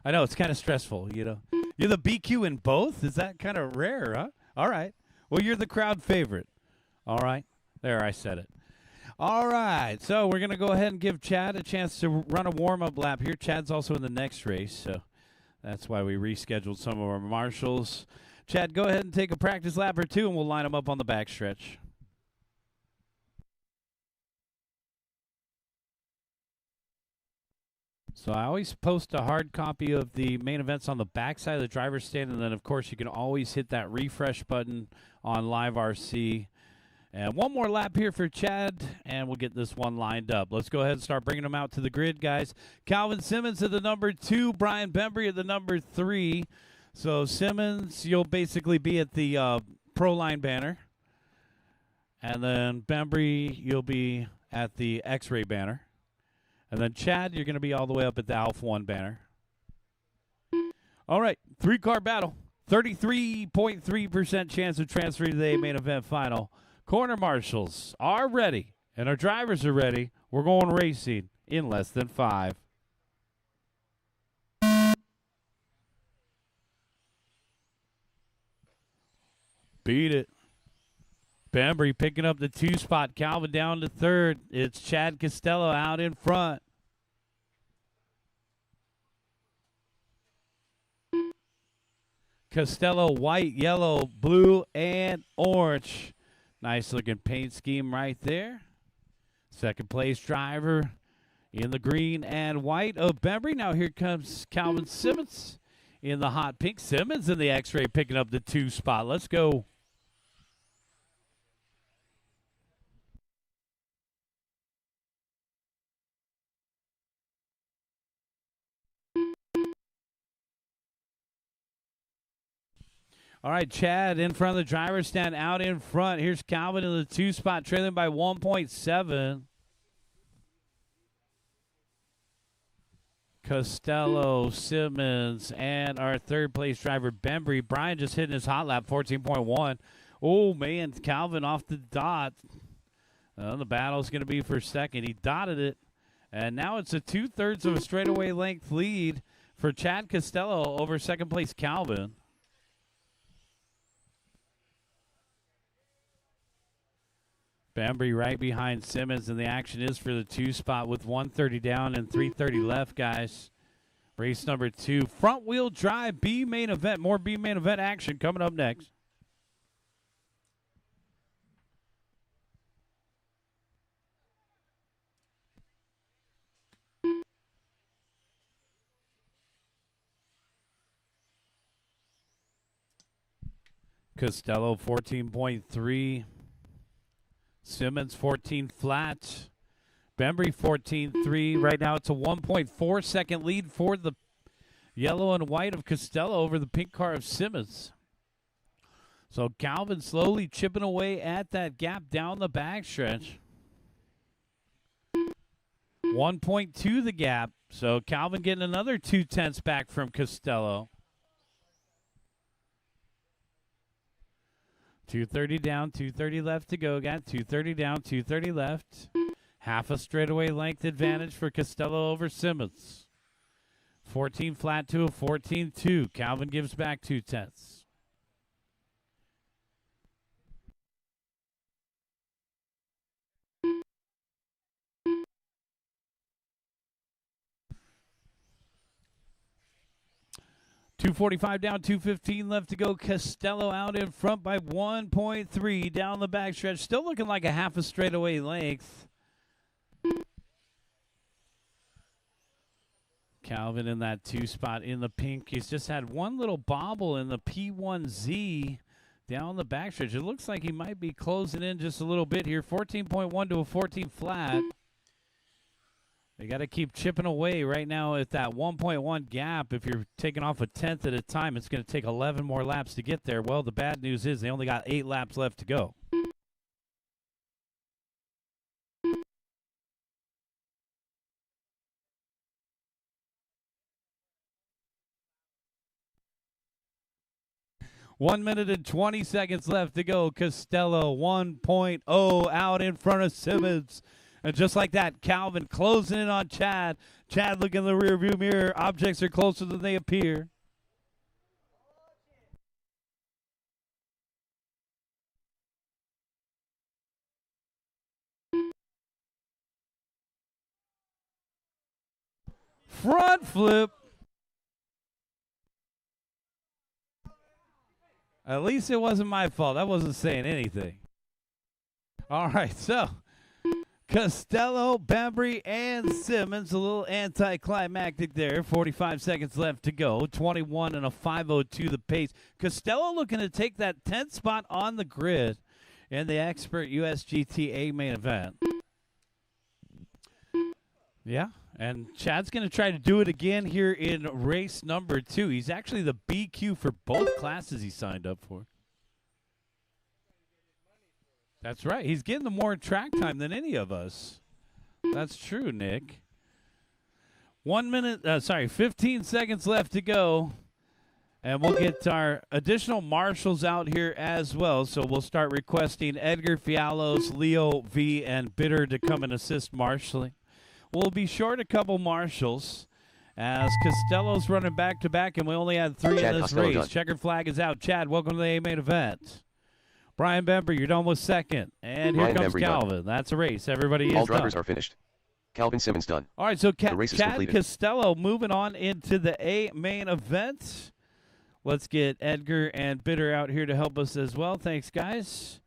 I know, it's kind of stressful, you know. You're the BQ in both? Is that kind of rare, huh? All right. Well, you're the crowd favorite. All right. There, I said it. All right. So we're going to go ahead and give Chad a chance to run a warm-up lap here. Chad's also in the next race, so that's why we rescheduled some of our marshals. Chad, go ahead and take a practice lap or 2, and we'll line them up on the backstretch. So I always post a hard copy of the main events on the backside of the driver's stand, and then, of course, you can always hit that refresh button on Live RC. And one more lap here for Chad, and we'll get this one lined up. Let's go ahead and start bringing them out to the grid, guys. Calvin Simmons at the number 2, Brian Bembry at the number 3. So Simmons, you'll basically be at the Pro Line banner. And then Bembry, you'll be at the X-Ray banner. And then Chad, you're going to be all the way up at the Alpha 1 banner. All right, 3-car battle. 33.3% chance of transferring to the main event final. Corner marshals are ready, and our drivers are ready. We're going racing in less than 5. Beat it. Bembry picking up the 2 spot. Calvin down to 3rd. It's Chad Costello out in front. Costello, white, yellow, blue, and orange. Nice looking paint scheme right there. Second place driver in the green and white of Bembry. Now here comes Calvin Simmons in the hot pink. Simmons in the X-Ray picking up the 2 spot. Let's go. All right, Chad in front of the driver's stand, out in front. Here's Calvin in the 2 spot, trailing by 1.7. Costello, Simmons, and our 3rd place driver, Bembry. Brian just hitting his hot lap, 14.1. Oh, man, Calvin off the dot. The battle's going to be for 2nd. He dotted it, and now it's a 2/3 of a straightaway length lead for Chad Costello over 2nd place Calvin. Bembry right behind Simmons, and the action is for the 2 spot with 1:30 down and 3:30 left, guys. Race number 2, front wheel drive B main event. More B main event action coming up next. Costello 14.3. Simmons 14 flat. Bembry 14.3. Right now it's a 1.4 second lead for the yellow and white of Costello over the pink car of Simmons. So Calvin slowly chipping away at that gap down the backstretch. 1.2 the gap. So Calvin getting another 0.2 back from Costello. 2:30 down, 2:30 left to go. Got 2:30 down, 2:30 left. Half a straightaway length advantage for Costello over Simmons. 14 flat to a 14.2. Calvin gives back 0.2. 2:45 down, 2:15 left to go. Costello out in front by 1.3 down the backstretch. Still looking like a half a straightaway length. Calvin in that 2 spot in the pink. He's just had one little bobble in the P1Z down the backstretch. It looks like he might be closing in just a little bit here. 14.1 to a 14 flat. You got to keep chipping away right now at that 1.1 gap. If you're taking off a tenth at a time, it's going to take 11 more laps to get there. Well, the bad news is they only got 8 laps left to go. One minute and 20 seconds left to go. Costello 1.0 out in front of Simmons. And just like that, Calvin closing in on Chad. Chad looking in the rearview mirror. Objects are closer than they appear. Front flip. At least it wasn't my fault. I wasn't saying anything. All right, so Costello, Bembry, and Simmons. A little anticlimactic there. 45 seconds left to go. 21 and a 5:02 the pace. Costello looking to take that 10th spot on the grid in the Expert USGTA main event. Yeah, and Chad's going to try to do it again here in race number 2. He's actually the BQ for both classes he signed up for. That's right. He's getting the more track time than any of us. That's true, Nick. 15 seconds left to go. And we'll get our additional marshals out here as well. So we'll start requesting Edgar Fialos, Leo V, and Bitter to come and assist marshaling. We'll be short a couple marshals as Costello's running back-to-back, and we only had 3 in this Costello race. done. Checkered flag is out. Chad, welcome to the A main event. Brian Bembry, you're done with second. And here Brian comes Bembry Calvin. done. That's a race. Everybody is All drivers done. are finished. Calvin Simmons done. All right, so The race is Chad completed. Costello moving on into the A main event. Let's get Edgar and Bitter out here to help us as well. Thanks, guys.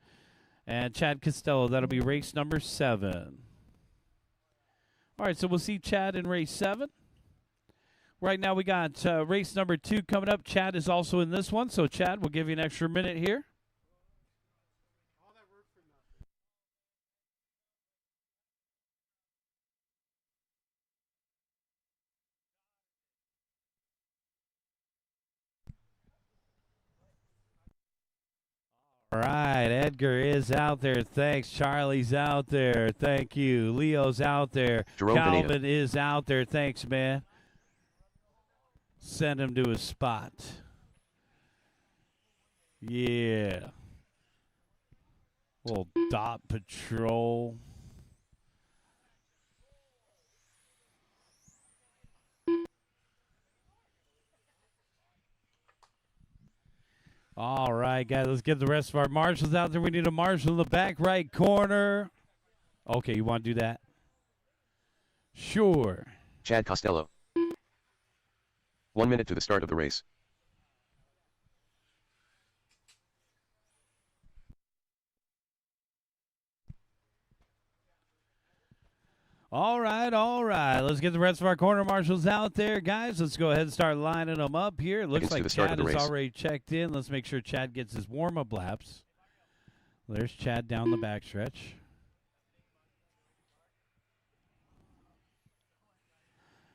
And Chad Costello, that'll be race number 7. All right, so we'll see Chad in race 7. Right now we got race number 2 coming up. Chad is also in this one. So, Chad, we'll give you an extra minute here. All right, Edgar is out there. Thanks. Charlie's out there. Thank you. Leo's out there. Jerome Calvin Pineda. is out there. Thanks, man. Send him to his spot. Yeah. Little dot patrol. All right, guys, let's get the rest of our marshals out there. We need a marshal in the back right corner. Okay, you want to do that? Sure. Chad Costello. 1 minute to the start of the race. All right, all right. Let's get the rest of our corner marshals out there, guys. Let's go ahead and start lining them up here. It looks Seconds to like the start Chad of the is race. already checked in. Let's make sure Chad gets his warm-up laps. There's Chad down the backstretch.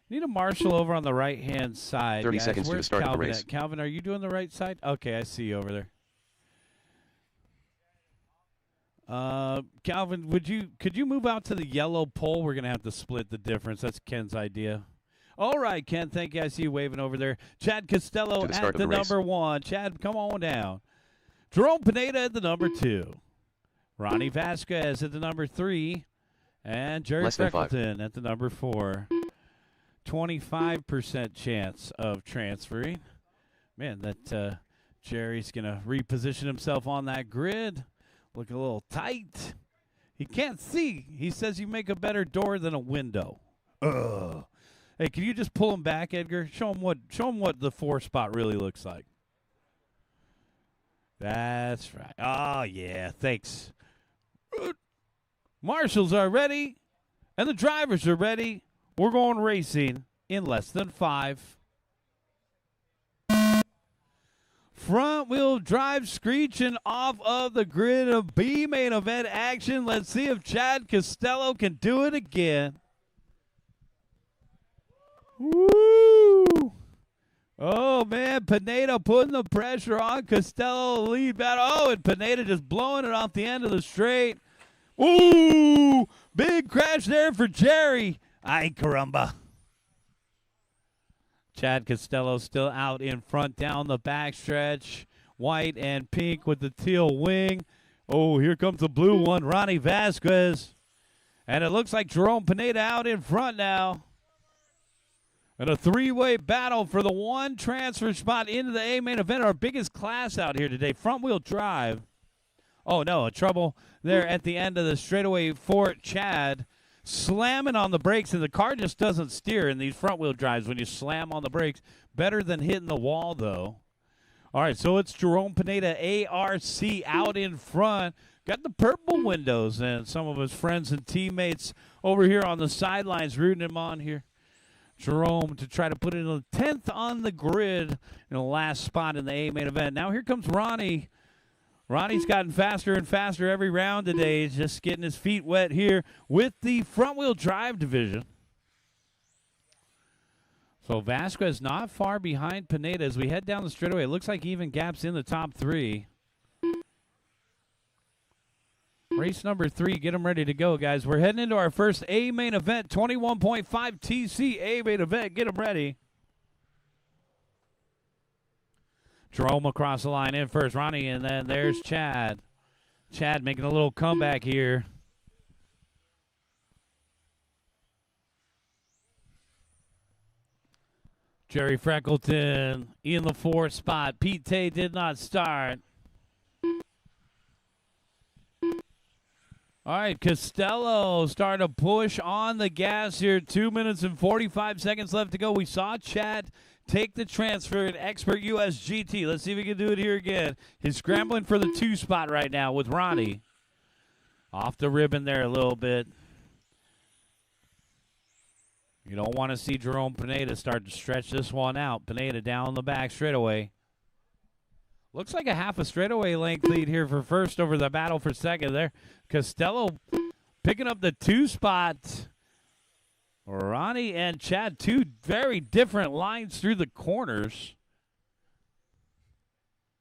Need a marshal over on the right-hand side. 30 guys. seconds to the Where's start of the Calvin race. at? Calvin, are you doing the right side? Okay, I see you over there. Calvin, could you move out to the yellow pole? We're gonna have to split the difference. That's Ken's idea. All right, Ken. Thank you. I see you waving over there. Chad Costello To the at start of the the race. number 1. Chad, come on down. Jerome Pineda at the number 2. Ronnie Vasquez at the number 3. And Jerry Less than 5. Freckleton at the number 4. 25% chance of transferring. Man, that Jerry's going to reposition himself on that grid. Looking a little tight. He can't see. He says you make a better door than a window. Ugh. Hey, can you just pull him back, Edgar? Show him what the 4 spot really looks like. That's right. Oh, yeah. Thanks. Marshals are ready, and the drivers are ready. We're going racing in less than 5. Front wheel drive screeching off of the grid of B main event action. Let's see if Chad Costello can do it again. Woo! Oh, man, Pineda putting the pressure on Costello, lead battle. Oh, and Pineda just blowing it off the end of the straight. Ooh, big crash there for Jerry. Ay, caramba. Chad Costello still out in front down the backstretch. White and pink with the teal wing. Oh, here comes the blue one, Ronnie Vasquez. And it looks like Jerome Pineda out in front now. And a 3-way battle for the 1 transfer spot into the A main event, our biggest class out here today, front wheel drive. Oh, no, a trouble there at the end of the straightaway for Chad. Slamming on the brakes, and the car just doesn't steer in these front wheel drives when you slam on the brakes. Better than hitting the wall, though. All right, so it's Jerome Pineda, ARC, out in front. Got the purple windows, and some of his friends and teammates over here on the sidelines rooting him on here. Jerome to try to put in a 10th on the grid in the last spot in the A main event. Now here comes Ronnie. Ronnie's gotten faster and faster every round today. He's just getting his feet wet here with the front-wheel drive division. So Vasquez not far behind Pineda as we head down the straightaway. It looks like even gaps in the top 3. Race number 3, get them ready to go, guys. We're heading into our first A main event, 21.5 TC A main event. Get them ready. Jerome across the line in first. Ronnie, and then there's Chad. Chad making a little comeback here. Jerry Freckleton in the 4th spot. Pete Tay did not start. All right, Costello starting to push on the gas here. 2 minutes and 45 seconds left to go. We saw Chad take the transfer in Expert US GT. Let's see if we can do it here again. He's scrambling for the 2 spot right now with Ronnie. Off the ribbon there a little bit. You don't want to see Jerome Pineda start to stretch this one out. Pineda down the back straightaway. Looks like a half a straightaway length lead here for first over the battle for second there. Costello picking up the 2 spot. Ronnie and Chad, 2 very different lines through the corners.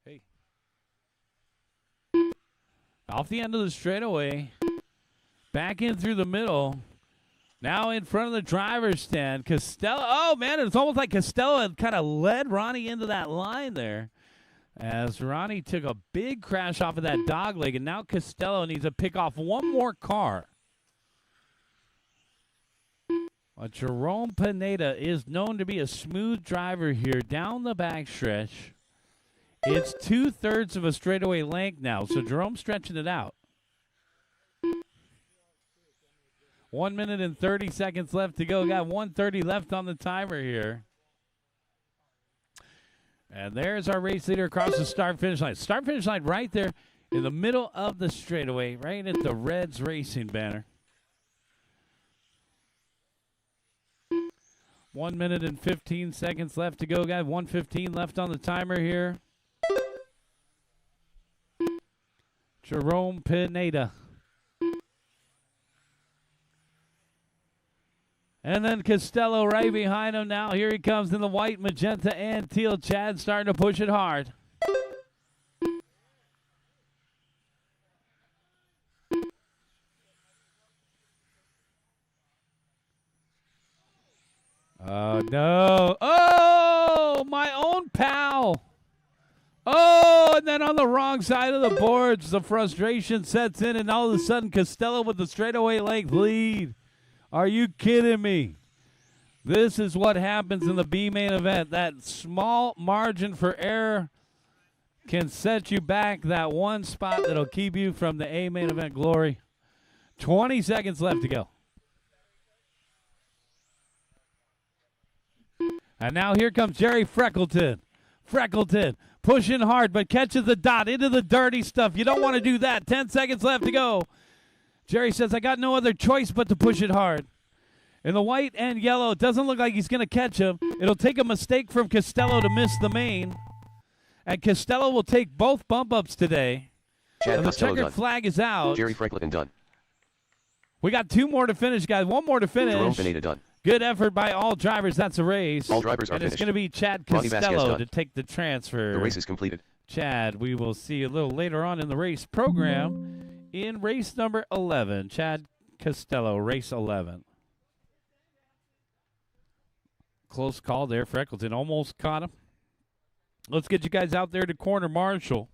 Hey. Off the end of the straightaway. Back in through the middle. Now in front of the driver's stand. Costello, oh man, it's almost like Costello had kind of led Ronnie into that line there. As Ronnie took a big crash off of that dog leg, and now Costello needs to pick off one more car. Jerome Pineda is known to be a smooth driver here down the backstretch. It's 2/3 of a straightaway length now, so Jerome's stretching it out. 1 minute and 30 seconds left to go. Got 1:30 left on the timer here. And there's our race leader across the start-finish line. Start-finish line right there in the middle of the straightaway, right at the Reds Racing banner. 1 minute and 15 seconds left to go, guys. 1:15 left on the timer here. Jerome Pineda. And then Costello right behind him now. Here he comes in the white, magenta, and teal. Chad starting to push it hard. Oh, no. Oh, my own pal. Oh, and then on the wrong side of the boards, the frustration sets in, and all of a sudden Costello with the straightaway length lead. Are you kidding me? This is what happens in the B main event. That small margin for error can set you back that 1 spot that'll keep you from the A main event glory. 20 seconds left to go. And now here comes Jerry Freckleton. Freckleton pushing hard, but catches the dot into the dirty stuff. You don't want to do that. 10 seconds left to go. Jerry says, I got no other choice but to push it hard. In the white and yellow, it doesn't look like he's going to catch him. It'll take a mistake from Costello to miss the main. And Costello will take both bump-ups today. Chad And the Costello checkered done. flag is out. Jerry Freckleton done. We got 2 more to finish, guys. 1 more to finish. Jerome Pineda done. Good effort by all drivers. That's a race. All drivers are and it's finished. going to be Chad Ronnie Vasquez Costello done. to take the transfer. The race is completed. Chad, we will see a little later on in the race program in race number 11. Chad Costello, race 11. Close call there. Freckleton almost caught him. Let's get you guys out there to corner Marshall.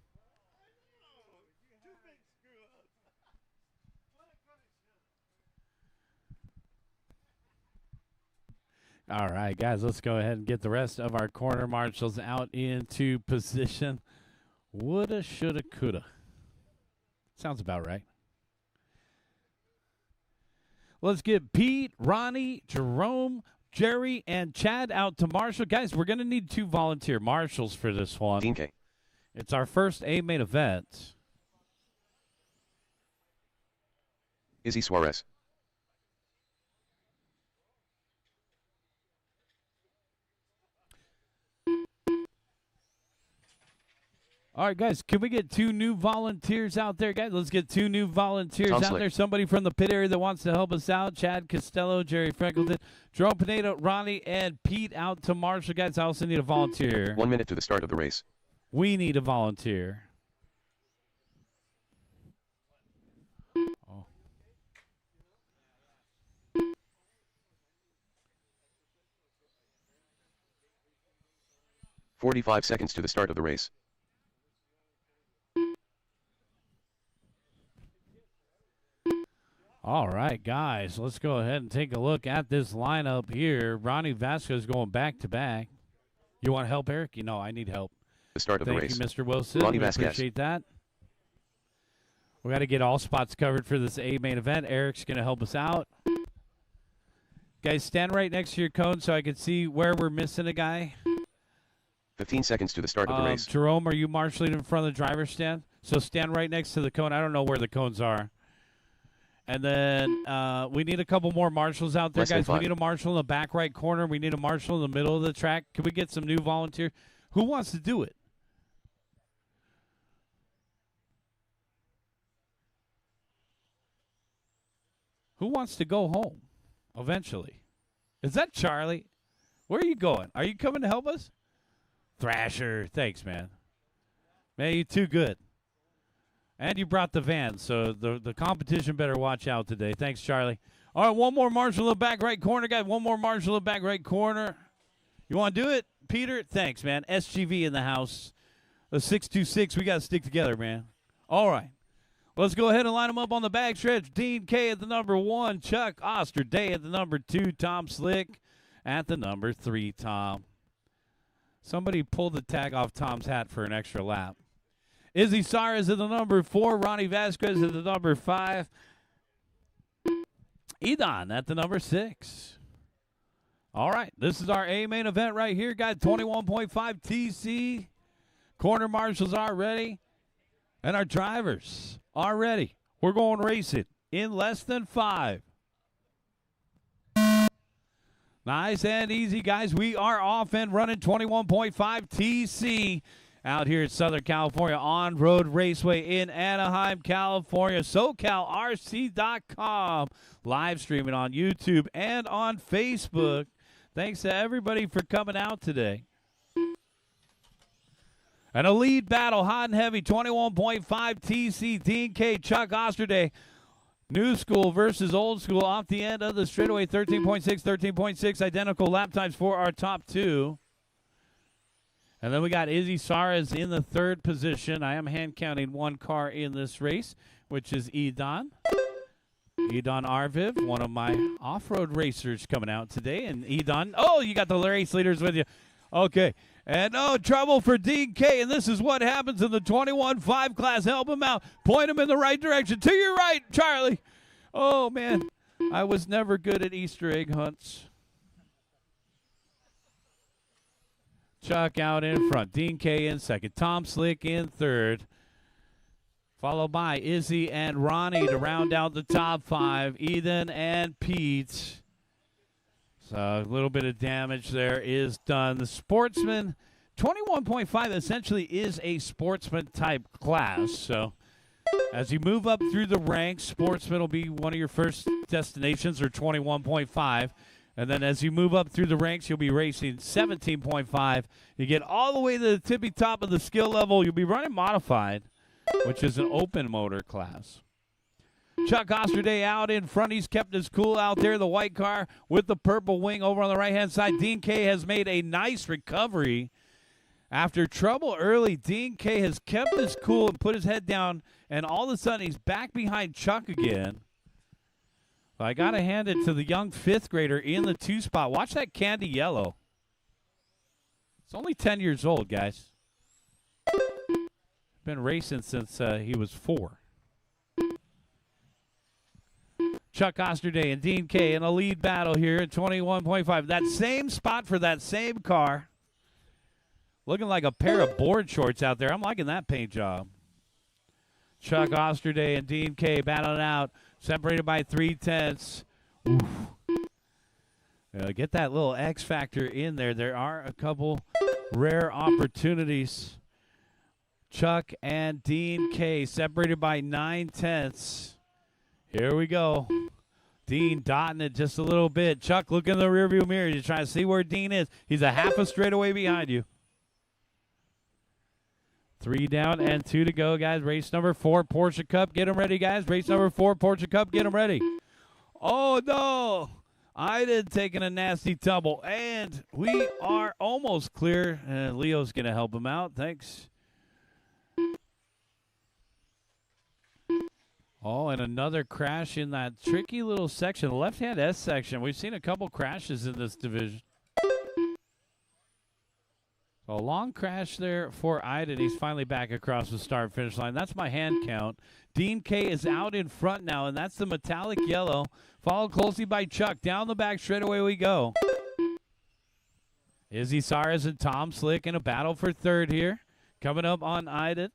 All right, guys, let's go ahead and get the rest of our corner marshals out into position. Woulda, shoulda, coulda. Sounds about right. Let's get Pete, Ronnie, Jerome, Jerry, and Chad out to Marshall. Guys, we're going to need 2 volunteer marshals for this one. Dean K. It's our first A main event. Izzy Suarez. All right, guys, can we get 2 new volunteers out there, guys? Let's get 2 new volunteers Tom out Slick. there. Somebody from the pit area that wants to help us out. Chad Costello, Jerry Freckleton, Jerome Pineda, Ronnie, and Pete out to Marshall. Guys, I also need a volunteer. 1 minute to the start of the race. We need a volunteer. Oh. 45 seconds to the start of the race. All right, guys, let's go ahead and take a look at this lineup here. Ronnie Vasquez going back-to-back. You want help, Eric? You know, I need help. The start of the Thank race. you, Mr. Wilson. Ronnie We Vasquez. appreciate that. We got to get all spots covered for this A main event. Eric's going to help us out. Guys, stand right next to your cone so I can see where we're missing a guy. 15 seconds to the start of the race. Jerome, are you marshaling in front of the driver's stand? So stand right next to the cone. I don't know where the cones are. And then we need a couple more marshals out there, Less than guys. We 5. need a marshal in the back right corner. We need a marshal in the middle of the track. Can we get some new volunteers? Who wants to do it? Who wants to go home eventually? Is that Charlie? Where are you going? Are you coming to help us? Thrasher, thanks, man. Man, you're too good. And you brought the van, so the competition better watch out today. Thanks, Charlie. All right, one more marshal in the back right corner, guys. One more marshal in the back right corner. You want to do it, Peter? Thanks, man. SGV in the house. The 626, we got to stick together, man. All right. Let's go ahead and line them up on the back stretch. Dean K at the number 1. Chuck Osterday at the number 2. Tom Slick at the number 3, Tom. Somebody pulled the tag off Tom's hat for an extra lap. Izzy Suarez at the number 4. Ronnie Vasquez at the number 5. Edon at the number 6. All right, this is our A main event right here, guys. 21.5 TC. Corner marshals are ready. And our drivers are ready. We're going racing in less than 5. Nice and easy, guys. We are off and running 21.5 TC out here at Southern California On-Road Raceway in Anaheim, California. SoCalRC.com. Live streaming on YouTube and on Facebook. Thanks to everybody for coming out today. And a lead battle, hot and heavy, 21.5 TC, Dean K, Chuck Osterday. New school versus old school off the end of the straightaway, 13.6, 13.6, identical lap times for our top 2. And then we got Izzy Suarez in the 3rd position. I am hand counting 1 car in this race, which is Edon. Edon Arviv, one of my off-road racers coming out today. And Edon, oh, you got the race leaders with you. Okay. And no trouble for Dean K. And this is what happens in the 21.5 class. Help him out. Point him in the right direction. To your right, Charlie. Oh, man. I was never good at Easter egg hunts. Chuck out in front. Dean K in second. Tom Slick in third. Followed by Izzy and Ronnie to round out the top 5. Ethan and Pete. So a little bit of damage there is done. The Sportsman, 21.5 essentially is a Sportsman type class. So as you move up through the ranks, Sportsman will be one of your first destinations, or 21.5. And then as you move up through the ranks, you'll be racing 17.5. You get all the way to the tippy top of the skill level, you'll be running Modified, which is an open motor class. Chuck Osterday out in front. He's kept his cool out there. The white car with the purple wing over on the right-hand side. Dean K has made a nice recovery. After trouble early, Dean K has kept his cool and put his head down, and all of a sudden he's back behind Chuck again. I got to hand it to the young 5th grader in the 2 spot. Watch that candy yellow. It's only 10 years old, guys. Been racing since he was 4. Chuck Osterday and Dean K in a lead battle here at 21.5. That same spot for that same car. Looking like a pair of board shorts out there. I'm liking that paint job. Chuck Osterday and Dean K battling out, separated by 3/10. Get that little X factor in there. There are a couple rare opportunities. Chuck and Dean K separated by 9/10. Here we go. Dean dotting it just a little bit. Chuck, look in the rearview mirror. You're trying to see where Dean is. He's a half a straightaway behind you. 3 down and 2 to go, guys. Race number 4, Porsche Cup. Get them ready, guys. Race number 4, Porsche Cup. Get them ready. Oh, no. Iden taking a nasty tumble. And we are almost clear. And Leo's going to help him out. Thanks. Oh, and another crash in that tricky little section, the left-hand S section. We've seen a couple crashes in this division. So a long crash there for Iden. He's finally back across the start-finish line. That's my hand count. Dean K is out in front now, and that's the metallic yellow, followed closely by Chuck. Down the back straightaway we go. Izzy Saras and Tom Slick in a battle for third here. Coming up on Iden.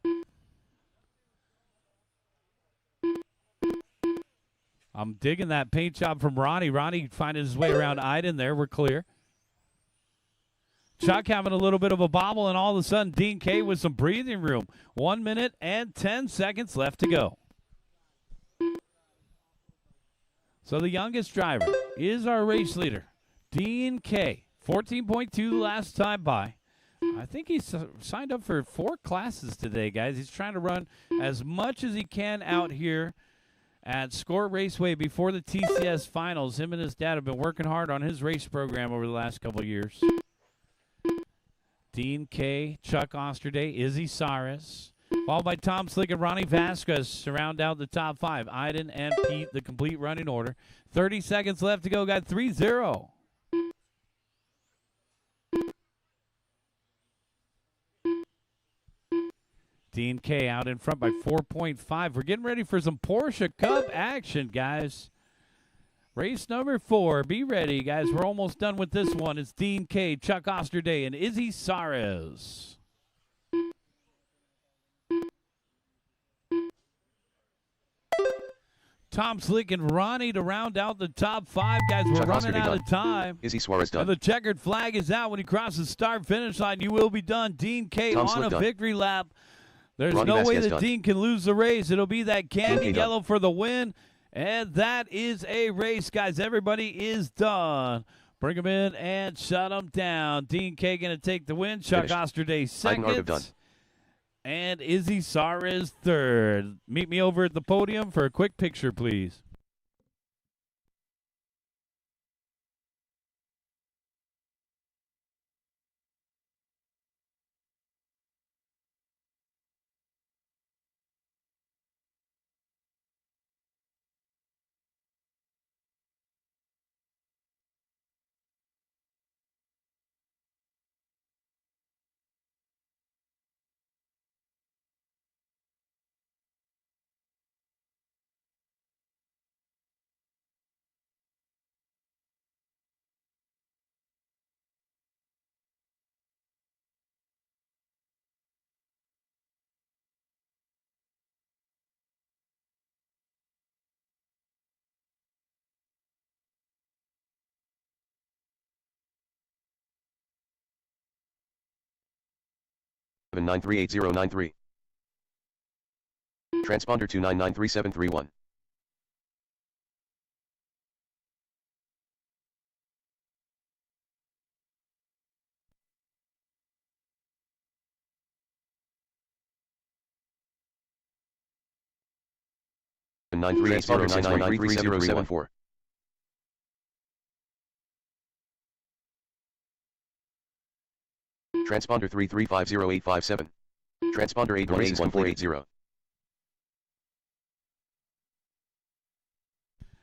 I'm digging that paint job from Ronnie. Ronnie finding his way around Iden there. We're clear. Chuck having a little bit of a bobble, and all of a sudden Dean K with some breathing room. 1 minute and 10 seconds left to go. So the youngest driver is our race leader, Dean K. 14.2 last time by. I think he's signed up for 4 classes today, guys. He's trying to run as much as he can out here at SCOR Raceway before the TCS finals. Him and his dad have been working hard on his race program over the last couple of years. Dean K, Chuck Osterday, Izzy Saras, followed by Tom Slick and Ronnie Vasquez to round out the top 5. Iden and Pete, the complete running order. 30 seconds left to go, guys. 3-0. Dean K out in front by 4.5. We're getting ready for some Porsche Cup action, guys. Race number 4. Be ready, guys. We're almost done with this one. It's Dean K, Chuck Osterday, and Izzy Saras. Tom Slick and Ronnie to round out the top 5, guys. We're Chuck running Osterday out done. of time. Izzy Suarez done. And the checkered flag is out when he crosses start-finish line. You will be done. Dean K Tom on Slick a done. victory lap. There's Ronnie no way Vasquez that done. Dean can lose the race. It'll be that candy K yellow for the win. And that is a race, guys. Everybody is done. Bring them in and shut them down. Dean K going to take the win. Chuck Finished. Osterday Iden Arviv second. done. And Izzy Saras third. Meet me over at the podium for a quick picture, please. 938-093. Transponder 2993731. Transponder 938-3074. Transponder 3350857. Transponder 8181480.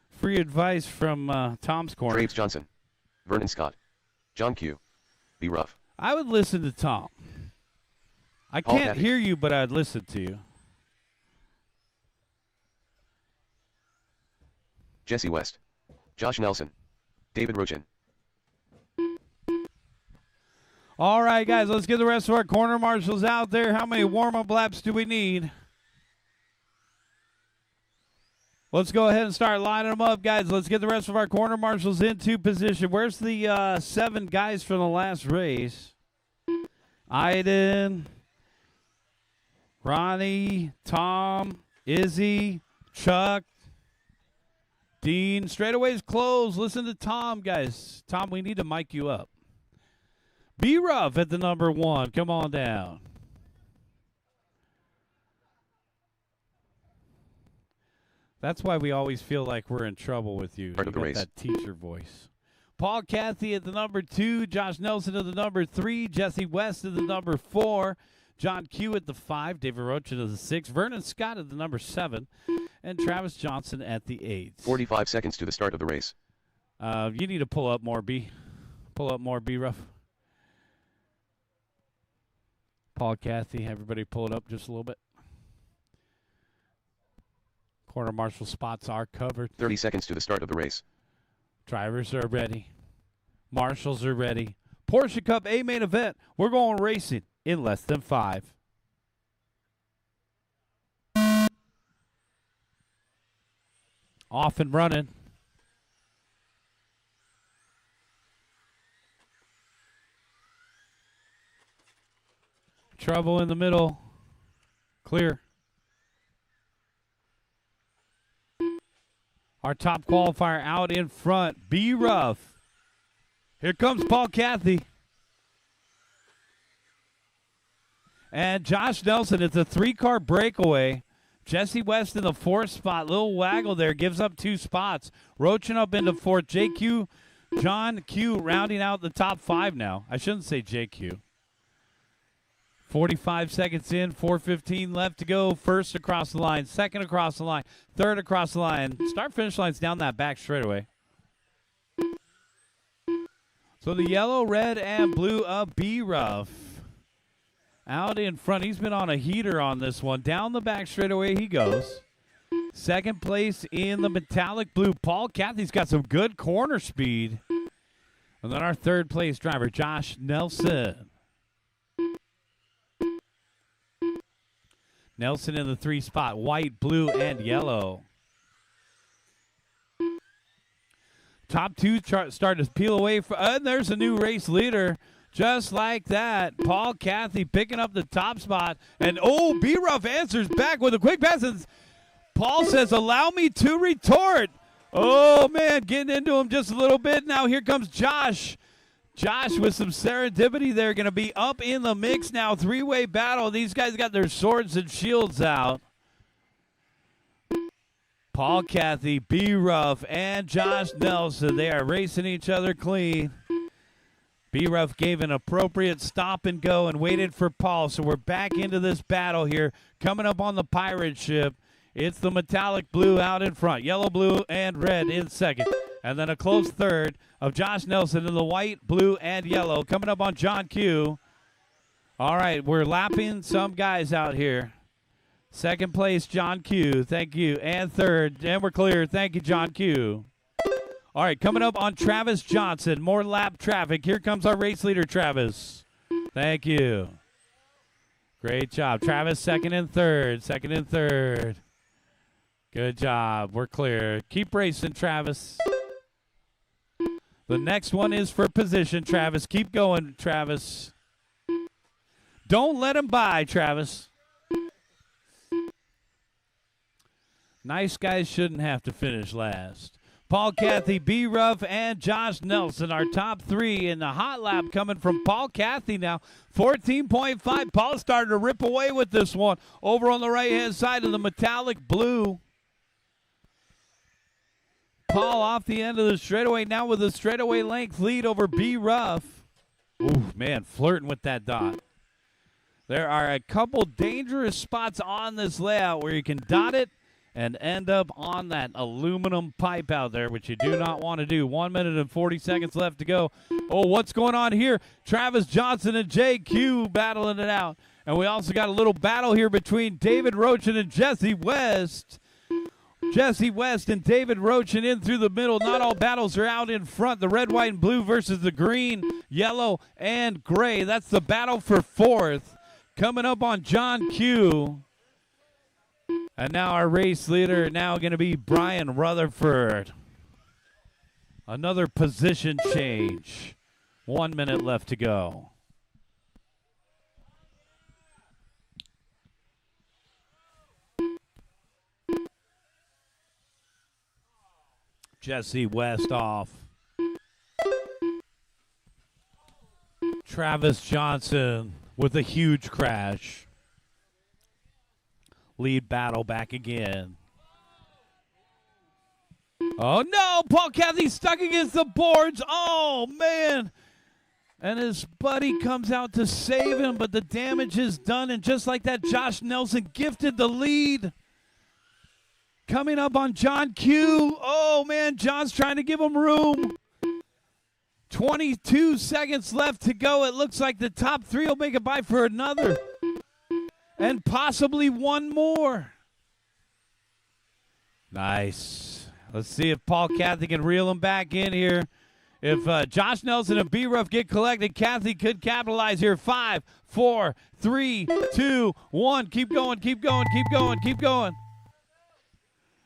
Free advice from Tom's Corner. Traves Johnson. Vernon Scott. John Q. Be rough. I would listen to Tom. I Paul can't Cathy. hear you, but I'd listen to you. Jesse West. Josh Nelson. David Rochin. All right, guys, let's get the rest of our corner marshals out there. How many warm-up laps do we need? Let's go ahead and start lining them up, guys. Let's get the rest of our corner marshals into position. Where's the 7 guys from the last race? Iden, Ronnie, Tom, Izzy, Chuck, Dean. Straightaways closed. Listen to Tom, guys. Tom, we need to mic you up. Be rough at the number 1. Come on down. That's why we always feel like we're in trouble with you. Part You of the got race. that teacher voice. Paul Cathy at the number 2. Josh Nelson at the number 3. Jesse West at the number 4. John Q at the 5. David Roach at the 6. Vernon Scott at the number 7. And Travis Johnson at the 8. 45 seconds to the start of the race. You need to pull up more, B. Pull up more, B rough. Paul Cathy, everybody pull it up just a little bit. Corner marshal spots are covered. 30 seconds to the start of the race. Drivers are ready. Marshals are ready. Porsche Cup A main event. We're going racing in less than 5. Off and running. Trouble in the middle. Clear. Our top qualifier out in front. Be rough. Here comes Paul Cathy. And Josh Nelson. It's a 3-car breakaway. Jesse West in the 4th spot. Little waggle there. Gives up 2 spots. Roaching up into 4th. JQ, John Q rounding out the top 5 now. I shouldn't say JQ. 45 seconds in, 4:15 left to go. First across the line, second across the line, third across the line. Start-finish line's down that back straightaway. So the yellow, red, and blue of B-Rough. Out in front. He's been on a heater on this one. Down the back straightaway he goes. Second place in the metallic blue. Paul Cathy's got some good corner speed. And then our third place driver, Josh Nelson. Nelson in the 3 spot, white, blue, and yellow. Top 2 start to peel away. And there's a new race leader. Just like that. Paul Cathy picking up the top spot. And, oh, B-Rough answers back with a quick pass. And Paul says, allow me to retort. Oh, man, getting into him just a little bit. Now here comes Josh. Josh with some serendipity there, going to be up in the mix now. 3-way battle. These guys got their swords and shields out. Paul Cathy, B-Rough, and Josh Nelson. They are racing each other clean. B-Rough gave an appropriate stop and go and waited for Paul. So we're back into this battle here. Coming up on the pirate ship. It's the metallic blue out in front. Yellow, blue, and red in second. And then a close third of Josh Nelson in the white, blue, and yellow. Coming up on John Q. All right, we're lapping some guys out here. Second place, John Q. Thank you. And third, and we're clear. Thank you, John Q. All right, coming up on Travis Johnson. More lap traffic. Here comes our race leader, Travis. Thank you. Great job. Travis, second and third. Second and third. Good job. We're clear. Keep racing, Travis. The next one is for position, Travis. Keep going, Travis. Don't let him by, Travis. Nice guys shouldn't have to finish last. Paul Cathy, B. Ruff, and Josh Nelson, our top three in the hot lap coming from Paul Cathy now. 14.5. Paul started to rip away with this one. Over on the right-hand side of the metallic blue. Paul off the end of the straightaway now with a straightaway length lead over B. Ruff. Ooh, man, flirting with that dot. There are a couple dangerous spots on this layout where you can dot it and end up on that aluminum pipe out there, which you do not want to do. 1 minute and 40 seconds left to go. Oh, what's going on here? Travis Johnson and JQ battling it out. And we also got a little battle here between David Rochin and Jesse West. Jesse West and David Rochin in through the middle. Not all battles are out in front. The red, white, and blue versus the green, yellow, and gray. That's the battle for fourth. Coming up on John Q. And now our race leader now going to be Brian Rutherford. Another position change. 1 minute left to go. Jesse West off. Travis Johnson with a huge crash. Lead battle back again. Oh, no. Paul Cathy stuck against the boards. Oh, man. And his buddy comes out to save him, but the damage is done. And just like that, Josh Nelson gifted the lead. Coming up on John Q. Oh, man. John's trying to give him room. 22 seconds left to go. It looks like the top three will make a bye for another. And possibly one more. Nice. Let's see if Paul Cathy can reel him back in here. If Josh Nelson and B. Ruff get collected, Cathy could capitalize here. 5, 4, 3, 2, 1. Keep going, keep going, keep going, keep going.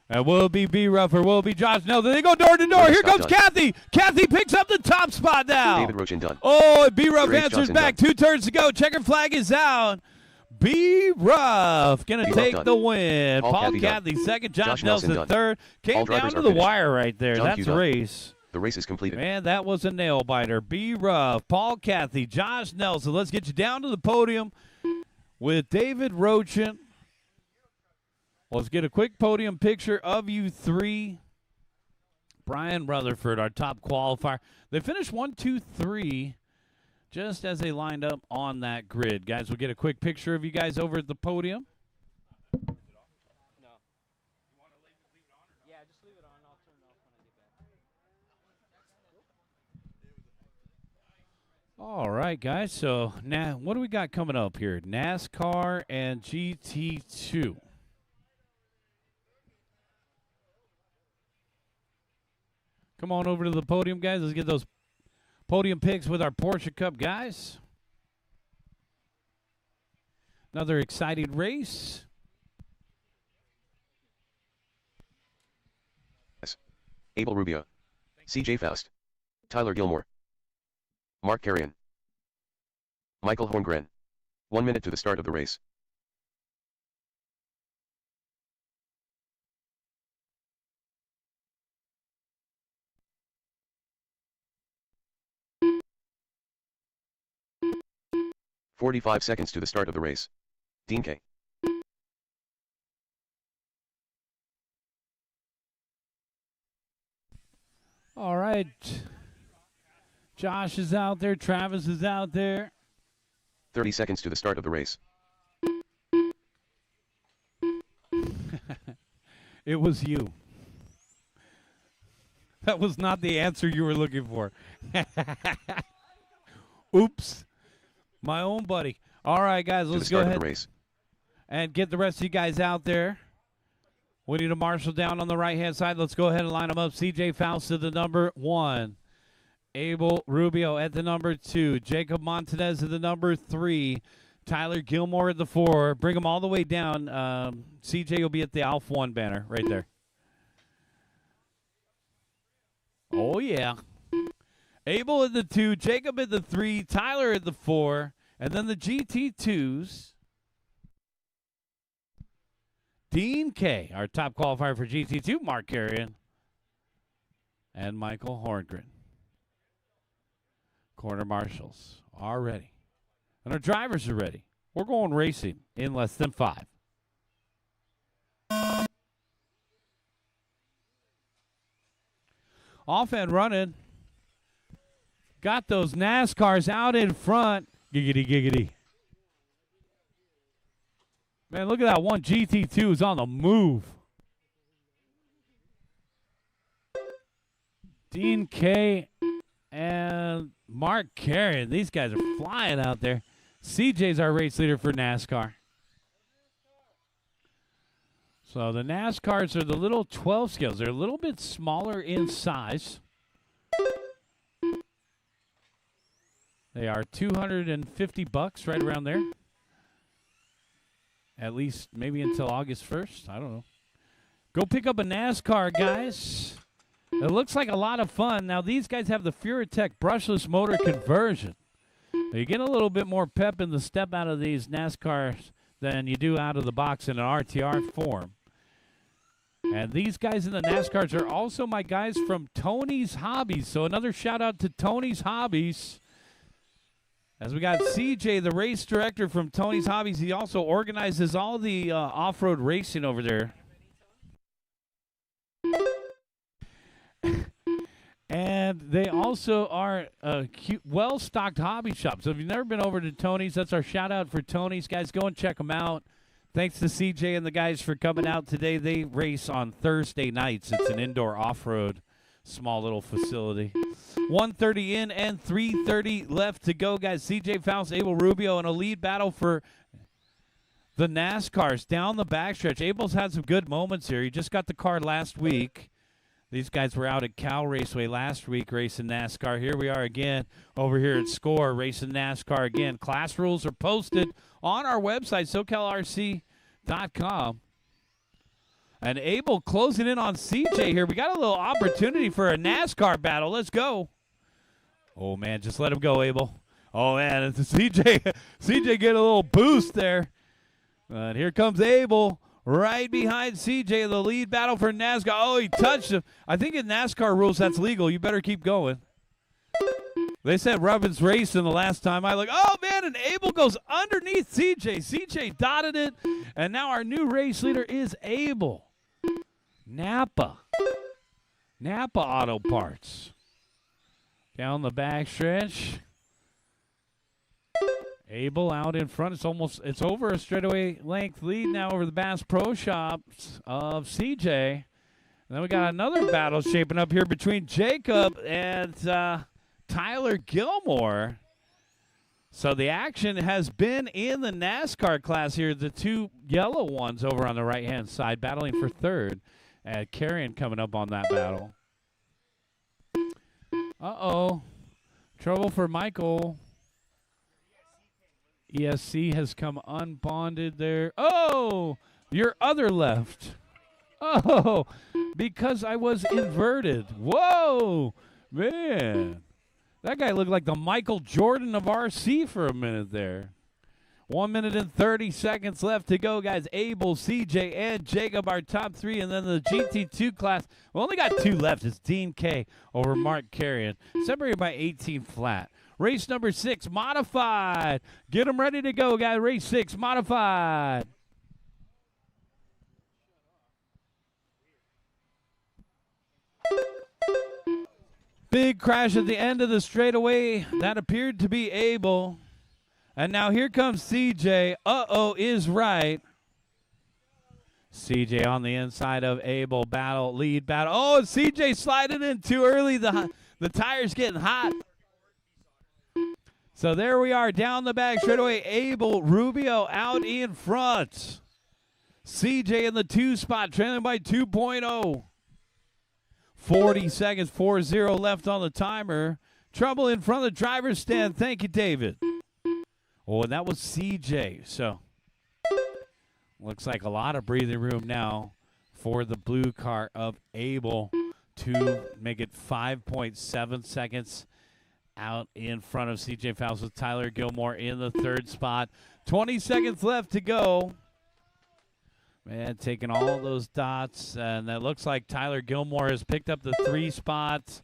And will it be B. Ruff or will it be Josh Nelson? They go door to door. Here comes Cathy. Cathy picks up the top spot now. David Rochin done. Oh, and B. Ruff Grace answers Johnson back. done. 2 turns to go. Checker flag is out. B. Ruff going to take done. the win. Paul Cathy Cathy done. second. Josh Nelson done. third. Came All down drivers to are the finished. wire right there. John That's Q a done. race. The race is completed. Man, that was a nail biter. B. Ruff, Paul Cathy, Josh Nelson. Let's get you down to the podium with David Rochin. Let's get a quick podium picture of you three. Brian Rutherford, our top qualifier. They finished 1, 2, 3 just as they lined up on that grid. Guys, we'll get a quick picture of you guys over at the podium. No. Yeah, just leave it on. I'll turn it off when I get back. All right, guys. So now, what do we got coming up here? NASCAR and GT2. Come on over to the podium, guys. Let's get those podium picks with our Porsche Cup guys. Another exciting race. Abel Rubio. CJ Faust. Tyler Gilmore. Mark Carrion. Michael Horngren. 1 minute to the start of the race. "45 seconds to the start of the race. Dean K. All right. Josh is out there. Travis is out there. 30 seconds to the start of the race. It was you. That was not the answer you were looking for. Oops. My own buddy. All right, guys, let's go ahead and get the rest of you guys out there. We need a marshal down on the right-hand side. Let's go ahead and line them up. CJ Faust at the number 1. Abel Rubio at the number 2. Jacob Montanez at the number 3. Tyler Gilmore at the 4. Bring them all the way down. CJ will be at the Alpha 1 banner right there. Oh, yeah. Abel at the 2. Jacob at the 3. Tyler at the 4. And then the GT2s, Dean K, our top qualifier for GT2, Mark Carrion, and Michael Horngren. Corner marshals are ready. And our drivers are ready. We're going racing in less than 5. Off and running. Got those NASCARs out in front. Giggity, giggity. Man, look at that one GT2 is on the move. Dean K and Mark Carrion. These guys are flying out there. CJ's our race leader for NASCAR. So the NASCARs are the little 12 scales. They're a little bit smaller in size. They are $250, right around there. At least maybe until August 1st. I don't know. Go pick up a NASCAR, guys. It looks like a lot of fun. Now, these guys have the Furatech brushless motor conversion. You get a little bit more pep in the step out of these NASCARs than you do out of the box in an RTR form. And these guys in the NASCARs are also my guys from Tony's Hobbies. So another shout out to Tony's Hobbies. As we got CJ, the race director from Tony's Hobbies. He also organizes all the off-road racing over there. And they also are a well-stocked hobby shop. So if you've never been over to Tony's, that's our shout-out for Tony's. Guys, go and check them out. Thanks to CJ and the guys for coming out today. They race on Thursday nights. It's an indoor off-road, small little facility. 1:30 in and 3:30 left to go, guys. CJ Faust, Abel Rubio in a lead battle for the NASCARs down the backstretch. Abel's had some good moments here. He just got the car last week. These guys were out at SCOR Raceway last week racing NASCAR. Here we are again over here at SCOR racing NASCAR again. Class rules are posted on our website, SoCalRC.com. And Abel closing in on CJ here. We got a little opportunity for a NASCAR battle. Let's go. Oh, man, just let him go, Abel. Oh, man, it's CJ get a little boost there. And here comes Abel. Right behind CJ, the lead battle for NASCAR. Oh, he touched him. I think in NASCAR rules that's legal. You better keep going. They said Rubbins racing the last time. I oh, man, and Abel goes underneath CJ. CJ dotted it, and now our new race leader is Abel. Napa Auto Parts. Down the backstretch. Abel out in front. It's over a straightaway length lead now over the Bass Pro Shops of CJ. And then we got another battle shaping up here between Jacob and Tyler Gilmore. So the action has been in the NASCAR class here. The two yellow ones over on the right-hand side battling for third. And Carrion coming up on that battle. Uh-oh. Trouble for Michael. ESC has come unbonded there. Oh, your other left. Oh, because I was inverted. Whoa, man. That guy looked like the Michael Jordan of RC for a minute there. 1 minute and 30 seconds left to go, guys. Abel, CJ, and Jacob, our top three. And then the GT2 class, we only got two left. It's Dean K over Mark Carrion. Separated by 18 flat. Race number 6, modified. Get them ready to go, guys. Race 6, modified. Big crash at the end of the straightaway. That appeared to be Abel. And now here comes CJ. Uh-oh, is right. CJ on the inside of Abel. Battle, lead battle. Oh, CJ sliding in too early. The tire's getting hot. So there we are down the back straightaway. Abel Rubio out in front. CJ in the 2 spot, trailing by 2.0. 40 seconds, 4-0 left on the timer. Trouble in front of the driver's stand. Thank you, David. Oh, and that was CJ. So looks like a lot of breathing room now for the blue car of Abel to make it 5.7 seconds out in front of CJ Faust with Tyler Gilmore in the third spot. 20 seconds left to go. Man, taking all those dots, and that looks like Tyler Gilmore has picked up the 3 spots.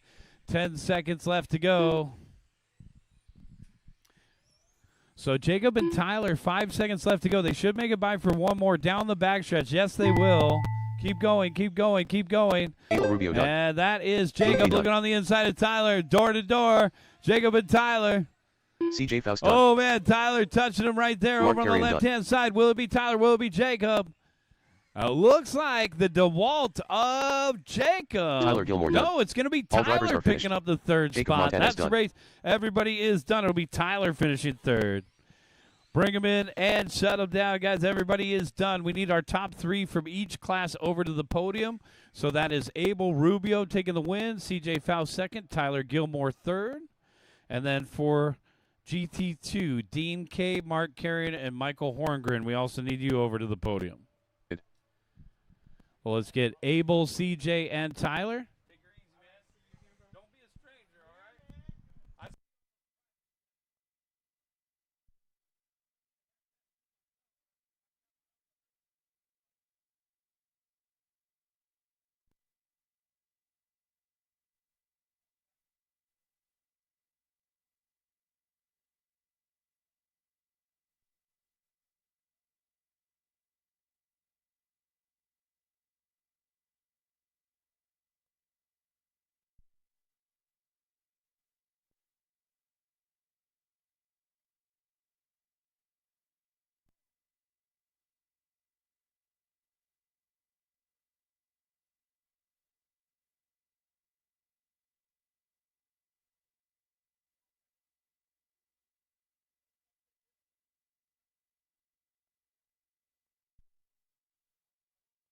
10 seconds left to go. So Jacob and Tyler, 5 seconds left to go. They should make it by for one more down the backstretch. Yes, they will. Keep going, keep going, keep going. Rubio done. And that is Jacob looking on the inside of Tyler. Door to door. Jacob and Tyler. CJ Faust done. Oh, man, Tyler touching him right there Mark over on the Carrion left-hand side. Will it be Tyler? Will it be Jacob? Looks like the DeWalt of Jacob. Tyler Gilmore No, done. it's going to be All drivers Tyler are picking finished. up the third Jacob spot. Montana's That's the done. race. Everybody is done. It'll be Tyler finishing third. Bring him in and shut him down, guys. Everybody is done. We need our top 3 from each class over to the podium. So that is Abel Rubio taking the win, CJ Faust second, Tyler Gilmore third. And then for GT2, Dean K., Mark Carrion, and Michael Horngren. We also need you over to the podium. Good. Well, let's get Abel, CJ, and Tyler. Take her easy, man. Don't be a stranger, all right?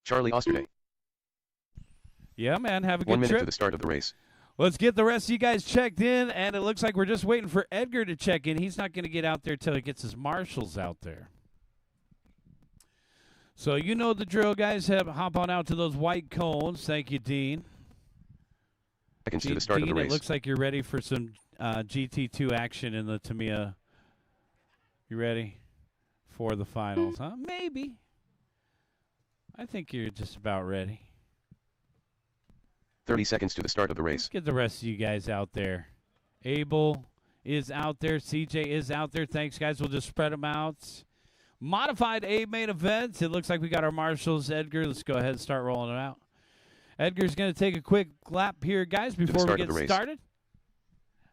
Charlie Osterday. Yeah, man. Have a 1 good minute trip. to the start of the race. Let's get the rest of you guys checked in, and it looks like we're just waiting for Edgar to check in. He's not going to get out there till he gets his marshals out there. So you know the drill, guys. Hop on out to those white cones. Thank you, Dean. Seconds to the start of the Dean, race. it looks like you're ready for some GT2 action in the Tamiya. You ready for the finals, huh? Maybe. I think you're just about ready. 30 seconds to the start of the Let's race. get the rest of you guys out there. Abel is out there. CJ is out there. Thanks, guys. We'll just spread them out. Modified A main event. It looks like we got our marshals. Edgar, let's go ahead and start rolling it out. Edgar's going to take a quick lap here, guys, before we get started.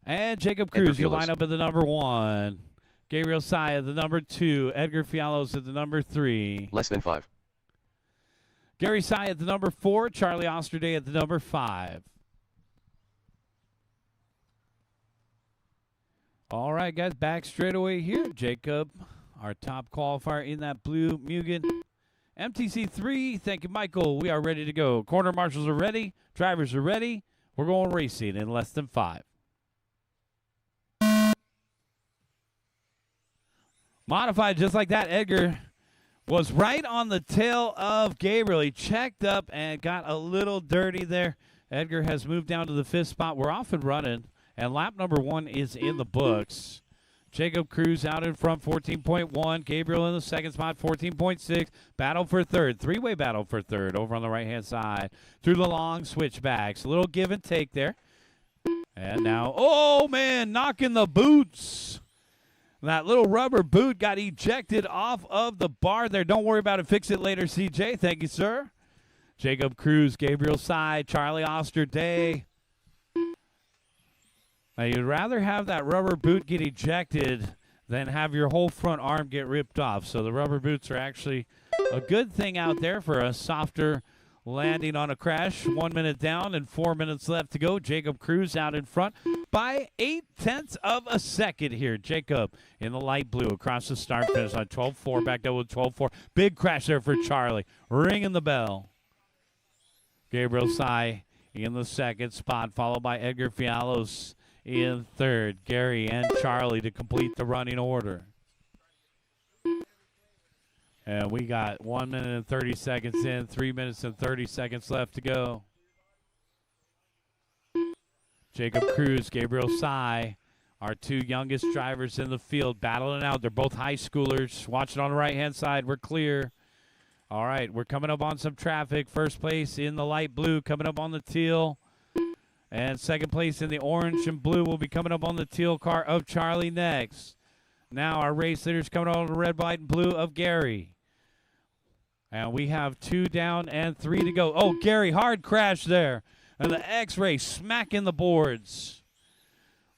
And Jacob Cruz, you line up at the number 1. Gabriel Saya at the number 2. Edgar Fialos at the number 3. Less than 5. Gary Sy at the number 4. Charlie Osterday at the number 5. All right, guys, back straight away here. Jacob, our top qualifier in that blue Mugen. MTC3, thank you, Michael. We are ready to go. Corner marshals are ready. Drivers are ready. We're going racing in less than 5. Modified just like that. Edgar was right on the tail of Gabriel. He checked up and got a little dirty there. Edgar has moved down to the 5th spot. We're off and running, and lap number 1 is in the books. Jacob Cruz out in front, 14.1. Gabriel in the 2nd spot, 14.6. Battle for 3rd. 3-way battle for 3rd over on the right-hand side. Through the long switchbacks. A little give and take there. And now, oh, man, knocking the boots. That little rubber boot got ejected off of the bar there. Don't worry about it. Fix it later, CJ. Thank you, sir. Jacob Cruz, Gabriel Side, Charlie Osterday. Now, you'd rather have that rubber boot get ejected than have your whole front arm get ripped off. So the rubber boots are actually a good thing out there for a softer landing on a crash. 1 minute down and 4 minutes left to go. Jacob Cruz out in front by 0.8 of a second here. Jacob in the light blue across the start finish on 12.4. Back down with 12.4. Big crash there for Charlie. Ringing the bell. Gabriel Sy in the 2nd spot, followed by Edgar Fialos in 3rd. Gary and Charlie to complete the running order. And we got 1 minute and 30 seconds in, 3 minutes and 30 seconds left to go. Jacob Cruz, Gabriel Sy, Our two youngest drivers in the field battling out. They're both high schoolers. Watch it on the right-hand side. We're clear. All right, we're coming up on some traffic. First place in the light blue, coming up on the teal. And second place in the orange and blue will be coming up on the teal car of Charlie next. Now our race leaders coming on the red, white, and blue of Gary. And we have 2 down and 3 to go. Oh, Gary, hard crash there. And the X-ray smacking the boards.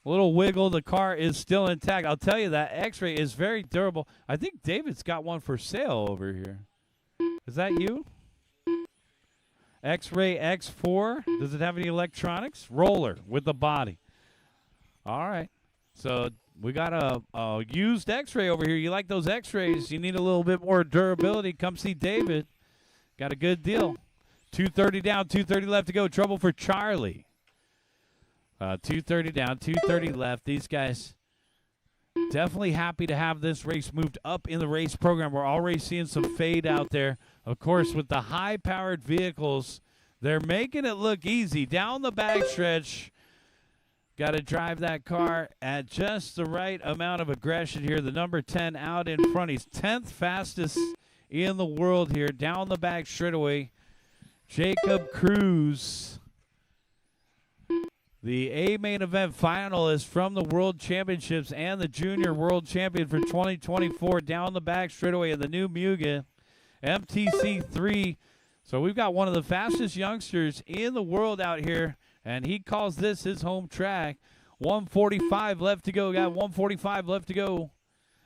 A little wiggle. The car is still intact. I'll tell you, that X-ray is very durable. I think David's got one for sale over here. Is that you? X-ray X4. Does it have any electronics? Roller with the body. All right. So we got a used X-ray over here. You like those X-rays? You need a little bit more durability. Come see David. Got a good deal. 230 down, 230 left to go. Trouble for Charlie. 230 down, 230 left. These guys definitely happy to have this race moved up in the race program. We're already seeing some fade out there. Of course, with the high-powered vehicles, they're making it look easy. Down the backstretch, got to drive that car at just the right amount of aggression here. The number 10 out in front. He's 10th fastest in the world here. Down the back straightaway, Jacob Cruz. The A main event finalist from the World Championships and the Junior World Champion for 2024 down the back straightaway in the new Mugen MTC3. So we've got one of the fastest youngsters in the world out here, and he calls this his home track. 145 left to go. Got 145 left to go.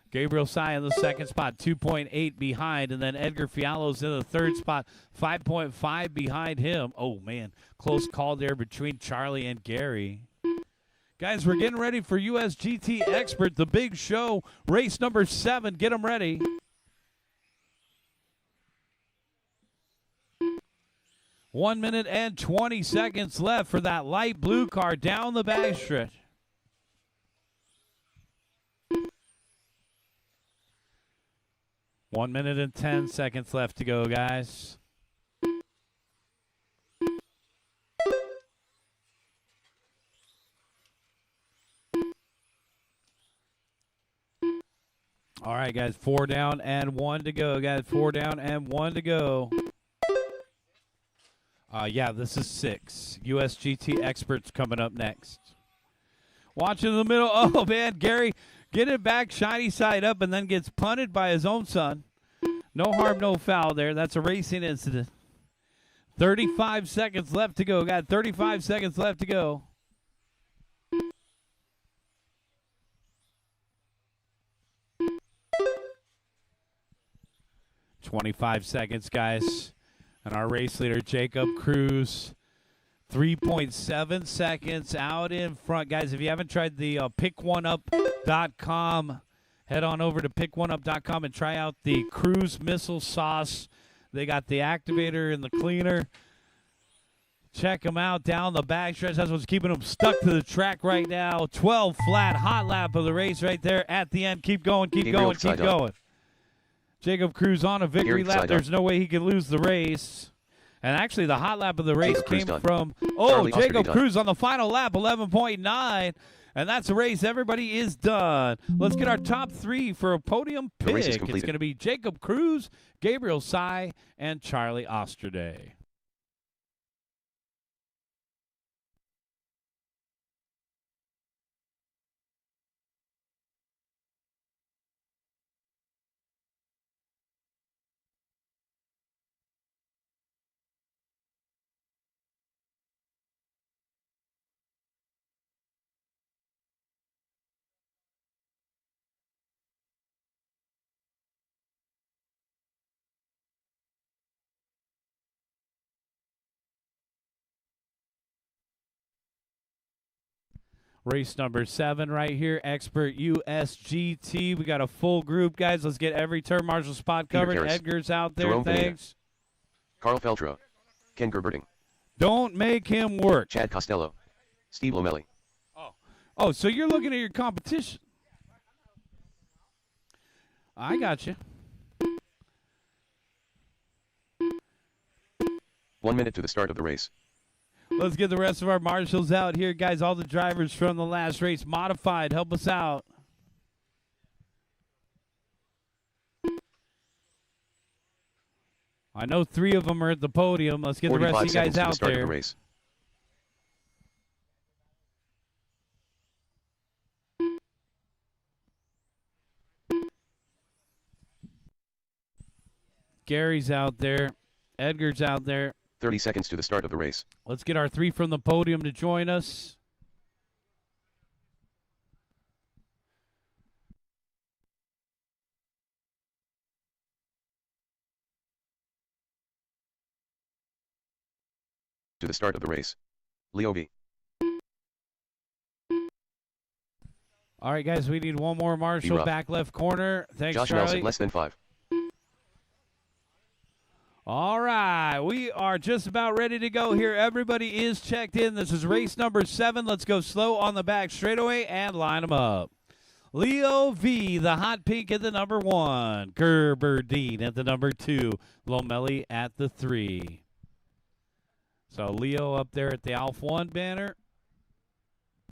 Gabriel Sy in the second spot, 2.8 behind. And then Edgar Fialo's in the third spot, 5.5 behind him. Oh, man, close call there between Charlie and Gary. Guys, we're getting ready for USGT Expert, the big show, race number 7. Get them ready. One minute and 20 seconds left for that light blue car down the backstretch. One minute and 10 seconds left to go, guys. All right, guys, 4 down and 1 to go, guys. 4 down and 1 to go. Yeah, this is 6. USGT Experts coming up next. Watch in the middle. Oh, man, Gary, get it back, shiny side up, and then gets punted by his own son. No harm, no foul there. That's a racing incident. 35 seconds left to go. Got 35 seconds left to go. "25 seconds, guys. And our race leader, Jacob Cruz, 3.7 seconds out in front. Guys, if you haven't tried the pickoneup.com, head on over to pickoneup.com and try out the Cruz Missile Sauce. They got the activator and the cleaner. Check them out down the backstretch. That's what's keeping them stuck to the track right now. 12 flat, hot lap of the race right there at the end. Keep going, keep going, keep going. Jacob Cruz on a victory lap. There's no way he could lose the race. And actually, the hot lap of the race came from, Jacob Cruz on the final lap, 11.9. And that's the race. Everybody is done. Let's get our top 3 for a podium pick. It's going to be Jacob Cruz, Gabriel Sy, and Charlie Osterday. Race number 7 right here, Expert USGT. We got a full group, guys. Let's get every turn marshal spot covered. Edgar's out there, Jerome thanks. Carl Feltra. Ken Gerberding. Don't make him work. Chad Costello. Steve Lomelli. Oh, so you're looking at your competition. I got you. 1 minute to the start of the race. Let's get the rest of our marshals out here, guys. All the drivers from the last race modified. Help us out. I know 3 of them are at the podium. Let's get the rest of you guys out there. Race. Gary's out there. Edgar's out there. 30 seconds to the start of the race. Let's get our 3 from the podium to join us. To the start of the race. Leo V. All right, guys, we need one more marshal back left corner. Thanks, Josh Charlie. Nelson, less than 5. All right, we are just about ready to go here. Everybody is checked in. This is race number 7. Let's go slow on the back straightaway and line them up. Leo V, the hot pink at the number 1. Gerberdine at the number 2. Lomelli at the 3. So Leo up there at the Alpha 1 banner.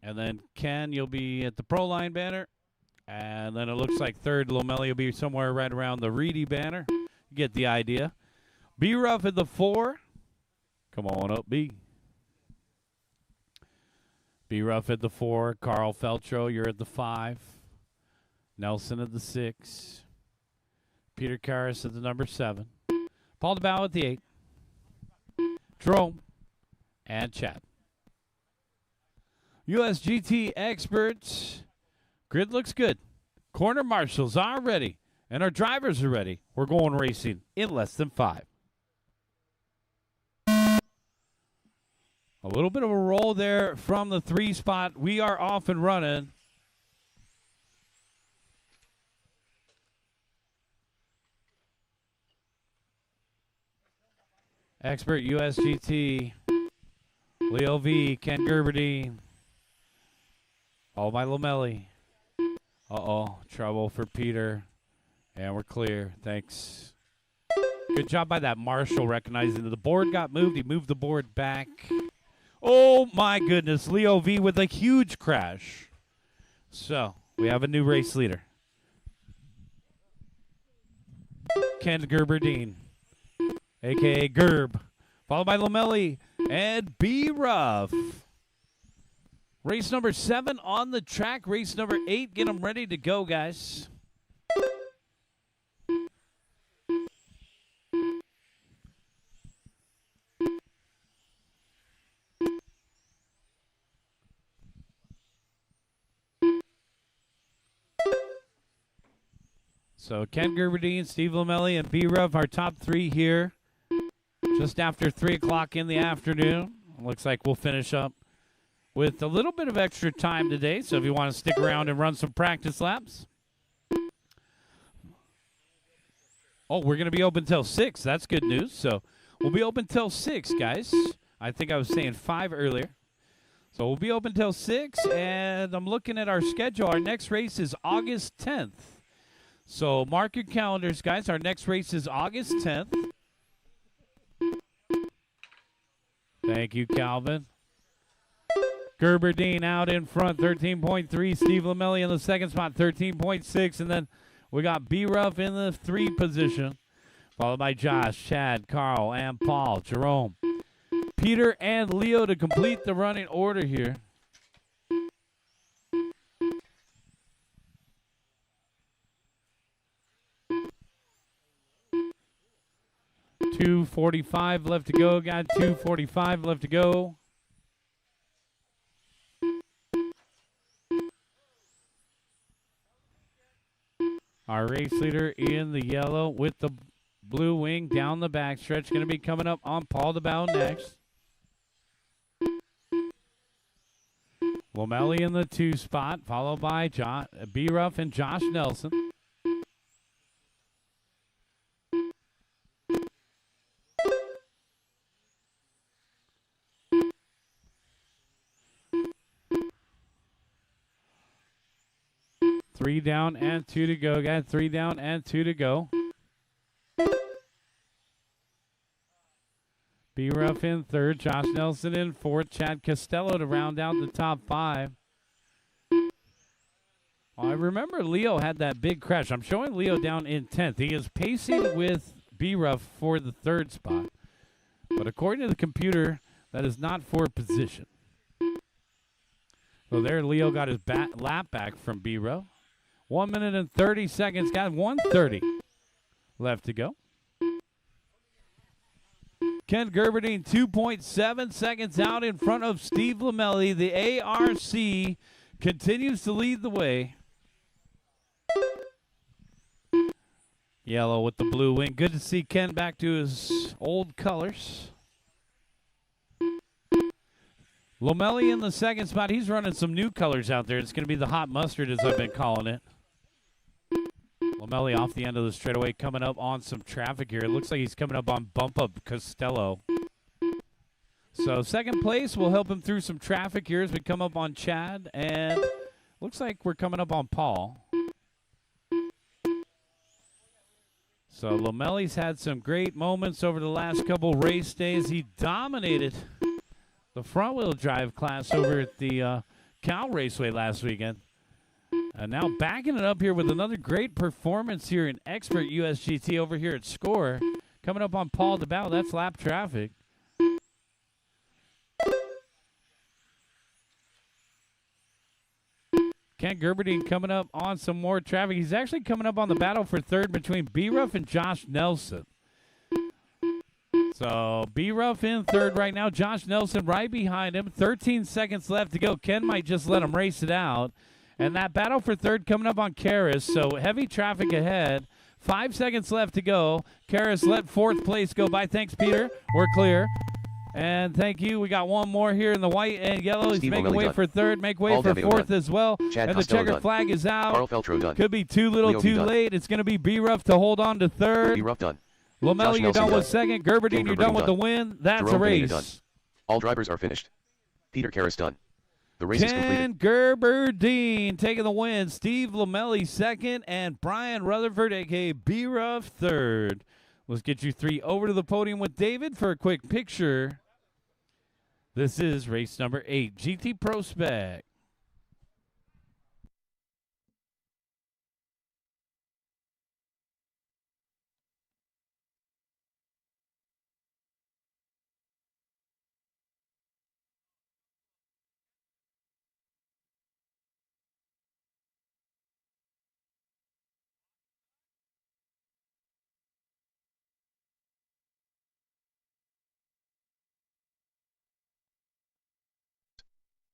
And then Ken, you'll be at the Pro Line banner. And then it looks like third Lomelli will be somewhere right around the Reedy banner. Get the idea. B Rough at the 4. Come on up, B. B Rough at the 4. Carl Feltro, you're at the 5. Nelson at the 6. Peter Karras at the number 7. Paul DeBow at the 8. Jerome and Chad. USGT experts. Grid looks good. Corner marshals are ready. And our drivers are ready. We're going racing in less than 5. A little bit of a roll there from the 3 spot. We are off and running. Expert USGT. Leo V. Ken Gerberdine. All by Lomelli. Uh-oh. Trouble for Peter. And we're clear. Thanks. Good job by that marshal recognizing that the board got moved. He moved the board back. Oh, my goodness. Leo V with a huge crash. So, we have a new race leader. Ken Gerberdine, a.k.a. Gerb. Followed by Lomelli and B. Ruff. Race number 7 on the track. Race number 8. Get them ready to go, guys. So Ken Gerberdine, Steve Lomelli, and B. Ruff, our top 3 here. Just after 3 o'clock in the afternoon. Looks like we'll finish up with a little bit of extra time today. So if you want to stick around and run some practice laps. Oh, we're going to be open till 6. That's good news. So we'll be open till 6, guys. I think I was saying 5 earlier. So we'll be open till 6. And I'm looking at our schedule. Our next race is August 10th. So mark your calendars, guys. Our next race is August 10th. Thank you, Calvin. Gerberdine out in front, 13.3. Steve Lomelli in the second spot, 13.6. And then we got B. Ruff in the 3 position, followed by Josh, Chad, Carl, and Paul, Jerome, Peter, and Leo to complete the running order here. 2:45 left to go. Got 2:45 left to go. Our race leader in the yellow with the blue wing down the backstretch. Going to be coming up on Paul DeBow next. Lomelli in the 2 spot, followed by B. Ruff and Josh Nelson. Three down and 2 to go. Got 3 down and 2 to go. B Ruff in third. Josh Nelson in fourth. Chad Costello to round out the top 5. I remember Leo had that big crash. I'm showing Leo down in 10th. He is pacing with B Ruff for the 3rd spot. But according to the computer, that is not for position. So there, Leo got his lap back from B Ruff. 1 minute and 30 seconds, guys. 1:30 left to go. Ken Gerberding 2.7 seconds out in front of Steve Lamelli. The ARC continues to lead the way. Yellow with the blue wing. Good to see Ken back to his old colors. Lamelli in the 2nd spot. He's running some new colors out there. It's going to be the hot mustard, as I've been calling it. Lamelli off the end of the straightaway, coming up on some traffic here. It looks like he's coming up on Bump Up Costello. So 2nd place will help him through some traffic here as we come up on Chad. And looks like we're coming up on Paul. So Lamelli's had some great moments over the last couple race days. He dominated the front-wheel drive class over at the SCOR Raceway last weekend. And now backing it up here with another great performance here in Expert USGT over here at SCOR. Coming up on Paul DeBow. That's lap traffic. Ken Gerberding coming up on some more traffic. He's actually coming up on the battle for 3rd between B Ruff and Josh Nelson. So B Ruff in 3rd right now. Josh Nelson right behind him. 13 seconds left to go. Ken might just let him race it out. And that battle for 3rd coming up on Karras. So heavy traffic ahead. 5 seconds left to go. Karras let 4th place go by. Thanks, Peter. We're clear. And thank you. We got one more here in the white and yellow. He's making way for 3rd. Make way for 4th as well. Chad and Costello the checker done. flag is out. Carl Feltro done. Could be too little, Leo too done. late. It's going to be B Ruff to hold on to 3rd. B Ruff done. Lamelli, you're done with done. 2nd. Gerberding, you're done with the win. That's Jerome a Pineda done. race. All drivers are finished. Peter Karras done. The race is Ken completed. Gerberding taking the win. Steve Lamelli 2nd, and Brian Rutherford, a.k.a. B Ruff, 3rd. Let's get you 3 over to the podium with David for a quick picture. This is race number 8, GT Pro Spec.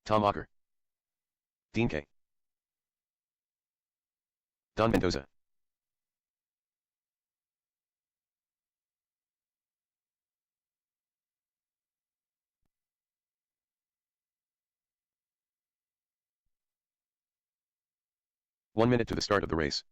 Tom Walker. Dean K. Don Mendoza. One minute to the start of the race.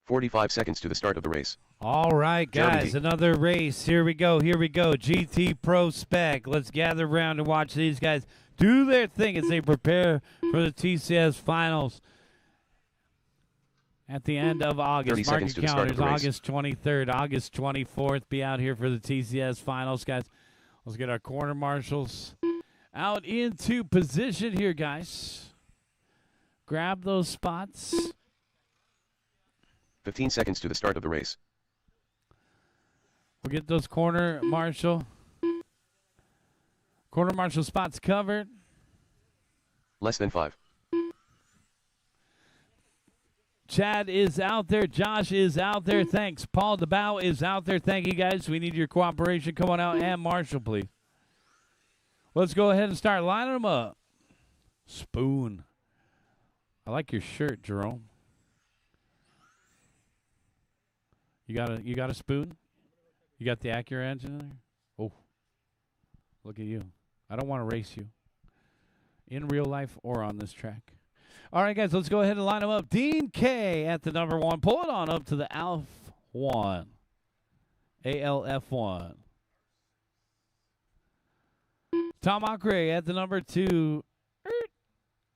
"45 seconds to the start of the race. All right, guys, Jeremy. another race. Here we go. Here we go. GT Pro Spec. Let's gather around and watch these guys do their thing as they prepare for the TCS finals at the end of August. 30 Mark seconds your to the start of calendars. the race. August 23rd, August 24th. Be out here for the TCS finals, guys. Let's get our corner marshals out into position here, guys. Grab those spots. 15 seconds to the start of the race. We'll get those corner marshal spots covered. Less than 5. Chad is out there. Josh is out there. Thanks. Paul DeBow is out there. Thank you, guys. We need your cooperation. Come on out. And Marshall, please. Let's go ahead and start lining them up. Spoon. I like your shirt, Jerome. You got a spoon? You got the Acura engine in there? Oh, look at you. I don't want to race you in real life or on this track. All right, guys, let's go ahead and line them up. Dean K at the number 1. Pull it on up to the ALF1. ALF1. Tom Ockrey at the number 2.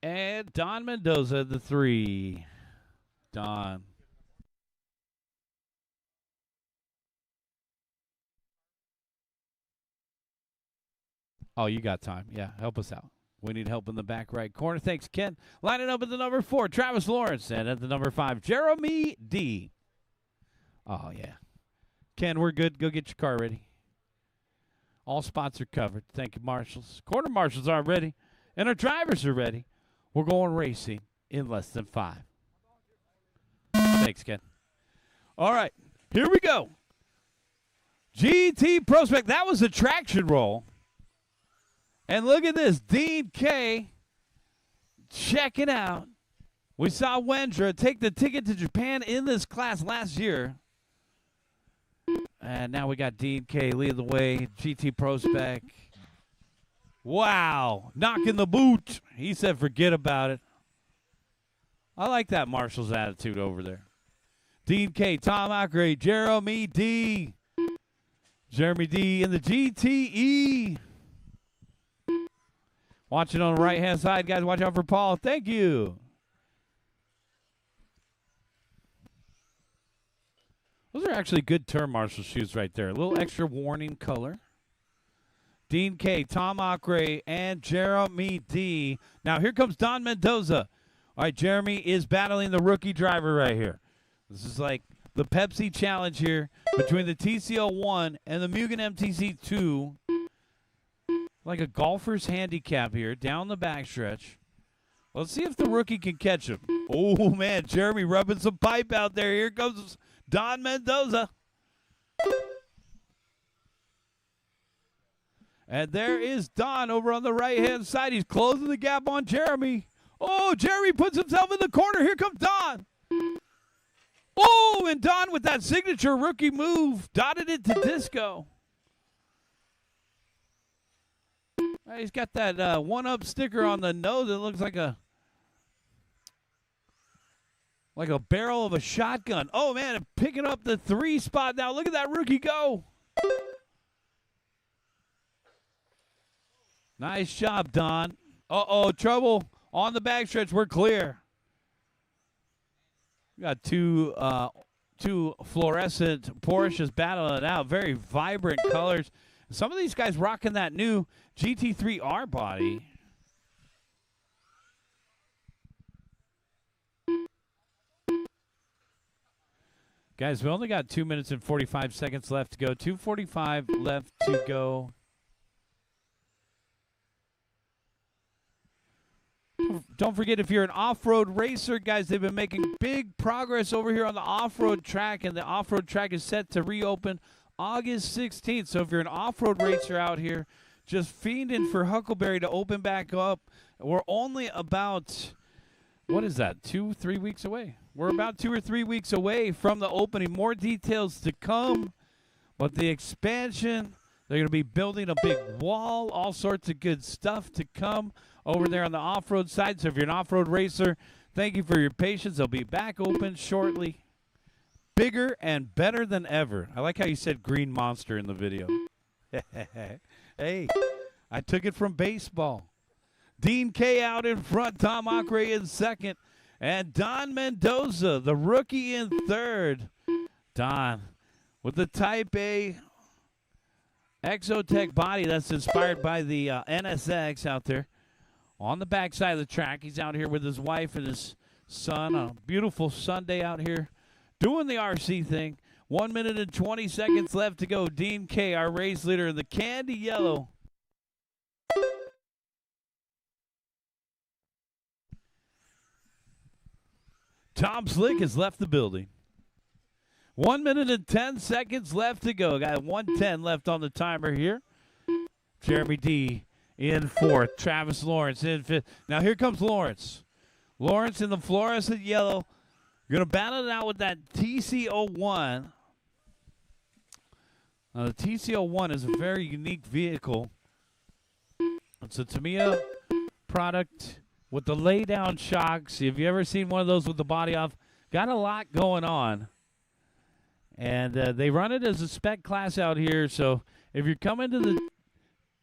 And Don Mendoza at the 3. Don. Oh, you got time. Yeah, help us out. We need help in the back right corner. Thanks, Ken. Lining up at the number 4, Travis Lawrence. And at the number 5, Jeremy D. Oh, yeah. Ken, we're good. Go get your car ready. All spots are covered. Thank you, marshals. Corner marshals are ready. And our drivers are ready. We're going racing in less than 5. Thanks, Ken. All right. Here we go. GT Prospect. That was a traction roll. And look at this, Dean K. Check it out. We saw Wendra take the ticket to Japan in this class last year. And now we got Dean K. leading the way, GT Prospect. Wow, knocking the boot. He said forget about it. I like that Marshall's attitude over there. Dean K., Tom Ockrey, Jeremy D. Jeremy D. in the GTE. Watching on the right-hand side, guys. Watch out for Paul. Thank you. Those are actually good turn marshal shoes right there. A little extra warning color. Dean K., Tom Ockrey, and Jeremy D. Now, here comes Don Mendoza. All right, Jeremy is battling the rookie driver right here. This is like the Pepsi challenge here between the TCO1 and the Mugen MTC2. Like a golfer's handicap here down the backstretch. Let's see if the rookie can catch him. Oh, man, Jeremy rubbing some pipe out there. Here comes Don Mendoza. And there is Don over on the right-hand side. He's closing the gap on Jeremy. Oh, Jeremy puts himself in the corner. Here comes Don. Oh, and Don with that signature rookie move dotted it to disco. He's got that one-up sticker on the nose that looks like a barrel of a shotgun. Oh, man, picking up the 3 spot now. Look at that rookie go. Nice job, Don. Uh-oh, trouble on the backstretch. We're clear. We got two fluorescent Porsches battling it out. Very vibrant colors. Some of these guys rocking that new GT3R body. Guys, we only got 2 minutes and 45 seconds left to go. 2:45 left to go. Don't forget, if you're an off-road racer, guys, they've been making big progress over here on the off-road track, and the off-road track is set to reopen August 16th. So if you're an off-road racer out here, just fiending for Huckleberry to open back up. We're only about, what is that, 2-3 weeks away? We're about 2 or 3 weeks away from the opening. More details to come, but the expansion, they're going to be building a big wall, all sorts of good stuff to come over there on the off-road side. So if you're an off-road racer, thank you for your patience. They'll be back open shortly. Bigger and better than ever. I like how you said Green Monster in the video. Hey, I took it from baseball. Dean K. out in front, Tom Ockrey in second, and Don Mendoza, the rookie, in third. Don with the Type A Exotech body that's inspired by the NSX out there. On the backside of the track, he's out here with his wife and his son. A beautiful Sunday out here doing the RC thing. 1 minute and 20 seconds left to go. Dean K., our race leader in the candy yellow. Tom Slick has left the building. 1 minute and 10 seconds left to go. Got 1:10 left on the timer here. Jeremy D. in fourth. Travis Lawrence in fifth. Now here comes Lawrence. Lawrence in the fluorescent yellow. Going to battle it out with that TCO1. Now the TCO1 is a very unique vehicle. It's a Tamiya product with the lay-down shocks. Have you ever seen one of those with the body off? Got a lot going on. And they run it as a spec class out here. So if you're coming to the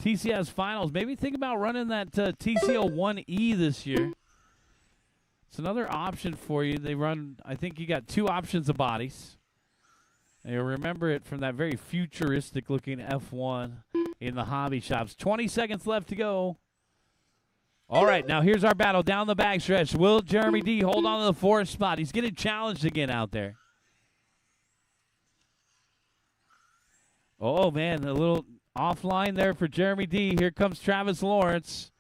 TCS finals. Maybe think about running that TCO 1E this year. It's another option for you. They run, I think you got 2 options of bodies. And you'll remember it from that very futuristic looking F1 in the hobby shops. 20 seconds left to go. All right, now here's our battle down the backstretch. Will Jeremy D hold on to the 4th spot? He's getting challenged again out there. Oh, man, a little offline there for Jeremy D. Here comes Travis Lawrence.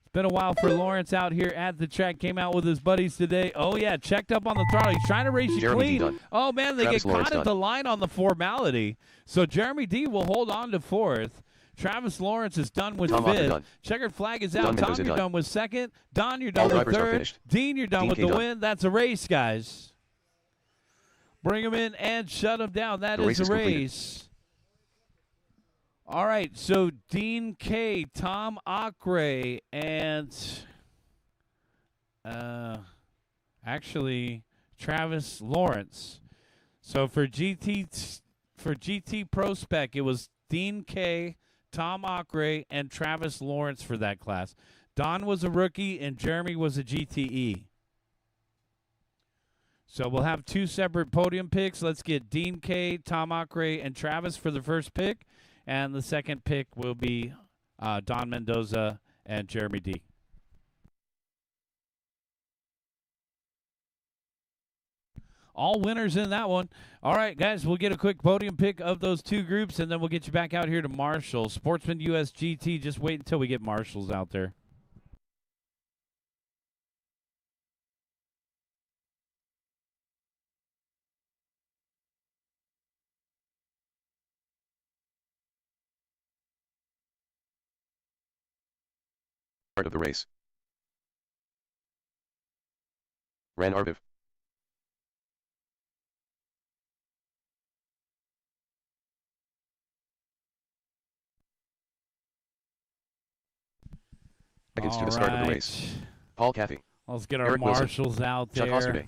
It's been a while for Lawrence out here at the track. Came out with his buddies today. Oh, yeah, checked up on the throttle. He's trying to race you Jeremy clean. Oh, man, they Travis get Lawrence caught at the line on the formality. So Jeremy D will hold on to 4th. Travis Lawrence is done with Tom Walker 5th. done. Checkered flag is out. Don Tom, Mendoza you're done. done with 2nd. Don, you're done All with drivers are 3rd. finished. Dean, you're done Dean with K. the done. win. That's a race, guys. Bring him in and shut him down. That The is race a is completed. race. All right, so Dean K., Tom Akre, and actually Travis Lawrence. So for GT Pro Spec, it was Dean K., Tom Akre, and Travis Lawrence for that class. Don was a rookie, and Jeremy was a GTE. So we'll have 2 separate podium picks. Let's get Dean K., Tom Akre, and Travis for the first pick. And the second pick will be Don Mendoza and Jeremy D. All winners in that one. All right, guys, we'll get a quick podium pick of those 2 groups, and then we'll get you back out here to Marshall. Sportsman US GT, just wait until we get Marshals out there. Start of the race. Ran Arviv. Seconds to the start of the race. Paul Caffey. Let's get our Eric Wilson. Marshals out Chuck there. Osterday.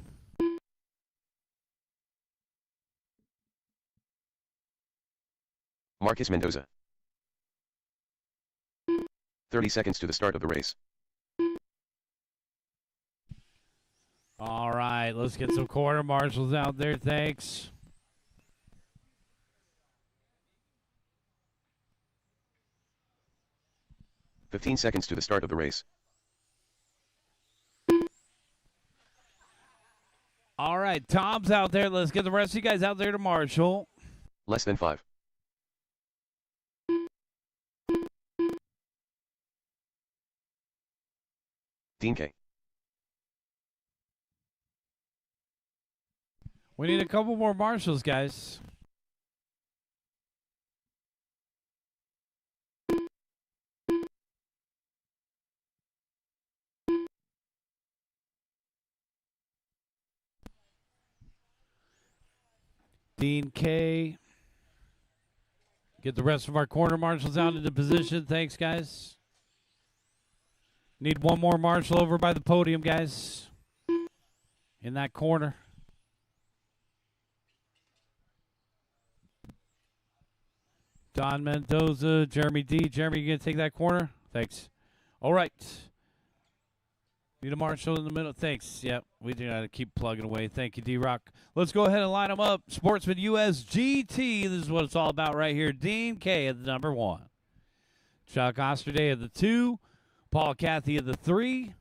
Marcus Mendoza. 30 seconds to the start of the race. All right, let's get some quarter marshals out there. Thanks. "15 seconds to the start of the race. All right, Tom's out there. Let's get the rest of you guys out there to Marshall. Less than 5. Dean K. We need a couple more marshals, guys. Dean K. Get the rest of our corner marshals out into position. Thanks, guys. Need one more marshal over by the podium, guys. In that corner. Don Mendoza, Jeremy D. Jeremy, you going to take that corner? Thanks. All right. Need a marshal in the middle. Thanks. Yep, we do got to keep plugging away. Thank you, D-Rock. Let's go ahead and line them up. Sportsman US GT. This is what it's all about right here. Dean K. at the number 1. Chuck Osterday at the 2. Paul Cathy at the 3.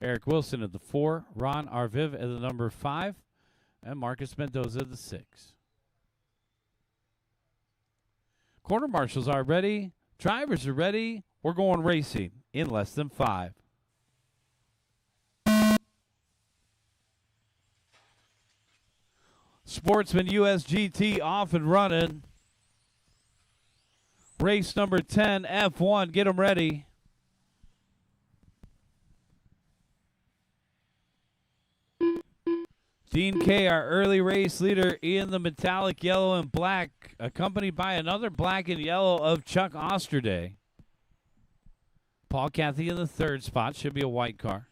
Eric Wilson at the 4. Ron Arviv at the number 5. And Marcus Mendoza at the 6. Corner marshals are ready. Drivers are ready. We're going racing in less than 5. Sportsman US GT off and running. Race number 10, F1. Get them ready. Dean K., our early race leader in the metallic yellow and black, accompanied by another black and yellow of Chuck Osterday. Paul Cathy in the 3rd spot. Should be a white car.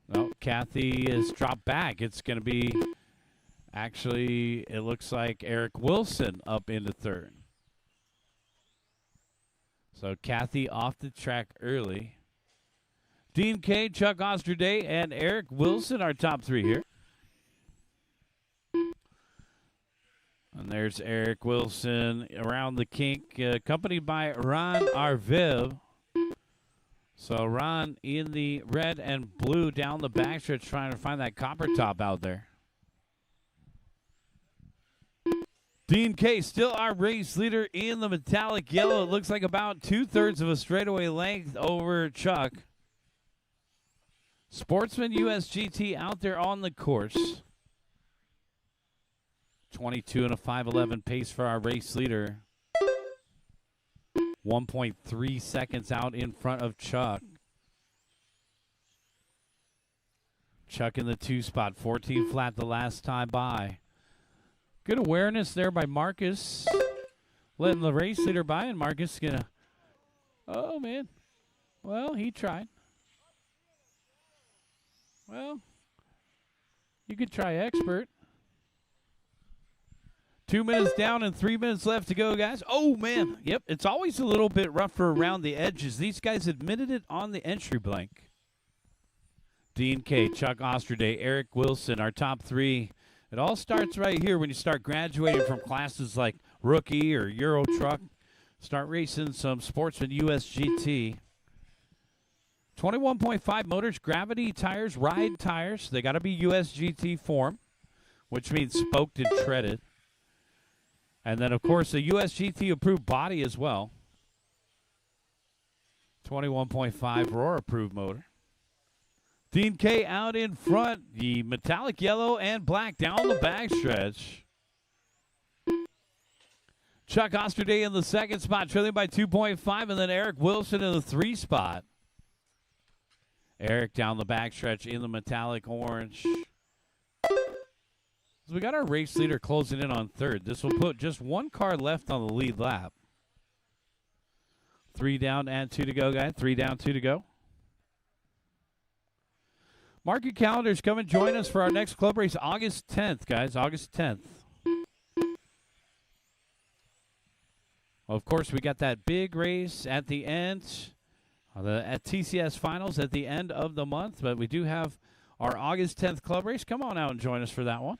No, Kathy has dropped back. It's going to be, actually, it looks like Eric Wilson up into third. So Kathy off the track early. Dean K, Chuck Osterday, and Eric Wilson are top three here. And there's Eric Wilson around the kink, accompanied by Ron Arviv. So Ron in the red and blue down the backstretch trying to find that copper top out there. Dean K still our race leader in the metallic yellow. It looks like about 2/3 of a straightaway length over Chuck. Sportsman USGT out there on the course. 22 and a 5:11 pace for our race leader. 1.3 seconds out in front of Chuck. Chuck in the 2 spot, 14 flat the last time by. Good awareness there by Marcus. Letting the race leader by, and Marcus gonna, oh man. Well, he tried. Well, you could try expert. 2 minutes down and 3 minutes left to go, guys. Oh, man. Yep, it's always a little bit rougher around the edges. These guys admitted it on the entry blank. Dean K, Chuck Osterday, Eric Wilson, our top three. It all starts right here when you start graduating from classes like Rookie or Euro Truck. Start racing some Sportsman USGT. 21.5 motors, gravity tires, ride tires. They got to be USGT form, which means spoked and treaded. And then, of course, a USGT approved body as well. 21.5 Roar approved motor. Dean K out in front. The metallic yellow and black down the backstretch. Chuck Osterday in the second spot, trailing by 2.5, and then Eric Wilson in the 3 spot. Eric down the backstretch in the metallic orange. So we got our race leader closing in on third. This will put just one car left on the lead lap. 3 down and 2 to go, guys. 3 down, 2 to go. Mark your calendars. Come and join us for our next club race, August 10th, guys. August 10th. Of course, we got that big race at the end, at TCS Finals at the end of the month. But we do have our August 10th club race. Come on out and join us for that one.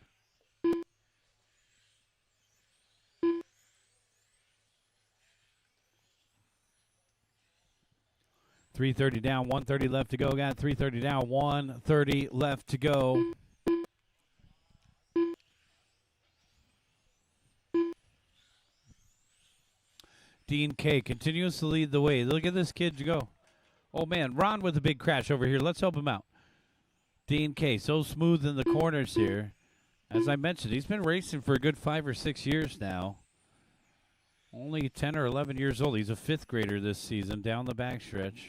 .330 down, 130 left to go. Got 330 down, 130 left to go. Dean K continues to lead the way. Look at this kid go. Oh, man, Ron with a big crash over here. Let's help him out. Dean K, so smooth in the corners here. As I mentioned, he's been racing for a good 5 or 6 years now. Only 10 or 11 years old. He's a 5th grader this season down the backstretch.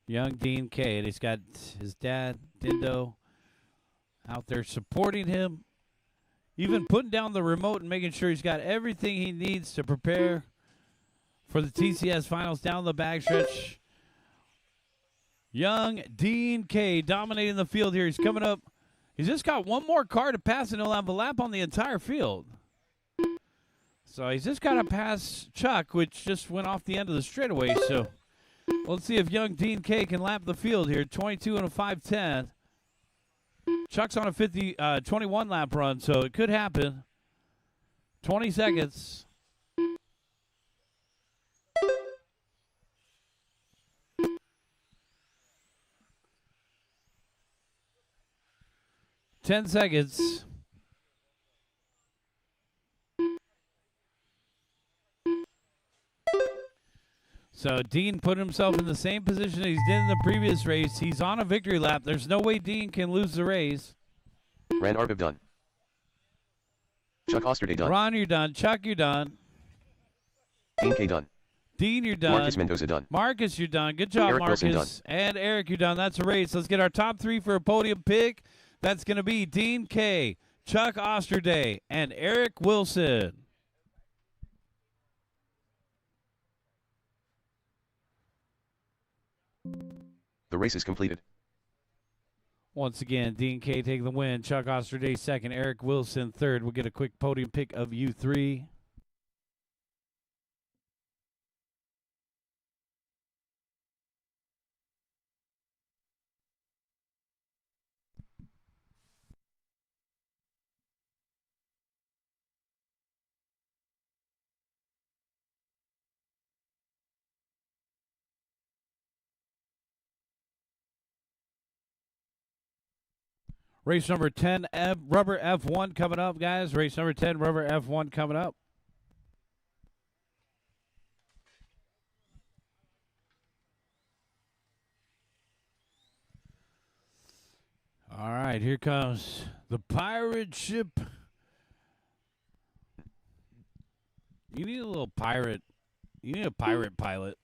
Young Dean K, and he's got his dad, Dindo, out there supporting him. Even putting down the remote and making sure he's got everything he needs to prepare for the TCS Finals down the backstretch. Young Dean K dominating the field here. He's coming up. He's just got one more car to pass, and he'll have a lap on the entire field. So he's just got to pass Chuck, which just went off the end of the straightaway. So let's see if young Dean K can lap the field here. 22 and a 5:10. Chuck's on a 21 lap run, so it could happen. 20 seconds. Ten seconds. So Dean put himself in the same position he's did in the previous race. He's on a victory lap. There's no way Dean can lose the race. Ran Arbiv done. Chuck Osterday done. Ron, you're done. Chuck, you're done. Dean K done. Dean, you're done. Marcus Mendoza done. Marcus, you're done. Good job, Eric Marcus. Wilson done. And Eric, you're done. That's a race. Let's get our top 3 for a podium pick. That's going to be Dean K, Chuck Osterday, and Eric Wilson. The race is completed. Once again, Dean K taking the win. Chuck Osterday second. Eric Wilson third. We'll get a quick podium pick of you three. Race number 10, Rubber F1 coming up, guys. Race number 10, Rubber F1 coming up. All right, here comes the pirate ship. You need a little pirate. You need a pirate pilot.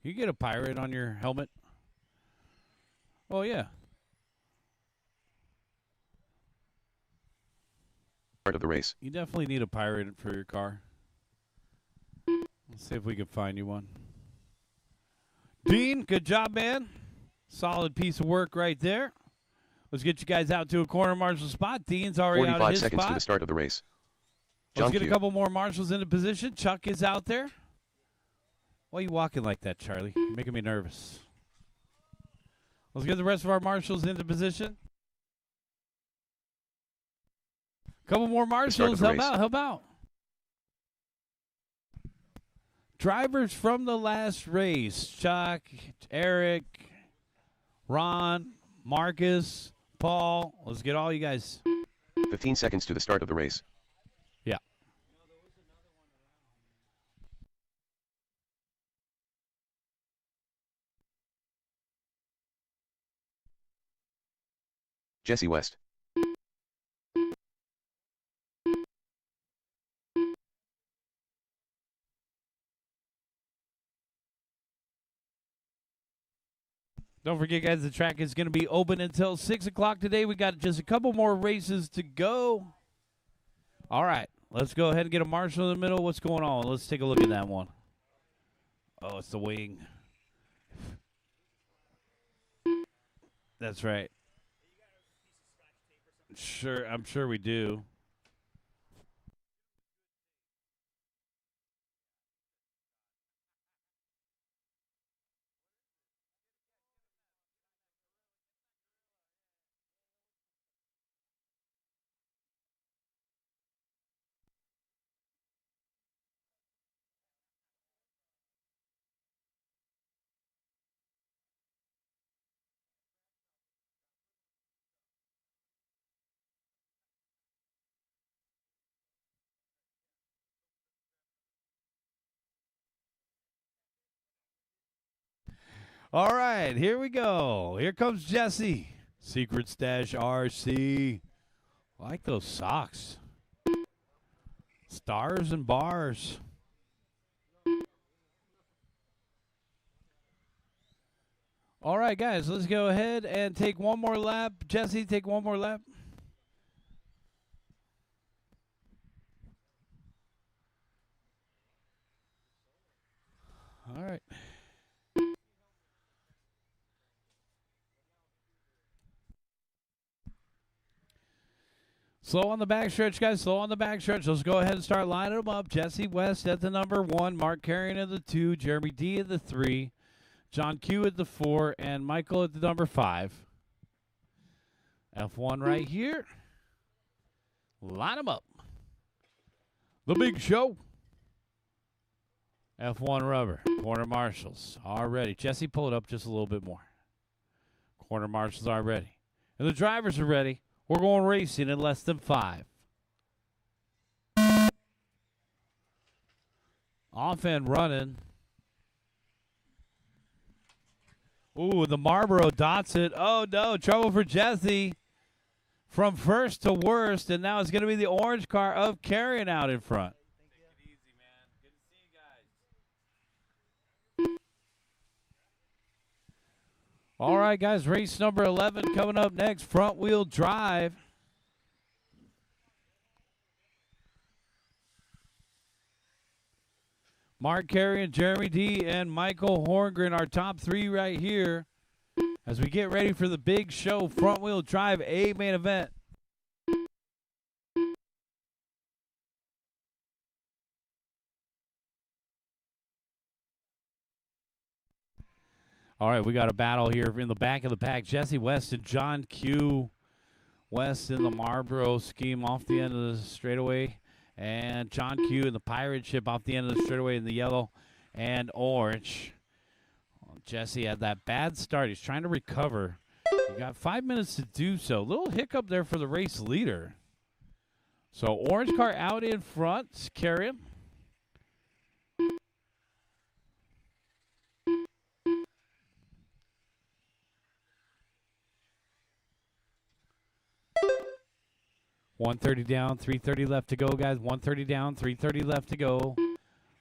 You get a pirate on your helmet. Oh, yeah. Start of the race. You definitely need a pirate for your car. Let's see if we can find you one. Dean, good job, man. Solid piece of work right there. Let's get you guys out to a corner marshal spot. Dean's already out of 45 his seconds spot. to the start of the race. Let's John get Q. a couple more marshals into position. Chuck is out there. Why are you walking like that, Charlie? You're making me nervous. Let's get the rest of our marshals into position. Couple more marshals. Help out, help out. Drivers from the last race. Chuck, Eric, Ron, Marcus, Paul. Let's get all you guys. 15 seconds to the start of the race. Yeah. Jesse West. Don't forget, guys, the track is going to be open until 6 o'clock today. We got just a couple more races to go. All right, let's go ahead and get a marshal in the middle. What's going on? Let's take a look at that one. Oh, it's the wing. That's right. Sure, I'm sure we do. All right, here we go. Here comes Jesse. Secret Stash RC. I like those socks. Stars and bars. All right, guys, let's go ahead and take one more lap. Jesse, take one more lap. All right. Slow on the backstretch, guys. Slow on the backstretch. Let's go ahead and start lining them up. Jesse West at the number 1. Mark Carrion at the 2. Jeremy D at the 3. John Q at the 4. And Michael at the number 5. F1 right here. Line them up. The big show. F1 rubber. Corner marshals are ready. Jesse, pull it up just a little bit more. Corner marshals are ready. And the drivers are ready. We're going racing in less than 5. Off and running. Ooh, the Marlboro dots it. Oh, no. Trouble for Jesse. From first to worst. And now it's going to be the orange car of Carrion out in front. Take it easy, man. Good to see you guys. All right, guys. Race number 11 coming up next. Front wheel drive. Mark Carrion, Jeremy D, and Michael Horngren, our top 3 right here. as we get ready for the big show, front-wheel drive A main event. All right, we got a battle here in the back of the pack. Jesse West and John Q. West in the Marlboro scheme off the end of the straightaway. And John Q in the pirate ship off the end of the straightaway in the yellow and orange. Well, Jesse had that bad start. He's trying to recover. You got 5 minutes to do so. Little hiccup there for the race leader. So orange car out in front. Carry him. .130 down, 3:30 left to go, guys. 1:30 down, 3:30 left to go.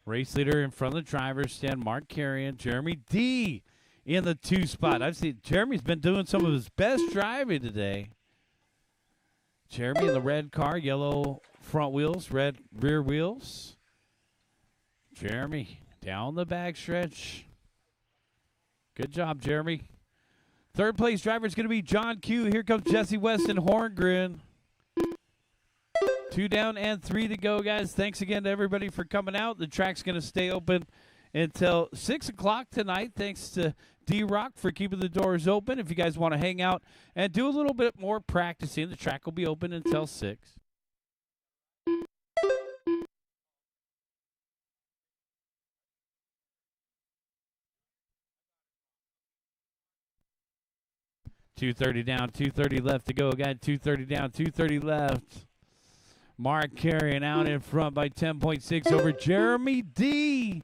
Race leader in front of the driver's stand, Mark Carrion. Jeremy D in the 2 spot. I've seen Jeremy's been doing some of his best driving today. Jeremy in the red car, yellow front wheels, red rear wheels. Jeremy down the backstretch. Good job, Jeremy. Third place driver is going to be John Q. Here comes Jesse West and Horngren. 2 down and 3 to go, guys. Thanks again to everybody for coming out. The track's going to stay open until 6 o'clock tonight. Thanks to D-Rock for keeping the doors open. If you guys want to hang out and do a little bit more practicing, the track will be open until 6. .230 down, 2:30 left to go. Got 2:30 down, 2:30 left. Mark Carrion out in front by 10.6 over Jeremy D.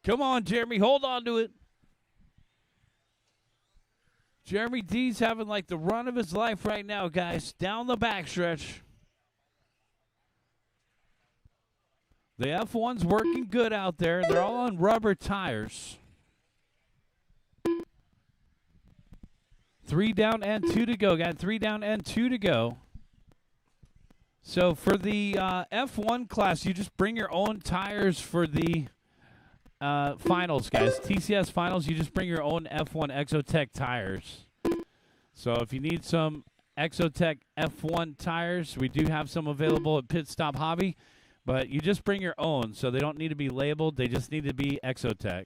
Come on, Jeremy. Hold on to it. Jeremy D's having like the run of his life right now, guys. Down the backstretch. The F1's working good out there. They're all on rubber tires. 3 down and 2 to go. Got 3 down and 2 to go. So for the F1 class, you just bring your own tires for the finals, guys. TCS finals, you just bring your own F1 Exotech tires. So if you need some Exotech F1 tires, we do have some available at Pit Stop Hobby, but you just bring your own. So they don't need to be labeled. They just need to be Exotech.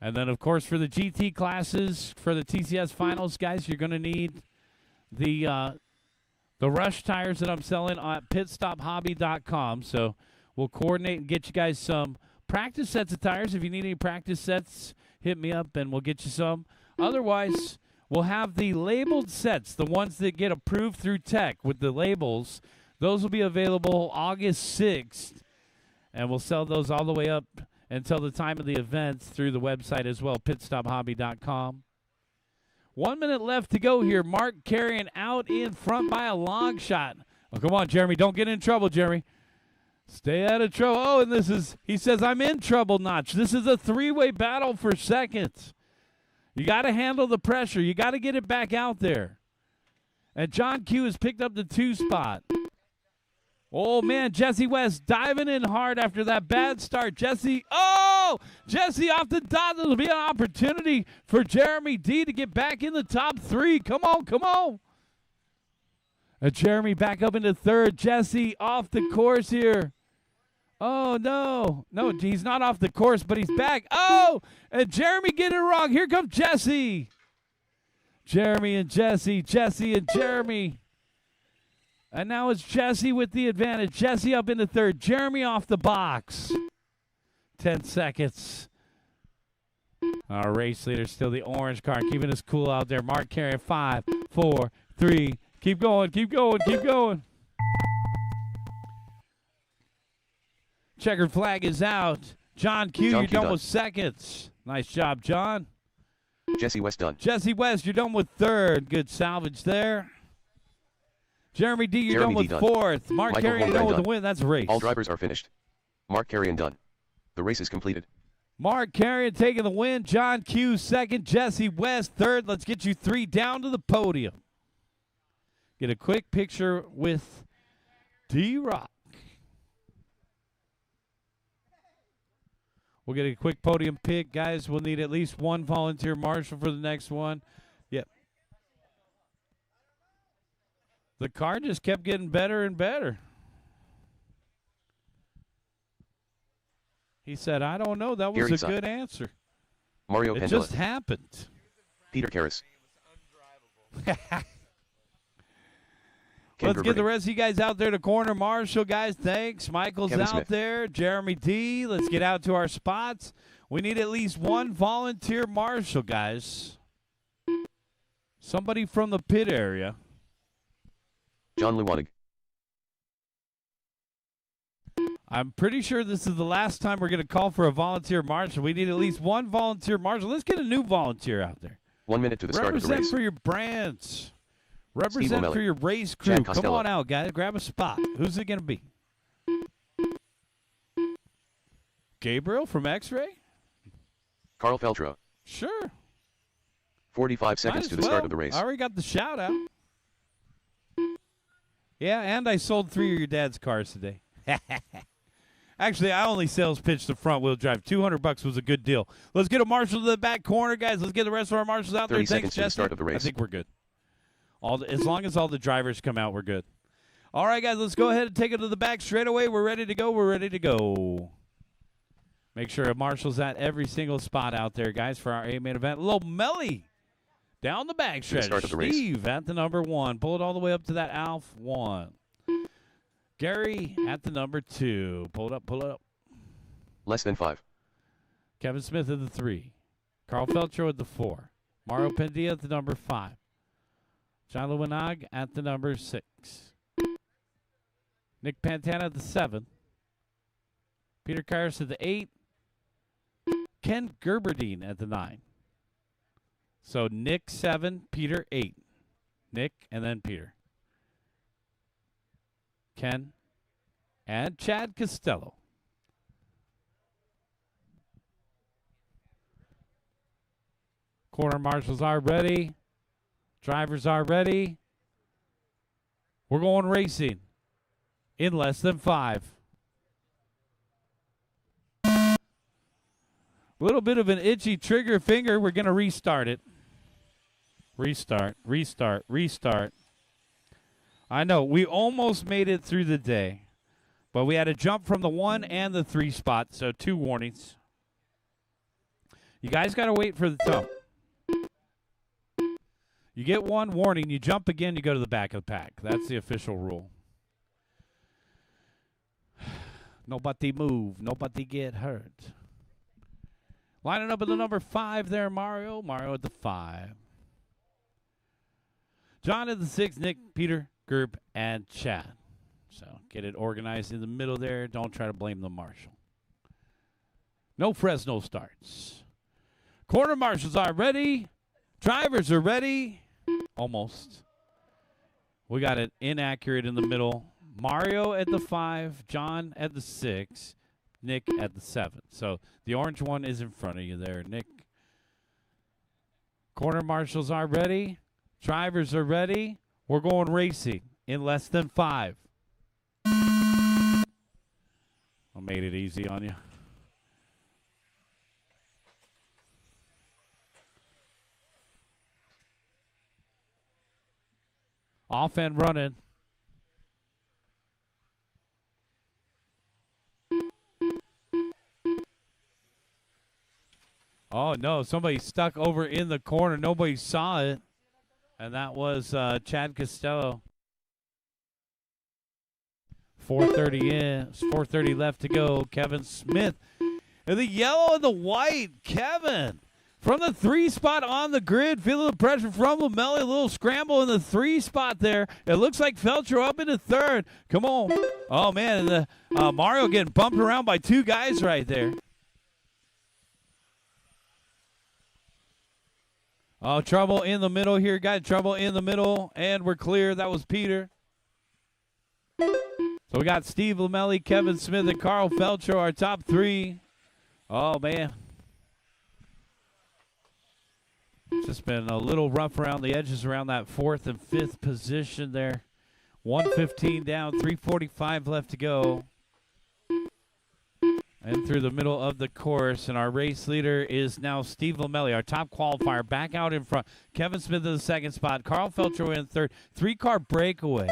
And then, of course, for the GT classes, for the TCS finals, guys, you're going to need the Rush tires that I'm selling at pitstophobby.com. So we'll coordinate and get you guys some practice sets of tires. If you need any practice sets, hit me up and we'll get you some. Otherwise, we'll have the labeled sets, the ones that get approved through Tech with the labels. Those will be available August 6th, and we'll sell those all the way up until the time of the event through the website as well, pitstophobby.com. 1 minute left to go here. Mark Carrion out in front by a long shot. Oh, come on, Jeremy. Don't get in trouble, Jeremy. Stay out of trouble. Oh, and he says, I'm in trouble, Notch. This is a 3-way battle for seconds. You got to handle the pressure. You got to get it back out there. And John Q has picked up the 2 spot. Oh, man, Jesse West diving in hard after that bad start. Jesse off the dot. There'll be an opportunity for Jeremy D to get back in the top 3. Come on, come on. And Jeremy back up into 3rd. Jesse off the course here. Oh, no. No, he's not off the course, but he's back. Oh, and Jeremy getting it wrong. Here comes Jesse. Jeremy and Jesse. Jesse and Jeremy. And now it's Jesse with the advantage. Jesse up into 3rd. Jeremy off the box. 10 seconds. Our race leader still the orange car, keeping us cool out there. Mark Carrion, 5, 4, 3. Keep going, keep going, keep going. Checkered flag is out. John Q, you're done with seconds. Nice job, John. Jesse West done. Jesse West, you're done with 3rd. Good salvage there. Jeremy D, you're done with 4th. Mark Carrion, you're done with the win. That's a race. All drivers are finished. Mark Carrion done. The race is completed. Mark Carrion taking the win. John Q 2nd. Jesse West 3rd. Let's get you 3 down to the podium. Get a quick picture with D-Rock. We'll get a quick podium pick, guys. We'll need at least one volunteer marshal for the next one. Yep. The car just kept getting better and better. He said, I don't know. That was a good answer. Mario It Pendola. just happened. Peter Karras. Let's get the rest of you guys out there to corner marshal, guys. Thanks. Michael's Kevin out Smith. there. Jeremy D. Let's get out to our spots. We need at least one volunteer marshal, guys. Somebody from the pit area. John Lewanig. I'm pretty sure this is the last time we're going to call for a volunteer marshal. We need at least one volunteer marshal. Let's get a new volunteer out there. 1 minute to the start of the Represent race. for your brands. Represent O'Malley. for your race crew. Chad Come Costello. on out, guys. Grab a spot. Who's it going to be? Gabriel from X-Ray? Carl Feltro. Sure. 45 seconds Might to as the start well. of the race. I already got the shout out. Yeah, and I sold 3 of your dad's cars today. Actually, I only sales pitched the front wheel drive. $200 was a good deal. Let's get a marshal to the back corner, guys. Let's get the rest of our marshals out there. 30 Thanks, seconds to the Jesse. start of the race. I think we're good. As long as all the drivers come out, we're good. All right, guys, let's go ahead and take it to the back straight away. We're ready to go. We're ready to go. Make sure a marshal's at every single spot out there, guys, for our A-main event. Little Melly down the back stretch. start of the race. Steve at the number 1. Pull it all the way up to that Alf 1. Gary at the number 2. Pull it up, pull it up. Less than 5. Kevin Smith at the 3. Carl Feltro at the 4. Mario Pendia at the number 5. John Lewanig at the number 6. Nick Pantana at the 7. Peter Karras at the 8. Ken Gerberdine at the 9. So Nick 7, Peter 8. Nick and then Peter. Ken and Chad Costello. Corner marshals are ready. Drivers are ready. We're going racing in less than 5. A little bit of an itchy trigger finger. We're going to restart it. Restart, restart, restart. I know, we almost made it through the day, but we had to jump from the 1 and the 3 spot, so 2 warnings. You guys got to wait for the tone. You get 1 warning, you jump again, you go to the back of the pack. That's the official rule. Nobody move. Nobody get hurt. Lining up at the number 5 there, Mario. Mario at the 5. John at the 6, Nick, Peter, Gerb, and Chad. So get it organized in the middle there. Don't try to blame the marshal. No Fresno starts. Corner marshals are ready. Drivers are ready. Almost. We got it inaccurate in the middle. Mario at the 5, John at the 6, Nick at the 7. So the orange one is in front of you there, Nick. Corner marshals are ready. Drivers are ready. We're going racing in less than 5. I made it easy on you. Off and running. Oh, no. Somebody stuck over in the corner. Nobody saw it. And that was Chad Costello. 4:30 in. 4:30 left to go. Kevin Smith. And the yellow and the white. Kevin. From the 3 spot on the grid, feeling the pressure from Lamelli. A little scramble in the 3 spot there. It looks like Feltro up into 3rd. Come on. Oh, man. And the, Mario getting bumped around by 2 guys right there. Oh, trouble in the middle here, guys. Trouble in the middle. And we're clear. That was Peter. So we got Steve Lamelli, Kevin Smith, and Carl Feltro, our top 3. Oh, man. Just been a little rough around the edges around that 4th and 5th position there. 1:15 down, 3:45 left to go. And through the middle of the course, and our race leader is now Steve Lamelli, our top qualifier, back out in front. Kevin Smith in the second spot. Carl Felcher in third. 3-car breakaway.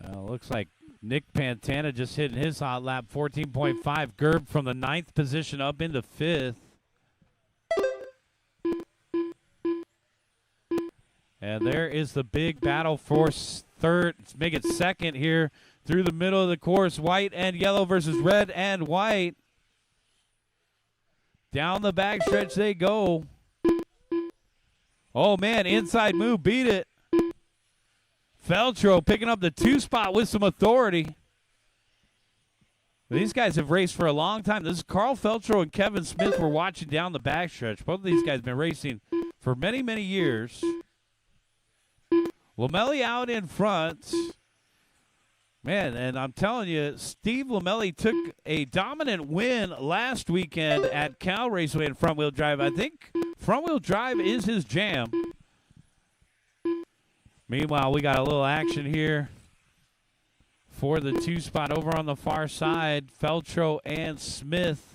Well, looks like Nick Pantana just hitting his hot lap, 14.5. Gerb from the 9th position up into 5th. And there is the big battle for third. Let's make it second here through the middle of the course. White and yellow versus red and white. Down the backstretch they go. Oh, man, inside move, beat it. Feltro picking up the 2 spot with some authority. These guys have raced for a long time. This is Carl Feltro and Kevin Smith we're watching down the backstretch. Both of these guys have been racing for many, many years. Lamelli out in front. Man, and I'm telling you, Steve Lamelli took a dominant win last weekend at SCOR Raceway in front-wheel drive. I think front-wheel drive is his jam. Meanwhile, we got a little action here for the 2 spot over on the far side. Feltro and Smith.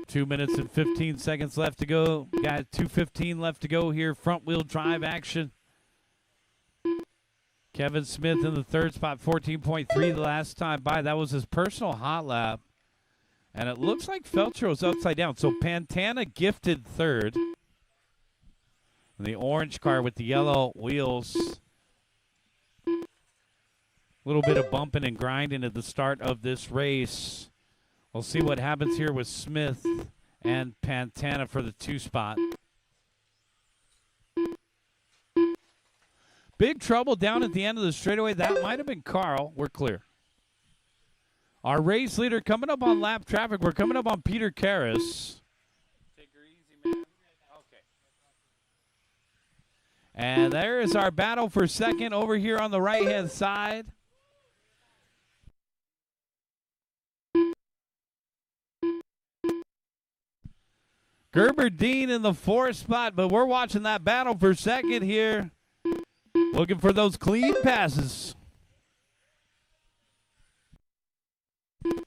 2 minutes and 15 seconds left to go. Got 2:15 left to go here. Front wheel drive action. Kevin Smith in the 3rd spot, 14.3 the last time by. That was his personal hot lap. And it looks like Feltro's upside down. So Pantana gifted 3rd. The orange car with the yellow wheels. A little bit of bumping and grinding at the start of this race. We'll see what happens here with Smith and Pantana for the 2 spot. Big trouble down at the end of the straightaway. That might have been Carl. We're clear. Our race leader coming up on lap traffic. We're coming up on Peter Karras. Take her easy, man. Okay. And there is our battle for second over here on the right-hand side. Gerber Dean in the 4th spot, but we're watching that battle for second here. Looking for those clean passes.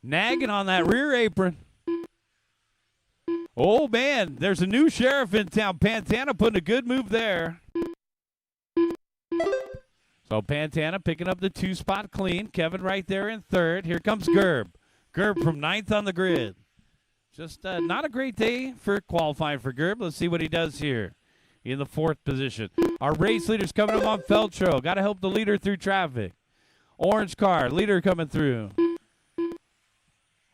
Nagging on that rear apron. Oh, man, there's a new sheriff in town. Pantana putting a good move there. So Pantana picking up the 2 spot clean. Kevin right there in 3rd. Here comes Gerb. Gerb from 9th on the grid. Just not a great day for qualifying for Gerb. Let's see what he does here in the 4th position. Our race leader's coming up on Feltro. Got to help the leader through traffic. Orange car, leader coming through.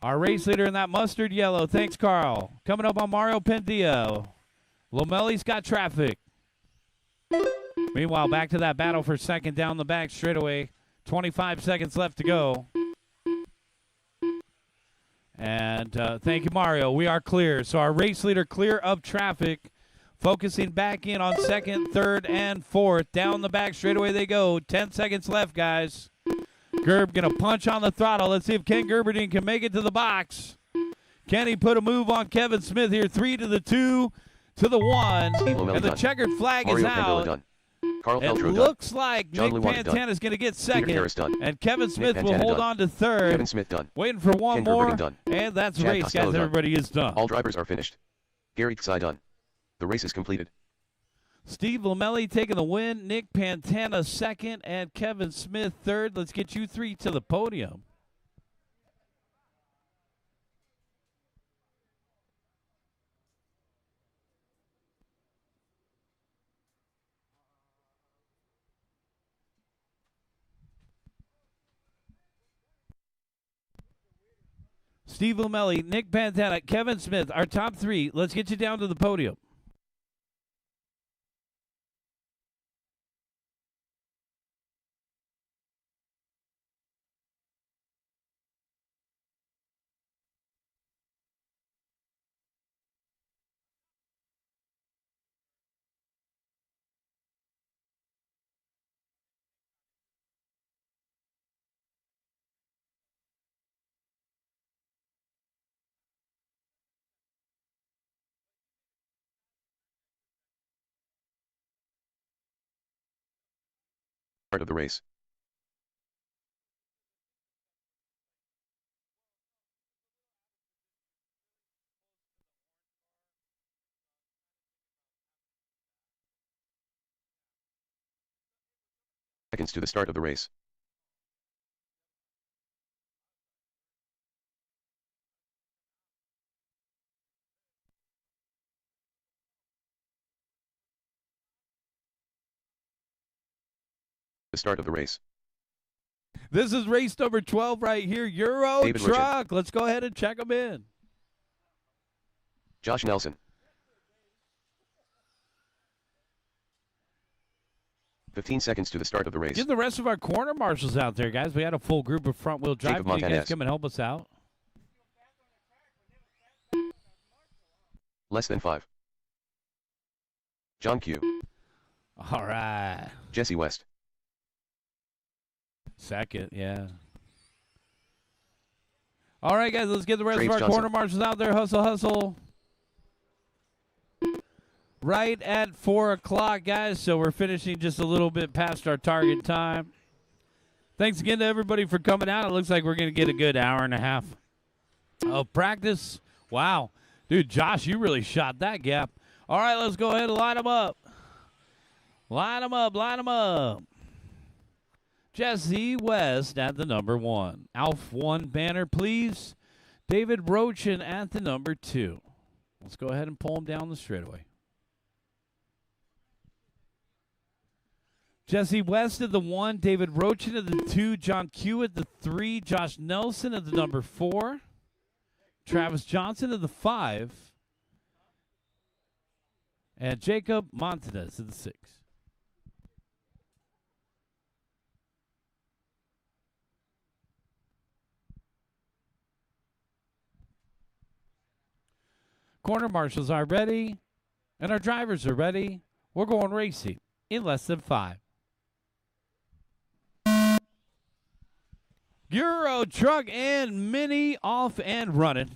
Our race leader in that mustard yellow. Thanks, Carl. Coming up on Mario Pendio. Lamelli's got traffic. Meanwhile, back to that battle for second down the back straightaway. 25 seconds left to go. And thank you, Mario. We are clear. So our race leader clear of traffic. Focusing back in on 2nd, 3rd, and 4th. Down the back straightaway they go. 10 seconds left, guys. Gerb going to punch on the throttle. Let's see if Ken Gerberding can make it to the box. Can he put a move on Kevin Smith here? 3 to the 2 to the 1. And the checkered flag is out. Carl It Feltro looks done. like John Nick Luana Pantana is going to get second. Peter Karras done. And Kevin Smith Nick will Pantana hold done. on to 3rd. Kevin Smith done. Waiting for one Ken more. Gerberding done. And that's Chad race, Costello guys. done. Everybody is done. All drivers are finished. Gary Tsai done. The race is completed. Steve Lamelli taking the win. Nick Pantana second. And Kevin Smith third. Let's get you 3 to the podium. Steve Lamelli, Nick Pantana, Kevin Smith, our top 3. Let's get you down to the podium. of the race. Seconds to the start of the race. The start of the race. This is race number 12 right here, Euro David Truck. Let's go ahead and check them in. Josh Nelson. 15 seconds to the start of the race. Get the rest of our corner marshals out there, guys. We had a full group of front-wheel drive. Jacob Can you guys Montanez. come and help us out? Less than 5. John Q. All right. Jesse West. Second, yeah. All right, guys, let's get the rest Traves of our Johnson. corner marshals out there. Hustle, hustle. Right at 4 o'clock, guys, so we're finishing just a little bit past our target time. Thanks again to everybody for coming out. It looks like we're going to get a good hour and a half of practice. Wow. Dude, Josh, you really shot that gap. All right, let's go ahead and line them up. Line them up, line them up. Jesse West at the number 1. Alf 1 banner, please. David Rochin at the number 2. Let's go ahead and pull him down the straightaway. Jesse West at the 1, David Rochin at the 2, John Q at the 3, Josh Nelson at the number 4, Travis Johnson at the 5, and Jacob Montanez at the 6. Corner marshals are ready, and our drivers are ready. We're going racing in less than 5. Euro Truck and Mini off and running.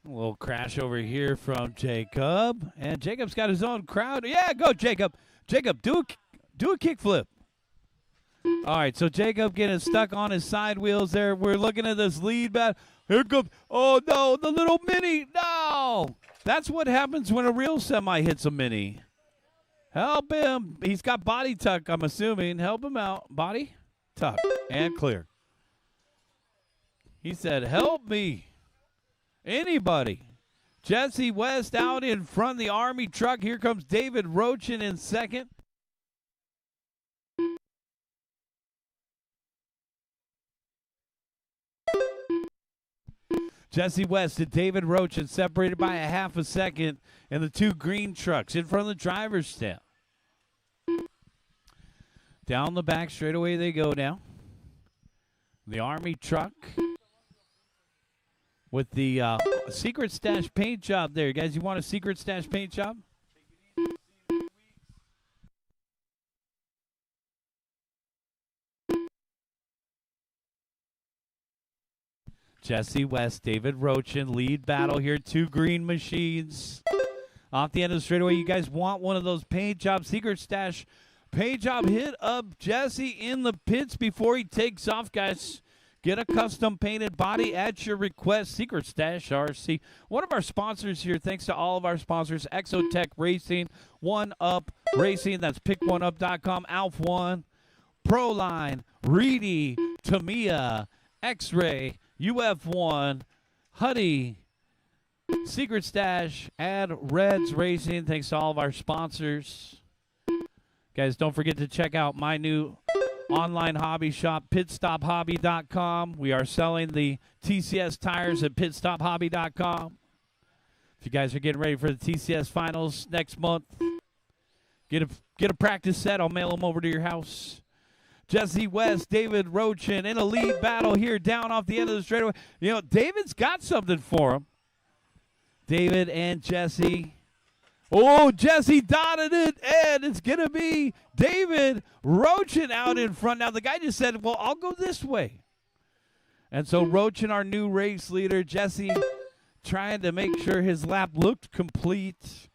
A little crash over here from Jacob. And Jacob's got his own crowd. Yeah, go, Jacob. Jacob, do a kickflip. All right, so Jacob getting stuck on his side wheels there. We're looking at this lead battle. Here comes, oh, no, the little Mini. No. That's what happens when a real semi hits a Mini. Help him. He's got body tuck, I'm assuming. Help him out. Body, tuck, and clear. He said, help me. Anybody. Jesse West out in front of the Army truck. Here comes David Rochin in second. Jesse West and David Rochin separated by a half a second, and the 2 green trucks in front of the driver's stand. Down the back straightaway they go now. The Army truck with the Secret Stash paint job there. Guys, you want a Secret Stash paint job? Jesse West, David Rochin, lead battle here. 2 green machines. Off the end of the straightaway, you guys want one of those paint job, Secret Stash paint job. Hit up Jesse in the pits before he takes off, guys. Get a custom painted body at your request. Secret Stash RC. One of our sponsors here, thanks to all of our sponsors, Exotech Racing, One Up Racing, that's pickoneup.com, Alf One, Proline, Reedy, Tamiya, X-Ray, UF1, Huddy, Secret Stash, and Reds Racing. Thanks to all of our sponsors. Guys, don't forget to check out my new online hobby shop, pitstophobby.com. We are selling the TCS tires at pitstophobby.com. If you guys are getting ready for the TCS finals next month, get a practice set. I'll mail them over to your house. Jesse West, David Rochin in a lead battle here down off the end of the straightaway. You know, David's got something for him. David and Jesse. Oh, Jesse dotted it, and it's going to be David Rochin out in front. Now, the guy just said, well, I'll go this way. And so Rochin, our new race leader, Jesse trying to make sure his lap looked complete.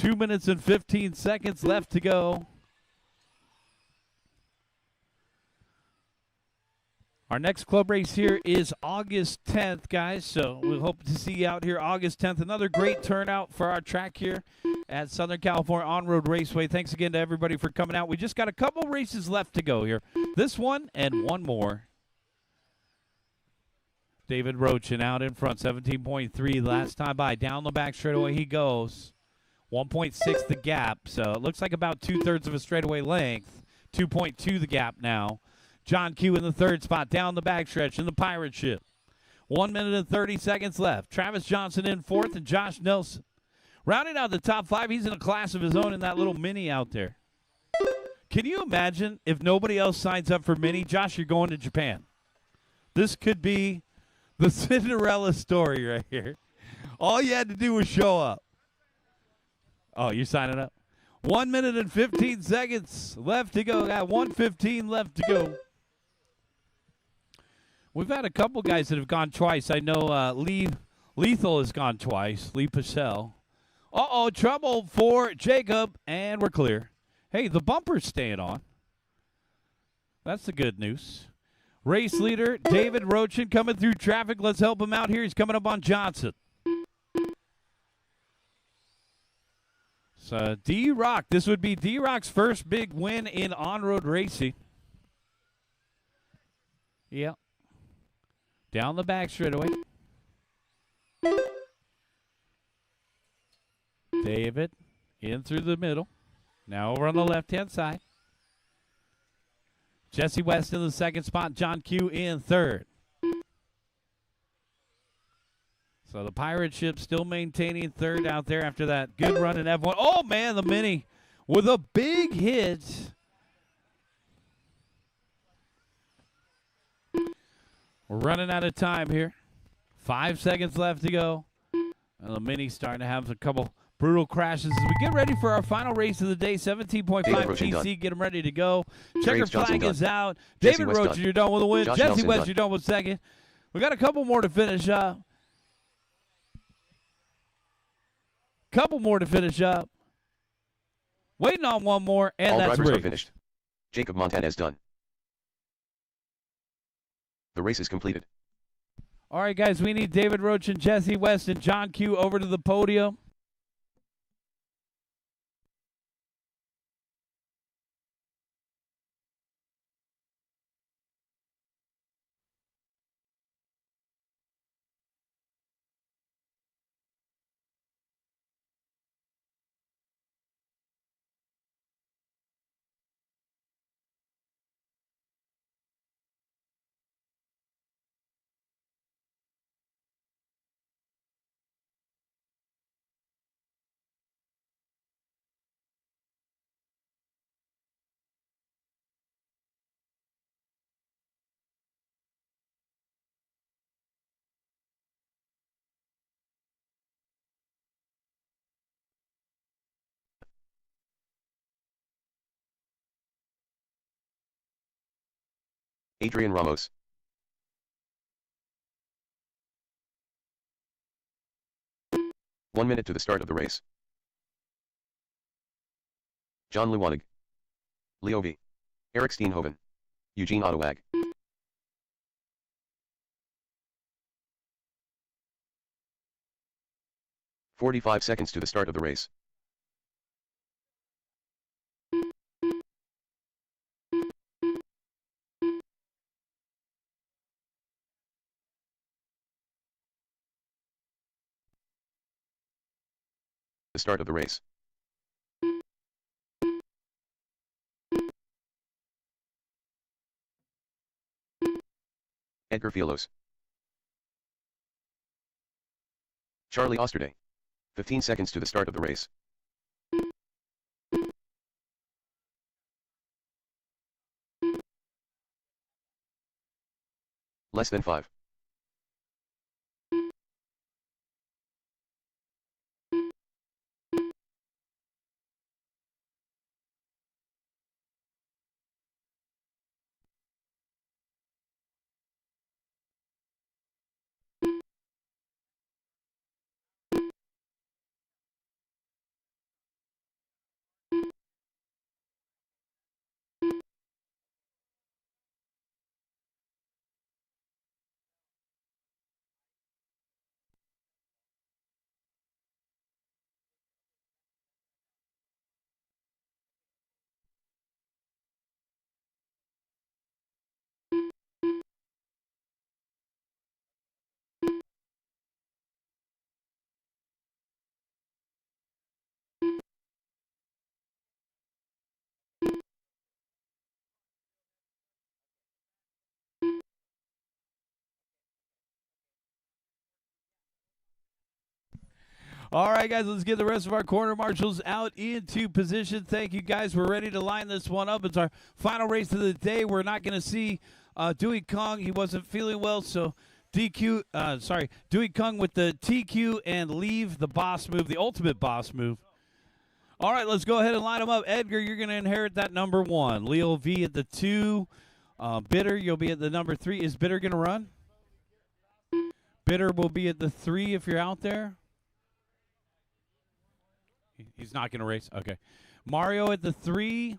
2 minutes and 15 seconds left to go. Our next club race here is August 10th, guys. So we hope to see you out here August 10th. Another great turnout for our track here at Southern California On-Road Raceway. Thanks again to everybody for coming out. We just got a couple races left to go here. This one and one more. David Rochin out in front, 17.3 last time by. Down the back straightaway he goes. 1.6 the gap, so it looks like about 2/3 of a straightaway length. 2.2 the gap now. John Q in the third spot, down the backstretch in the pirate ship. 1 minute and 30 seconds left. Travis Johnson in fourth and Josh Nelson. Rounding out the top five, he's in a class of his own in that little Mini out there. Can you imagine if nobody else signs up for Mini? Josh, you're going to Japan. This could be the Cinderella story right here. All you had to do was show up. Oh, you're signing up? 1 minute and 15 seconds left to go. Got 1:15 left to go. We've had a couple guys that have gone twice. I know Lethal has gone twice. Lee Pachel. Uh-oh, trouble for Jacob, and we're clear. Hey, the bumper's staying on. That's the good news. Race leader, David Rochin, coming through traffic. Let's help him out here. He's coming up on Johnson. So, D-Rock. This would be D-Rock's first big win in on-road racing. Yep. Down the back straightaway. David in through the middle. Now over on the left-hand side. Jesse West in the second spot. John Q in third. So the pirate ship still maintaining third out there after that good run in F1. Oh, man, the Mini with a big hit. We're running out of time here. 5 seconds left to go. And the Mini's starting to have a couple brutal crashes as we get ready for our final race of the day. 17.5 TC. Get them ready to go. Checker flag is out. David Roach, you're done with a win. Jesse West, you're done with second. We got a couple more to finish up. Couple more to finish up. Waiting on one more, and all that's drivers rigged. are finished. Jacob Montanez done. The race is completed. All right, guys, we need David Roach and Jesse West and John Q over to the podium. Adrian Ramos. One minute to the start of the race. John Lewanig. Leo V. Eric Steenhoven. Eugene Ottowag. "45 seconds to the start of the race. The start of the race. Edgar Fielos. Charlie Osterday. 15 seconds to the start of the race. Less than 5. All right, guys, let's get the rest of our quarter marshals out into position. Thank you, guys. We're ready to line this one up. It's our final race of the day. We're not going to see Dewey Kong. He wasn't feeling well, so Dewey Kong with the TQ and leave the boss move, the ultimate boss move. All right, let's go ahead and line them up. Edgar, you're going to inherit that number 1. Leo V at the 2. Bitter, you'll be at the number 3. Is Bitter going to run? Bitter will be at the 3 if you're out there. He's not going to race. Okay. Mario at the 3.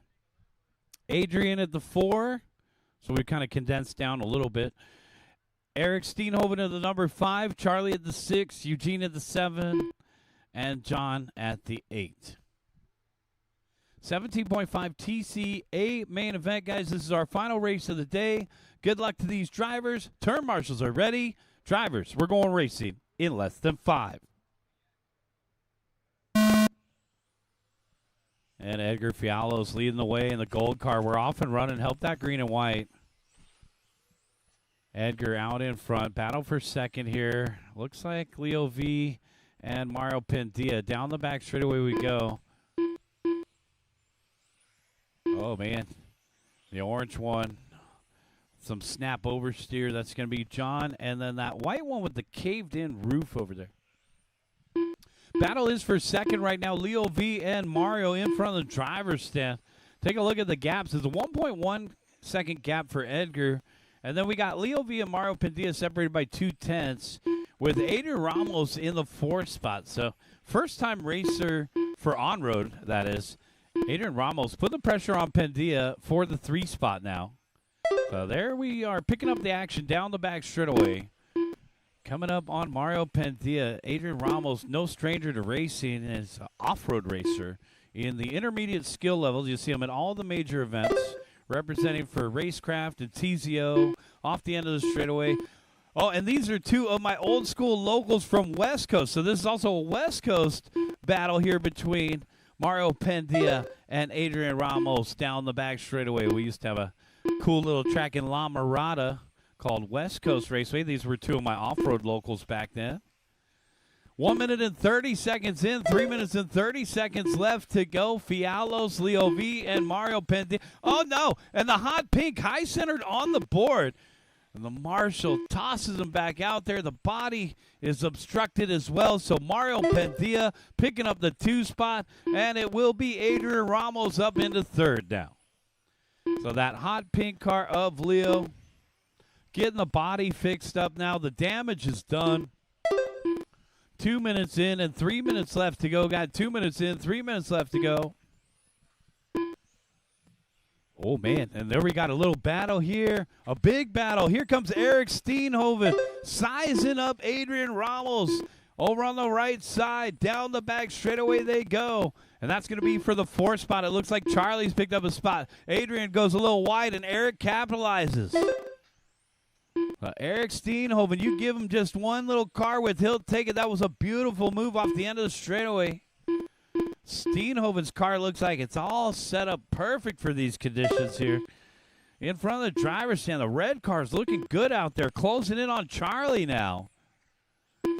Adrian at the 4. So we kind of condensed down a little bit. Eric Steenhoven at the number 5. Charlie at the 6. Eugene at the 7. And John at the 8. 17.5 TCA main event, guys. This is our final race of the day. Good luck to these drivers. Turn marshals are ready. Drivers, we're going racing in less than 5. And Edgar Fialo's leading the way in the gold car. We're off and running. Help that green and white. Edgar out in front. Battle for second here. Looks like Leo V and Mario Pendia. Down the back straightaway we go. Oh, man. The orange one. Some snap oversteer. That's going to be John. And then that white one with the caved-in roof over there. Battle is for second right now. Leo V and Mario in front of the driver's stand. Take a look at the gaps. There's a 1.1 second gap for Edgar. And then we got Leo V and Mario Pendia separated by 0.2 with Adrian Ramos in the 4th spot. So first-time racer for on-road, that is. Adrian Ramos put the pressure on Pendia for the 3 spot now. So there we are picking up the action down the back straightaway. Coming up on Mario Pendia, Adrian Ramos, no stranger to racing, is an off-road racer in the intermediate skill levels. You see him at all the major events, representing for Racecraft and TZO, off the end of the straightaway. Oh, and these are 2 of my old school locals from West Coast. So this is also a West Coast battle here between Mario Pendia and Adrian Ramos down the back straightaway. We used to have a cool little track in La Mirada called West Coast Raceway. These were 2 of my off-road locals back then. 1 minute and 30 seconds in, 3 minutes and 30 seconds left to go. Fialos, Leo V, and Mario Pendia. Oh, no, and the hot pink high-centered on the board. And the marshal tosses him back out there. The body is obstructed as well. So Mario Pendia picking up the 2 spot, and it will be Adrian Ramos up into 3rd now. So that hot pink car of Leo getting the body fixed up now. The damage is done. 2 minutes in and 3 minutes left to go. Got 2 minutes in, 3 minutes left to go. Oh, man, and there we got a little battle here, a big battle. Here comes Eric Steenhoven sizing up Adrian Ramos over on the right side. Down the back straightaway they go, and that's going to be for the 4th spot. It looks like Charlie's picked up a spot. Adrian goes a little wide, and Eric capitalizes. Eric Steenhoven, you give him just one little car width, he'll take it. That was a beautiful move off the end of the straightaway. Steenhoven's car looks like it's all set up perfect for these conditions here. In front of the driver's stand, the red car's looking good out there, closing in on Charlie now.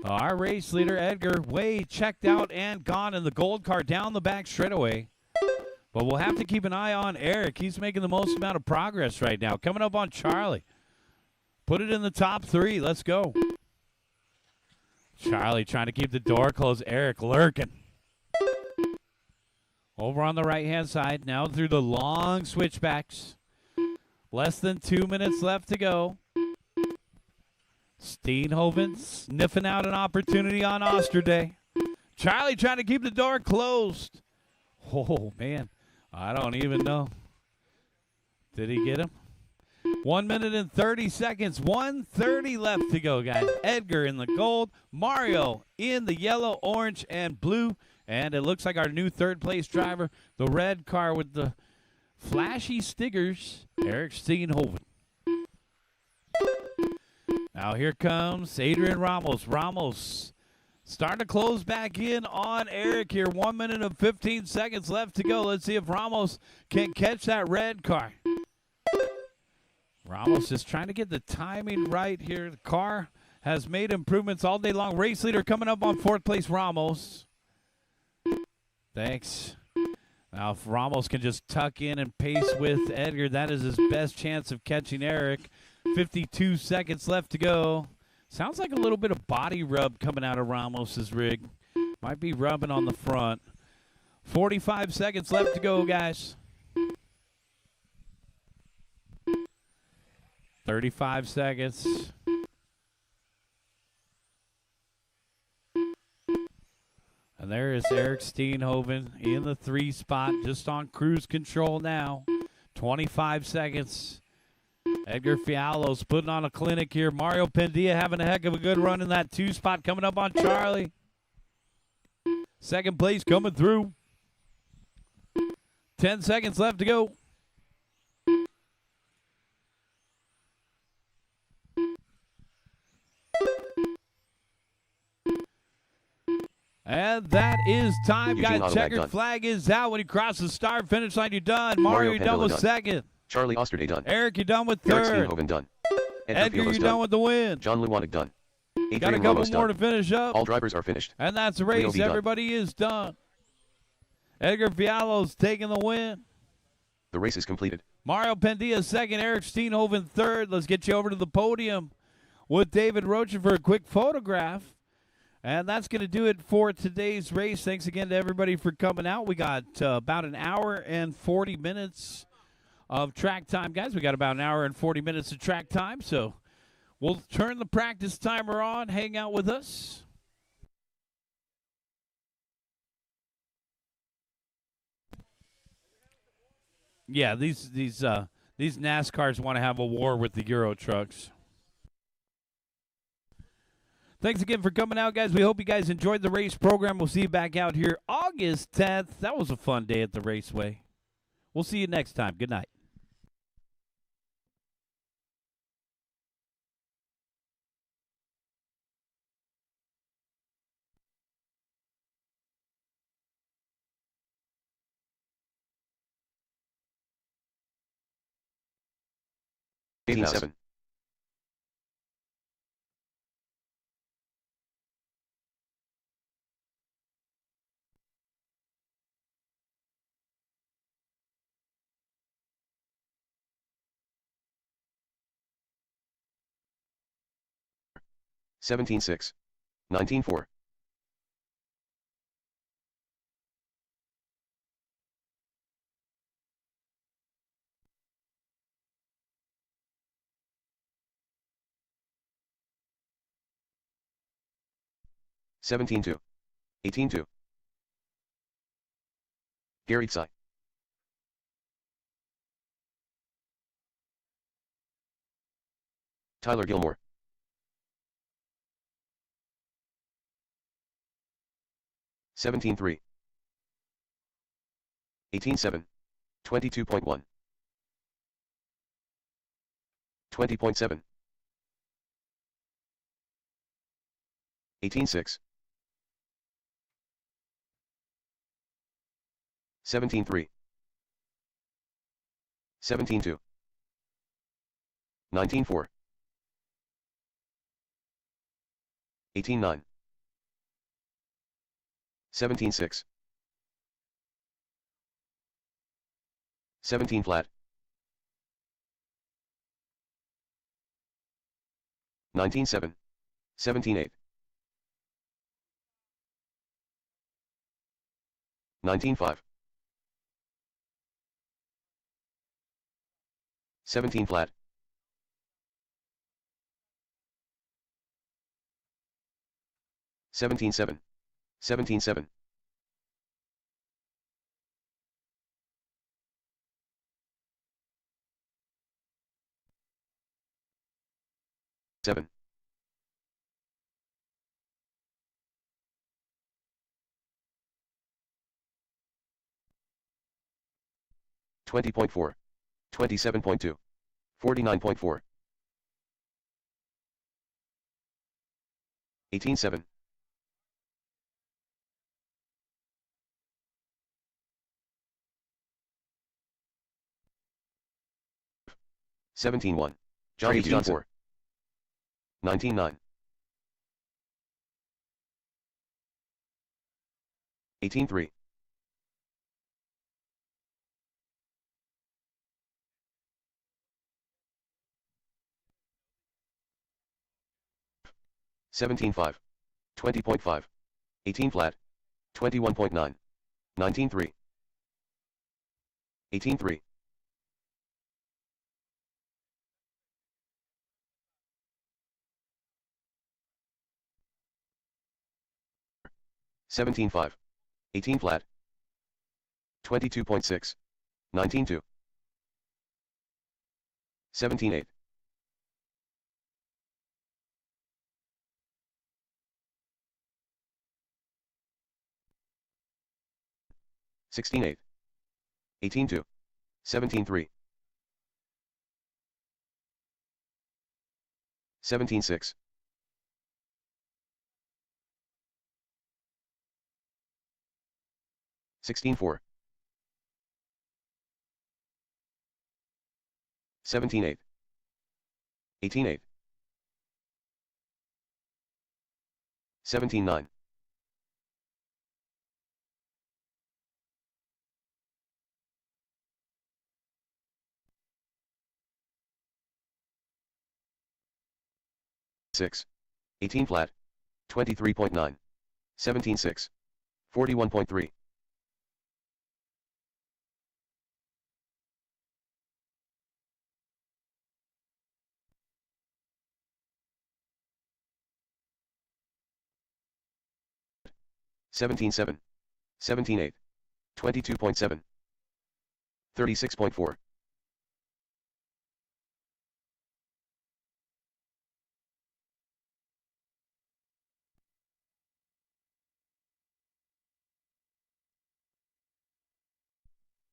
Our race leader, Edgar, way checked out and gone in the gold car down the back straightaway. But we'll have to keep an eye on Eric. He's making the most amount of progress right now. Coming up on Charlie. Put it in the top 3. Let's go. Charlie trying to keep the door closed. Eric lurking. Over on the right-hand side, now through the long switchbacks. Less than 2 minutes left to go. Steenhoven sniffing out an opportunity on Osterday. Charlie trying to keep the door closed. Oh, man. I don't even know. Did he get him? 1 minute and 30 seconds. 1:30 left to go, guys. Edgar in the gold. Mario in the yellow, orange, and blue. And it looks like our new 3rd place driver, the red car with the flashy stickers, Eric Steenhoven. Now here comes Adrian Ramos. Ramos starting to close back in on Eric here. 1 minute and 15 seconds left to go. Let's see if Ramos can catch that red car. Ramos is trying to get the timing right here. The car has made improvements all day long. Race leader coming up on 4th place, Ramos. Thanks. Now, if Ramos can just tuck in and pace with Edgar, that is his best chance of catching Eric. 52 seconds left to go. Sounds like a little bit of body rub coming out of Ramos's rig. Might be rubbing on the front. 45 seconds left to go, guys. 35 seconds. And there is Eric Steenhoven in the 3 spot, just on cruise control now. 25 seconds. Edgar Fiallo's putting on a clinic here. Mario Pendia having a heck of a good run in that 2 spot, coming up on Charlie. 2nd place coming through. 10 seconds left to go. And that is time, Eugene guys. Automac Checkered done. flag is out. When you cross the start finish line, you're done. Mario, you're done with done. 2nd. Charlie Osterday done. Eric, you're done with Eric 3rd. Steenhoven done. Edgar, you're done. done with the win. John Luwanek done. Got a Adrian couple Ramos more done. to finish up. All drivers are finished. And that's the Leo race. B done. Everybody is done. Edgar Fiallo's taking the win. The race is completed. Mario Pendia 2nd. Eric Steenhoven 3rd. Let's get you over to the podium with David Rocha for a quick photograph. And that's going to do it for today's race. Thanks again to everybody for coming out. We got about an hour and 40 minutes of track time, guys. We got about an hour and 40 minutes of track time. So we'll turn the practice timer on. Hang out with us. Yeah, these NASCARs want to have a war with the Euro trucks. Thanks again for coming out, guys. We hope you guys enjoyed the race program. We'll see you back out here August 10th. That was a fun day at the Raceway. We'll see you next time. Good night. Eighteen seven. Seventeen six. 19-4. Seventeen two. 18-2. Gary Tsai. Tyler Gilmore. 17-3. 18-7. 22.1. 20.7. 18-6. 17-3. 17-2. 19-4. 18-9. 17-6. 17 flat. 19-7. 17-8. 19-5. 17 flat. 17-7. 17-7. 7. 20.4. 27.2. 49.4. 18-7. 17-1. Johnny Johnson. 19-9. 18-3. 17-5. 20.5. 18 flat. 21.9. 19-3. 18-3. 17-5. 18 flat. 22.6. 19-2. 17-8. 16-8. 18-2. 17-3. 17-6. 16-4. 17-8. 18-8. 17-9. 6. 18 flat. 23.9. 17-6. 41.3. 17-7. 17-8. 22.7. 36.4.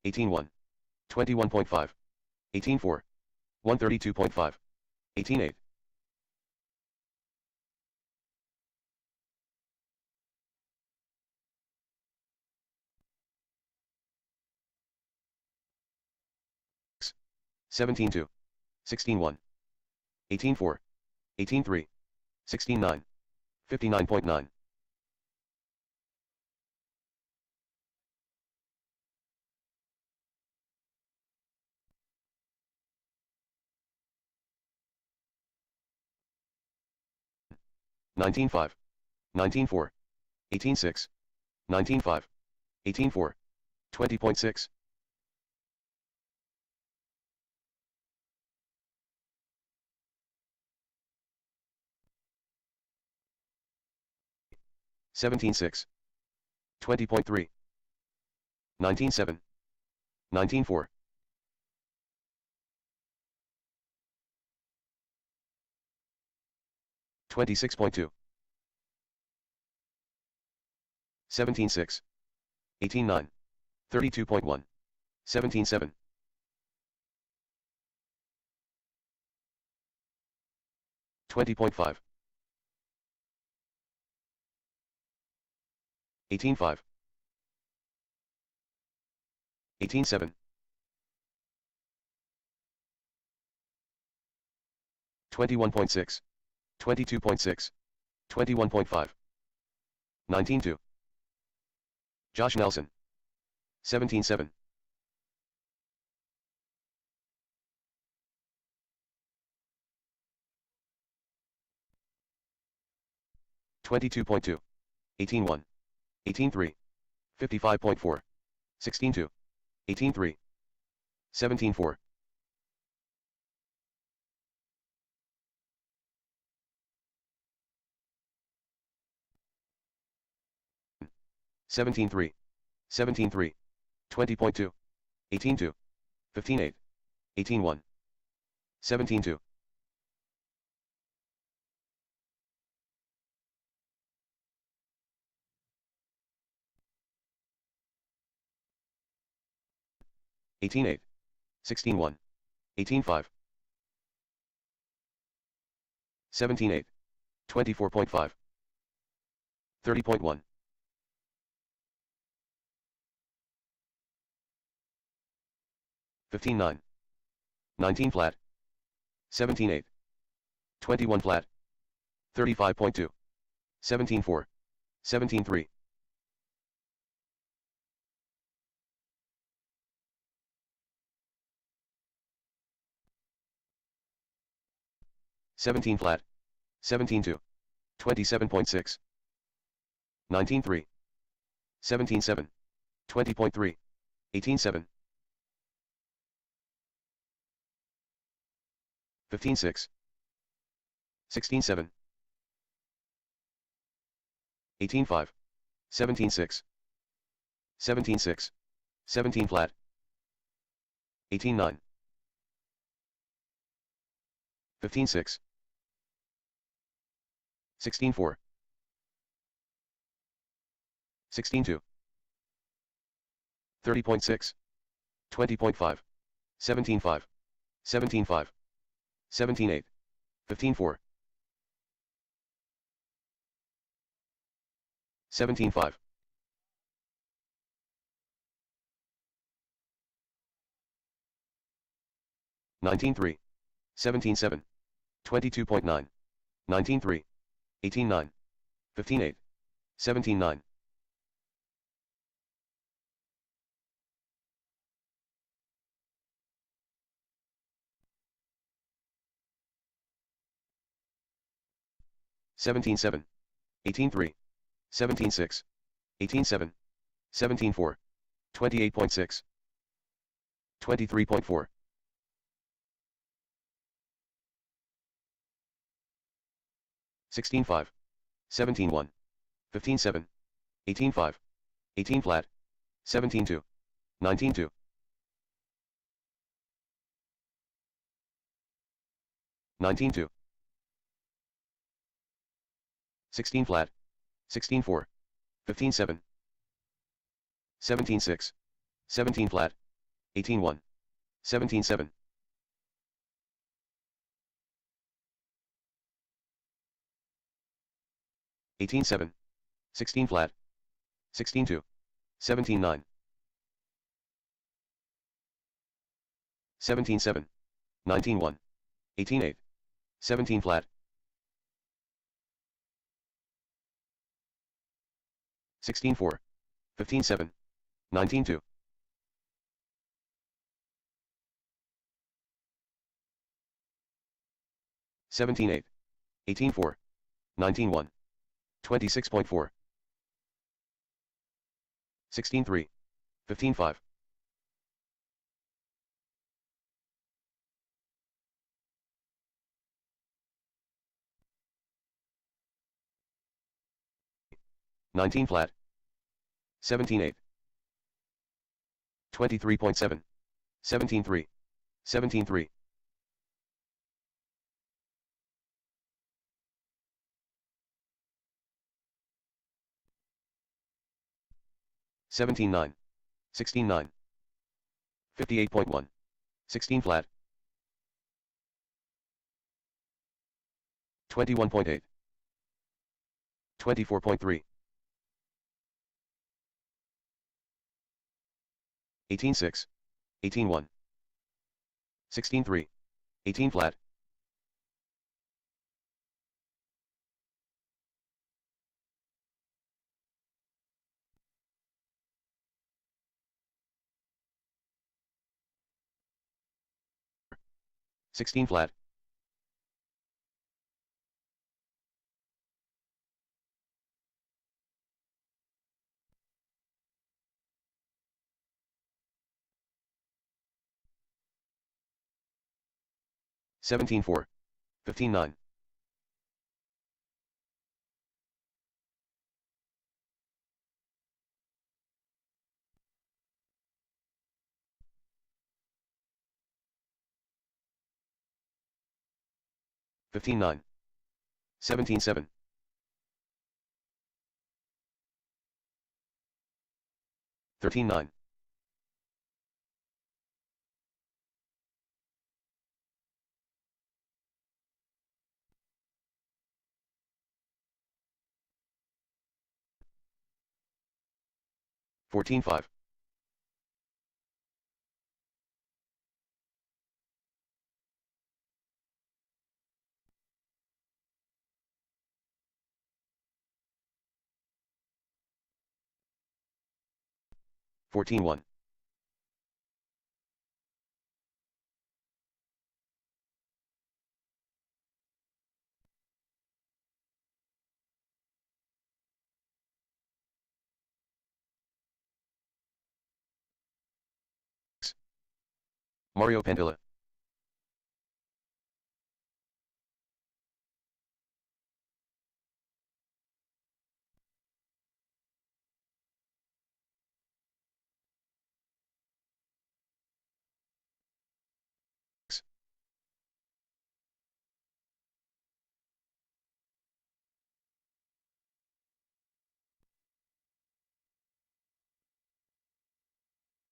18-1. 21.5. 18-4. 132.5. 18-8. 17-2. 16-1. 18-4. 18-3. 16-9. 59.9. 19-5. 19-4. 18-6. 19-5. 18-4. 20.6. 17-6. 20.3. 19-7. 19-4. 26.2. 17-6. 18-9. 32.1. 17-7. 20.5. 18-5. 18-7. 21.6. 22.6. 21.5. 19-2. Josh Nelson. 17-7. 22.2. 18-1. 18-3. 55.4. 16-2. 18-3. 17-4. 17-3. 17-3. 20.2. 18-2. 15-8. 18-1. 17-2. 18-8. 16-1. 18-5. 17-8. 24.5. 30.1. 15-9. 19 flat. 17-8. 21 flat. 35.2. 17-4. 17-3. 17 flat, 17-2, 27.6, 19-3, 17-7, 20.3, 18-7, 15-6, 16-7, 18-5, 17-6, 17-6, 17 flat, 18-9, 15-6, 16-4, 16-2, 30.6, 20.5, 17-5, 17-5, 17-8, 15-4, 17-5, 19-3, 17-7, 22.9, 19-3, 18-9, 15-8, 17-9, 17-7, 18-3, 17-6, 18-7, 17-4, 28.6, 23.4, 16-5, 17-1, 15-7, 18-5, 18 flat, 17-2, 19-2, 19-2, 16 flat, 16-4, 15-7, 17-6, 17 flat, 18-1, 17-7, 18-7, 16 flat, 16-2, 17-9, 17-7, 19-1, 18-8, 17 flat, 16-4, 15-7, 19-2, 17-8, 18-4, 19-1, 26.4, 16-3, 15-5, 19 flat, 17-8, 23.7, 17-3, 17-3, 17-9, 16-9, 58.1, 16 flat, 21.8, 24.3, 18-6, 18-1, 16-3, 18 flat, 16 flat, 17-4, 15-9, 15-9, 17-7, 13-9, 14-5, 14-1, Mario Pandilla.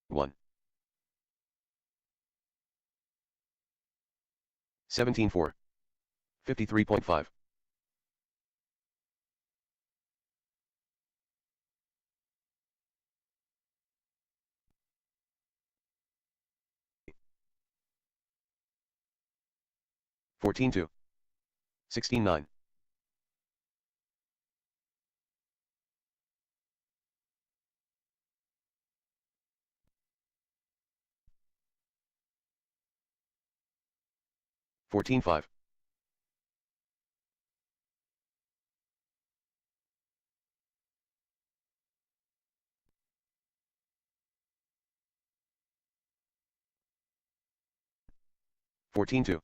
One. 17-4. 53.5. 14-2. 16-9. 14-5. 14-2.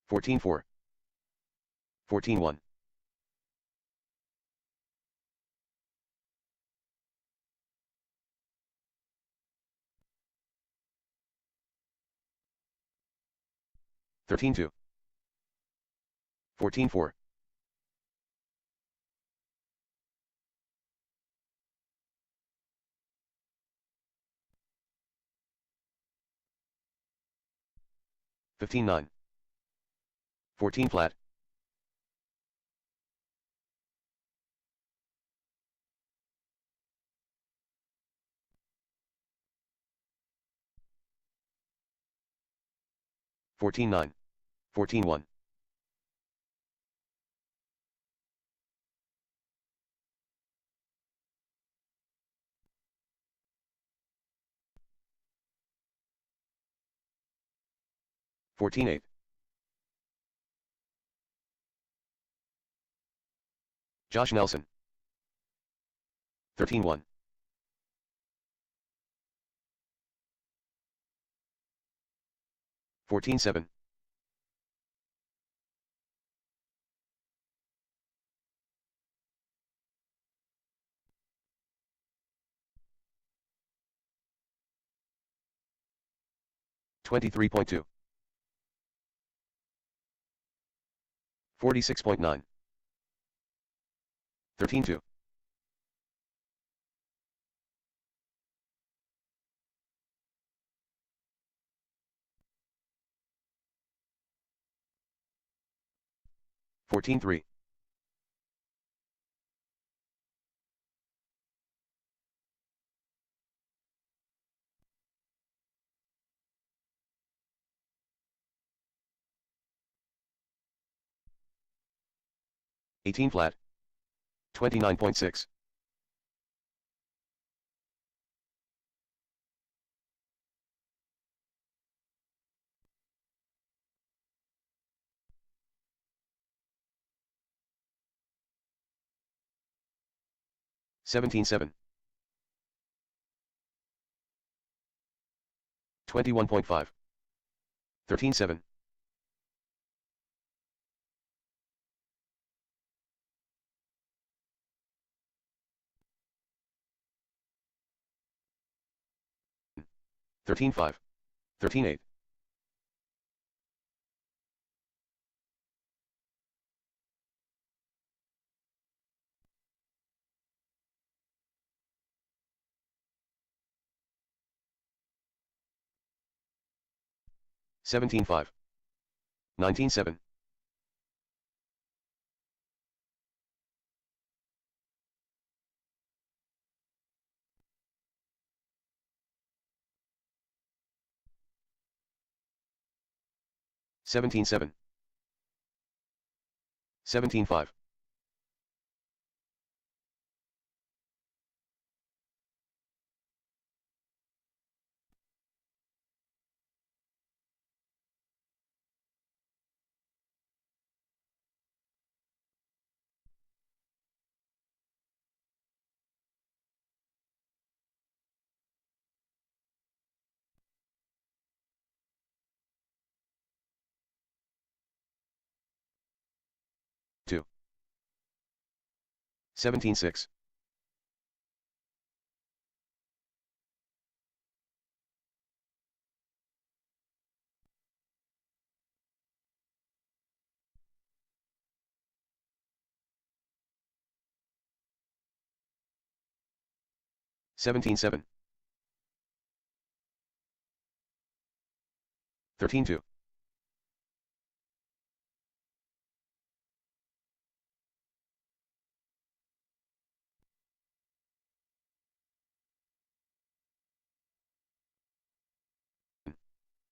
14-4. 14-1. 13-2. 14-4. 15-9. 14 flat. 14-9. 14-1. 14-8. 'Josh Nelson. 13-1. 14-7. 23.2. 46.9. 13-2. 14-3. 18 flat. 29.6. 17-7. 21.5. 13-7. 13-5. 13-8. 17-5. 19-7. Seventeen seven. 17-5. 17-6. 17-7. 13-2.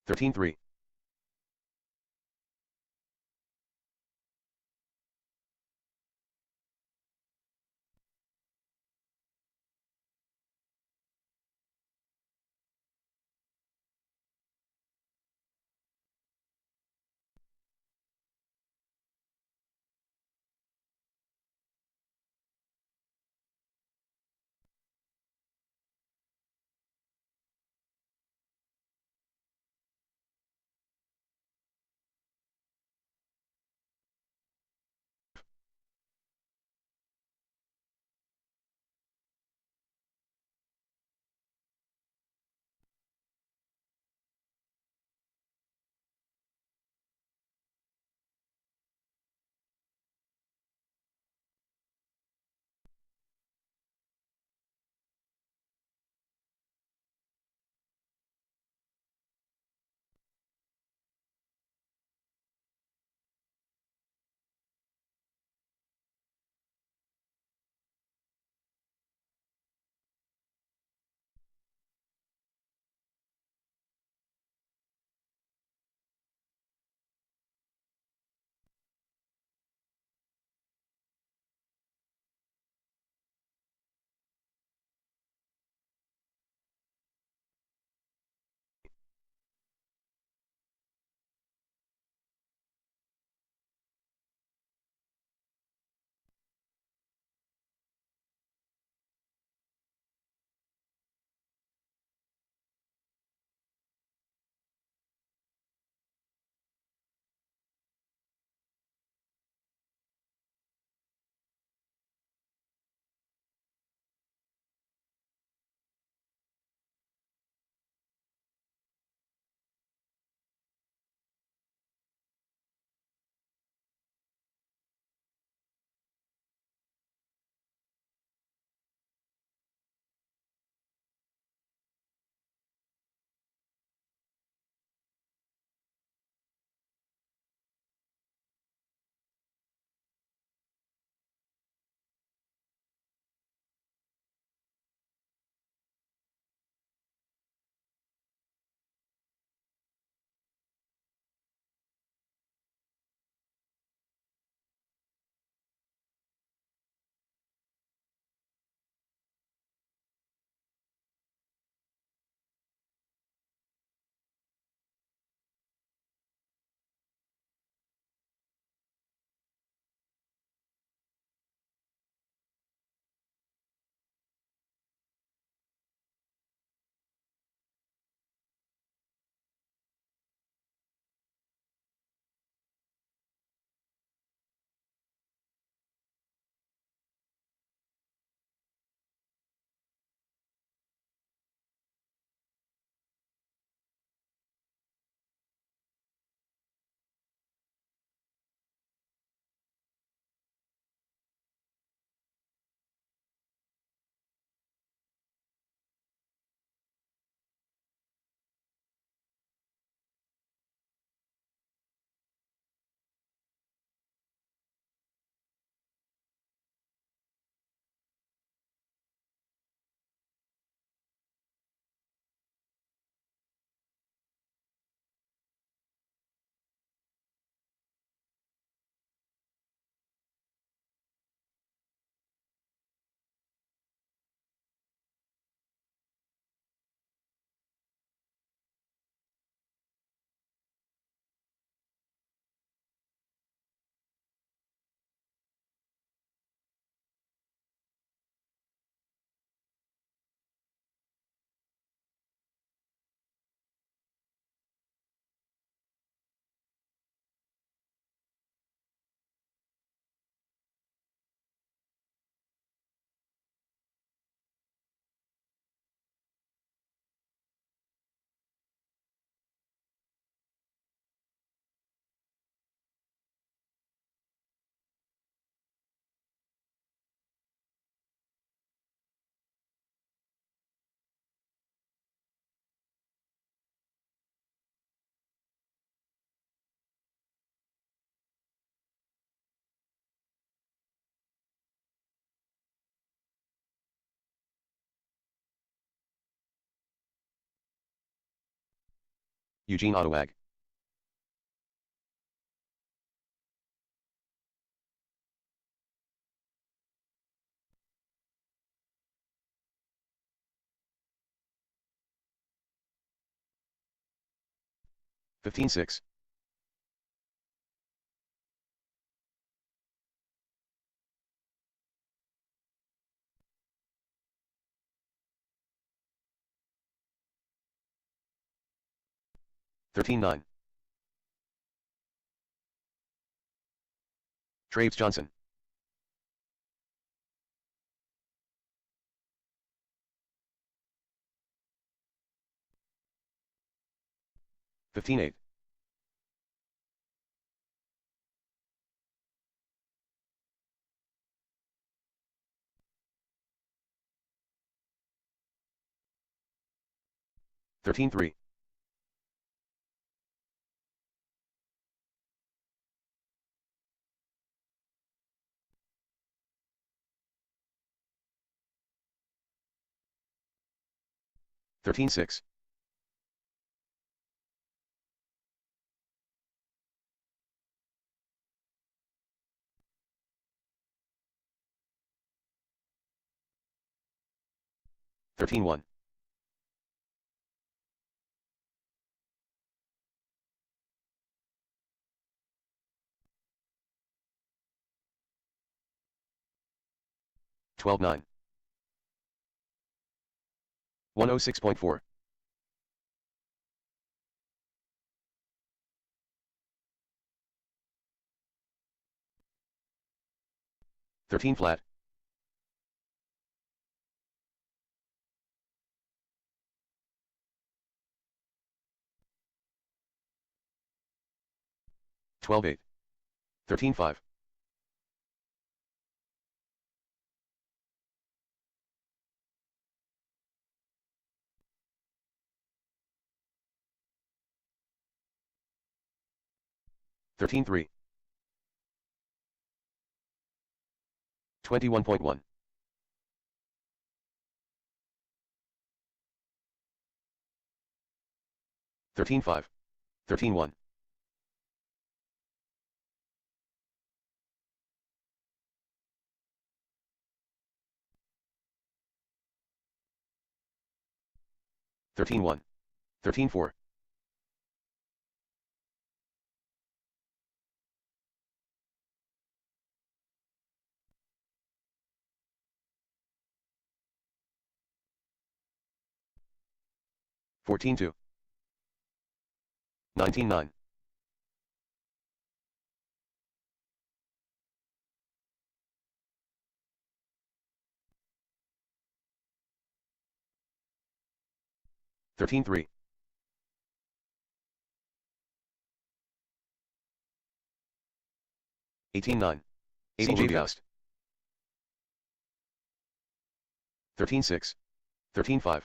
13-3. Eugene Autoag. Fifteen six. 13-9. Traves Johnson. 15-8. 13-3. 13-6. 13-1. 12-9. 106.4. 13 flat. 12-8. 13-5. 13-3. 21.1. 13-5. 13-1. 13-1. 13-4. 14-2. 19-9. 13-3. 18-9. 80 Joust. 13-6. 13-5.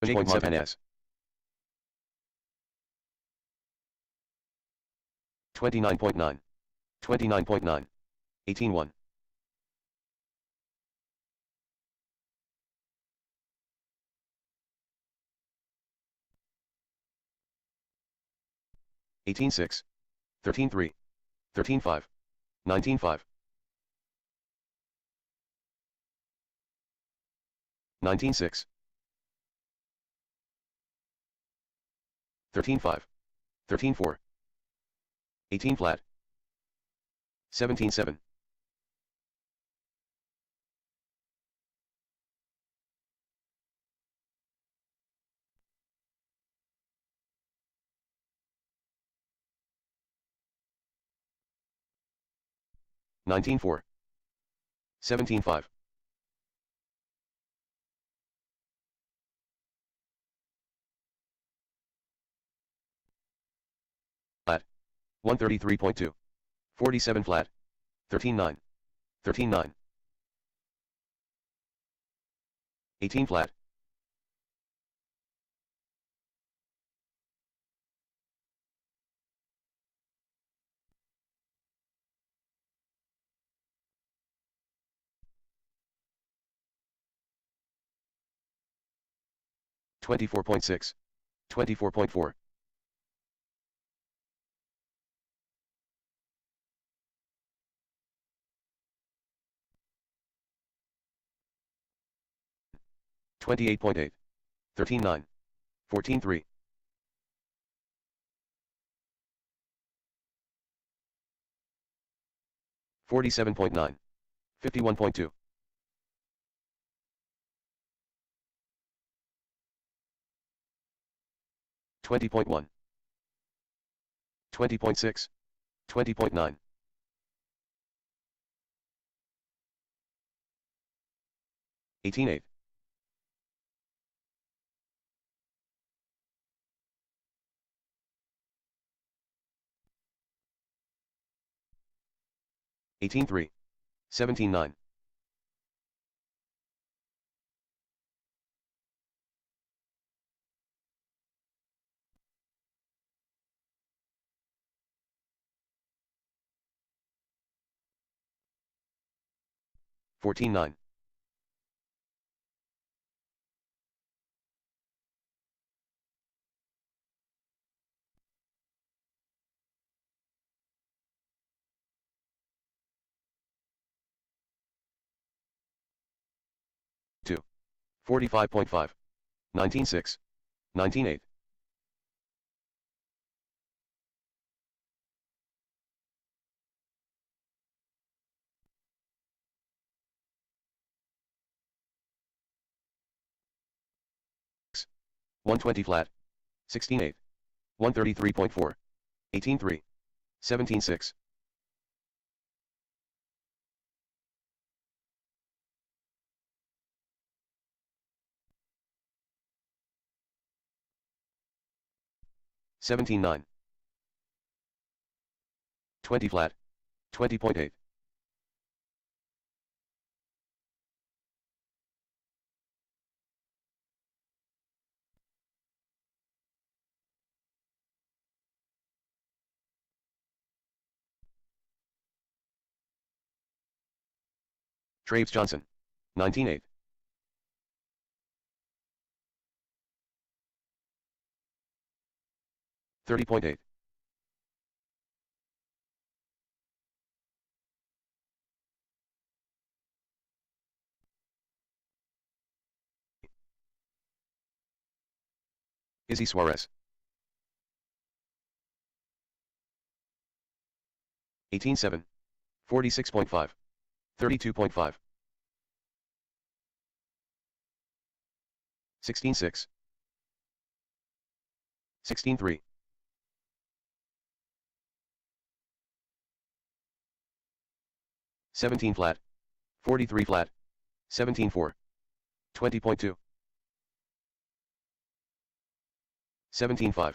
20.7 S. 29.9. 29.9. 18-1. 18-6. 13-3. 13-5. 19-5. 19-6. 13-5. 13-4. 18 flat. 17-7. 19-4. 17-5. 133.2. 47 flat. 13-9. 13-9. 18 flat. 24.6. 24.4. 28.8. 13.9. 14.3. 47.9. 51.2. 20.1. 20.6. 20.9. 18.8. 18.3. 17.9. 14.9. 2. 45.5. 19.6. 19.8. 120 flat. 16.8. 133.4. 18.3. 17.6. 17.9. 20 flat. 20.8. 'Traves Johnson. 19.8. 30.8. 'Izzy Suarez. 18.7. 46.5. 32.5. 16.6. 16.3. 17 flat. 43 flat. 17.4. 20.2. 17.5.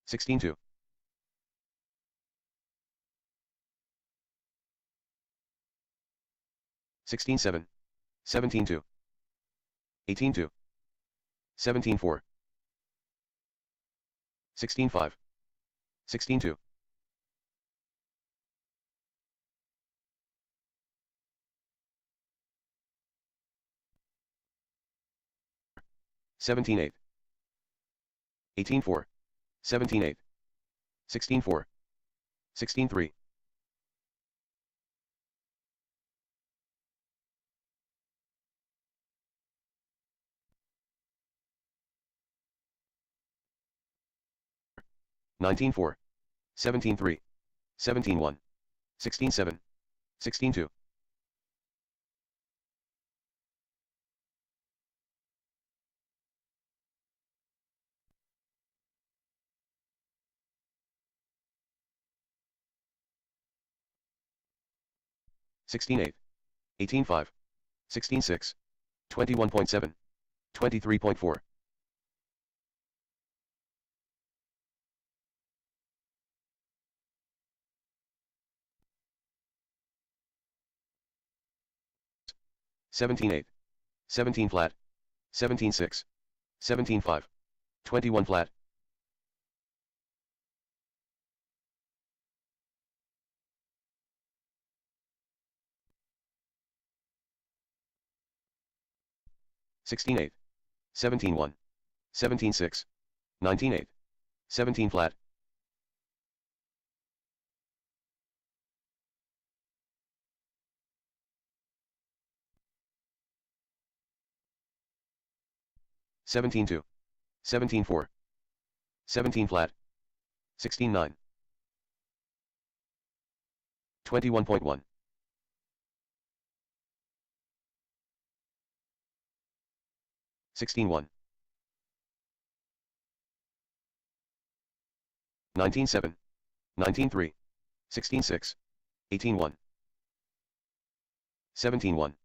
16.2. 16.7. 17.2. 18.2. 17.4. 16.5. 16.2. 17.8. 18.4. 17.8. 16.4. 16.3. 19.4. 17.3. 17.1. 16.7. 16.2. 16.8. 18.5. 16.6. 21.7. 23.4. 17.8. 17 flat, 17-6, 17-5, 21 flat, 16-8, 17-1, 17-6, 19-8, 17 flat, 17-2, 17-4, 17 flat, 16-9, 21.1, 16-1, 19-7, 19-3, 16-6, 18-1, 17-1.